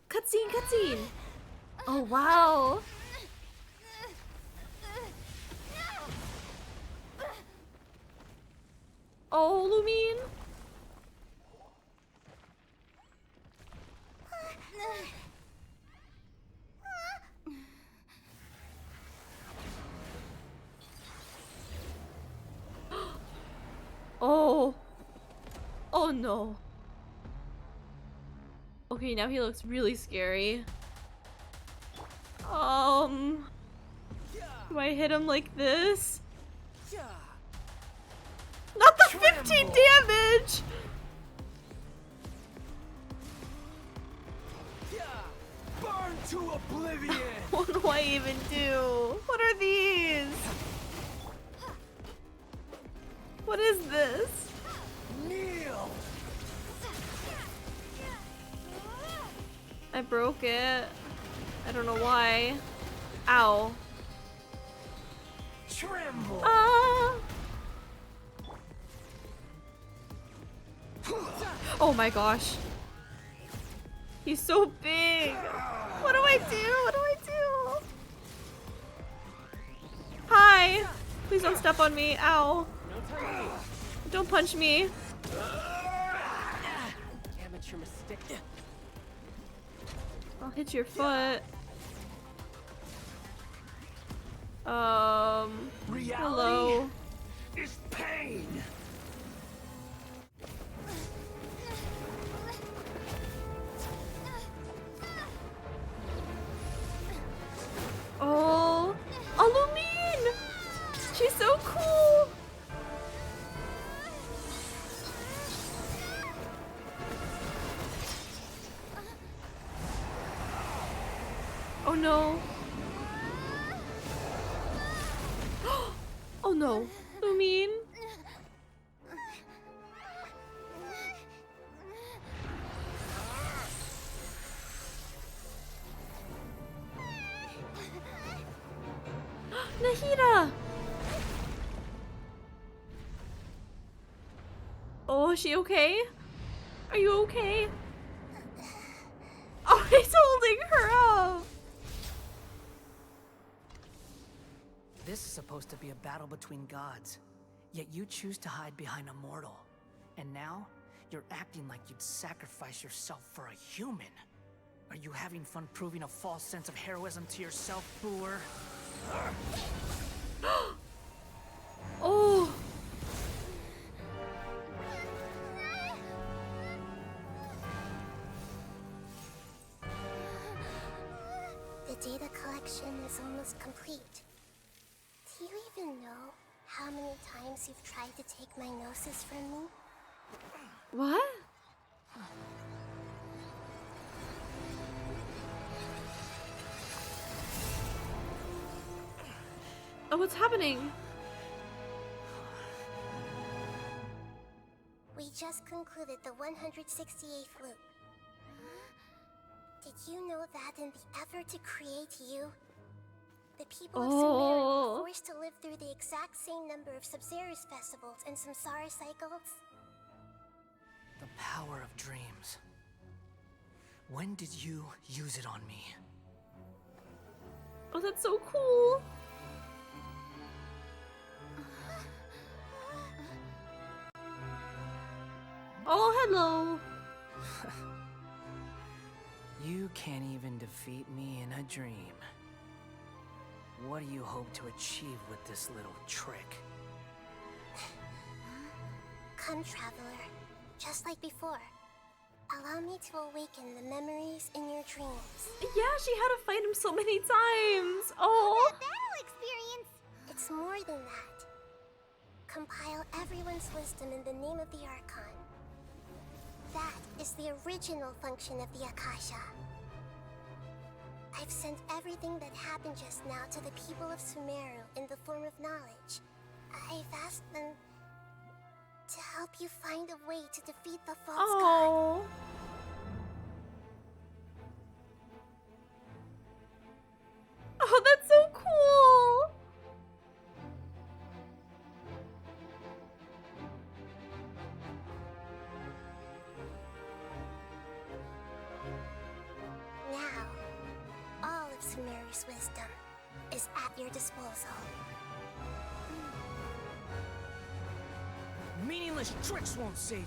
Cutscene! Cutscene! Oh, wow! Oh, Lumine! Oh! Oh no! Okay, now he looks really scary. Do I hit him like this? Not the 15 damage! Burn to oblivion! What do I even do? What are these? What is this? Kneel! I broke it. I don't know why. Ow. Tremble! Ah! Oh my gosh. He's so big. What do I do? What do I do? Hi. Please don't step on me. Ow. Don't punch me. Amateur mistake. I'll hit your foot. Reality hello. is pain. Oh, Lumine! She's so cool. Oh no. Oh no, Lumine. Nahida! Oh, is she okay? Are you okay? Oh, he's holding her up! This is supposed to be a battle between gods, yet you choose to hide behind a mortal. And now, you're acting like you'd sacrifice yourself for a human. Are you having fun proving a false sense of heroism to yourself, Booer? Oh! The data collection is almost complete. Do you even know how many times you've tried to take my gnosis from me? What? Oh, what's happening? We just concluded the 168th loop. Did you know that in the effort to create you, the people of Sumeru were forced to live through the exact same number of Subzerus festivals and Samsara cycles? The power of dreams. When did you use it on me? Oh, that's so cool. Oh, hello. You can't even defeat me in a dream. What do you hope to achieve with this little trick? Come, traveler. Just like before. Allow me to awaken the memories in your dreams. Yeah, she had to fight him so many times. Oh. That battle experience! It's more than that. Compile everyone's wisdom in the name of the Archon. That is the original function of the Akasha. I've sent everything that happened just now to the people of Sumeru in the form of knowledge. I've asked them to help you find a way to defeat the false god. Oh, that's so cool. Now, all of Sumeru's wisdom is at your disposal. Meaningless tricks won't save you.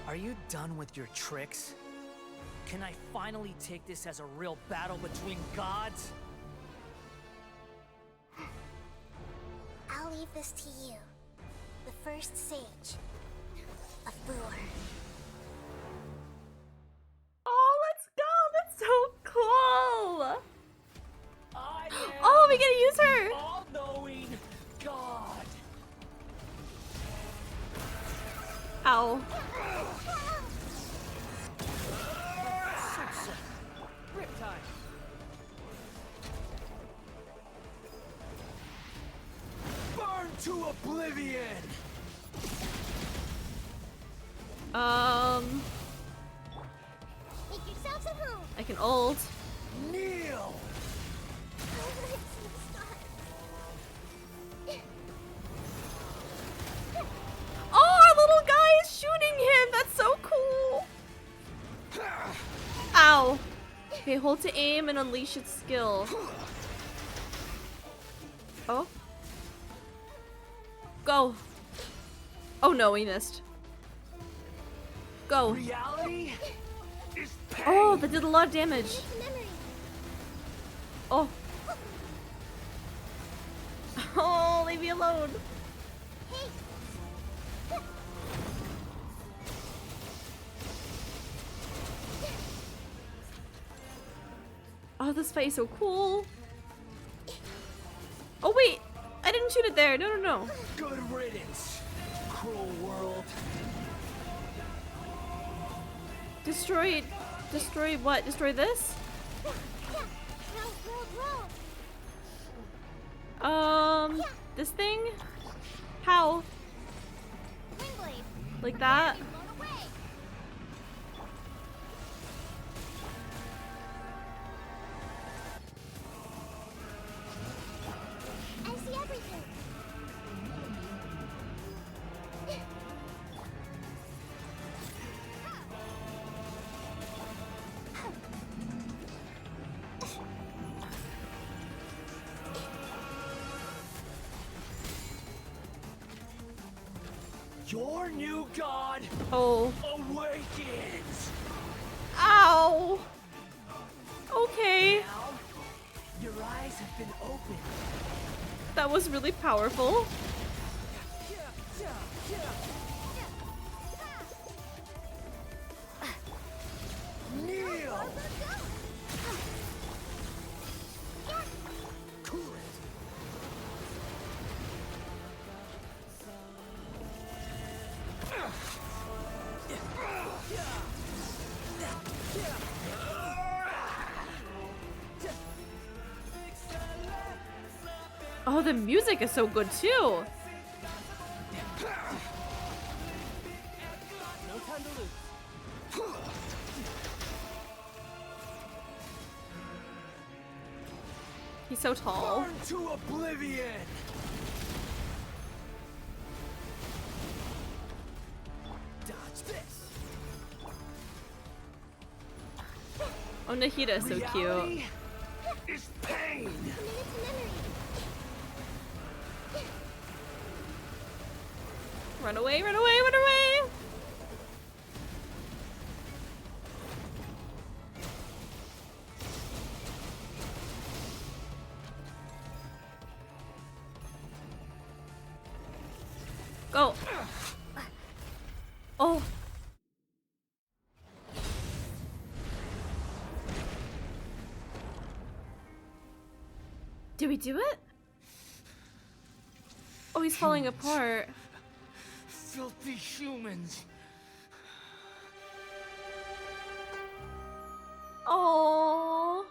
Are you done with your tricks? Can I finally take this as a real battle between gods? I'll leave this to you, the first sage of Booer. Oh, let's go! That's so cool! Oh, we get to use her! All-knowing God! Ow. Riptide. Burn to oblivion! Make yourselves at home. I can ult. Kneel! Oh, our little guy is shooting him! That's so cool! Ow. Okay, hold to aim and unleash its skill. Oh. Go. Oh no, he missed. Go. Reality is pain. Oh, that did a lot of damage. Oh. Oh, leave me alone. Oh, this fight is so cool. Oh wait, I didn't shoot it there. No, no, no. Good riddance, cruel world. Destroy what? Destroy this? This thing? How? Like that? I see everything. Your new god awakens. Ow! Okay. Now, your eyes have been opened. That was really powerful. Kneel. Oh, the music is so good too. No time to lose. He's so tall. Burn to oblivion. Dodge this. Oh, Nahida is so Reality cute. is pain. Run away, run away, run away! Go! Oh! Did we do it? Oh, he's falling apart. Filthy humans. Oh.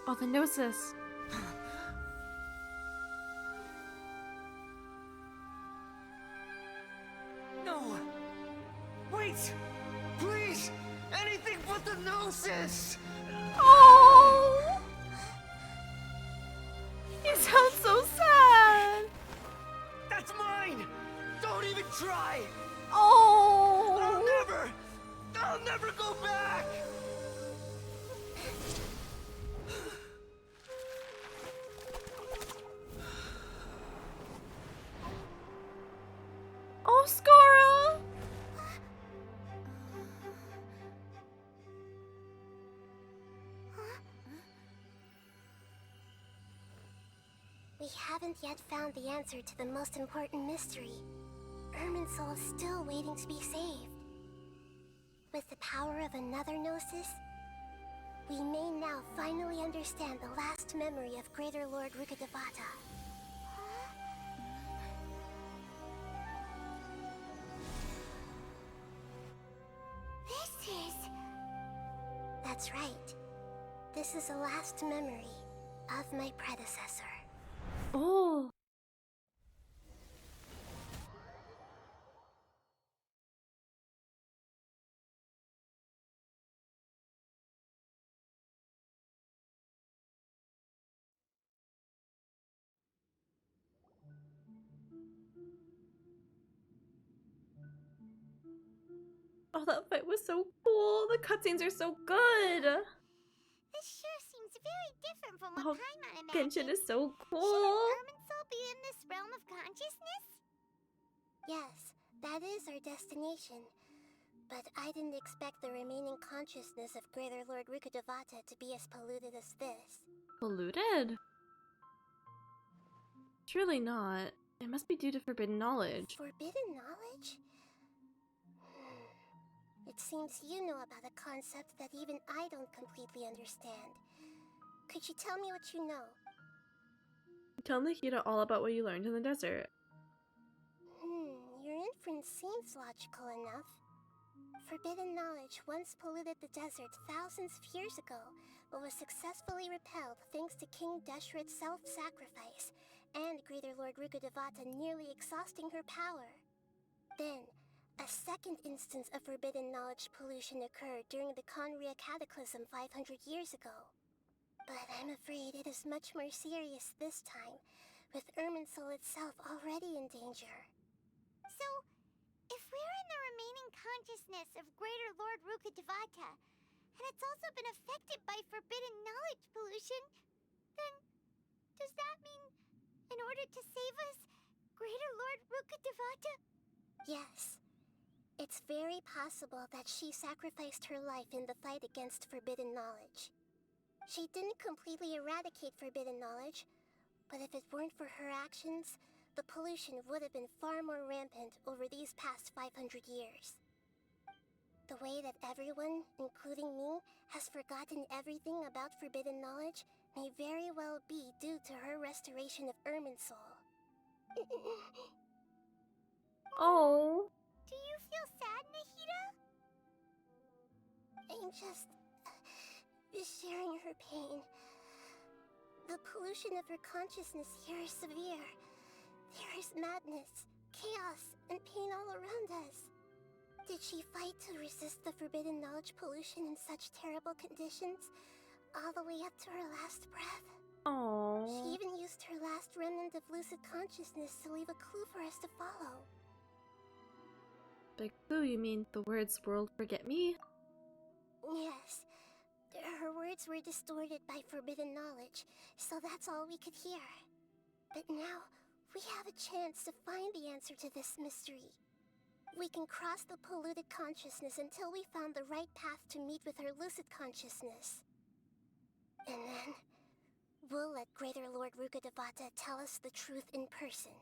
Oh, the Gnosis. No. Wait. Please. Anything but the Gnosis. Oh. You sound so sad. That's mine. Don't even try. Oh. I'll never go back. Oh, Skara! We haven't yet found the answer to the most important mystery. Irminsul is still waiting to be saved. With the power of another Gnosis, we may now finally understand the last memory of Greater Lord Rukkhadevata. This is... That's right. This is the last memory of my predecessor. Oh. Oh, that fight was so cool. The cutscenes are so good. This sure seems very different from what Paimon imagined. Genshin is so cool. Shouldn't Irminsul be in this realm of consciousness? Yes, that is our destination. But I didn't expect the remaining consciousness of Greater Lord Rukkhadevata to be as polluted as this. Polluted? Surely not. It must be due to forbidden knowledge. Forbidden knowledge? It seems you know about a concept that even I don't completely understand. Could you tell me what you know? Tell Nahida all about what you learned in the desert. Your inference seems logical enough. Forbidden knowledge once polluted the desert thousands of years ago, but was successfully repelled thanks to King Deshret's self-sacrifice, and Greater Lord Rukkhadevata nearly exhausting her power. Then, a second instance of forbidden knowledge pollution occurred during the Conria Cataclysm 500 years ago. But I'm afraid it is much more serious this time, with Irminsul itself already in danger. So, if we're in the remaining consciousness of Greater Lord Rukkhadevata, and it's also been affected by forbidden knowledge pollution, then does that mean, in order to save us, Greater Lord Rukkhadevata? Yes. It's very possible that she sacrificed her life in the fight against forbidden knowledge. She didn't completely eradicate forbidden knowledge, but if it weren't for her actions, the pollution would have been far more rampant over these past 500 years. The way that everyone, including me, has forgotten everything about forbidden knowledge may very well be due to her restoration of Irminsul. Oh. Do you feel sad, Nahida? I'm just sharing her pain. The pollution of her consciousness here is severe. There is madness, chaos, and pain all around us. Did she fight to resist the forbidden knowledge pollution in such terrible conditions, all the way up to her last breath? Oh. She even used her last remnant of lucid consciousness to leave a clue for us to follow. By clue, you mean the words "world forget me"? Yes. Her words were distorted by forbidden knowledge, so that's all we could hear. But now, we have a chance to find the answer to this mystery. We can cross the polluted consciousness until we found the right path to meet with her lucid consciousness. And then, we'll let Greater Lord Rukkhadevata tell us the truth in person.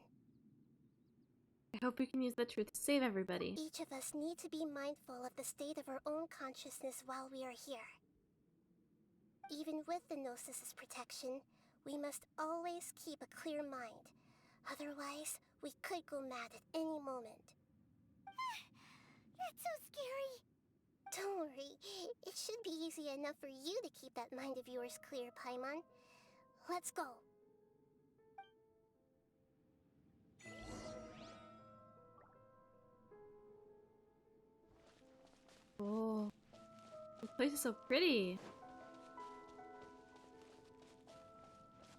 I hope we can use the truth to save everybody. Each of us need to be mindful of the state of our own consciousness while we are here. Even with the Gnosis' protection, we must always keep a clear mind. Otherwise, we could go mad at any moment. That's so scary. Don't worry, it should be easy enough for you to keep that mind of yours clear, Paimon. Let's go. Oh, this place is so pretty.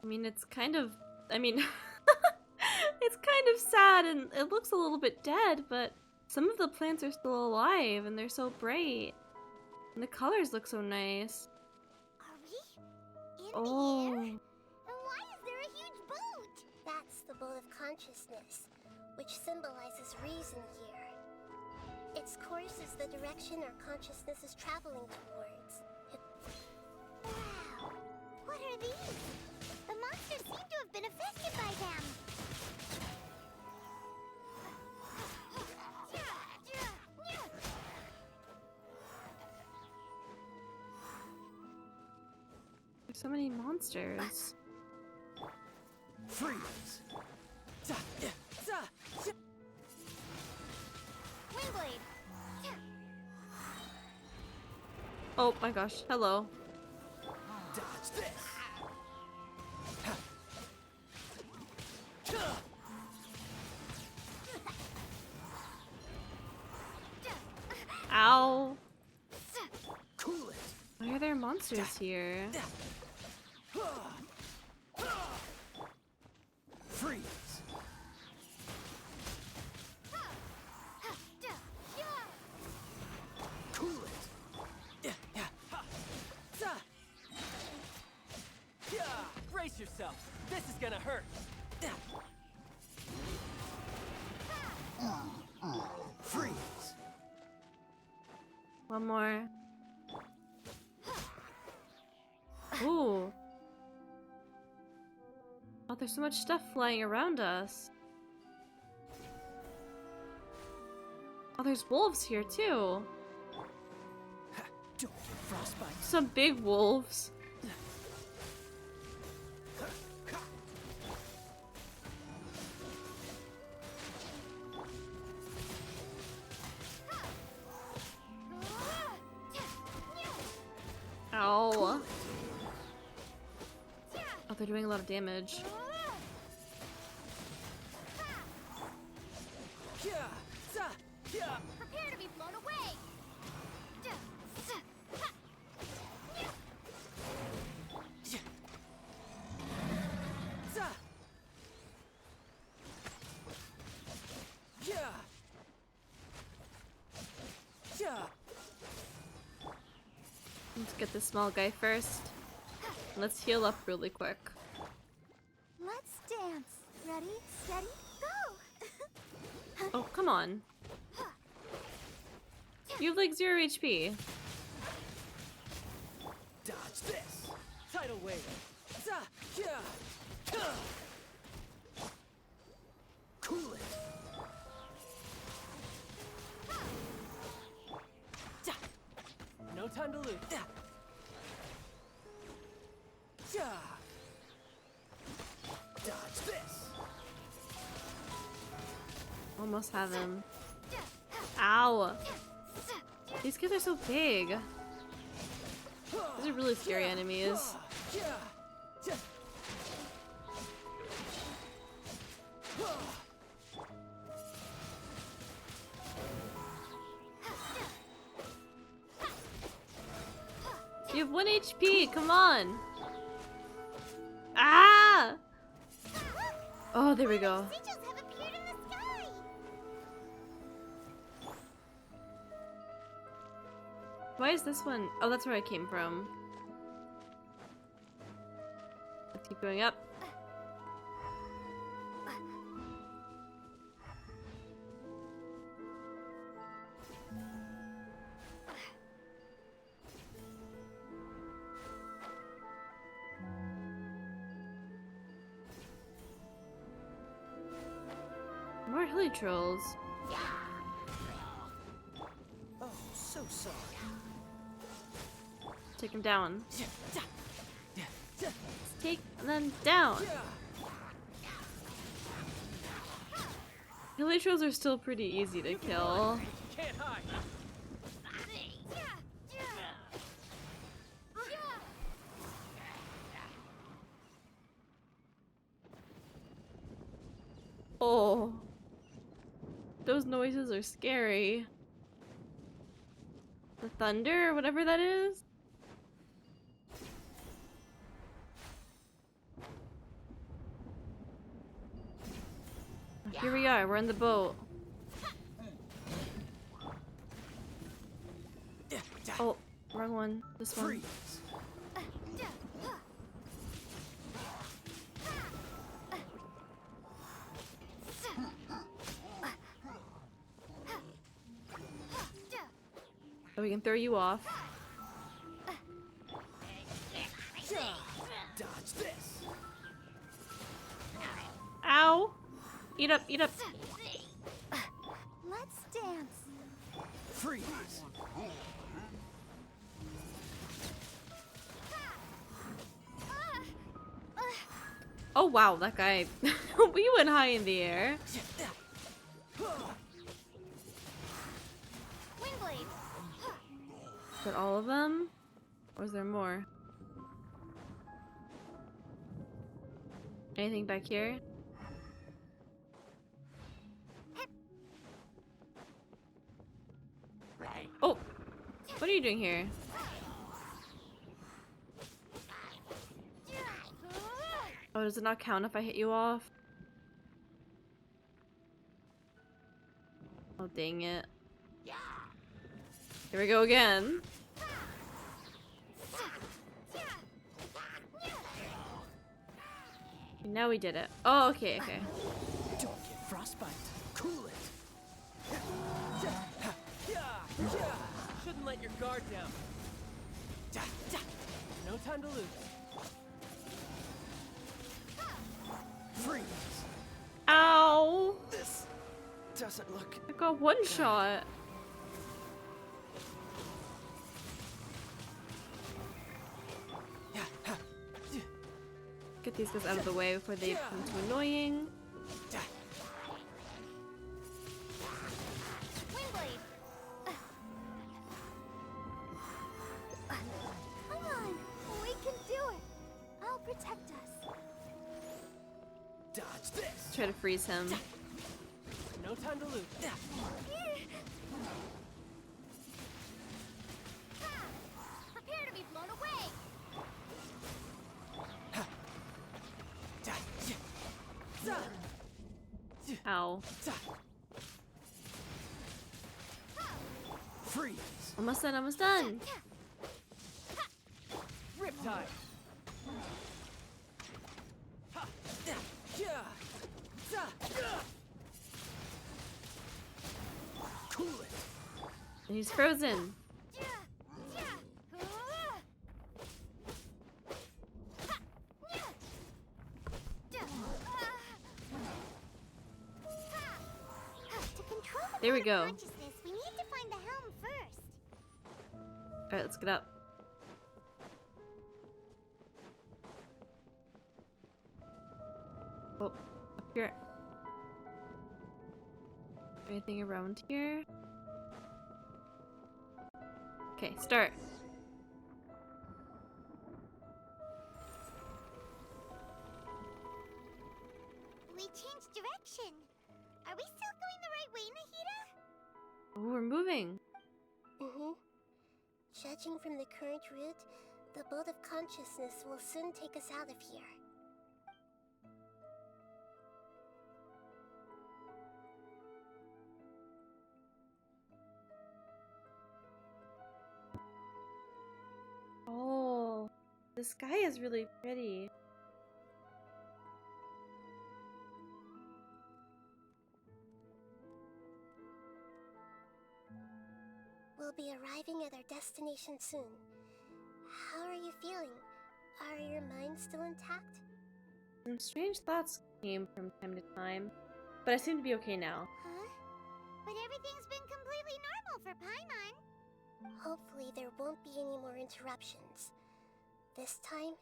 I mean, it's kind of sad and it looks a little bit dead, but some of the plants are still alive and they're so bright. And the colors look so nice. Are we in Oh. the air? And why is there a huge boat? That's the boat of consciousness, which symbolizes reason here. Its course is the direction our consciousness is traveling towards. Wow! What are these? The monsters seem to have been affected by them. There's so many monsters. Freeze! Wingblade! Oh my gosh, hello. Dodge this! Ow. Cool it. Why are there monsters here? Freeze! Cool it. Brace yourself. This is gonna hurt. Freeze! One more. Ooh. Oh, there's so much stuff flying around us. Oh, there's wolves here too. Don't get frostbite. Some big wolves. Ow. Oh, they're doing a lot of damage. Prepare to be blown away. Let's get the small guy first. Let's heal up really quick. Let's dance. Ready, steady, go. Oh, come on. You have like 0 HP. Dodge this. Tidal wave. Cool it. No time to lose. Dodge this. Almost have him. Ow. These guys are so big. These are really scary enemies. You have 1 HP, come on! Ah! Oh, there we go. Why is this one? Oh, that's where I came from. Let's keep going up. More hilly trolls. Oh, so sorry. Take him down. Let's take them down. Hilly trolls are still pretty easy to kill. Can't hide. Oh. Those noises are scary. The thunder, or whatever that is. Here we are, we're in the boat. Oh, wrong one. This one. So we can throw you off. Dodge this. Ow! Eat up, eat up. Let's dance. Freeze. Oh wow, that guy. We went high in the air. Windblade. Is that all of them? Or is there more? Anything back here? Oh! What are you doing here? Oh, does it not count if I hit you off? Oh, dang it. Here we go again. Now we did it. Oh, okay, okay. Don't get frostbite. Cool it. Shouldn't let your guard down. No time to lose. Freeze! Ow! This doesn't look. I got one shot. Get these guys out of the way before they become too annoying. Windblade! Come on, we can do it. I'll protect us. Dodge this! Try to freeze him. No time to lose. Prepare to be blown away. Ow. Freeze! Almost done, almost done. Riptide. Cool it! And he's frozen. There we go. We need to find the helm first. Alright, let's get up. Oh, up here. Anything around here? Okay, start. We changed direction. Are we still going the right way, Nahida? Oh, we're moving. Judging from the current route, the boat of consciousness will soon take us out of here. Oh, the sky is really pretty. We'll be arriving at our destination soon. How are you feeling? Are your minds still intact? Some strange thoughts came from time to time, but I seem to be okay now. Huh? But everything's been completely normal for Paimon. Hopefully there won't be any more interruptions. This time,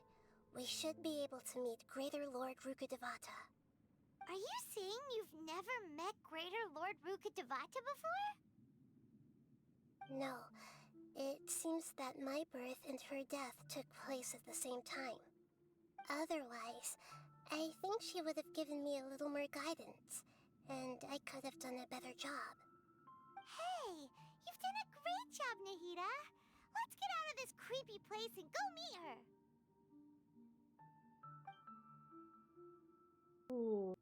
we should be able to meet Greater Lord Rukkhadevata. Are you saying you've never met Greater Lord Rukkhadevata before? No. It seems that my birth and her death took place at the same time. Otherwise, I think she would have given me a little more guidance, and I could have done a better job. Hey, you've done a great job, Nahida. Let's get out of this creepy place and go meet her. Ooh.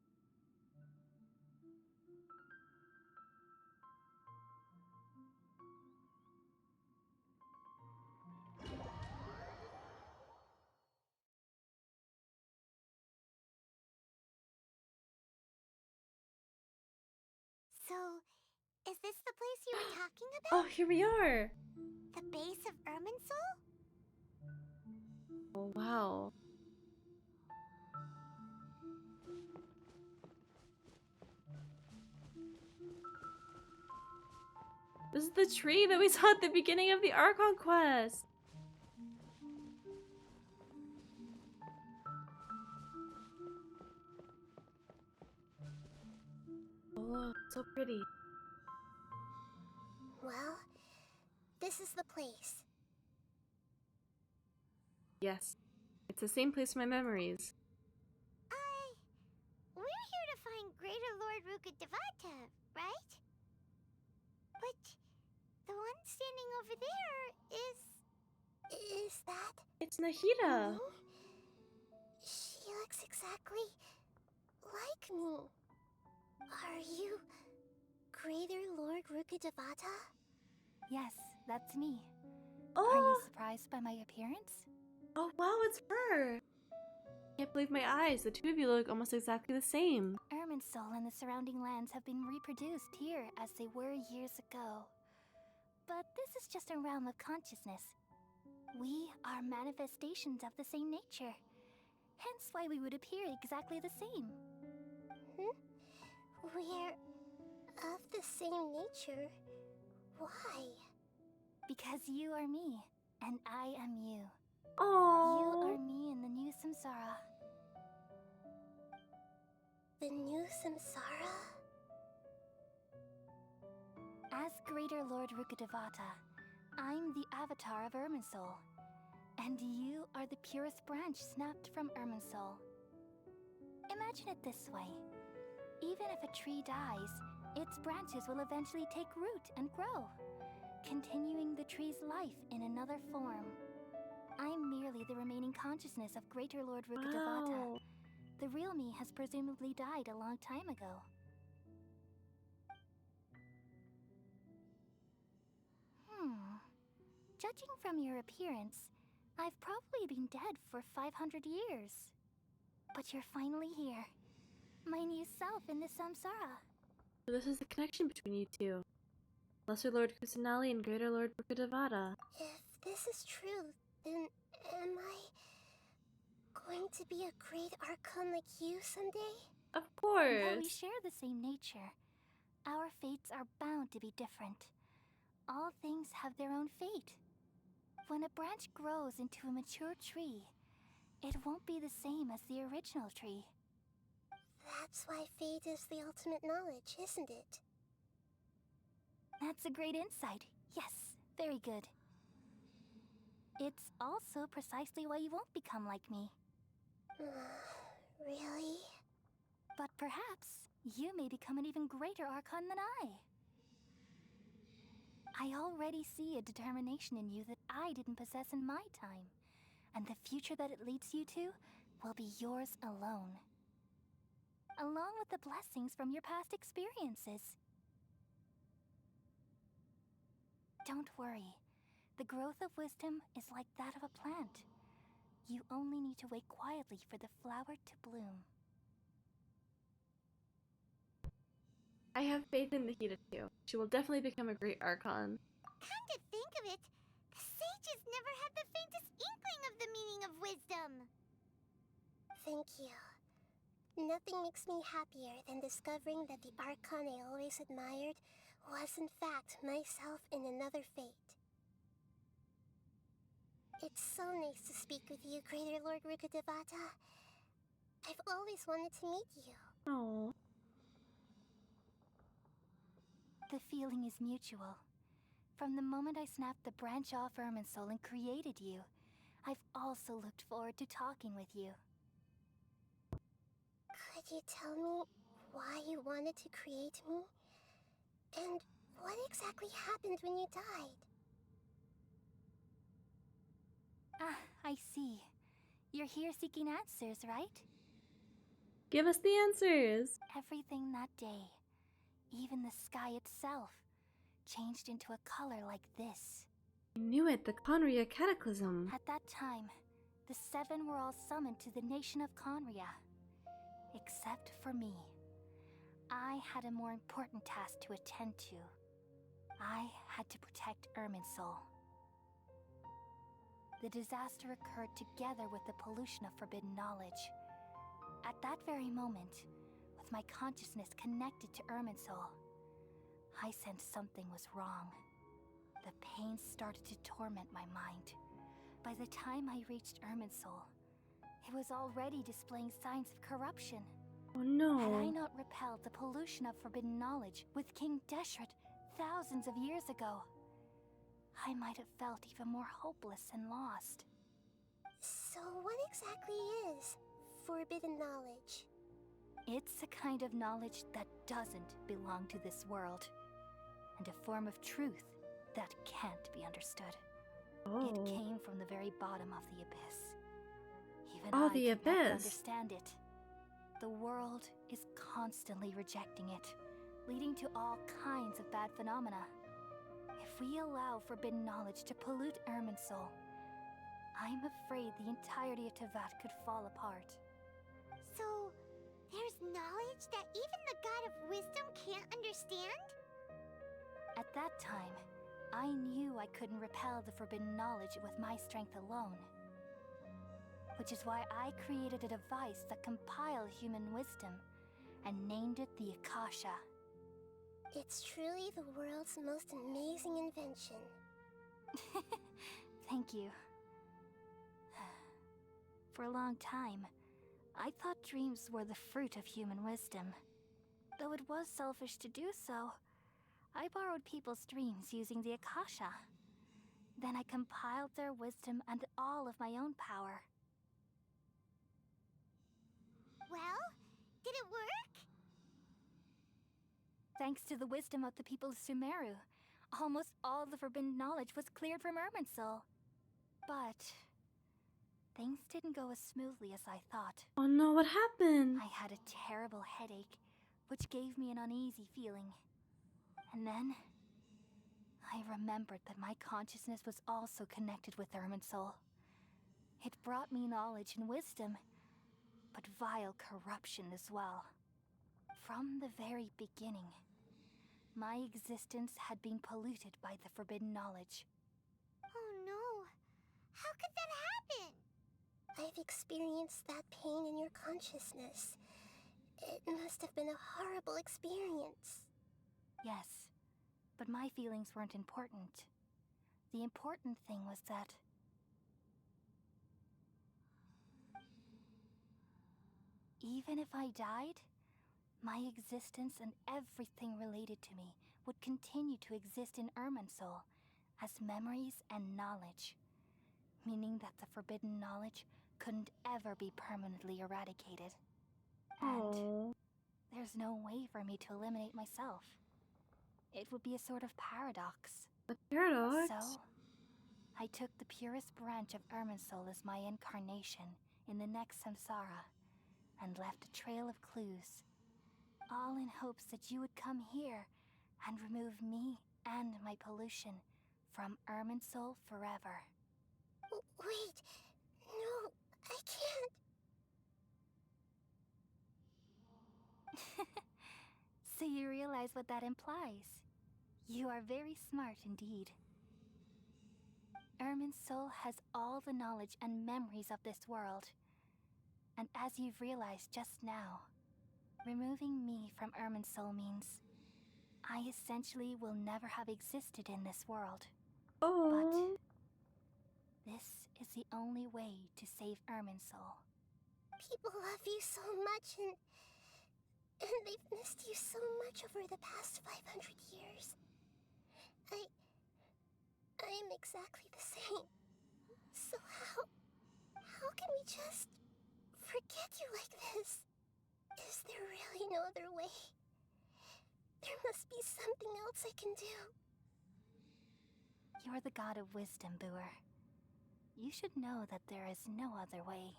So, is this the place you were talking about? Oh, here we are. The base of Irminsul? Oh, wow. This is the tree that we saw at the beginning of the Archon quest. Oh, so pretty. Well, this is the place. Yes, it's the same place in my memories. We're here to find Greater Lord Rukkhadevata, right? But the one standing over there is that? It's Nahida. No? She looks exactly like me. Are you Greater Lord Rukkhadevata? Yes, that's me. Oh. Are you surprised by my appearance? Oh wow, it's her. Can't believe my eyes. The two of you look almost exactly the same. Irminsul and the surrounding lands have been reproduced here as they were years ago. But this is It's just a realm of consciousness. We are manifestations of the same nature. Hence why we would appear exactly the same. We're of the same nature? Why? Because you are me, and I am you. Aww. You are me in the new samsara. The new samsara? As Greater Lord Rukkhadevata, I'm the avatar of Irminsul. And you are the purest branch snapped from Irminsul. Imagine it this way. Even if a tree dies, its branches will eventually take root and grow, continuing the tree's life in another form. I'm merely the remaining consciousness of Greater Lord Rukkhadevata. Wow. The real me has presumably died a long time ago. Judging from your appearance, I've probably been dead for 500 years. But you're finally here. My new self in the samsara. So this is the connection between you two. Lesser Lord Kusanali and Greater Lord Rukkhadevata. If this is true, then am I going to be a great Archon like you someday? Of Though we course. share the same nature, our fates are bound to be different. All things have their own fate. When a branch grows into a mature tree, it won't be the same as the original tree. That's why fate is the ultimate knowledge, isn't it? That's a great insight. Yes, very good. It's also precisely why you won't become like me. Really? But perhaps you may become an even greater Archon than I. I already see a determination in you that I didn't possess in my time, and the future that it leads you to will be yours alone. Along with the blessings from your past experiences. Don't worry. The growth of wisdom is like that of a plant. You only need to wait quietly for the flower to bloom. I have faith in Nikita too. She will definitely become a great Archon. Come to think of it, the sages never had the faintest inkling of the meaning of wisdom. Thank you. Nothing makes me happier than discovering that the Archon I always admired was in fact myself in another fate. It's so nice to speak with you, Greater Lord Rukkhadevata. I've always wanted to meet you. Oh. The feeling is mutual. From the moment I snapped the branch off Irminsul and created you, I've also looked forward to talking with you. Could you tell me why you wanted to create me? And what exactly happened when you died? Ah, I see. You're here seeking answers, right? Give us the answers! Everything that day, even the sky itself, changed into a color like this. I knew it, the Conria Cataclysm. At that time, the seven were all summoned to the nation of Conria. Except for me. I had a more important task to attend to. I had to protect Irminsul. The disaster occurred together with the pollution of forbidden knowledge. At that very moment, with my consciousness connected to Irminsul, I sensed something was wrong. The pain started to torment my mind. By the time I reached Irminsul, it was already displaying signs of corruption. Oh no. Had I not repelled the pollution of forbidden knowledge with King Deshret thousands of years ago, I might have felt even more hopeless and lost. So what exactly is forbidden knowledge? It's a kind of knowledge that doesn't belong to this world, and a form of truth that can't be understood. Oh. It came from the very bottom of the abyss. Even Oh, I the could never abyss. understand it. The world is constantly rejecting it, leading to all kinds of bad phenomena. If we allow forbidden knowledge to pollute Irminsul, I'm afraid the entirety of Tevat could fall apart. So, there's knowledge that even the God of Wisdom can't understand? At that time, I knew I couldn't repel the forbidden knowledge with my strength alone. Which is why I created a device that compiled human wisdom and named it the Akasha. It's truly the world's most amazing invention. Thank you. For a long time, I thought dreams were the fruit of human wisdom. Though it was selfish to do so, I borrowed people's dreams using the Akasha. Then I compiled their wisdom and all of my own power. Well, did it work? Thanks to the wisdom of the people of Sumeru, almost all the forbidden knowledge was cleared from Irminsul. But things didn't go as smoothly as I thought. Oh no, what happened? I had a terrible headache, which gave me an uneasy feeling. And then I remembered that my consciousness was also connected with Irminsul. It brought me knowledge and wisdom, but vile corruption as well. From the very beginning, my existence had been polluted by the forbidden knowledge. Oh no! How could that happen? I've experienced that pain in your consciousness. It must have been a horrible experience. Yes, but my feelings weren't important. The important thing was that even if I died, my existence and everything related to me would continue to exist in Irminsul as memories and knowledge, meaning that the forbidden knowledge couldn't ever be permanently eradicated. And there's no way for me to eliminate myself. It would be a sort of paradox. A paradox? So, I took the purest branch of Irminsul as my incarnation in the next samsara, and left a trail of clues, all in hopes that you would come here and remove me and my pollution from Irminsul forever. Wait, no, I can't. So you realize what that implies. You are very smart indeed. Irminsul has all the knowledge and memories of this world. And as you've realized just now, removing me from Irminsul means I essentially will never have existed in this world. Oh. But this is the only way to save Irminsul. People love you so much, and they've missed you so much over the past 500 years. I am exactly the same. So how can we just forget you like this? Is there really no other way? There must be something else I can do. You're the god of wisdom, Booer. You should know that there is no other way.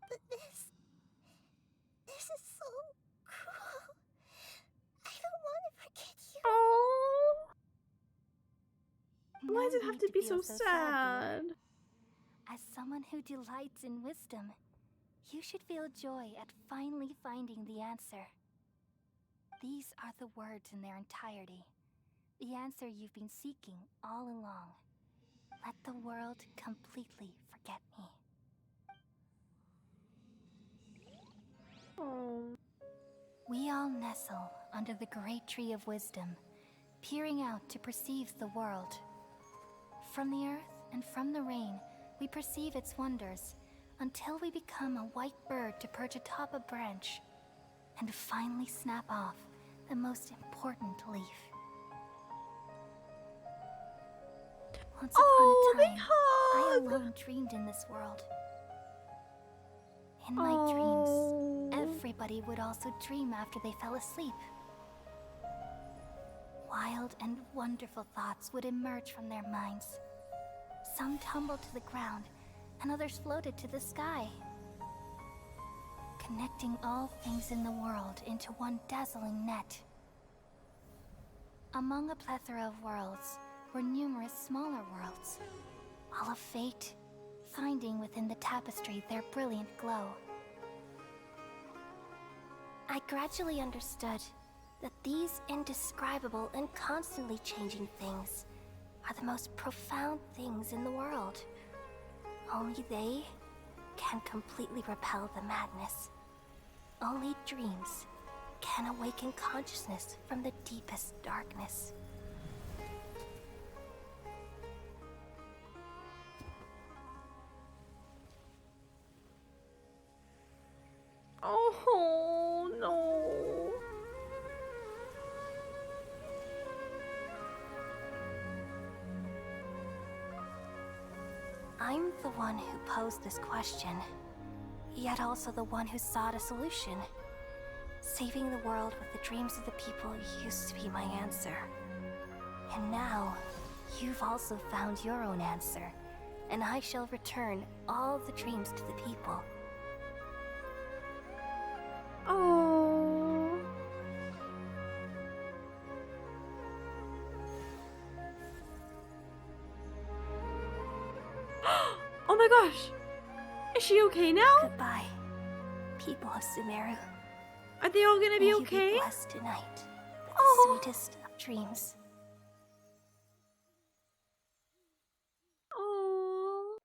But this is so cruel. I don't want to forget you. Oh. No Why does it have need to be feel so sad? Booer. As someone who delights in wisdom, you should feel joy at finally finding the answer. These are the words in their entirety. The answer you've been seeking all along. Let the world completely forget me. Oh. We all nestle under the great tree of wisdom, peering out to perceive the world. From the earth and from the rain, we perceive its wonders, until we become a white bird to perch atop a branch, and finally snap off the most important leaf. Once upon a time, I alone dreamed in this world. In my dreams, everybody would also dream after they fell asleep. Wild and wonderful thoughts would emerge from their minds. Some tumbled to the ground, and others floated to the sky, connecting all things in the world into one dazzling net. Among a plethora of worlds were numerous smaller worlds, all of fate, finding within the tapestry their brilliant glow. I gradually understood that these indescribable and constantly changing things are the most profound things in the world. Only they can completely repel the madness. Only dreams can awaken consciousness from the deepest darkness. Oh no. I'm the one who posed this question, yet also the one who sought a solution. Saving the world with the dreams of the people used to be my answer. And now, you've also found your own answer, and I shall return all the dreams to the people. Oh. Oh my gosh! Is she okay now? Goodbye, people of Sumeru. Are they all gonna be okay? May you be blessed tonight with the sweetest of dreams. Oh.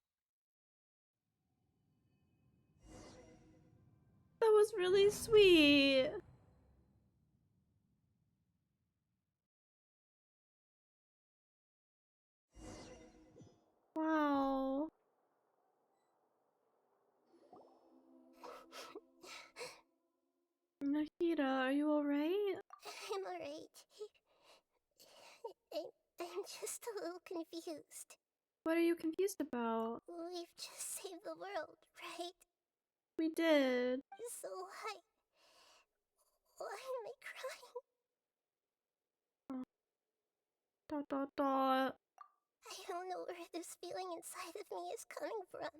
That was really sweet. Wow. Nahida, are you alright? I'm alright. I'm just a little confused. What are you confused about? We've just saved the world, right? We did. So why am I crying? Dot dot dot. I don't know where this feeling inside of me is coming from,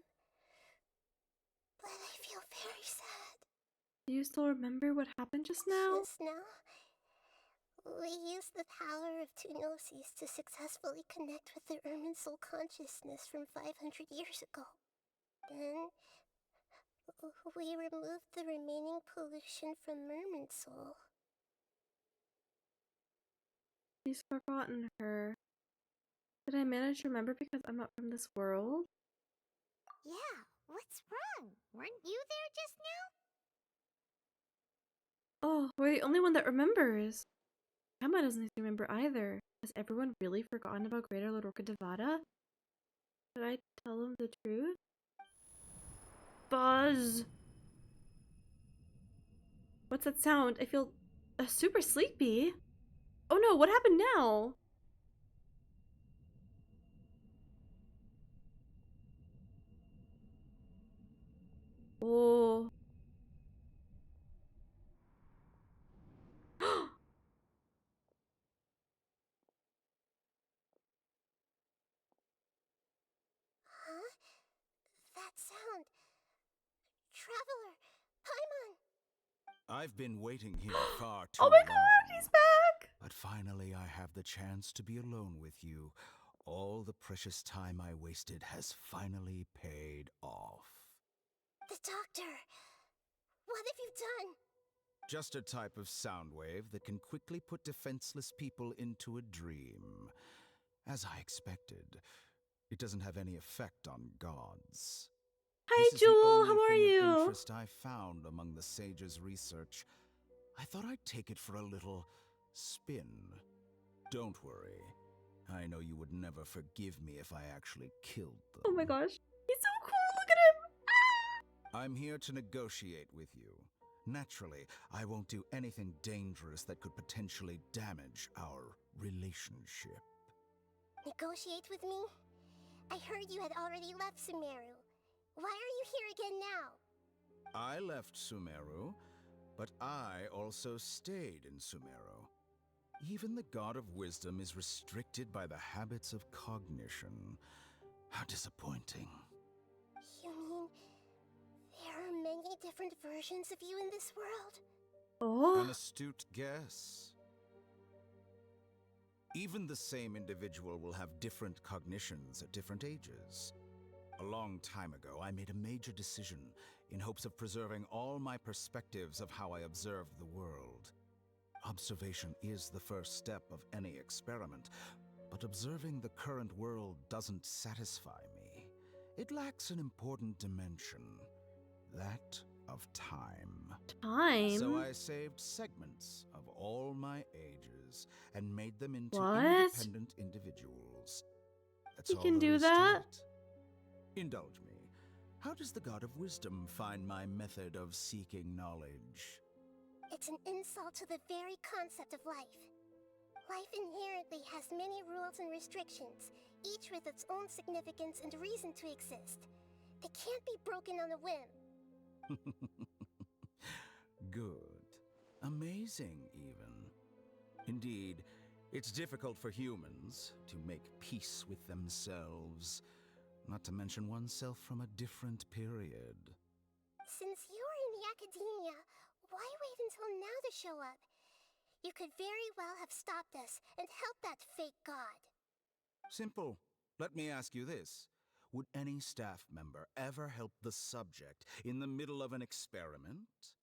but I feel very sad. Do you still remember what happened just now? Just now, we used the power of two gnosis to successfully connect with the Irminsul consciousness from 500 years ago. Then, we removed the remaining pollution from Irminsul. She's forgotten her. Did I manage to remember because I'm not from this world? Yeah, what's wrong? Weren't you there just now? Oh, we're the only one that remembers. Emma doesn't remember either. Has everyone really forgotten about Greater Lord Rukkhadevata? Should I tell them the truth? Buzz! What's that sound? I feel super sleepy. Oh no, what happened now? Oh. Huh? That sound. Traveler! Paimon! I've been waiting here far too Oh my long. god, he's back! But finally I have the chance to be alone with you. All the precious time I wasted has finally paid off. The doctor! What have you done? Just a type of sound wave that can quickly put defenseless people into a dream. As I expected, it doesn't have any effect on gods. Hi, Jewel, how are This is the only thing of you? interest I found among the sage's research. I thought I'd take it for a little spin. Don't worry. I know you would never forgive me if I actually killed them. Oh my gosh, he's so cool, look at him! I'm here to negotiate with you. Naturally, I won't do anything dangerous that could potentially damage our relationship. Negotiate with me? I heard you had already left Sumeru. Why are you here again now? I left Sumeru, but I also stayed in Sumeru. Even the God of Wisdom is restricted by the habits of cognition. How disappointing. You mean there are many different versions of you in this world? Oh. An astute guess. Even the same individual will have different cognitions at different ages. A long time ago, I made a major decision in hopes of preserving all my perspectives of how I observed the world. Observation is the first step of any experiment, but observing the current world doesn't satisfy me. It lacks an important dimension, that of time. Time? So I saved segments of all my ages and made them into What? independent individuals. That's You all can there do is to that? it. Indulge me. How does the God of Wisdom find my method of seeking knowledge? It's an insult to the very concept of life. Life inherently has many rules and restrictions, each with its own significance and reason to exist. They can't be broken on a whim. Good. Amazing, even. Indeed, it's difficult for humans to make peace with themselves, not to mention oneself from a different period. Since you're in the academia, why wait until now to show up? You could very well have stopped us and helped that fake god. Simple. Let me ask you this. Would any staff member ever help the subject in the middle of an experiment?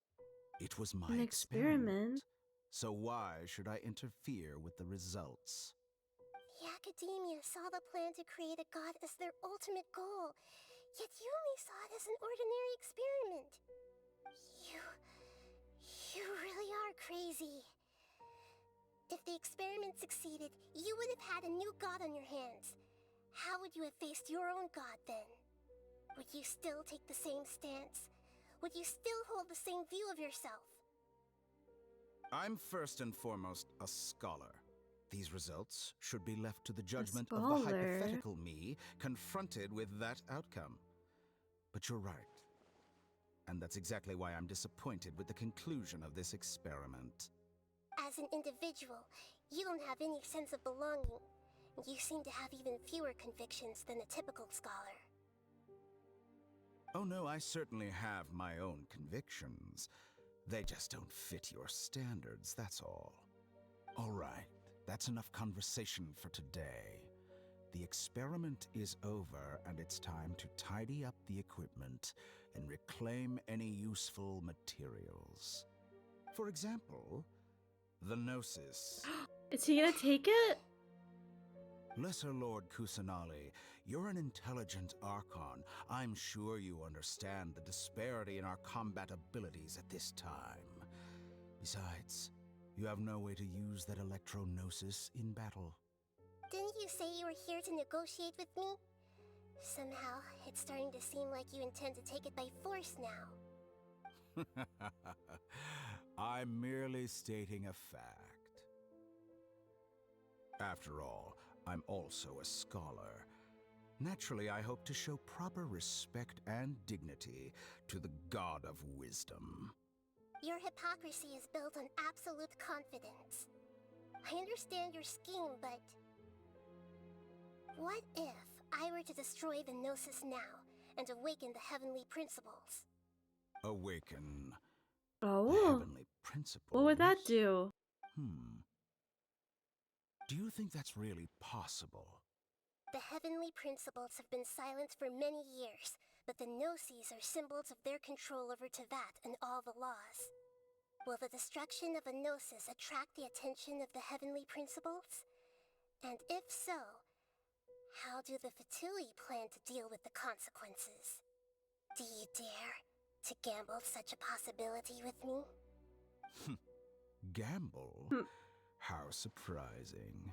It was my An experiment? So why should I interfere with the results? The academia saw the plan to create a god as their ultimate goal, yet you only saw it as an ordinary experiment. You really are crazy. If the experiment succeeded, you would have had a new god on your hands. How would you have faced your own god then? Would you still take the same stance? Would you still hold the same view of yourself? I'm first and foremost a scholar. These results should be left to the judgment of the scholar? hypothetical me confronted with that outcome. But you're right. And that's exactly why I'm disappointed with the conclusion of this experiment. As an individual, you don't have any sense of belonging. You seem to have even fewer convictions than a typical scholar. Oh no, I certainly have my own convictions. They just don't fit your standards, that's all. All right, that's enough conversation for today. The experiment is over, and it's time to tidy up the equipment and reclaim any useful materials. For example, the Gnosis. Is he gonna take it? Lesser Lord Kusanali, you're an intelligent Archon. I'm sure you understand the disparity in our combat abilities at this time. Besides, you have no way to use that Electro-Gnosis in battle. Didn't you say you were here to negotiate with me? Somehow, it's starting to seem like you intend to take it by force now. I'm merely stating a fact. After all, I'm also a scholar. Naturally, I hope to show proper respect and dignity to the God of Wisdom. Your hypocrisy is built on absolute confidence. I understand your scheme, but... what if I were to destroy the Gnosis now and awaken the heavenly principles? Awaken the Oh. heavenly principles? What would that do? Do you think that's really possible? The heavenly principles have been silent for many years, but the Gnosis are symbols of their control over Tevat and all the laws. Will the destruction of a Gnosis attract the attention of the heavenly principles? And if so, how do the Fatui plan to deal with the consequences? Do you dare to gamble such a possibility with me? Gamble? How surprising.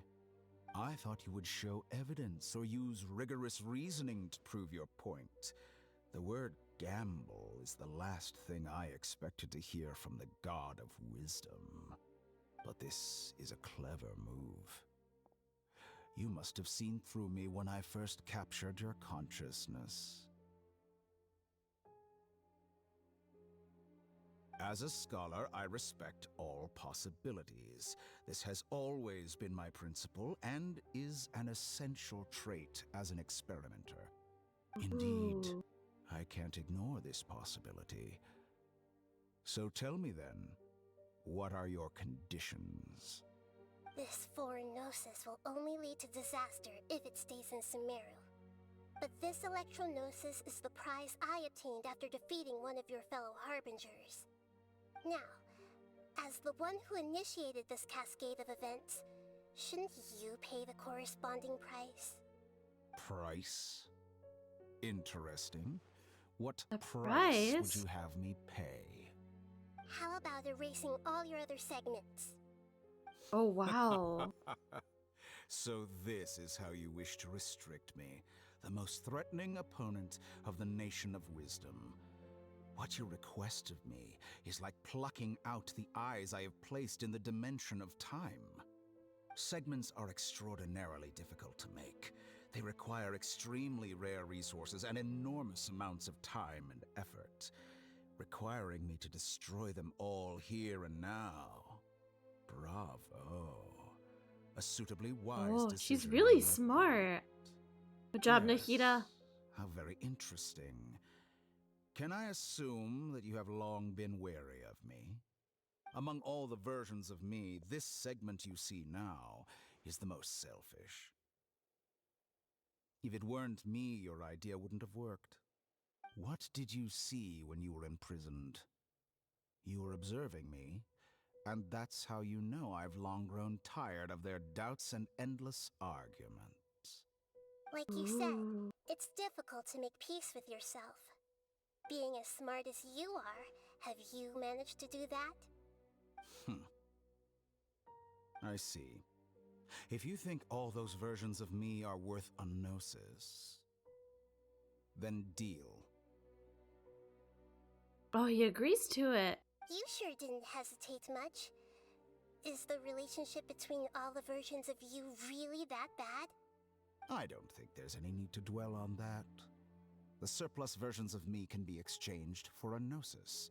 I thought you would show evidence or use rigorous reasoning to prove your point. The word gamble is the last thing I expected to hear from the God of Wisdom. But this is a clever move. You must have seen through me when I first captured your consciousness. As a scholar, I respect all possibilities. This has always been my principle and is an essential trait as an experimenter. Indeed, I can't ignore this possibility. So tell me then, what are your conditions? This foreign Gnosis will only lead to disaster if it stays in Sumeru. But this Electro-Gnosis is the prize I obtained after defeating one of your fellow Harbingers. Now, As the one who initiated this cascade of events, shouldn't you pay the corresponding price? Price? Interesting. What A price would price? you have me pay? How about erasing all your other segments? Oh, wow. So this is how you wish to restrict me, the most threatening opponent of the Nation of Wisdom. What you request of me is like plucking out the eyes I have placed in the dimension of time. Segments are extraordinarily difficult to make. They require extremely rare resources and enormous amounts of time and effort, requiring me to destroy them all here and now. Bravo. A suitably wise Oh, decision. she's really on your smart. Good job, Yes. Nahida. How very interesting. Can I assume that you have long been wary of me? Among all the versions of me, this segment you see now is the most selfish. If it weren't me, your idea wouldn't have worked. What did you see when you were imprisoned? You were observing me, and that's how you know I've long grown tired of their doubts and endless arguments. Like you said, it's difficult to make peace with yourself. Being as smart as you are, have you managed to do that? I see. If you think all those versions of me are worth a gnosis, then deal. Oh, he agrees to it. You sure didn't hesitate much. Is the relationship between all the versions of you really that bad? I don't think there's any need to dwell on that. The surplus versions of me can be exchanged for a gnosis.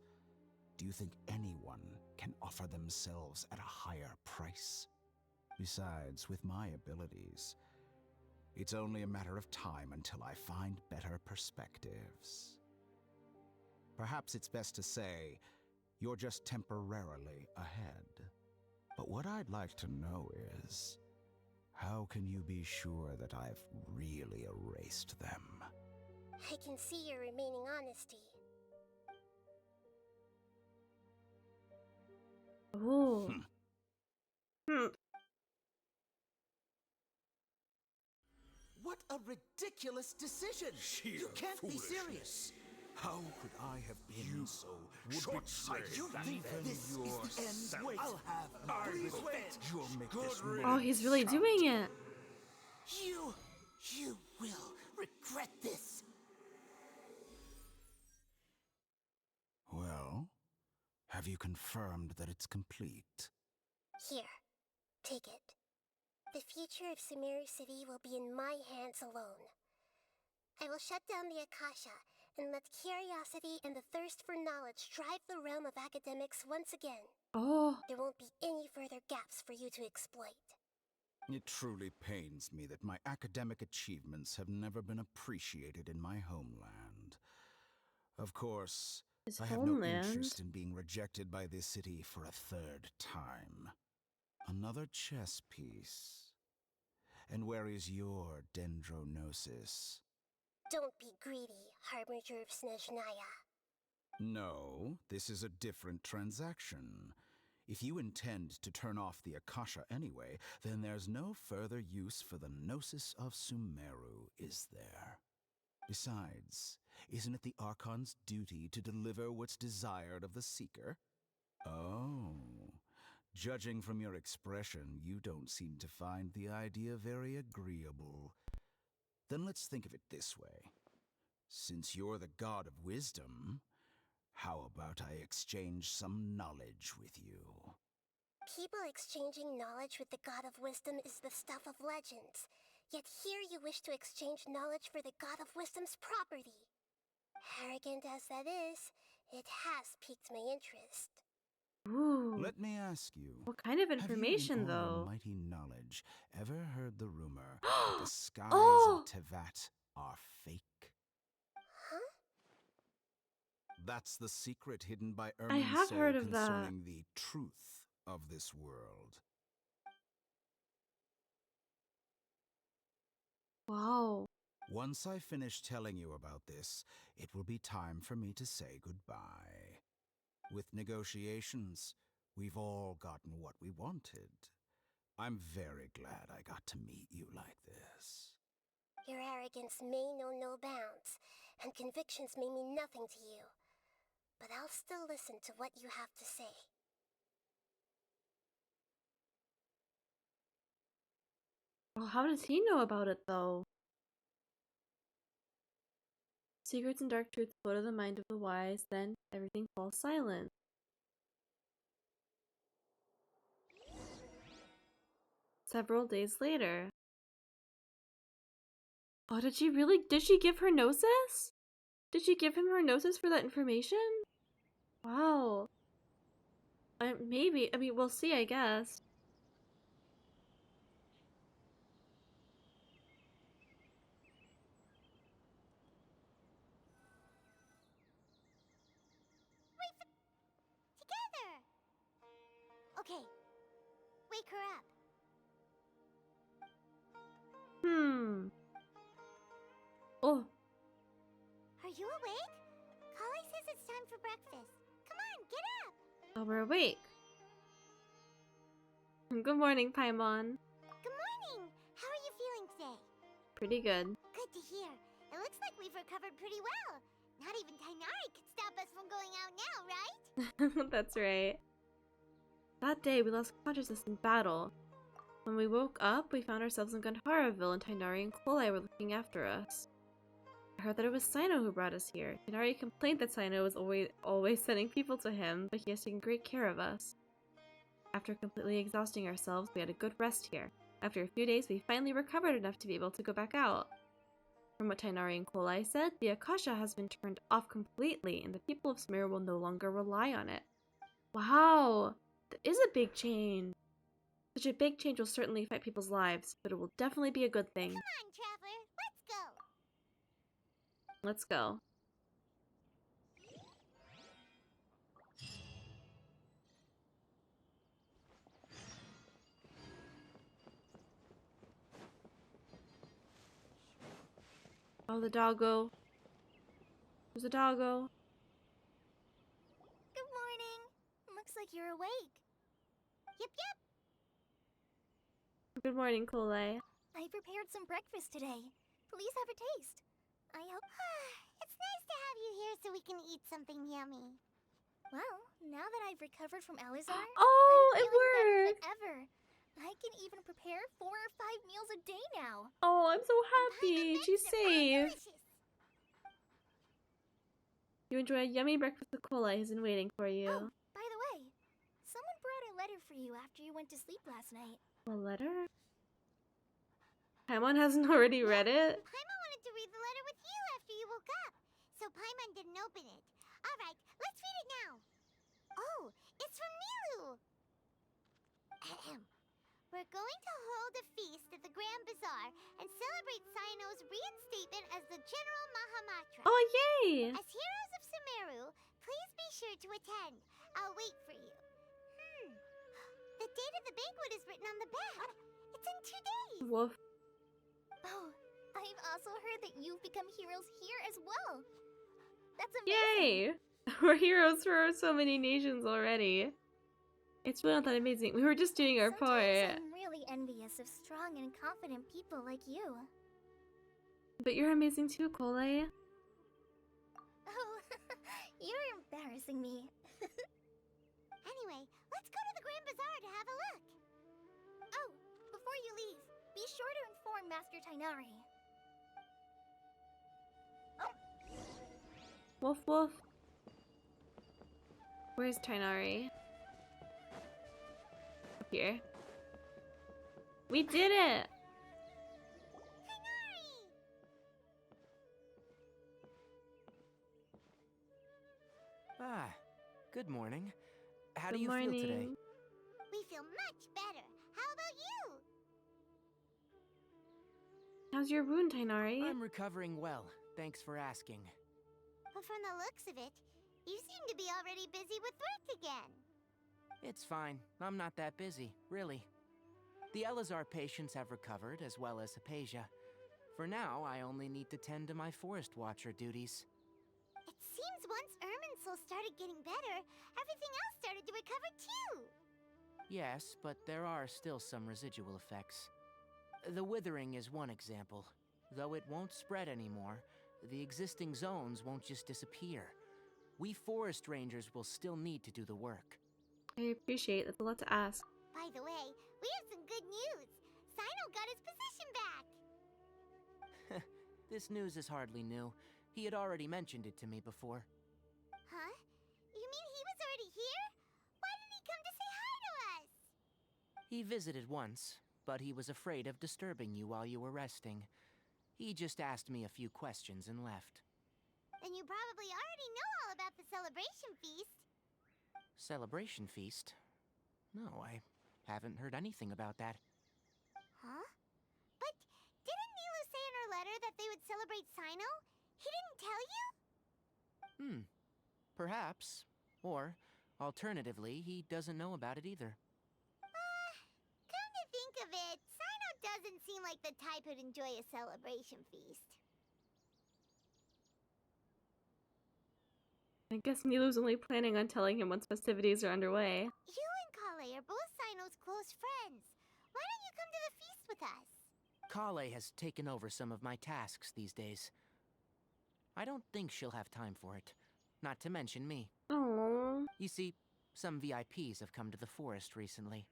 Do you think anyone can offer themselves at a higher price? Besides, with my abilities, it's only a matter of time until I find better perspectives. Perhaps it's best to say, you're just temporarily ahead. But what I'd like to know is, how can you be sure that I've really erased them? I can see your remaining honesty. Oh. What a ridiculous decision! You can't be serious! How could I have been so short-sighted? You think this is the end? Wait, I'll have You'll make this Oh, he's really doing it. You will regret this. Well, have you confirmed that it's complete? Here, take it. The future of Sumeru City will be in my hands alone. I will shut down the Akasha and let curiosity and the thirst for knowledge drive the realm of academics once again. Oh. There won't be any further gaps for you to exploit. It truly pains me that my academic achievements have never been appreciated in my homeland. Of course, I have no interest in being rejected by this city for a third time. Another chess piece. And where is your dendronosis? Don't be greedy, Harbinger of Snezhnaya. No, this is a different transaction. If you intend to turn off the Akasha anyway, then there's no further use for the Gnosis of Sumeru, is there? Besides, isn't it the Archon's duty to deliver what's desired of the Seeker? Oh, judging from your expression, you don't seem to find the idea very agreeable. Then let's think of it this way. Since you're the God of Wisdom, how about I exchange some knowledge with you? People exchanging knowledge with the God of Wisdom is the stuff of legends. Yet here you wish to exchange knowledge for the God of Wisdom's property. Arrogant as that is, it has piqued my interest. Ooh. Let me ask you. What kind of information, have you, in all though? almighty knowledge, ever heard the rumor that the skies Oh! of Tevat are fake? Huh? That's the secret hidden by I have Irminsul heard of that. concerning the truth of this world. Wow. Once I finish telling you about this, it will be time for me to say goodbye. With negotiations, We've all gotten what we wanted. I'm very glad I got to meet you like this. Your arrogance may know no bounds, and convictions may mean nothing to you. But I'll still listen to what you have to say. Well, how does he know about it, though? Secrets and dark truths float in the mind of the wise, then everything falls silent. Several days later. Oh, did she give her gnosis? Did she give him her gnosis for that information? Wow. Maybe. I mean, we'll see, I guess. Together! Okay. Wake her up. Oh. Are you awake? Kali says it's time for breakfast. Come on, get up! Oh, we're awake. Good morning, Paimon. Good morning! How are you feeling today? Pretty good. Good to hear. It looks like we've recovered pretty well. Not even Tainari could stop us from going out now, right? That's right. That day, we lost consciousness in battle. When we woke up, we found ourselves in Gandharaville, and Tainari and Kolai were looking after us. I heard that it was Sino who brought us here. Tainari complained that Sino was always sending people to him, but he has taken great care of us. After completely exhausting ourselves, we had a good rest here. After a few days, we finally recovered enough to be able to go back out. From what Tainari and Kolai said, the Akasha has been turned off completely, and the people of Sumeru will no longer rely on it. Wow! That is a big change. Such a big change will certainly affect people's lives, but it will definitely be a good thing. Come on, Traveler, let's go! Let's go. Oh, the doggo. There's a doggo. Good morning. Looks like you're awake. Yep, yep. Good morning, Kolai. I prepared some breakfast today. Please have a taste. I hope... It's nice to have you here so we can eat something yummy. Well, now that I've recovered from Alizar, oh, I'm it feeling better worked! than ever. I can even prepare 4 or 5 meals a day now. Oh, I'm so happy. She's safe. You enjoy a yummy breakfast with Kolai who's been waiting for you. Oh, by the way, someone brought a letter for you after you went to sleep last night. A letter? Paimon hasn't already read it? Paimon wanted to read the letter with you after you woke up, so Paimon didn't open it. Alright, let's read it now. Oh, it's from Nilu! Ahem. We're going to hold a feast at the Grand Bazaar and celebrate Sino's reinstatement as the General Mahamatra. Oh, yay! As heroes of Sumeru, please be sure to attend. I'll wait for you. The date of the banquet is written on the back. It's in 2 days. Woof. Oh, I've also heard that you've become heroes here as well. That's amazing. Yay! We're heroes for so many nations already. It's really not that amazing. We were just doing our part. I'm really envious of strong and confident people like you. But you're amazing too, Kolai. Oh, you're embarrassing me. Anyway, let's go to the Grand Bazaar to have a look. Oh, before you leave, be sure to inform Master Tainari. Woof woof. Where's Tainari? Up here. We did it! Ah, good morning. How do Good you morning. feel today? We feel much better. How about you? How's your wound, Tainari? I'm recovering well. Thanks for asking. But from the looks of it, you seem to be already busy with work again. It's fine. I'm not that busy, really. The Elazar patients have recovered, as well as Hypatia. For now, I only need to tend to my Forest Watcher duties. It seems once Soul started getting better, everything else started to recover too. Yes, but there are still some residual effects. The withering is one example. Though it won't spread anymore, the existing zones won't just disappear. We forest rangers will still need to do the work. I appreciate that's a lot to ask. By the way, we have some good news. Sino got his position back. This news is hardly new. He had already mentioned it to me before. Huh? You mean he was already here? Why didn't he come to say hi to us? He visited once, but he was afraid of disturbing you while you were resting. He just asked me a few questions and left. Then you probably already know all about the celebration feast. Celebration feast? No, I haven't heard anything about that. Huh? But didn't Nilu say in her letter that they would celebrate Sino? He didn't tell you? Perhaps. Or, alternatively, he doesn't know about it either. Come to think of it, Sino doesn't seem like the type who'd enjoy a celebration feast. I guess Nilu's only planning on telling him once festivities are underway. You and Kale are both Sino's close friends. Why don't you come to the feast with us? Kale has taken over some of my tasks these days. I don't think she'll have time for it. Not to mention me. Aww. You see, some VIPs have come to the forest recently.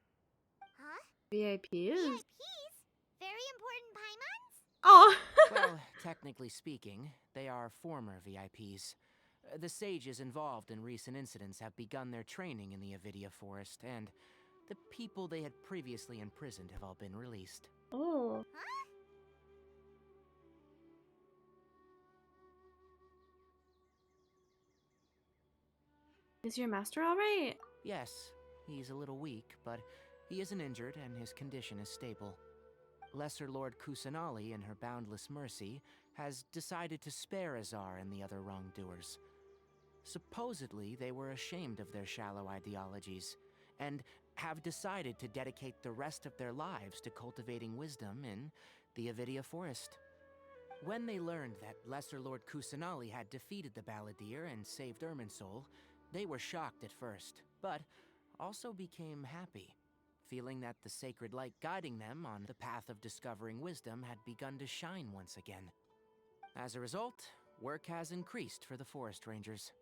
Huh? VIPs? VIPs? Very important Paimons? Oh! Well, technically speaking, they are former VIPs. The sages involved in recent incidents have begun their training in the Avidia Forest, and the people they had previously imprisoned have all been released. Oh. Huh? Is your master alright? Yes, he's a little weak, but he isn't injured and his condition is stable. Lesser Lord Kusanali, in her boundless mercy, has decided to spare Azar and the other wrongdoers. Supposedly, they were ashamed of their shallow ideologies, and have decided to dedicate the rest of their lives to cultivating wisdom in the Avidia Forest. When they learned that Lesser Lord Kusanali had defeated the Balladeer and saved Irminsul, they were shocked at first, but also became happy, feeling that the sacred light guiding them on the path of discovering wisdom had begun to shine once again. As a result, work has increased for the forest rangers.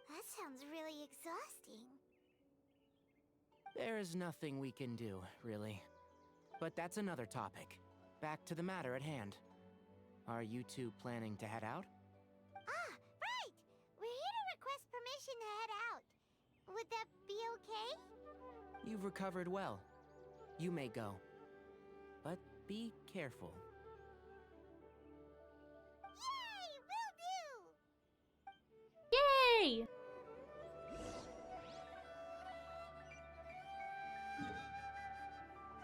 That sounds really exhausting. There's nothing we can do, really. But that's another topic. Back to the matter at hand. Are you two planning to head out? Ah, right! We're here to request permission to head out. Would that be okay? You've recovered well. You may go. But be careful. Yay! Will do! Yay!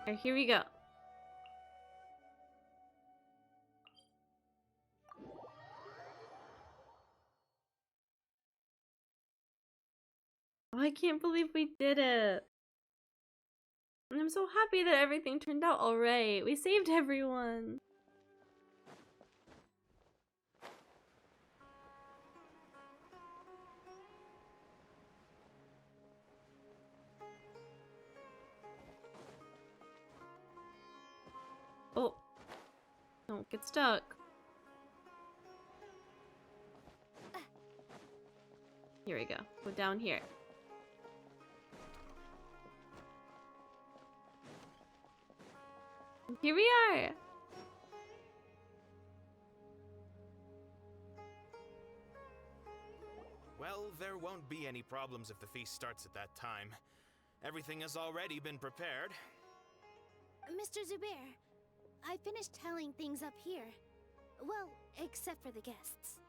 Alright, here we go. Oh, I can't believe we did it. And I'm so happy that everything turned out alright. We saved everyone. Oh. Don't get stuck. Here we go. Go down here. And here we are! Well, there won't be any problems if the feast starts at that time. Everything has already been prepared. Mr. Zubair, I finished tallying things up here. Well, except for the guests.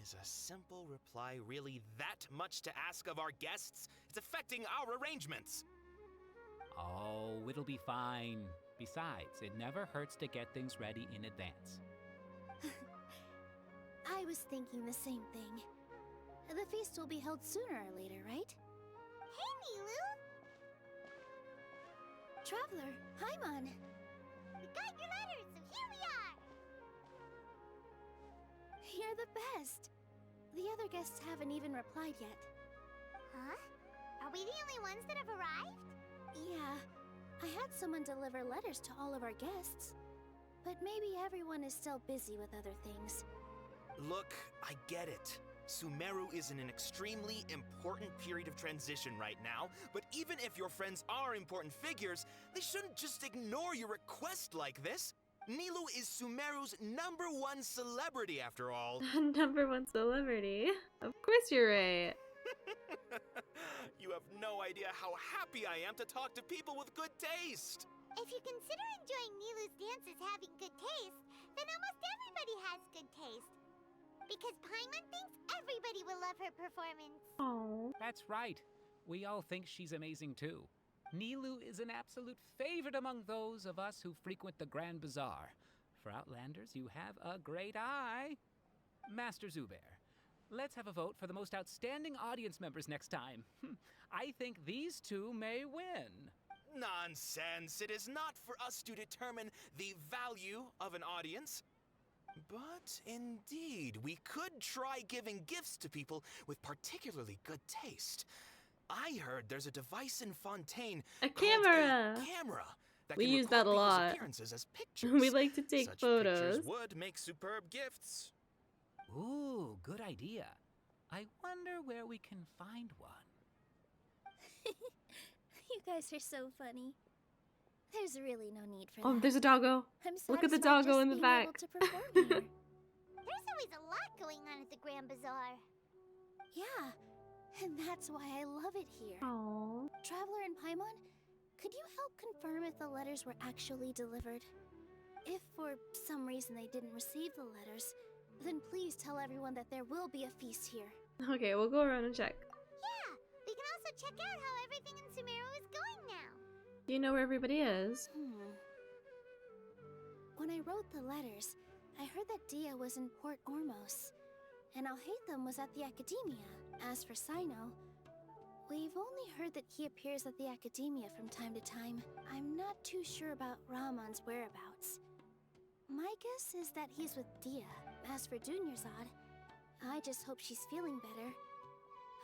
Is a simple reply really that much to ask of our guests? It's affecting our arrangements! Oh, it'll be fine. Besides, it never hurts to get things ready in advance. I was thinking the same thing. The feast will be held sooner or later, right? Hey, Nilu! Traveler, Paimon! We got your letters, so here we are! You're the best! The other guests haven't even replied yet. Huh? Are we the only ones that have arrived? Yeah, I had someone deliver letters to all of our guests. But maybe everyone is still busy with other things. Look, I get it. Sumeru is in an extremely important period of transition right now, but even if your friends are important figures, they shouldn't just ignore your request like this. Nilou is Sumeru's #1 celebrity after all. #1 celebrity? Of course you're right. You have no idea how happy I am to talk to people with good taste. If you consider enjoying Nilou's dances having good taste, then almost everybody has good taste. Because Paimon thinks everybody will love her performance. Oh. That's right. We all think she's amazing too. Nilou is an absolute favorite among those of us who frequent the Grand Bazaar. For Outlanders, you have a great eye. Master Zubair, let's have a vote for the most outstanding audience members next time. I think these two may win. Nonsense! It is not for us to determine the value of an audience. But indeed, we could try giving gifts to people with particularly good taste. I heard there's a device in Fontaine called a camera that we can use record that a people's lot. appearances as pictures. We like to take Such photos. pictures would make superb gifts. Ooh, good idea. I wonder where we can find one. You guys are so funny. There's really no need for Oh, that. there's a doggo. I'm Look at the satisfied doggo just in the being back. able to perform here. There's always a lot going on at the Grand Bazaar. Yeah, and that's why I love it here. Aww. Traveler and Paimon, could you help confirm if the letters were actually delivered? If for some reason they didn't receive the letters, then please tell everyone that there will be a feast here. Okay, we'll go around and check. Yeah, we can also check out how everything in Sumeru is going now. Do you know where everybody is? When I wrote the letters, I heard that Dia was in Port Ormos, and Alhaitham was at the Academia. As for Sino, we've only heard that he appears at the Academia from time to time. I'm not too sure about Rahman's whereabouts. My guess is that he's with Dia. As for Dunyarzad, I just hope she's feeling better.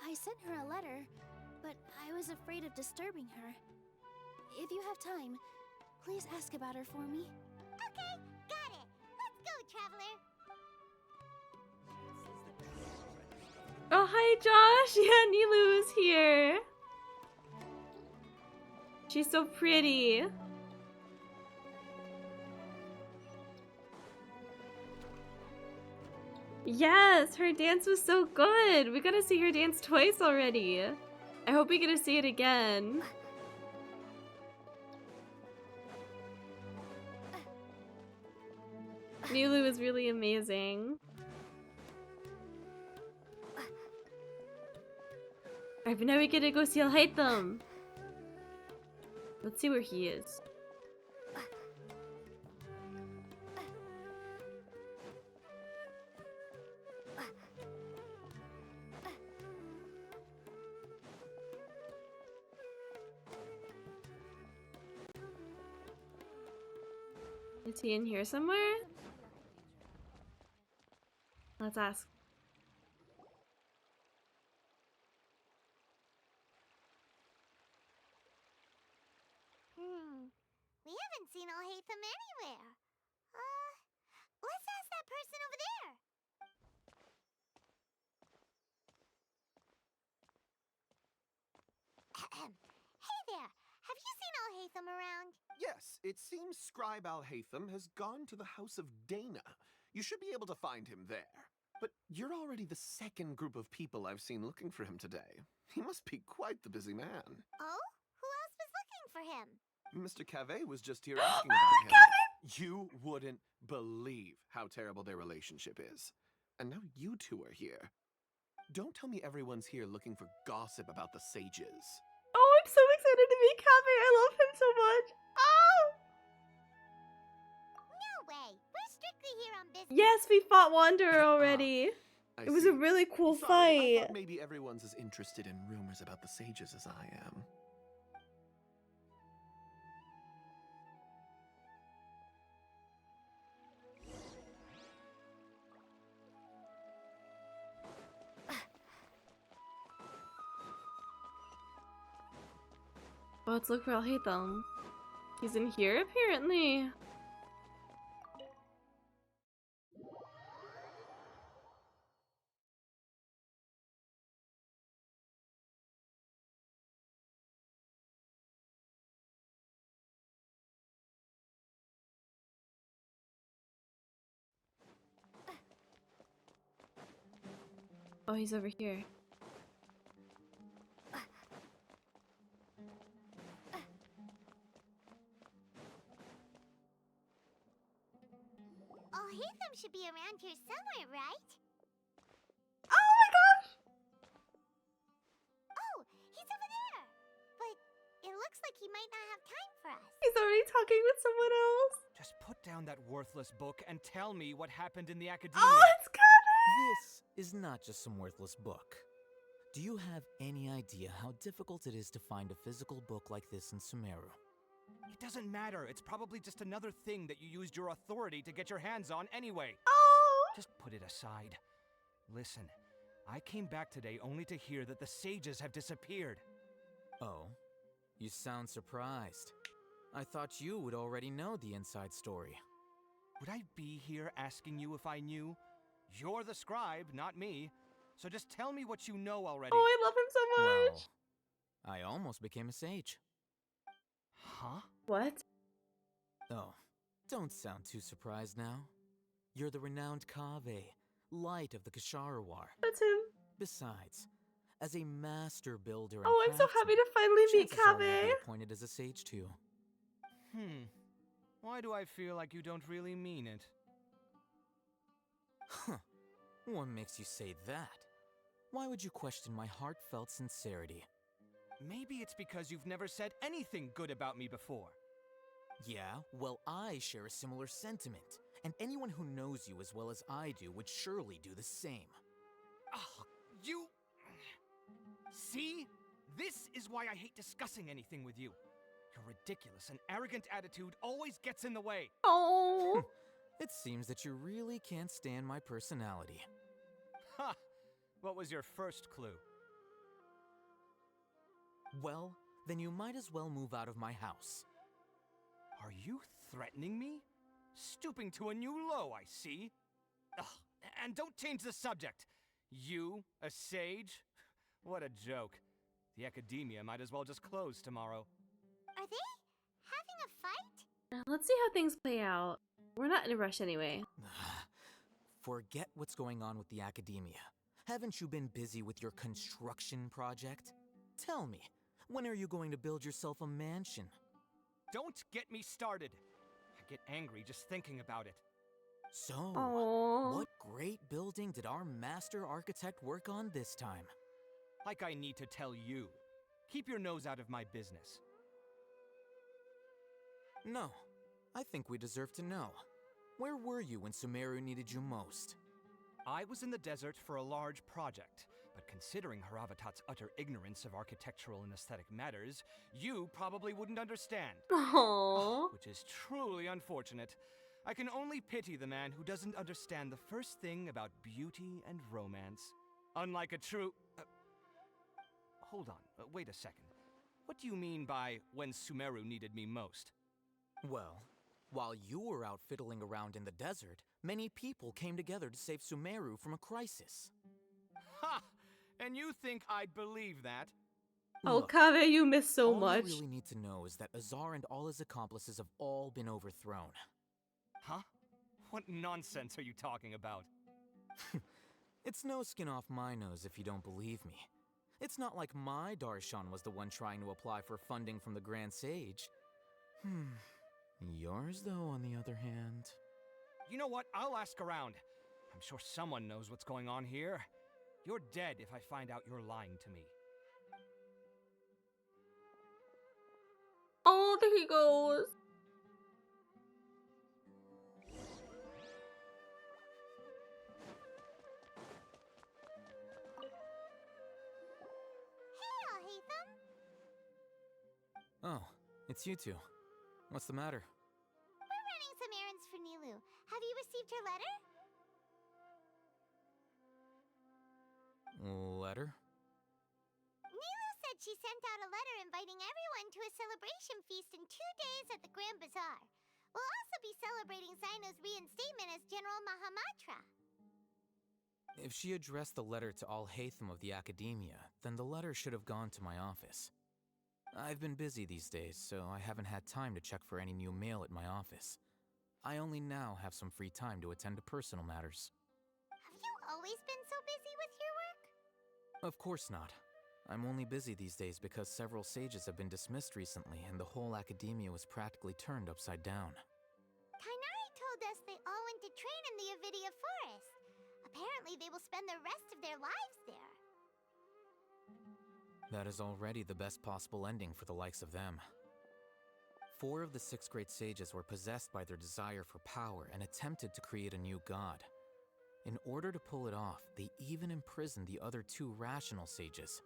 I sent her a letter, but I was afraid of disturbing her. If you have time, please ask about her for me. Okay, got it. Let's go, Traveler. Oh, hi, Josh. Yeah, Nilou is here. She's so pretty. Yes, her dance was so good. We gotta see her dance twice already. I hope we get to see it again. Nilou is really amazing. Alright, but now we get to go see Alhaitham. Let's see where he is. Is he in here somewhere? Let's ask. We haven't seen Alhaitham anywhere. Let's ask that person over there. Hey there, have you seen Alhaitham around? Yes, it seems Scribe Alhaitham has gone to the House of Dana. You should be able to find him there. But you're already the second group of people I've seen looking for him today. He must be quite the busy man. Oh? Who else was looking for him? Mr. Cave was just here asking about him. You wouldn't believe how terrible their relationship is. And now you two are here. Don't tell me everyone's here looking for gossip about the sages. Oh, I'm so excited to meet Cave. I love him so much. Oh! No way. We're strictly here on business. Yes, we fought Wanderer already. It was a really cool I fight. thought maybe everyone's as interested in rumors about the sages as I am. Well, let's look for Al-Haytham. He's in here, apparently. Oh, he's over here. Haytham should be around here somewhere, right? Oh my gosh! Oh, he's over there! But it looks like he might not have time for us. He's already talking with someone else. Just put down that worthless book and tell me what happened in the academia. Oh, it's coming! This is not just some worthless book. Do you have any idea how difficult it is to find a physical book like this in Sumeru? It doesn't matter. It's probably just another thing that you used your authority to get your hands on anyway. Oh! Just put it aside. Listen, I came back today only to hear that the sages have disappeared. Oh, you sound surprised. I thought you would already know the inside story. Would I be here asking you if I knew? You're the scribe, not me. So just tell me what you know already. Oh, I love him so much. Well, I almost became a sage. Huh? What? Oh, don't sound too surprised now. You're the renowned Kaveh, light of the Ksharawar. That's him. Besides, as a master builder and Oh, I'm so happy to finally meet chances are you'll Kaveh. be appointed as a sage too. Why do I feel like you don't really mean it? Huh. What makes you say that? Why would you question my heartfelt sincerity? Maybe it's because you've never said anything good about me before. Yeah, well, I share a similar sentiment, and anyone who knows you as well as I do would surely do the same. Oh, you... See? This is why I hate discussing anything with you. Your ridiculous and arrogant attitude always gets in the way. Oh. It seems that you really can't stand my personality. Ha! What was your first clue? Well, then you might as well move out of my house. Are you threatening me? Stooping to a new low, I see. Ugh, and don't change the subject. You, a sage? What a joke. The academia might as well just close tomorrow. Are they having a fight? Let's see how things play out. We're not in a rush anyway. Forget what's going on with the academia. Haven't you been busy with your construction project? Tell me, when are you going to build yourself a mansion? Don't get me started. I get angry just thinking about it. So, Aww. what great building did our master architect work on this time? Like I need to tell you. Keep your nose out of my business. No, I think we deserve to know. Where were you when Sumeru needed you most? I was in the desert for a large project, but considering Haravatat's utter ignorance of architectural and aesthetic matters, you probably wouldn't understand. Aww. Which is truly unfortunate. I can only pity the man who doesn't understand the first thing about beauty and romance. Unlike a true... hold on, wait a second. What do you mean by when Sumeru needed me most? Well, while you were out fiddling around in the desert, many people came together to save Sumeru from a crisis. Ha! And you think I'd believe that? Oh, Look, Kaveh, you miss so all much. you really need to know is that Azar and all his accomplices have all been overthrown. Huh? What nonsense are you talking about? It's no skin off my nose if you don't believe me. It's not like my Darshan was the one trying to apply for funding from the Grand Sage. Yours, though, on the other hand... You know what? I'll ask around. I'm sure someone knows what's going on here. You're dead if I find out you're lying to me. Oh, there he goes. Hey, Haytham. Oh, it's you two. What's the matter? We're running some errands for Nilou. Have you received her letter? Letter? Nilou said she sent out a letter inviting everyone to a celebration feast in 2 days at the Grand Bazaar. We'll also be celebrating Cyno's reinstatement as General Mahamatra. If she addressed the letter to all Hatham of the Academia, then the letter should have gone to my office. I've been busy these days, so I haven't had time to check for any new mail at my office. I only now have some free time to attend to personal matters. Have you always been so busy with your work? Of course not. I'm only busy these days because several sages have been dismissed recently and the whole Academia was practically turned upside down. Kainari told us they all went to train in the Avidia Forest. Apparently they will spend the rest of their lives there. That is already the best possible ending for the likes of them. 4 of the 6 great sages were possessed by their desire for power and attempted to create a new god. In order to pull it off, they even imprisoned the other 2 rational sages.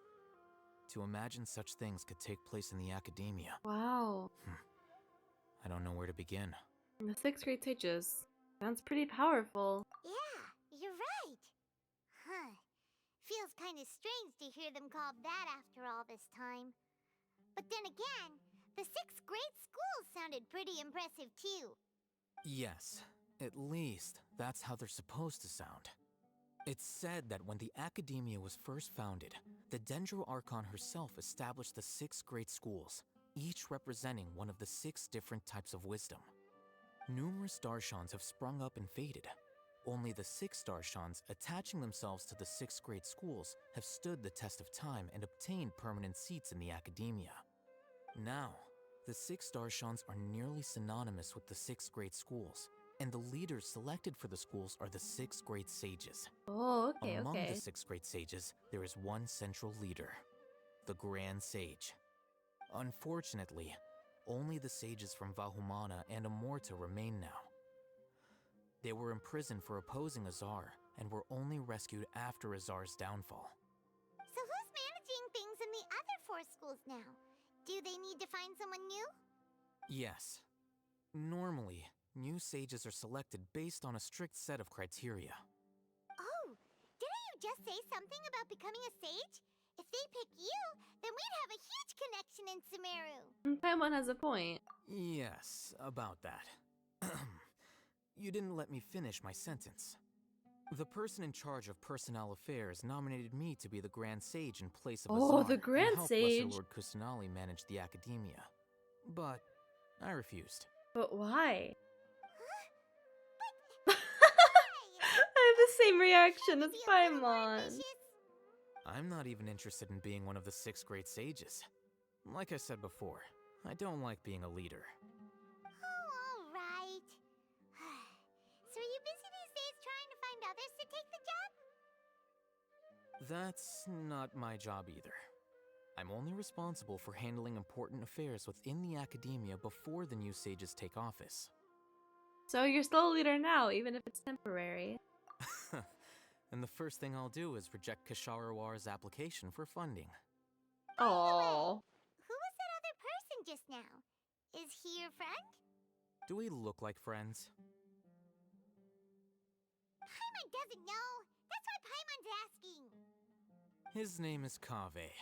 To imagine such things could take place in the Academia. Wow. I don't know where to begin. The 6 great sages. Sounds pretty powerful. Yeah, you're right. Huh. Feels kind of strange to hear them called that after all this time. But then again, the 6 great schools sounded pretty impressive too. Yes, at least that's how they're supposed to sound. It's said that when the Academia was first founded, the Dendro Archon herself established the 6 great schools, each representing one of the 6 different types of wisdom. Numerous Darshans have sprung up and faded. Only the 6 Darshans, attaching themselves to the 6 great schools, have stood the test of time and obtained permanent seats in the Academia. Now, the 6 Darshans are nearly synonymous with the 6 great schools, and the leaders selected for the schools are the 6 great sages. Oh, okay, Among okay. the 6 great sages, there is one central leader, the Grand Sage. Unfortunately, only the sages from Vahumana and Amorta remain now. They were imprisoned for opposing Azar, and were only rescued after Azar's downfall. So who's managing things in the other 4 schools now? Do they need to find someone new? Yes. Normally, new sages are selected based on a strict set of criteria. Oh, didn't you just say something about becoming a sage? If they pick you, then we'd have a huge connection in Sumeru. Paimon has a point. Yes, about that. You didn't let me finish my sentence. The person in charge of personnel affairs nominated me to be the Grand Sage in place of Oh, Azar the Grand and help Sage. Lesser Lord Kusanali manage the Academia. But I refused. But why? I have the same reaction as Paimon. I'm not even interested in being one of the 6 great sages. Like I said before, I don't like being a leader. Oh, all right. So are you busy these days trying to find others to take the job? That's not my job either. I'm only responsible for handling important affairs within the Academia before the new sages take office. So you're still a leader now, even if it's temporary. And the first thing I'll do is reject Kasharawar's application for funding. Oh. Who was that other person just now? Is he your friend? Do we look like friends? Paimon doesn't know. That's why Paimon's asking. His name is Kaveh,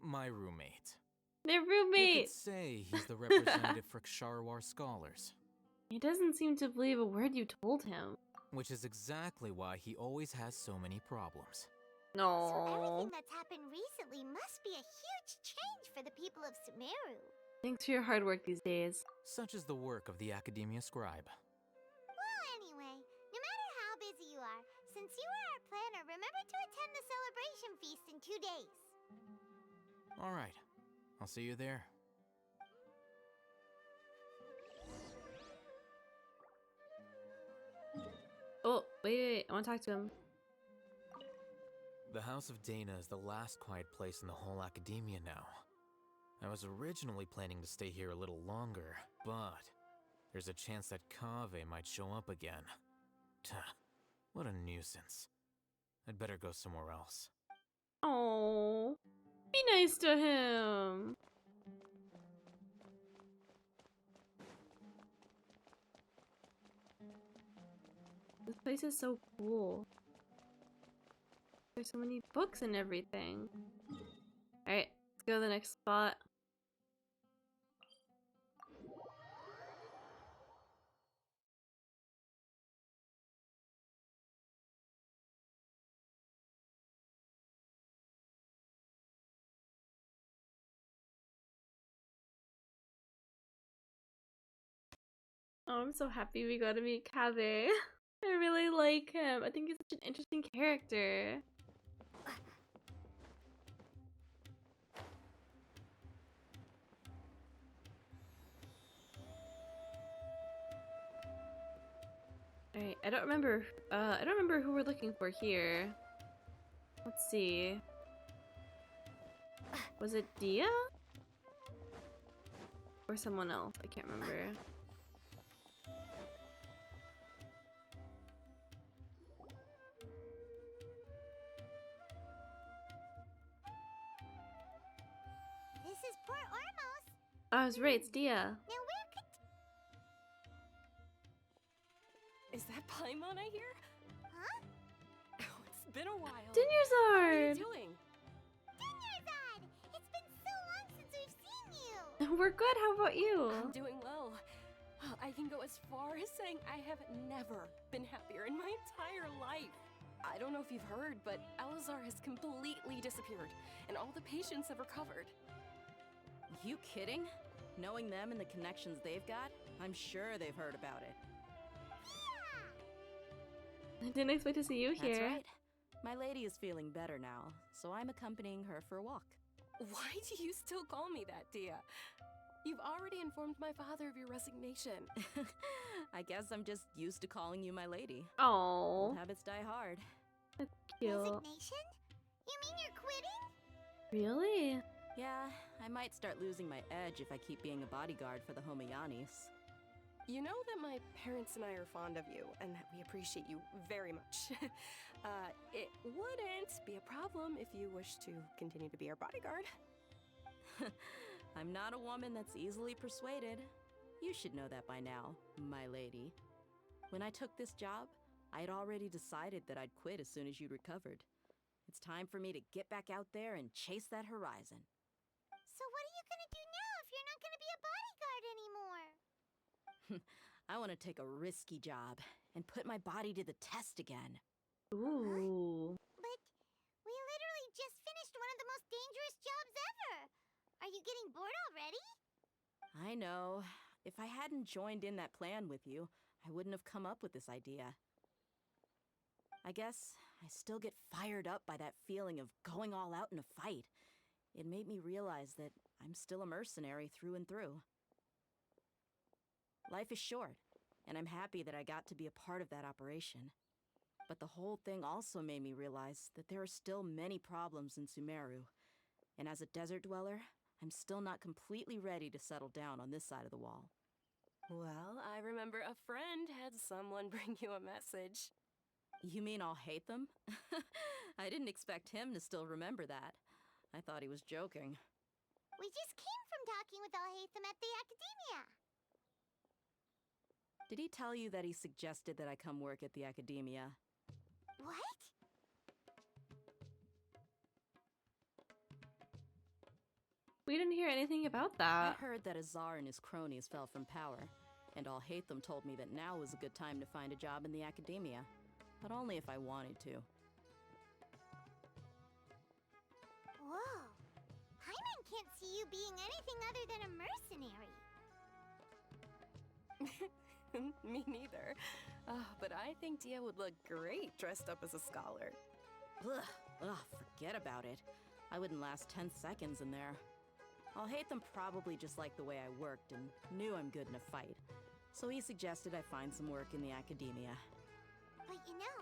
my roommate. They're You roommates. could say he's the representative for Ksharawar scholars. He doesn't seem to believe a word you told him. Which is exactly why he always has so many problems. No. So everything that's happened recently must be a huge change for the people of Sumeru. Thanks for your hard work these days. Such is the work of the Academia Scribe. Well, anyway, no matter how busy you are, since you are our planner, remember to attend the celebration feast in 2 days. Alright, I'll see you there. Oh, wait, I want to talk to him. The House of Dana is the last quiet place in the whole Academia now. I was originally planning to stay here a little longer, but there's a chance that Kaveh might show up again. Tuh, what a nuisance. I'd better go somewhere else. Oh, be nice to him. This place is so cool. There's so many books and everything. Alright, let's Go to the next spot. Oh, I'm so happy we got to meet Kabe. I really like him. I think he's such an interesting character. Alright, I don't remember who we're looking for here. Let's see. Was it Dia? Or someone else? I can't remember. This is Port Ormos. Oh, I was right, it's Dia. Now where could... Is that Paimon I hear? Huh? Oh, it's been a while. Dinyarzad! How are you doing? Dinyarzad! It's been so long since we've seen you! We're good, how about you? I'm doing well. I can go as far as saying I have never been happier in my entire life. I don't know if you've heard, but Elazar has completely disappeared, and all the patients have recovered. You kidding? Knowing them and the connections they've got, I'm sure they've heard about it. I didn't expect to see you here. That's right. My lady is feeling better now, so I'm accompanying her for a walk. Why do you still call me that, Dia? You've already informed my father of your resignation. I guess I'm just used to calling you my lady. Oh, Old habits die hard. that's cute. Resignation? You mean you're quitting? Really? Yeah, I might start losing my edge if I keep being a bodyguard for the Homayanis. You know that my parents and I are fond of you, and that we appreciate you very much. It wouldn't be a problem if you wish to continue to be our bodyguard. I'm not a woman that's easily persuaded. You should know that by now, my lady. When I took this job, I had already decided that I'd quit as soon as you'd recovered. It's time for me to get back out there and chase that horizon. So what are you gonna do now if you're not gonna be a bodyguard anymore? I want to take a risky job and put my body to the test again. Ooh. But we literally just finished one of the most dangerous jobs ever. Are you getting bored already? I know. If I hadn't joined in that plan with you, I wouldn't have come up with this idea. I guess I still get fired up by that feeling of going all out in a fight. It made me realize that I'm still a mercenary through and through. Life is short, and I'm happy that I got to be a part of that operation. But the whole thing also made me realize that there are still many problems in Sumeru, and as a desert dweller, I'm still not completely ready to settle down on this side of the wall. Well, I remember a friend had someone bring you a message. You mean I'll hate them? I didn't expect him to still remember that. I thought he was joking. We just came from talking with Alhaitham at the Academia. Did he tell you that he suggested that I come work at the Academia? What? We didn't hear anything about I that. heard that Azar and his cronies fell from power, and Alhaitham told me that now was a good time to find a job in the Academia, but only if I wanted to. Whoa. Paimon can't see you being anything other than a mercenary. Me neither. But I think Dia would look great dressed up as a scholar. Ugh, forget about it. I wouldn't last 10 seconds in there. Alhaitham probably just liked the way I worked and knew I'm good in a fight, so he suggested I find some work in the Academia. But you know,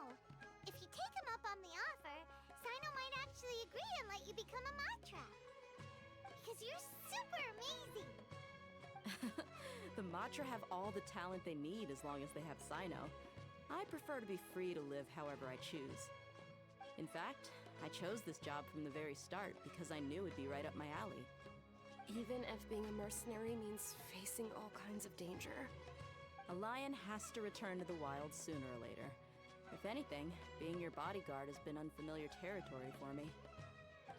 if you take him up on the offer, Sino might actually agree and let you become a Matra. Because you're super amazing. The Matra have all the talent they need as long as they have Sino. I prefer to be free to live however I choose. In fact, I chose this job from the very start because I knew it'd be right up my alley. Even if being a mercenary means facing all kinds of danger. A lion has to return to the wild sooner or later. If anything, being your bodyguard has been unfamiliar territory for me.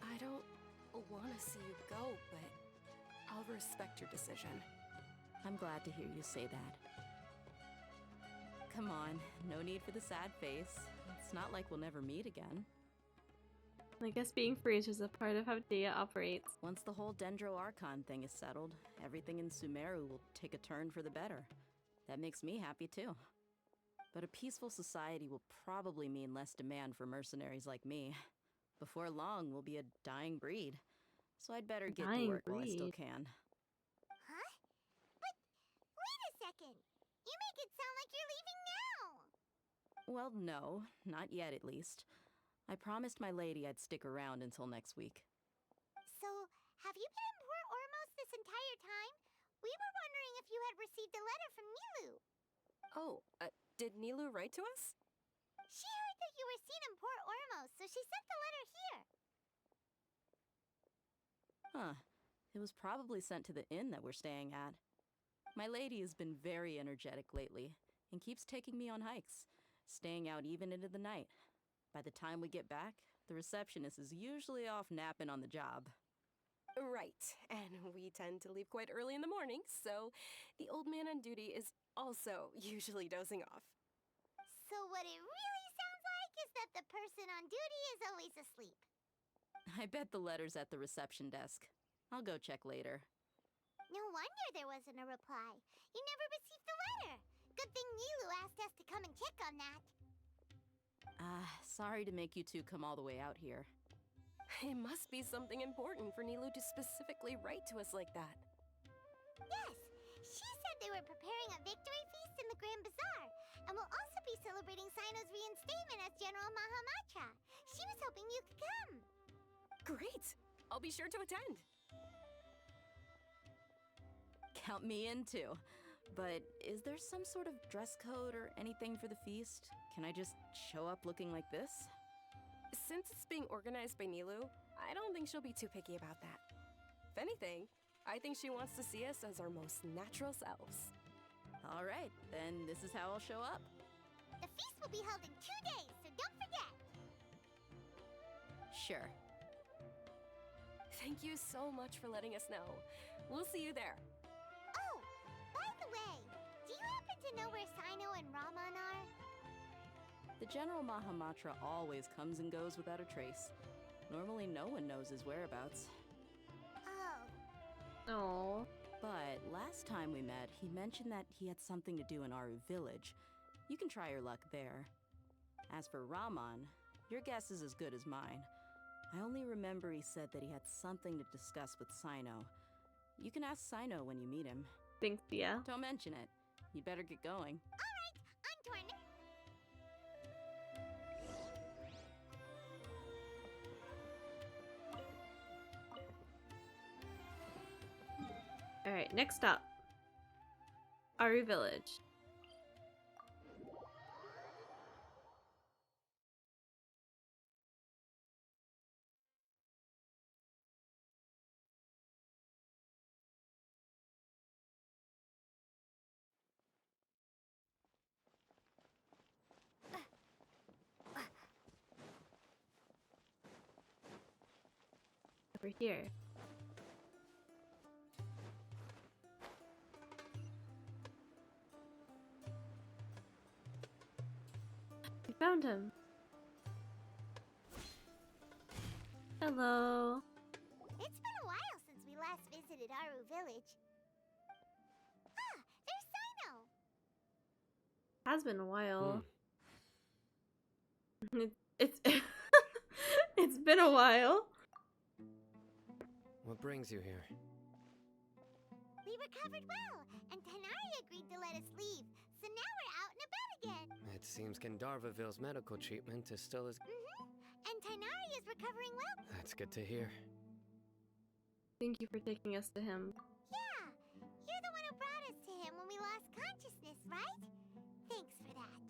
I don't want to see you go, but I'll respect your decision. I'm glad to hear you say that. Come on, no need for the sad face. It's not like we'll never meet again. I guess being free is just a part of how Dea operates. Once the whole Dendro Archon thing is settled, everything in Sumeru will take a turn for the better. That makes me happy too. But a peaceful society will probably mean less demand for mercenaries like me. Before long, we'll be a dying breed. So I'd better get to work while I still can. Huh? But wait a second. You make it sound like you're leaving now. Well, no, not yet at least. I promised my lady I'd stick around until next week. So, have you been in Port Ormos this entire time? We were wondering if you had received a letter from Nilu. Oh, did Nilu write to us? She heard that you were seen in Port Ormos, so she sent the letter here. Huh. It was probably sent to the inn that we're staying at. My lady has been very energetic lately, and keeps taking me on hikes, staying out even into the night. By the time we get back, the receptionist is usually off napping on the job. Right, and we tend to leave quite early in the morning, so the old man on duty is also usually dozing off. So what it really sounds like is that the person on duty is always asleep. I bet the letter's at the reception desk. I'll go check later. No wonder there wasn't a reply. You never received the letter. Good thing Nilu asked us to come and check on that. Sorry to make you two come all the way out here. It must be something important for Nilu to specifically write to us like that. Yes, she said they were preparing a victory feast in the Grand Bazaar, and will also be celebrating Sino's reinstatement as General Mahamatra. She was hoping you could come. Great! I'll be sure to attend. Count me in too. But is there some sort of dress code or anything for the feast? Can I just show up looking like this? Since it's being organized by Nilu, I don't think she'll be too picky about that. If anything, I think she wants to see us as our most natural selves. All right, then this is how I'll show up. The feast will be held in 2 days, so don't forget. Sure. Thank you so much for letting us know. We'll see you there. Oh, by the way, do you happen to know where Sino and Raman are? The General Mahamatra always comes and goes without a trace. Normally no one knows his whereabouts. Oh. Oh. But last time we met, he mentioned that he had something to do in Aru village. You can try your luck there. As for Raman, your guess is as good as mine. I only remember he said that he had something to discuss with Sino. You can ask Sino when you meet him. Thanks, Thea. Don't mention it. You'd better get going. Alright, on to our next... Alright, next stop. Aru village. Over here. We found him. Hello. It's been a while since we last visited Aru village. Ah, there's Sino. Has been a while. It's it's been a while. What brings you here? We recovered well, and Tanari agreed to let us leave, so now we're out and about again. It seems Gandharvaville's medical treatment is still as... And Tanari is recovering well. That's good to hear. Thank you for taking us to him. Yeah, you're the one who brought us to him when we lost consciousness, right? Thanks for that.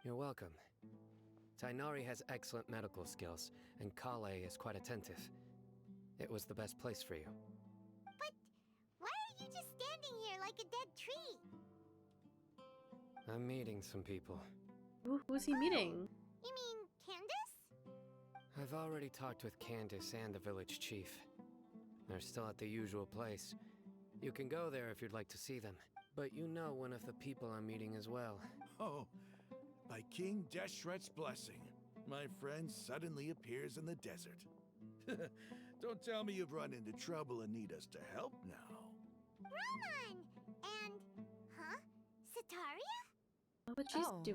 You're welcome. Tainari has excellent medical skills, and Kale is quite attentive. It was the best place for you. But why are you just standing here like a dead tree? I'm meeting some people. Who's he meeting? You mean Candace? I've already talked with Candace and the village chief. They're still at the usual place. You can go there if you'd like to see them. But you know one of the people I'm meeting as well. Oh, by King Deshret's blessing, my friend suddenly appears in the desert. Don't tell me you've run into trouble and need us to help now. Ramon! And... huh? Sataria?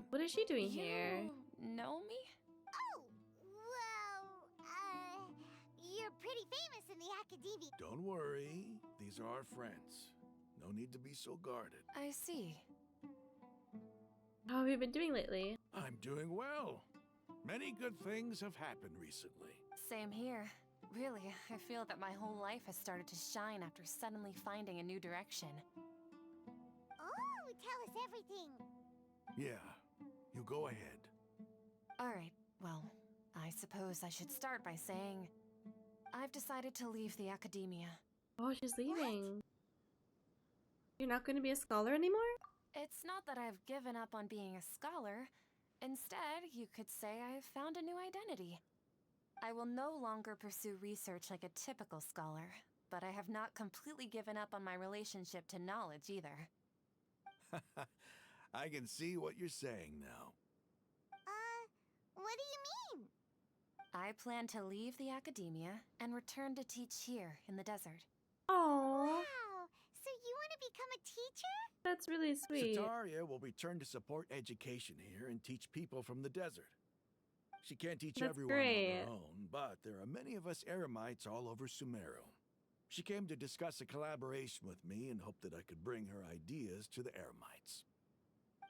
What is she doing here? Know me? Oh, well, you're pretty famous in the academia. Don't worry, these are our friends. No need to be so guarded. I see. How have you been doing lately? I'm doing well. Many good things have happened recently. Same here. Really, I feel that my whole life has started to shine after suddenly finding a new direction. Oh, tell us everything. Yeah, you go ahead. Alright, well, I suppose I should start by saying I've decided to leave the academia. Oh, she's leaving. You're not going to be a scholar anymore? It's not that I've given up on being a scholar. Instead, you could say I've found a new identity. I will no longer pursue research like a typical scholar, but I have not completely given up on my relationship to knowledge either. I can see what you're saying now. What do you mean? I plan to leave the academia and return to teach here in the desert. Oh, Wow, so you want to become a teacher? that's really sweet. Sataria will return to support education here and teach people from the desert. She can't teach That's everyone great. on her own, but there are many of us Eremites all over Sumeru. She came to discuss a collaboration with me and hoped that I could bring her ideas to the Eremites.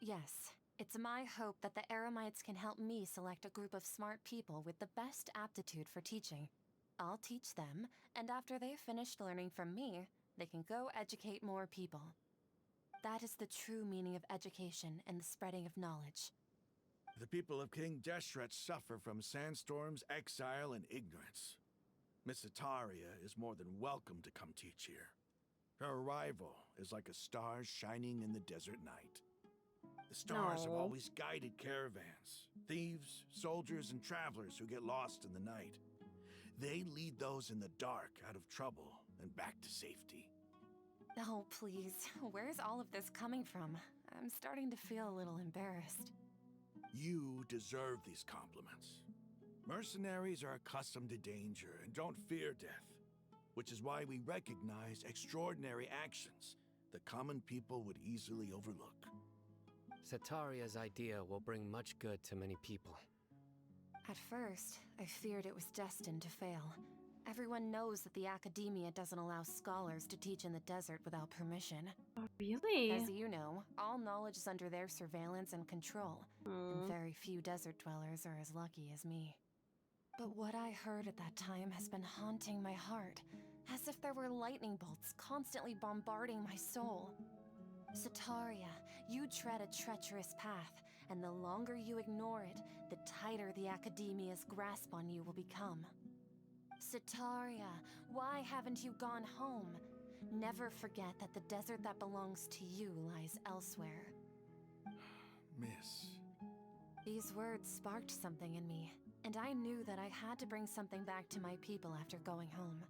Yes, it's my hope that the Eremites can help me select a group of smart people with the best aptitude for teaching. I'll teach them, and after they've finished learning from me, they can go educate more people. That is the true meaning of education and the spreading of knowledge. The people of King Deshret suffer from sandstorms, exile, and ignorance. Miss Sataria is more than welcome to come teach here. Her arrival is like a star shining in the desert night. The stars have No. always guided caravans, thieves, soldiers, and travelers who get lost in the night. They lead those in the dark out of trouble and back to safety. Oh, please, where's all of this coming from? I'm starting to feel a little embarrassed. You deserve these compliments. Mercenaries are accustomed to danger and don't fear death, which is why we recognize extraordinary actions that common people would easily overlook. Sataria's idea will bring much good to many people. At first, I feared it was destined to fail. Everyone knows that the academia doesn't allow scholars to teach in the desert without permission. Oh, really? As you know, all knowledge is under their surveillance and control, and very few desert dwellers are as lucky as me. But what I heard at that time has been haunting my heart, as if there were lightning bolts constantly bombarding my soul. Sataria, you tread a treacherous path, and the longer you ignore it, the tighter the academia's grasp on you will become. Sataria, why haven't you gone home? Never forget that the desert that belongs to you lies elsewhere. Miss. These words sparked something in me, and I knew that I had to bring something back to my people after going home.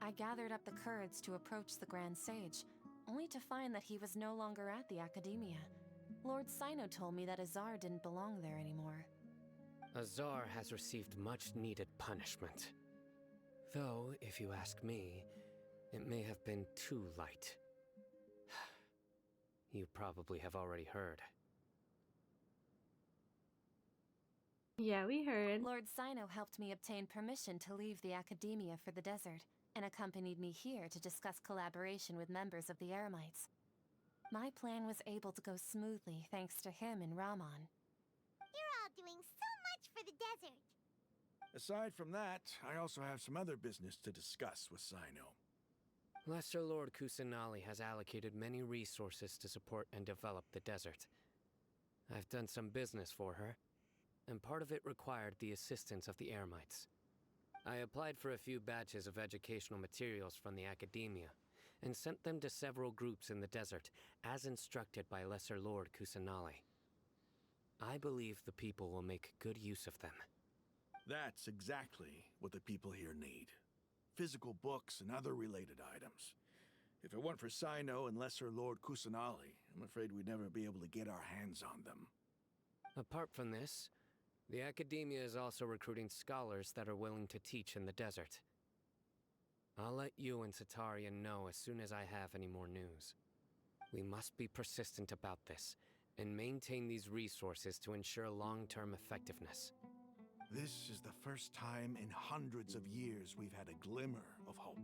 I gathered up the courage to approach the Grand Sage, only to find that he was no longer at the academia. Lord Sino told me that Azar didn't belong there anymore. Azar has received much needed punishment. Though, if you ask me, it may have been too light. You probably have already heard. Yeah, we heard. Lord Sino helped me obtain permission to leave the academia for the desert, and accompanied me here to discuss collaboration with members of the Eremites. My plan was able to go smoothly thanks to him and Ramon. You're all doing so much for the desert. Aside from that, I also have some other business to discuss with Sino. Lesser Lord Kusanali has allocated many resources to support and develop the desert. I've done some business for her, and part of it required the assistance of the Eremites. I applied for a few batches of educational materials from the academia, and sent them to several groups in the desert, as instructed by Lesser Lord Kusanali. I believe the people will make good use of them. That's exactly what the people here need. Physical books and other related items. If it weren't for Sino and Lesser Lord Kusanali, I'm afraid we'd never be able to get our hands on them. Apart from this, the Academia is also recruiting scholars that are willing to teach in the desert. I'll let you and Sataria know as soon as I have any more news. We must be persistent about this, and maintain these resources to ensure long-term effectiveness. This is the first time in hundreds of years we've had a glimmer of hope.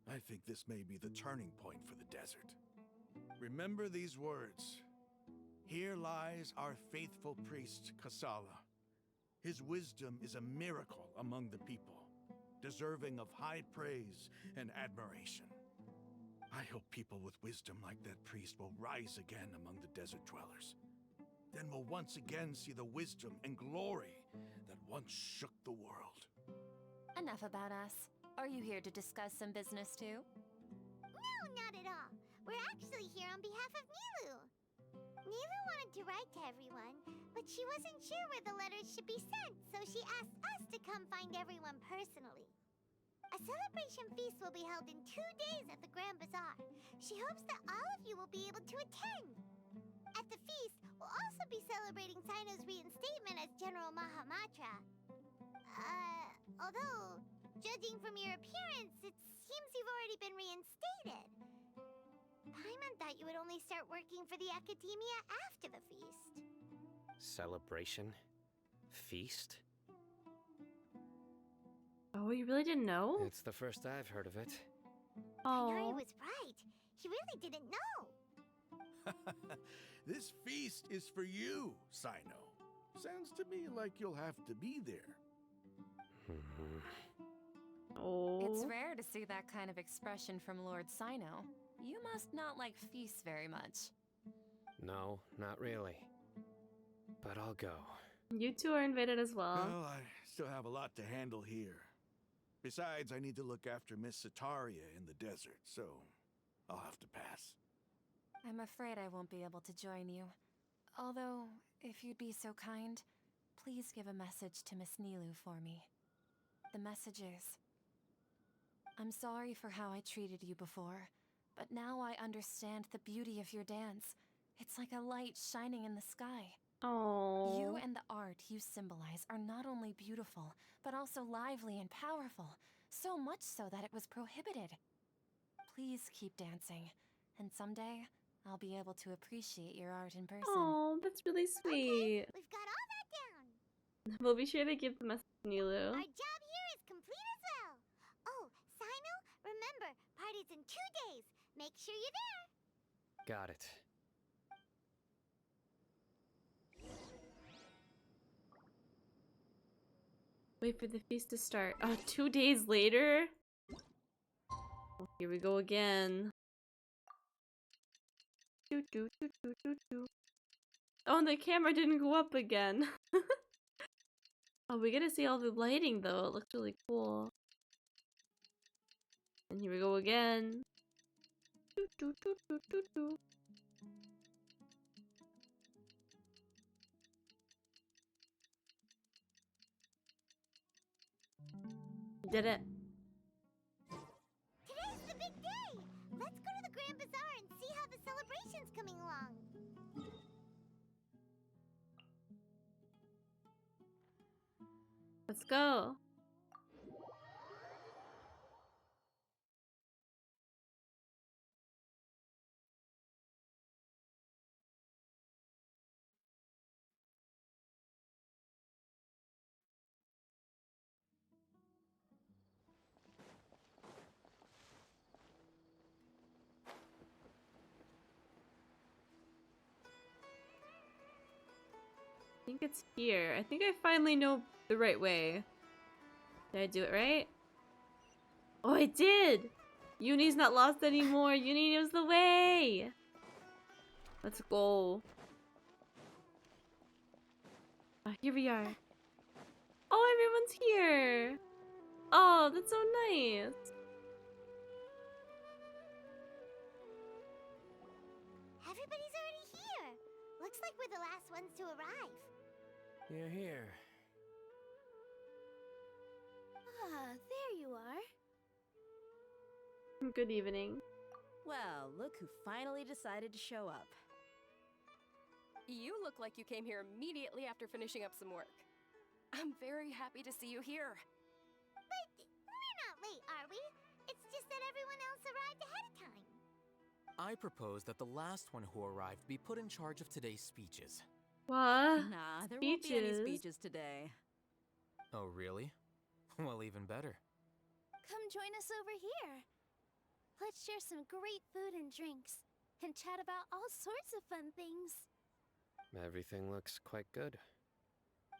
I think this may be the turning point for the desert. Remember these words. Here lies our faithful priest, Kasala. His wisdom is a miracle among the people, deserving of high praise and admiration. I hope people with wisdom like that priest will rise again among the desert dwellers. Then we'll once again see the wisdom and glory that once shook the world. Enough about us. Are you here to discuss some business too? No, not at all. We're actually here on behalf of Nilu. Nilu wanted to write to everyone, but she wasn't sure where the letters should be sent, so she asked us to come find everyone personally. A celebration feast will be held in 2 days at the Grand Bazaar. She hopes that all of you will be able to attend. At the feast, we'll also be celebrating Sino's reinstatement as General Mahamatra. Although, judging from your appearance, it seems you've already been reinstated. Paimon thought you would only start working for the Academia after the feast. Celebration? Feast? Oh, you really didn't know? It's the first I've heard of it. Tanari Oh. was right. He really didn't know. This feast is for you, Sino. Sounds to me like you'll have to be there. Oh. It's rare to see that kind of expression from Lord Sino. You must not like feasts very much. No, not really. But I'll go. You two are invited as well. Well, I still have a lot to handle here. Besides, I need to look after Miss Sataria in the desert, so I'll have to pass. I'm afraid I won't be able to join you. Although, if you'd be so kind, please give a message to Miss Nilu for me. The message is, I'm sorry for how I treated you before, but now I understand the beauty of your dance. It's like a light shining in the sky. Oh. You and the art you symbolize are not only beautiful, but also lively and powerful. So much so that it was prohibited. Please keep dancing, and someday I'll be able to appreciate your art in person. Oh, that's really sweet. We've got all that down. We'll be sure to give the message to Nilu. Our job here is complete as well. Oh, Sino, remember, party's in 2 days. Make sure you're there. Got it. Wait for the feast to start. 2 days later? Oh, here we go again. Oh, and the camera didn't go up again. Oh, we get to see all the lighting though. It looks really cool. And here we go again. Did it. Today's the big day. Let's go to the Grand Bazaar and see how the celebration's coming along. Let's go. I think it's here. I think I finally know the right way. Did I do it right? Oh, I did! Uni's not lost anymore. Uni knows the way! Let's go. Here we are. Oh, everyone's here! Oh, that's so nice! Everybody's already here. Looks like we're the last ones to arrive. You're here. Ah, there you are. Good evening. Well, look who finally decided to show up. You look like you came here immediately after finishing up some work. I'm very happy to see you here. But we're not late, are we? It's just that everyone else arrived ahead of time. I propose that the last one who arrived be put in charge of today's speeches. What? Nah, there won't be any speeches today. Oh, really? Well, even better. Come join us over here. Let's share some great food and drinks, and chat about all sorts of fun things. Everything looks quite good.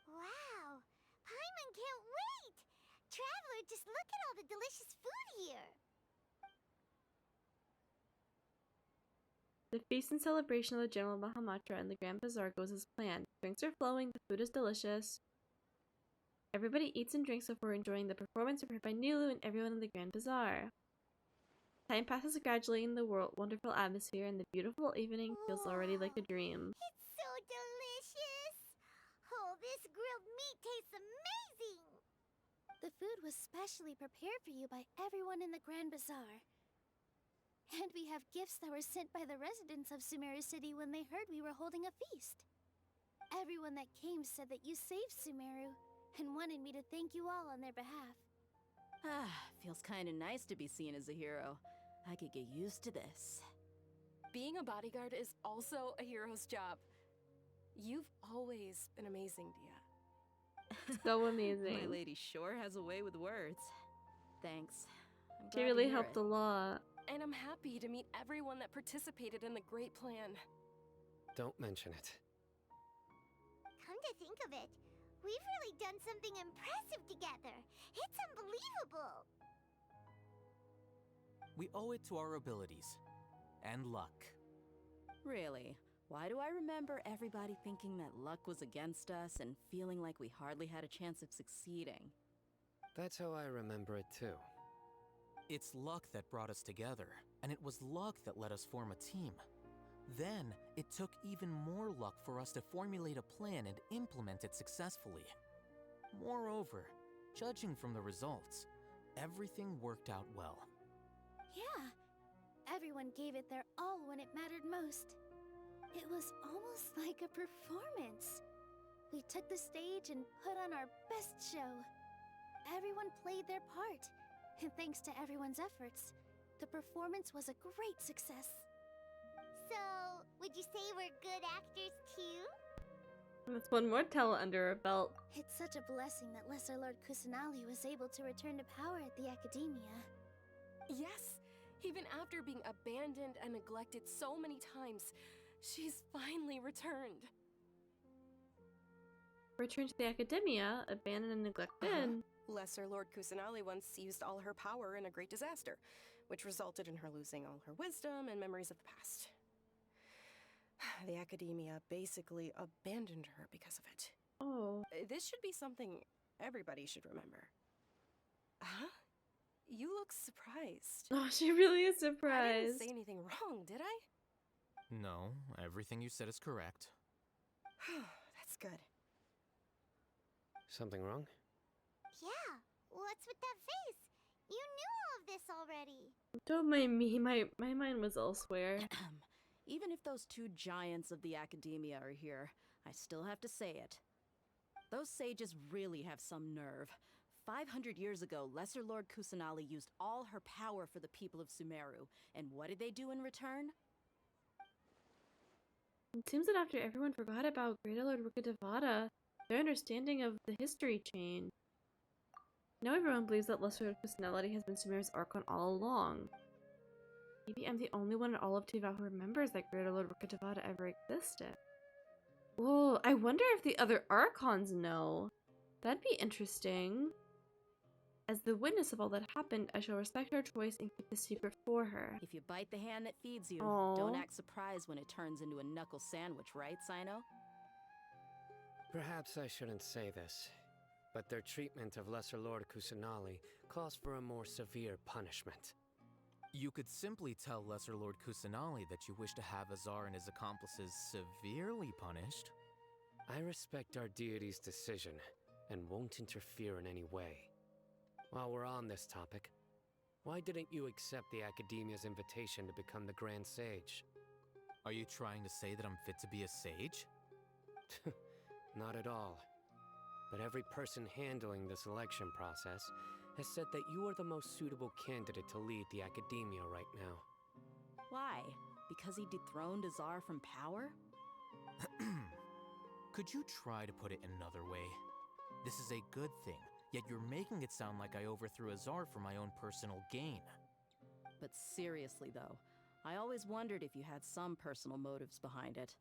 Wow! Paimon can't wait! Traveler, just look at all the delicious food here! The feast and celebration of the General Mahamatra and the Grand Bazaar goes as planned. Drinks are flowing, the food is delicious. Everybody eats and drinks before enjoying the performance prepared by Nilou and everyone in the Grand Bazaar. Time passes gradually in the wonderful atmosphere, and the beautiful evening feels already like a dream. It's so delicious! Oh, this grilled meat tastes amazing! The food was specially prepared for you by everyone in the Grand Bazaar. And we have gifts that were sent by the residents of Sumeru City when they heard we were holding a feast. Everyone that came said that you saved Sumeru, and wanted me to thank you all on their behalf. Ah, feels kinda nice to be seen as a hero. I could get used to this. Being a bodyguard is also a hero's job. You've always been amazing, Dia. So amazing. My lady sure has a way with words. Thanks. I'm She glad to really hear helped it. a lot. And I'm happy to meet everyone that participated in the great plan. Don't mention it. Come to think of it, we've really done something impressive together. It's unbelievable! We owe it to our abilities. And luck. Really? Why do I remember everybody thinking that luck was against us and feeling like we hardly had a chance of succeeding? That's how I remember it too. It's luck that brought us together, and it was luck that let us form a team. Then, it took even more luck for us to formulate a plan and implement it successfully. Moreover, judging from the results, everything worked out well. Yeah, everyone gave it their all when it mattered most. It was almost like a performance. We took the stage and put on our best show. Everyone played their part, and thanks to everyone's efforts, the performance was a great success. So, would you say we're good actors too? That's one more talent under her belt. It's such a blessing that Lesser Lord Kusanali was able to return to power at the Academia. Yes! Even after being abandoned and neglected so many times, she's finally returned. Returned to the Academia, abandoned and neglected. Lesser Lord Kusanali once used all her power in a great disaster, which resulted in her losing all her wisdom and memories of the past. The Academia basically abandoned her because of it. Oh. This should be something everybody should remember. Huh? You look surprised. Oh, she really is I surprised. didn't say anything wrong, did I? No, everything you said is correct. That's good. Something wrong? Yeah, what's with that face? You knew all of this already. Don't mind me, my mind was elsewhere. Even if those two giants of the Academia are here, I still have to say it. Those sages really have some nerve. 500 years ago, Lesser Lord Kusanali used all her power for the people of Sumeru, and what did they do in return? It seems that after everyone forgot about Greater Lord Rukkhadevata, their understanding of the history changed. Now everyone believes that Lesser Lord Kusanali has been Sumeru's Archon all along. Maybe I'm the only one in all of Tiva who remembers that Greater Lord Rukkhadevata ever existed. Whoa, I wonder if the other Archons know. That'd be interesting. As the witness of all that happened, I shall respect her choice and keep the secret for her. If you bite the hand that feeds you, Aww. don't act surprised when it turns into a knuckle sandwich, right, Sino? Perhaps I shouldn't say this, but their treatment of Lesser Lord Kusanali calls for a more severe punishment. You could simply tell Lesser Lord Kusanali that you wish to have Azar and his accomplices severely punished. I respect our deity's decision, and won't interfere in any way. While we're on this topic, why didn't you accept the Academia's invitation to become the Grand Sage? Are you trying to say that I'm fit to be a sage? Not at all. But every person handling the selection process has said that you are the most suitable candidate to lead the Academia right now. Why? Because he dethroned Azar from power? Could you try to put it another way? This is a good thing, yet you're making it sound like I overthrew Azar for my own personal gain. But seriously though, I always wondered if you had some personal motives behind it.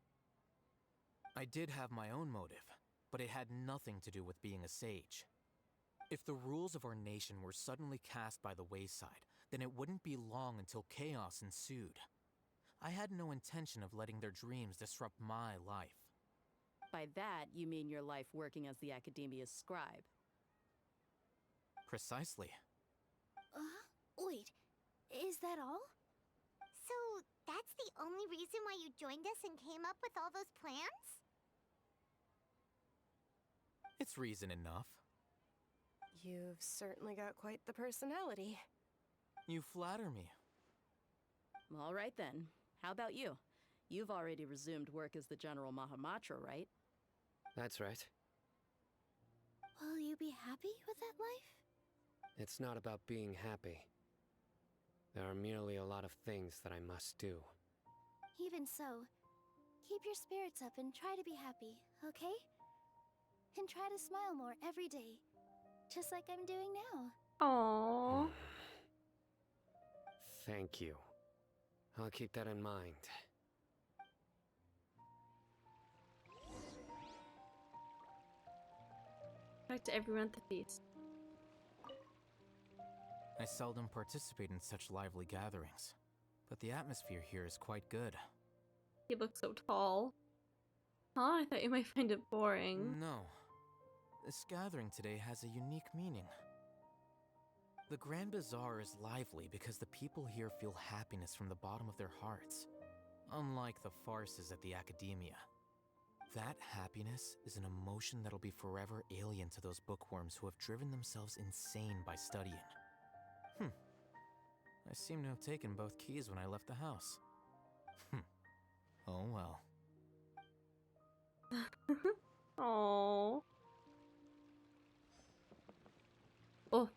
I did have my own motive, but it had nothing to do with being a sage. If the rules of our nation were suddenly cast by the wayside, then it wouldn't be long until chaos ensued. I had no intention of letting their dreams disrupt my life. By that, you mean your life working as the Academia's scribe. Precisely. Wait, is that all? So, that's the only reason why you joined us and came up with all those plans? It's reason enough. You've certainly got quite the personality. You flatter me. All right then. How about you? You've already resumed work as the General Mahamatra, right? That's right. Will you be happy with that life? It's not about being happy. There are merely a lot of things that I must do. Even so, keep your spirits up and try to be happy, okay? And try to smile more every day, just like I'm doing now. Aww. Thank you. I'll keep that in mind. Back to everyone at the feast. I seldom participate in such lively gatherings, but the atmosphere here is quite good. He looks so tall. Huh? I thought you might find it boring. No. This gathering today has a unique meaning. The Grand Bazaar is lively because the people here feel happiness from the bottom of their hearts, unlike the farces at the Academia. That happiness is an emotion that'll be forever alien to those bookworms who have driven themselves insane by studying. I seem to have taken both keys when I left the house. Oh well. Aww. Oh.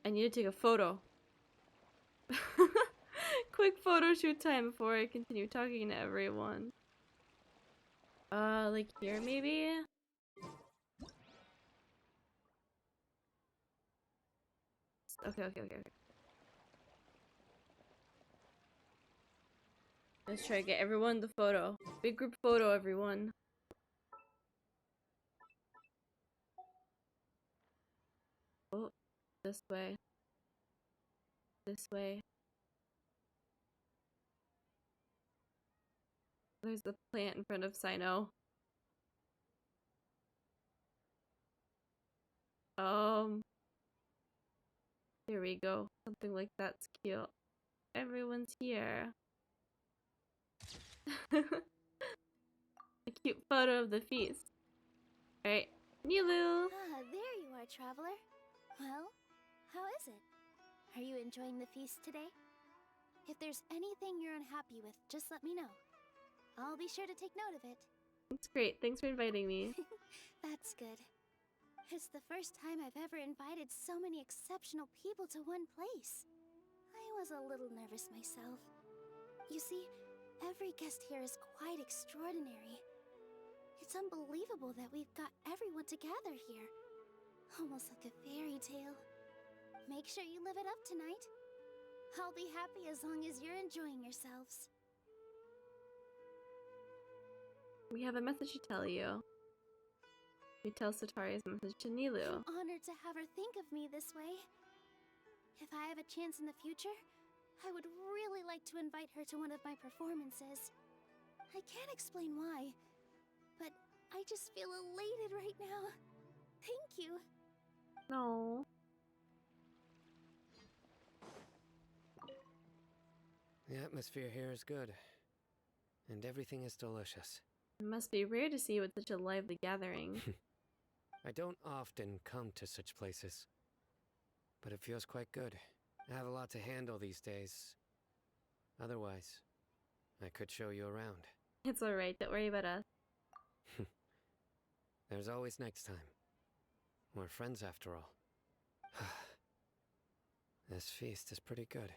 I need to take a photo. Quick photo shoot time before I continue talking to everyone. Like here maybe? Okay. Let's try to get everyone the photo. Big group photo, everyone. Oh, this way. This way. There's the plant in front of Sino. There we go. Something like that's cute. Everyone's here. A cute photo of the feast. Alright, Nilu! There you are, traveler. Well, how is it? Are you enjoying the feast today? If there's anything you're unhappy with, just let me know. I'll be sure to take note of it. It's great. Thanks for inviting me. That's good. It's the first time I've ever invited so many exceptional people to one place. I was a little nervous myself. You see, every guest here is quite extraordinary. It's unbelievable that we've got everyone together here. Almost like a fairy tale. Make sure you live it up tonight. I'll be happy as long as you're enjoying yourselves. We have a message to tell you. We tell Satari's message to Nilu. I'm honored to have her think of me this way. If I have a chance in the future, I would really like to invite her to one of my performances. I can't explain why, but I just feel elated right now. Thank you. No. The atmosphere here is good, and everything is delicious. It must be rare to see you at such a lively gathering. I don't often come to such places. but it feels quite good. I have a lot to handle these days. Otherwise, I could show you around. It's alright, don't worry about us. There's always next time. We're friends after all. This feast is pretty good.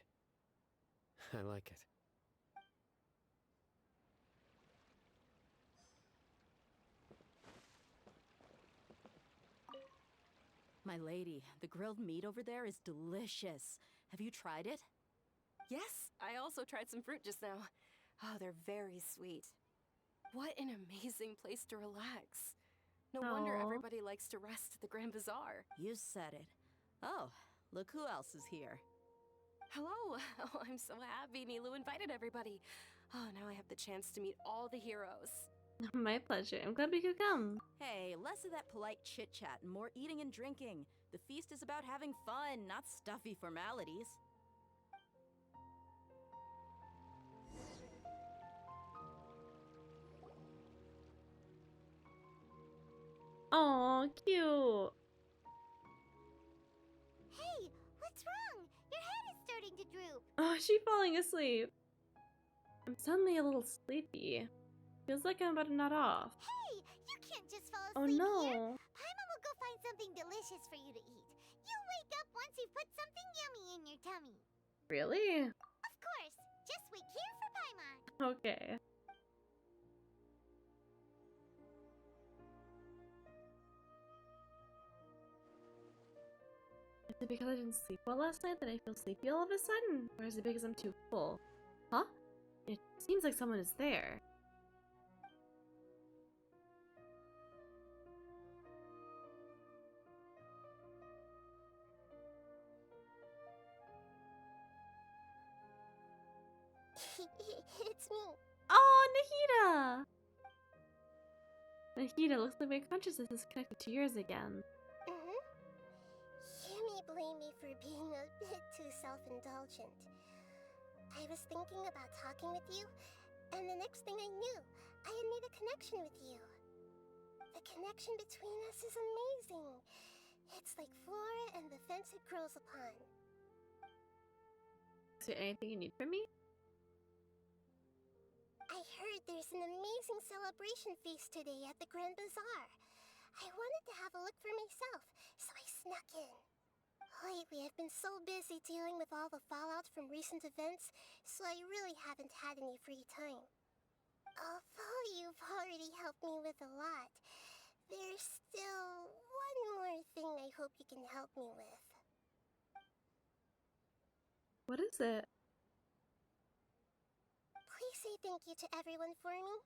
I like it. My lady, the grilled meat over there is delicious. Have you tried it? Yes, I also tried some fruit just now. Oh, they're very sweet. What an amazing place to relax. No wonder Aw. everybody likes to rest at the Grand Bazaar. You said it. Oh, look who else is here. Hello! Oh, I'm so happy Nilu invited everybody. Oh, now I have the chance to meet all the heroes. My pleasure. I'm glad we could come. Hey, less of that polite chit-chat and more eating and drinking. The feast is about having fun, not stuffy formalities. Aw, cute. Hey, what's wrong? Your head is starting to droop. Oh, she's falling asleep. I'm suddenly a little sleepy. Feels like I'm about to nod off. Hey, you can't just fall Oh asleep no. here. Paimon will go find something delicious for you to eat. You'll wake up once you've put something yummy in your tummy. Really? Of course. Just wait here for Paimon. Okay. Is it because I didn't sleep well last night that I feel sleepy all of a sudden? Or is it because I'm too full? Huh? It seems like someone is there. It's me. Oh, Nahida! Nahida, looks like my consciousness is connected to yours again. Mm-hmm. You may blame me for being a bit too self-indulgent. I was thinking about talking with you, and the next thing I knew, I had made a connection with you. The connection between us is amazing. It's like flora and the fence it grows upon. Is there anything you need from me? I heard there's an amazing celebration feast today at the Grand Bazaar. I wanted to have a look for myself, so I snuck in. Lately, I've been so busy dealing with all the fallout from recent events, so I really haven't had any free time. Although you've already helped me with a lot, there's still one more thing I hope you can help me with. What is it? Please say thank you to everyone for me.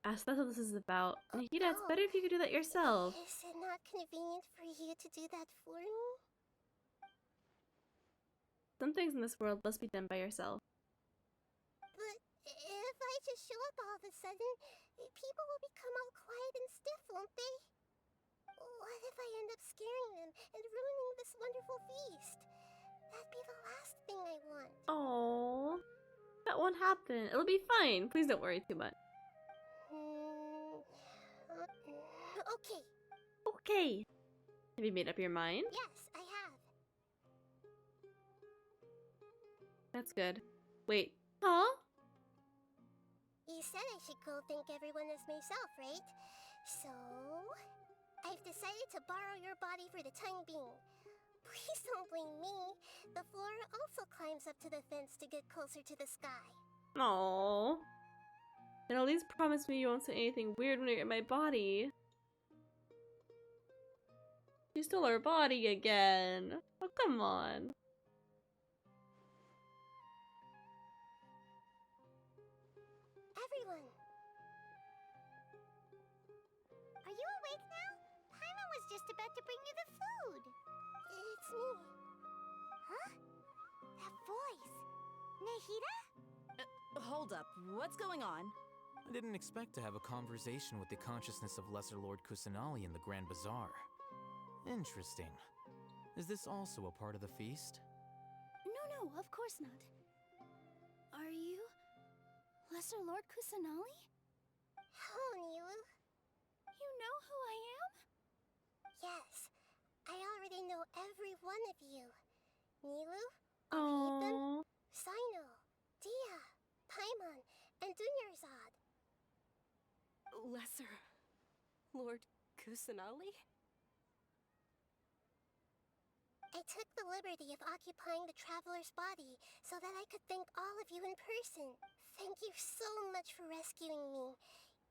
That's what this is about. Nahida, it's better if you could do that yourself. Is it not convenient for you to do that for me? Some things in this world must be done by yourself. But if I just show up all of a sudden, people will become all quiet and stiff, won't they? What if I end up scaring them and ruining this wonderful feast? That'd be the last thing I want. Oh, that won't happen. It'll be fine. Please don't worry too much. Okay. Okay. Have you made up your mind? Yes, I have. That's good. Wait. Huh? You said I should go thank everyone as myself, right? So, I've decided to borrow your body for the time being. Please don't blame me. The flora also climbs up to the fence to get closer to the sky. Aww. Then at least promise me you won't say anything weird when you're in my body. She stole our body again. Oh, come on. Everyone. Are you awake now? Paimon was just about to bring you the food. It's me. Huh? That voice. Nahida? Hold up, what's going on? I didn't expect to have a conversation with the consciousness of Lesser Lord Kusanali in the Grand Bazaar. Interesting. Is this also a part of the feast? No, of course not. Are you Lesser Lord Kusanali? Hello, Nilu. You know who I am? Yes, I already know every one of you. Nilu, Alhaven, Sino, Dia, Paimon, and Dunyarzad. Lesser Lord Kusanali? I took the liberty of occupying the traveler's body so that I could thank all of you in person. Thank you so much for rescuing me,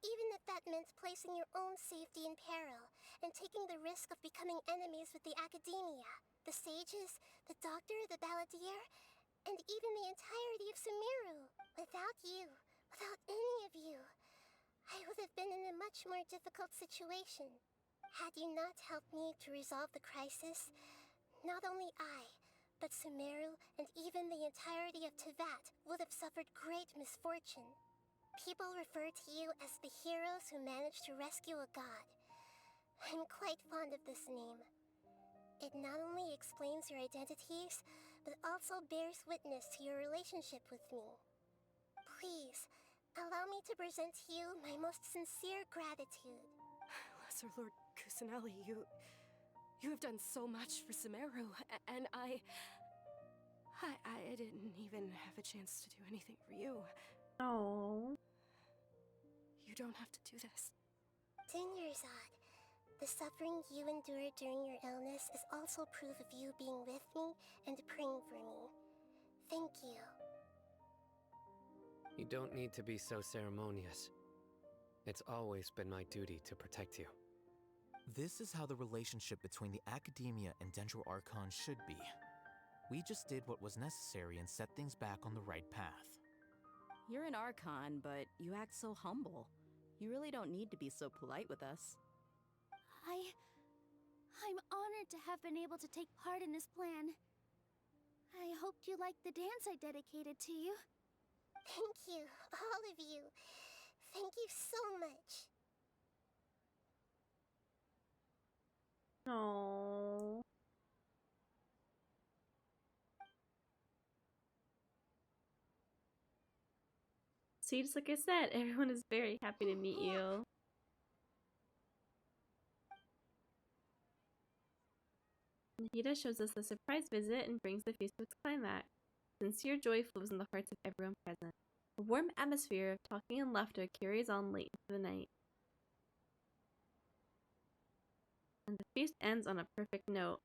even if that meant placing your own safety in peril and taking the risk of becoming enemies with the Academia, the sages, the doctor, the balladeer, and even the entirety of Sumeru. Without you, without any of you, I would have been in a much more difficult situation. Had you not helped me to resolve the crisis, not only I, but Sumeru and even the entirety of Tevat would have suffered great misfortune. People refer to you as the heroes who managed to rescue a god. I'm quite fond of this name. It not only explains your identities, but also bears witness to your relationship with me. Please, allow me to present to you my most sincere gratitude. Lesser Lord Kusanali, you have done so much for Sumeru, and I didn't even have a chance to do anything for you. Oh. You don't have to do this. Dunyarzad, the suffering you endured during your illness is also proof of you being with me and praying for me. Thank you. You don't need to be so ceremonious. It's always been my duty to protect you. This is how the relationship between the Academia and Dendro Archon should be. We just did what was necessary and set things back on the right path. You're an Archon, but you act so humble. You really don't need to be so polite with us. I'm honored to have been able to take part in this plan. I hoped you liked the dance I dedicated to you. Thank you, all of you. Thank you so much. Oh. See, just like I said, everyone is very happy to meet you. Nahida shows us a surprise visit and brings the feast to its climax. Sincere joy flows in the hearts of everyone present. A warm atmosphere of talking and laughter carries on late into the night. And the feast ends on a perfect note.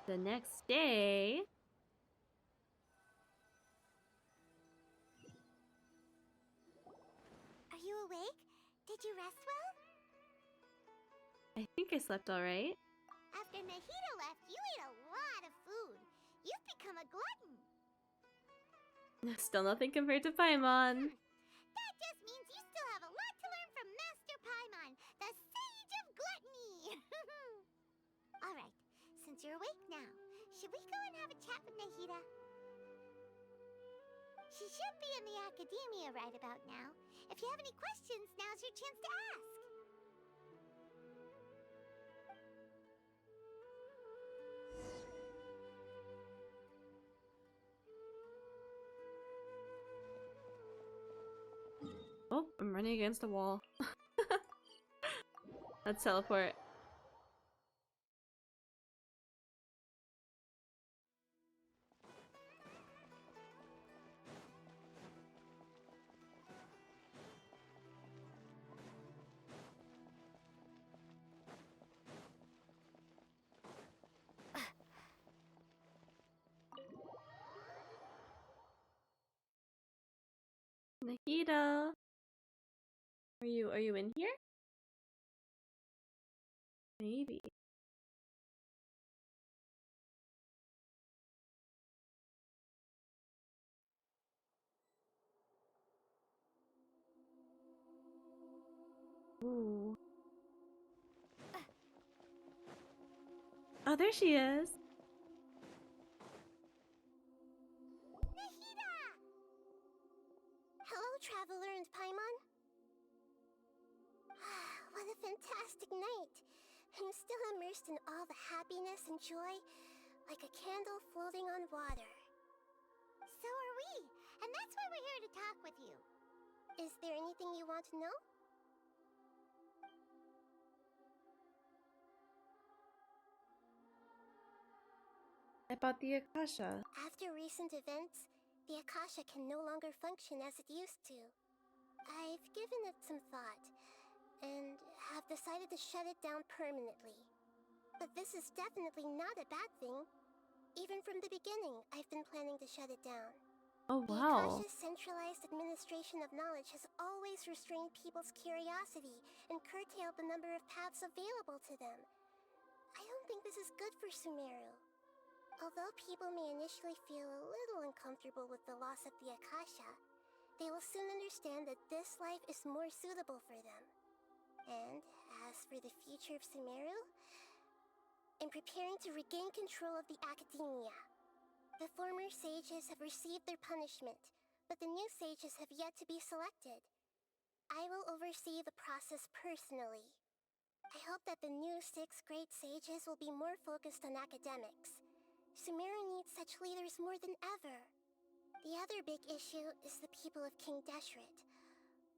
The next day... Are you awake? Did you rest well? I think I slept alright. After Nahida left, you ate a lot of food. You've become a glutton. Still nothing compared to Paimon. That just means you still have a lot to learn from Master Paimon, the Sage of Gluttony. Alright, since you're awake now, should we go and have a chat with Nahida? She should be in the Academia right about now. If you have any questions, now's your chance to ask. Oh, I'm running against a wall. Let's teleport. Nahida, are you in here? Maybe. Ooh. Oh, there she is. Nahida! Hello, Traveler and Paimon. What a fantastic night. I'm still immersed in all the happiness and joy, like a candle floating on water. So are we, and that's why we're here to talk with you. Is there anything you want to know? About the Akasha. After recent events, the Akasha can no longer function as it used to. I've given it some thought, and have decided to shut it down permanently. But this is definitely not a bad thing. Even from the beginning, I've been planning to shut it down. Oh, The wow. Akasha's centralized administration of knowledge has always restrained people's curiosity and curtailed the number of paths available to them. I don't think this is good for Sumeru. Although people may initially feel a little uncomfortable with the loss of the Akasha, they will soon understand that this life is more suitable for them. And as for the future of Sumeru, I'm preparing to regain control of the academia. The former sages have received their punishment, but the new sages have yet to be selected. I will oversee the process personally. I hope that the new 6th grade sages will be more focused on academics. Sumeru needs such leaders more than ever. The other big issue is the people of King Deshret.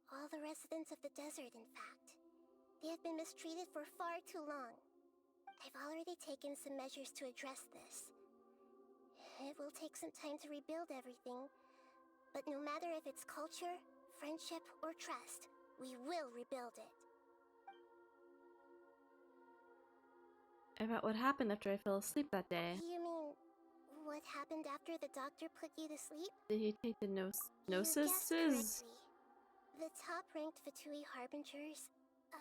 All the residents of the desert, in fact. They have been mistreated for far too long. I've already taken some measures to address this. It will take some time to rebuild everything, but no matter if it's culture, friendship, or trust, we will rebuild it. About what happened after I fell asleep that day. You mean, what happened after the doctor put you to sleep? Did he take the You guessed gnosis? correctly. The top-ranked F2P harbingers,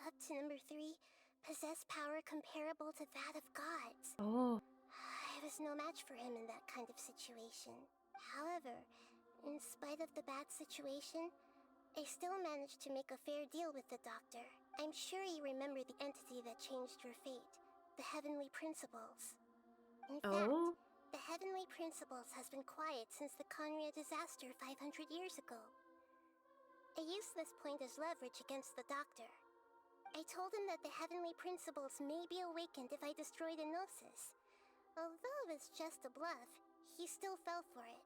up to number 3, possess power comparable to that of gods. Oh. I was no match for him in that kind of situation. However, in spite of the bad situation, I still managed to make a fair deal with the doctor. I'm sure you remember the entity that changed your fate, the Heavenly Principles. In fact, the Heavenly Principles has been quiet since the Conria disaster 500 years ago. I used this point as leverage against the doctor. I told him that the Heavenly Principles may be awakened if I destroy the Gnosis. Although it's just a bluff, he still fell for it.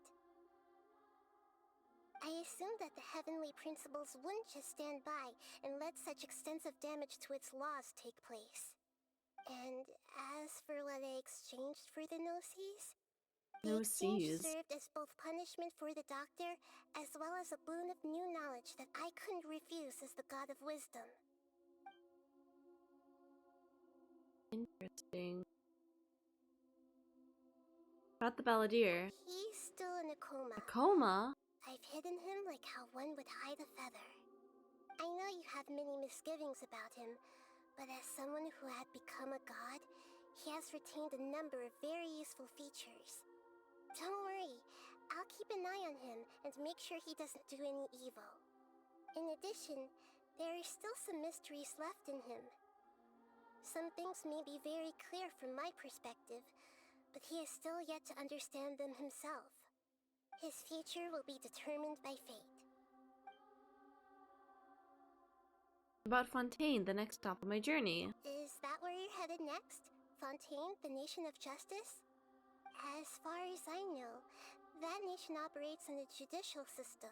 I assumed that the Heavenly Principles wouldn't just stand by and let such extensive damage to its laws take place. And as for what I exchanged for the Gnosis, the exchange served as both punishment for the doctor, as well as a boon of new knowledge that I couldn't refuse as the God of Wisdom. Interesting. About the balladeer. He's still in a coma. A coma? I've hidden him like how one would hide a feather. I know you have many misgivings about him, but as someone who had become a god, he has retained a number of very useful features. Don't worry, I'll keep an eye on him and make sure he doesn't do any evil. In addition, there are still some mysteries left in him. Some things may be very clear from my perspective, but he is still yet to understand them himself. His future will be determined by fate. About Fontaine, the next stop on my journey. Is that where you're headed next? Fontaine, the nation of justice? As far as I know, that nation operates in a judicial system.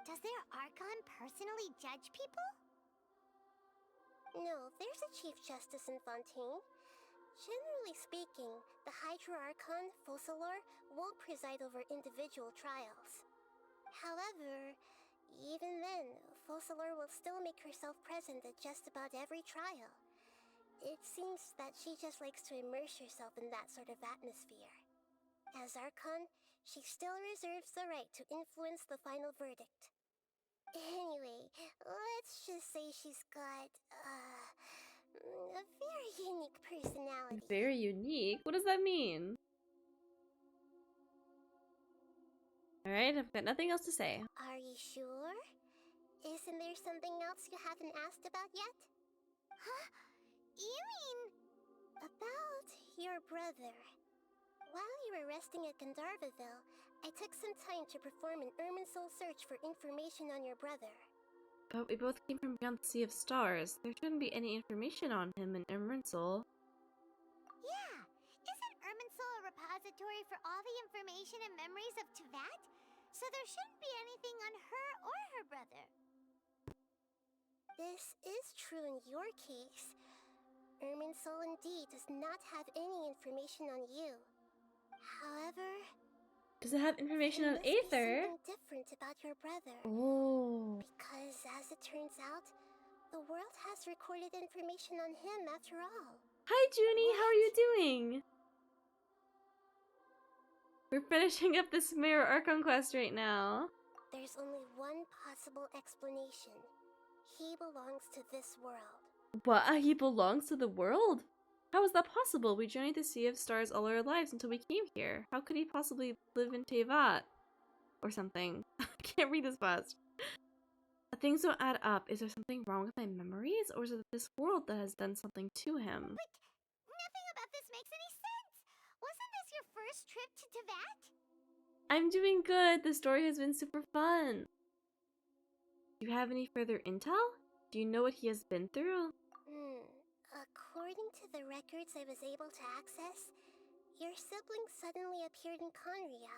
Does their Archon personally judge people? No, there's a Chief Justice in Fontaine. Generally speaking, the Hydra Archon, Focalor, won't preside over individual trials. However, even then, Focalor will still make herself present at just about every trial. It seems that she just likes to immerse herself in that sort of atmosphere. As Archon, she still reserves the right to influence the final verdict. Anyway, let's just say she's got, a very unique personality. Very unique? What does that mean? Alright, I've got nothing else to say. Are you sure? Isn't there something else you haven't asked about yet? Huh? You mean... About your brother. While you were resting at Gandharvaville, I took some time to perform an Irminsul search for information on your brother. But we both came from beyond the Sea of Stars. There shouldn't be any information on him in Irminsul. Yeah! Isn't Irminsul a repository for all the information and memories of Tevat? So there shouldn't be anything on her or her brother. This is true in your case. Irminsul indeed does not have any information on you. However, Does it have information there on must be Aether? something different about your brother. Oh. Because, as it turns out, the world has recorded information on him after all. Hi, Junie. How are you doing? We're finishing up the Sumeru Archon quest right now. There's only one possible explanation. He belongs to this world. What? He belongs to the world? How is that possible? We journeyed the Sea of Stars all our lives until we came here. How could he possibly live in Tevat? Or something. I can't read this fast. Things don't add up. Is there something wrong with my memories? Or is it this world that has done something to him? But nothing about this makes any sense. Wasn't this your first trip to Tevat? I'm doing good. The story has been super fun. Do you have any further intel? Do you know what he has been through? According to the records I was able to access, your sibling suddenly appeared in Conria.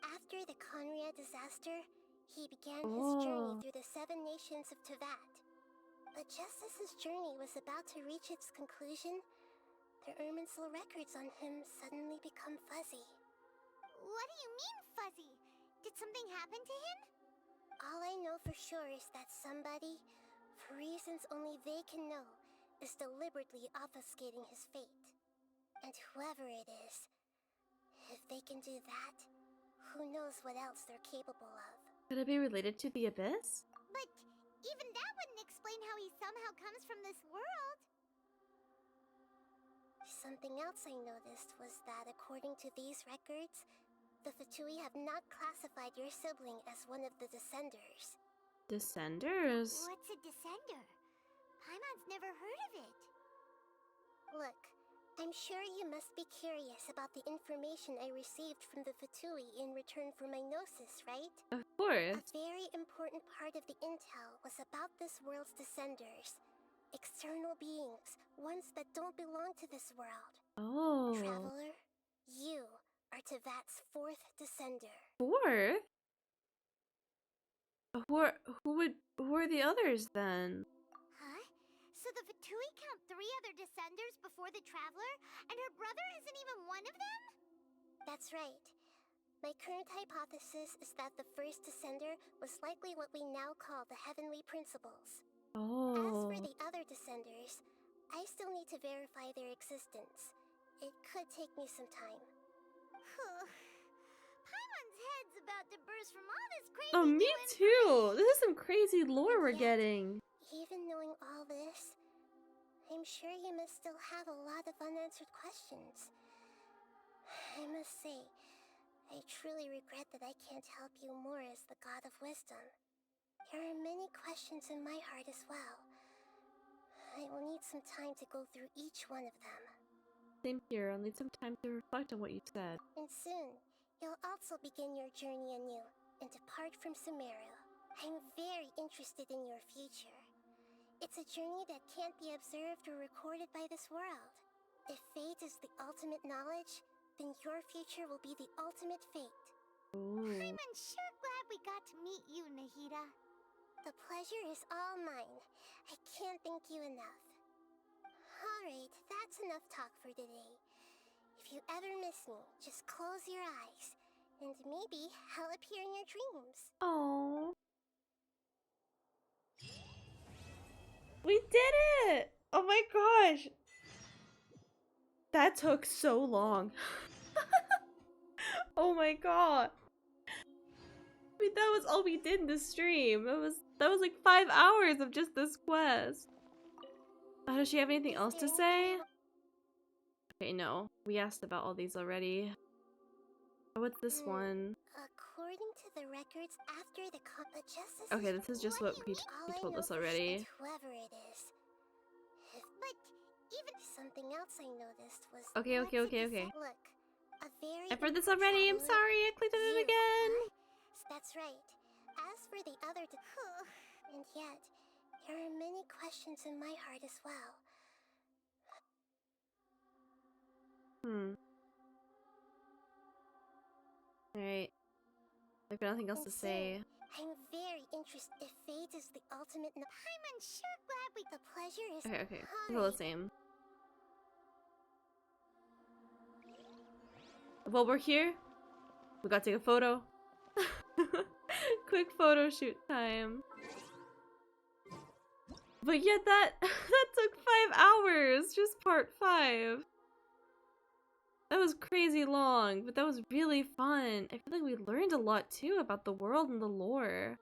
After the Conria disaster, he began his journey through the 7 nations of Tevat. But just as his journey was about to reach its conclusion, the Irminsul records on him suddenly become fuzzy. What do you mean, fuzzy? Did something happen to him? All I know for sure is that somebody, for reasons only they can know, is deliberately obfuscating his fate. And whoever it is, if they can do that, who knows what else they're capable of. Could it be related to the Abyss? But even that wouldn't explain how he somehow comes from this world. Something else I noticed was that according to these records, the F2P have not classified your sibling as one of the Descenders. Descenders? What's a Descender? Paimon's never heard of it. Look, I'm sure you must be curious about the information I received from the F2P in return for my gnosis, right? Of course. A very important part of the intel was about this world's Descenders. External beings, ones that don't belong to this world. Oh. Traveler, you are Tevat's 4th Descender. 4th? Who are the others then? Huh? So the F2P count 3 other Descenders before the Traveler, and her brother isn't even one of them? That's right. My current hypothesis is that the first Descender was likely what we now call the Heavenly Principles. Oh. As for the other Descenders, I still need to verify their existence. It could take me some time. Paimon's head's about to burst from all this crazy Oh, me too! This is some crazy lore we're getting. Even knowing all this, I'm sure you must still have a lot of unanswered questions. I must say, I truly regret that I can't help you more as the God of Wisdom. There are many questions in my heart as well. I will need some time to go through each one of them. Same here. I'll need some time to reflect on what you said. And soon, you'll also begin your journey anew and depart from Sumeru. I'm very interested in your future. It's a journey that can't be observed or recorded by this world. If fate is the ultimate knowledge, then your future will be the ultimate fate. Ooh. I'm sure glad we got to meet you, Nahida. The pleasure is all mine. I can't thank you enough. Alright, that's enough talk for today. If you ever miss me, just close your eyes, and maybe I'll appear in your dreams. Oh. We did it! Oh my gosh! That took so long. Oh my god. I mean, that was all we did in the stream. That was like 5 hours of just this quest. Does she have anything else to say? Okay, no. We asked about all these already. Oh, what's this one? According to the records after the justice. Okay, this is just what he told us already. Whoever it is. But even something else I noticed was. Okay. Look, a very. I've heard this already. I'm sorry. I clicked on it again. That's right. As for the other, and yet there are many questions in my heart as well. Alright. I've got nothing else to say. I'm very interested if fate is the ultimate. I'm sure glad we. The pleasure is. Okay. It's all the same. While we're here, we gotta take a photo. Quick photo shoot time. But yet that took 5 hours, just part 5. That was crazy long, but that was really fun. I feel like we learned a lot too about the world and the lore.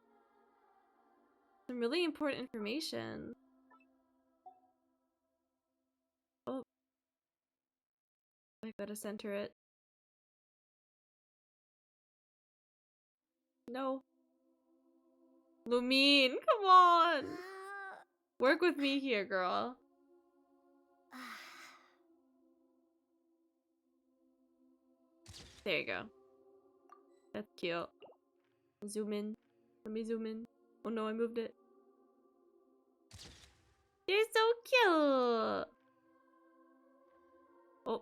Some really important information. Oh. I gotta center it. No. Lumine, come on! Work with me here, girl. There you go. That's cute. Zoom in. Let me zoom in. Oh no, I moved it. You're so cute! Oh.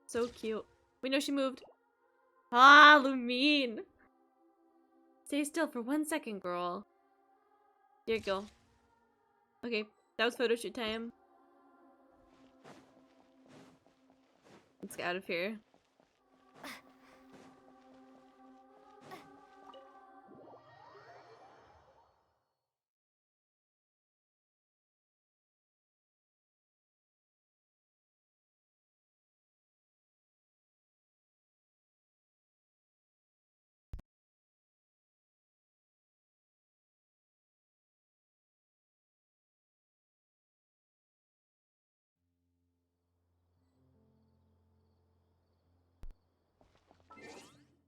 So cute. We know she moved. Ah, Lumine! Stay still for 1 second, girl. There you go. Okay, that was photo shoot time. Let's get out of here.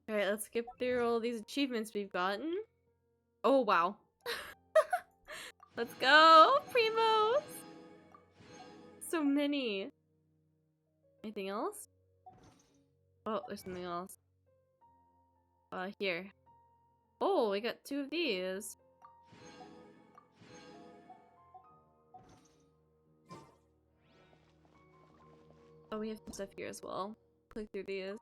Alright, let's skip through all these achievements we've gotten. Oh, wow. Let's go, Primos! So many. Anything else? Oh, there's something else. Here. Oh, we got 2 of these. Oh, we have some stuff here as well. Click through these.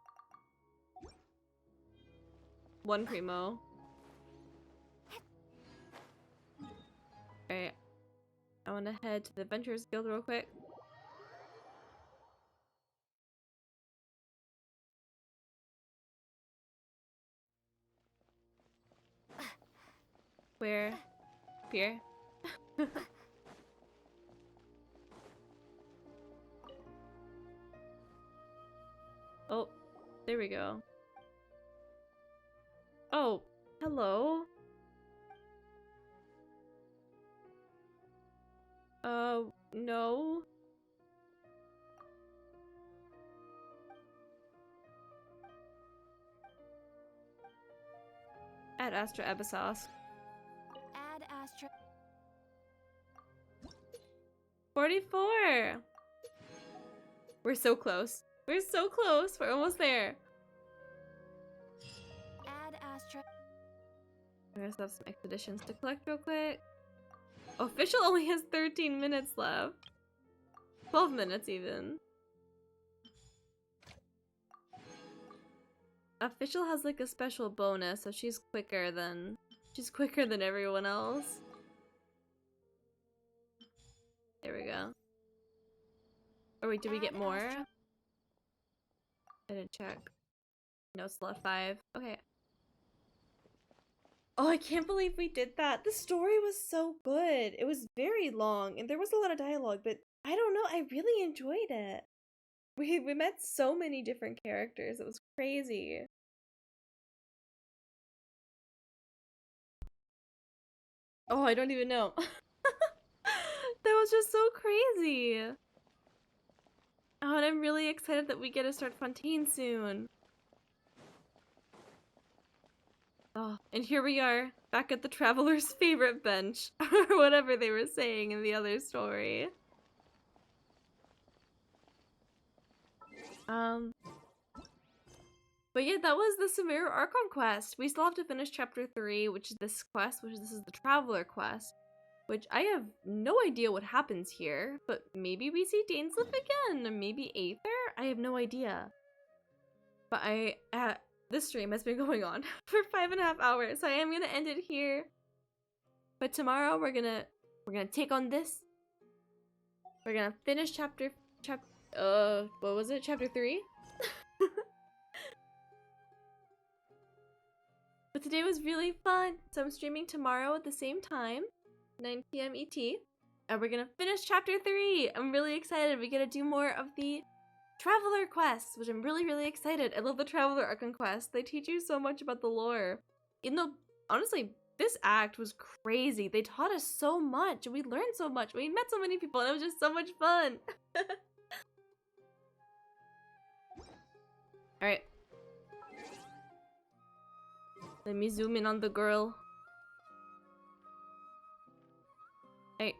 1 Primo. Alright. I want to head to the Adventurers Guild real quick. Where? Here? Oh, there we go. Oh, hello. No. Add Astra Abyssos. Add Astra. 44! We're so close. We're so close. We're almost there. Add Astra. I just have some expeditions to collect real quick. Official only has 13 minutes left. 12 minutes even. Official has like a special bonus, so she's quicker than everyone else. There we go. Oh wait, did we get more? I didn't check. No, it's left 5. Okay. Oh, I can't believe we did that. The story was so good. It was very long and there was a lot of dialogue, but I don't know, I really enjoyed it. We met so many different characters. It was crazy. Oh, I don't even know. That was just so crazy. Oh, and I'm really excited that we get to start Fontaine soon. Oh, and here we are, back at the Traveler's favorite bench, or whatever they were saying in the other story. But yeah, that was the Sumeru Archon quest. We still have to finish chapter 3, which is this quest, this is the Traveler quest. Which I have no idea what happens here, but maybe we see Dainsleif again, maybe Aether? I have no idea. But this stream has been going on for 5.5 hours, so I am gonna end it here. But tomorrow we're gonna take on this. We're gonna finish chapter what was it? Chapter 3? But today was really fun. So I'm streaming tomorrow at the same time, 9 p.m. ET. And we're gonna finish chapter 3. I'm really excited. We get to do more of the Traveler quests, which I'm really, really excited. I love the Traveler Archon quests. They teach you so much about the lore. Even though, honestly, this act was crazy. They taught us so much. We learned so much. We met so many people, and it was just so much fun. Alright. Let me zoom in on the girl. Alright.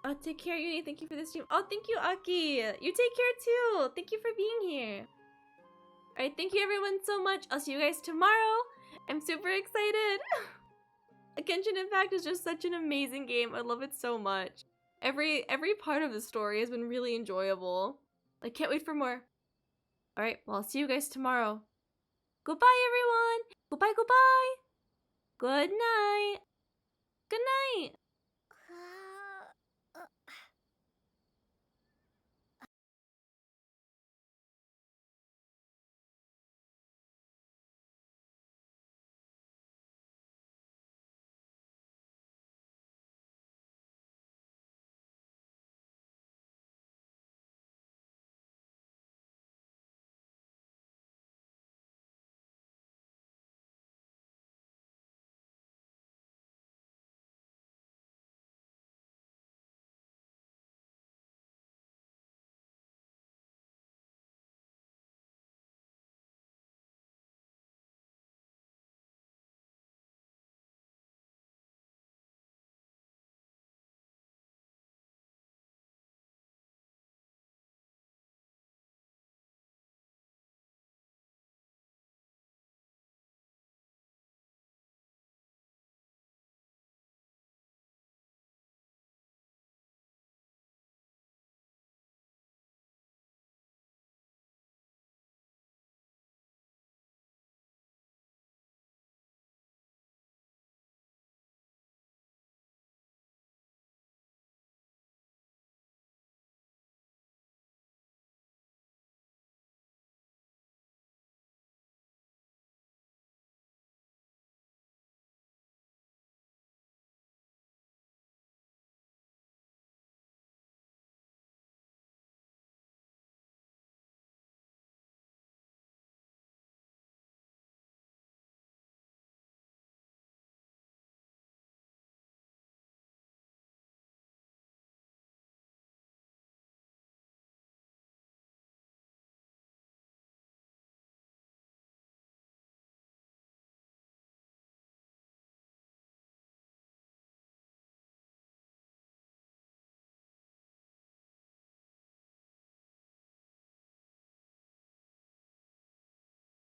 Oh, take care, Uni. Thank you for the stream. Oh, thank you, Aki. You take care too. Thank you for being here. Alright, thank you everyone so much. I'll see you guys tomorrow. I'm super excited. Genshin Impact is just such an amazing game. I love it so much. Every part of the story has been really enjoyable. I can't wait for more. Alright, well, I'll see you guys tomorrow. Goodbye, everyone. Goodbye, goodbye. Good night. Good night.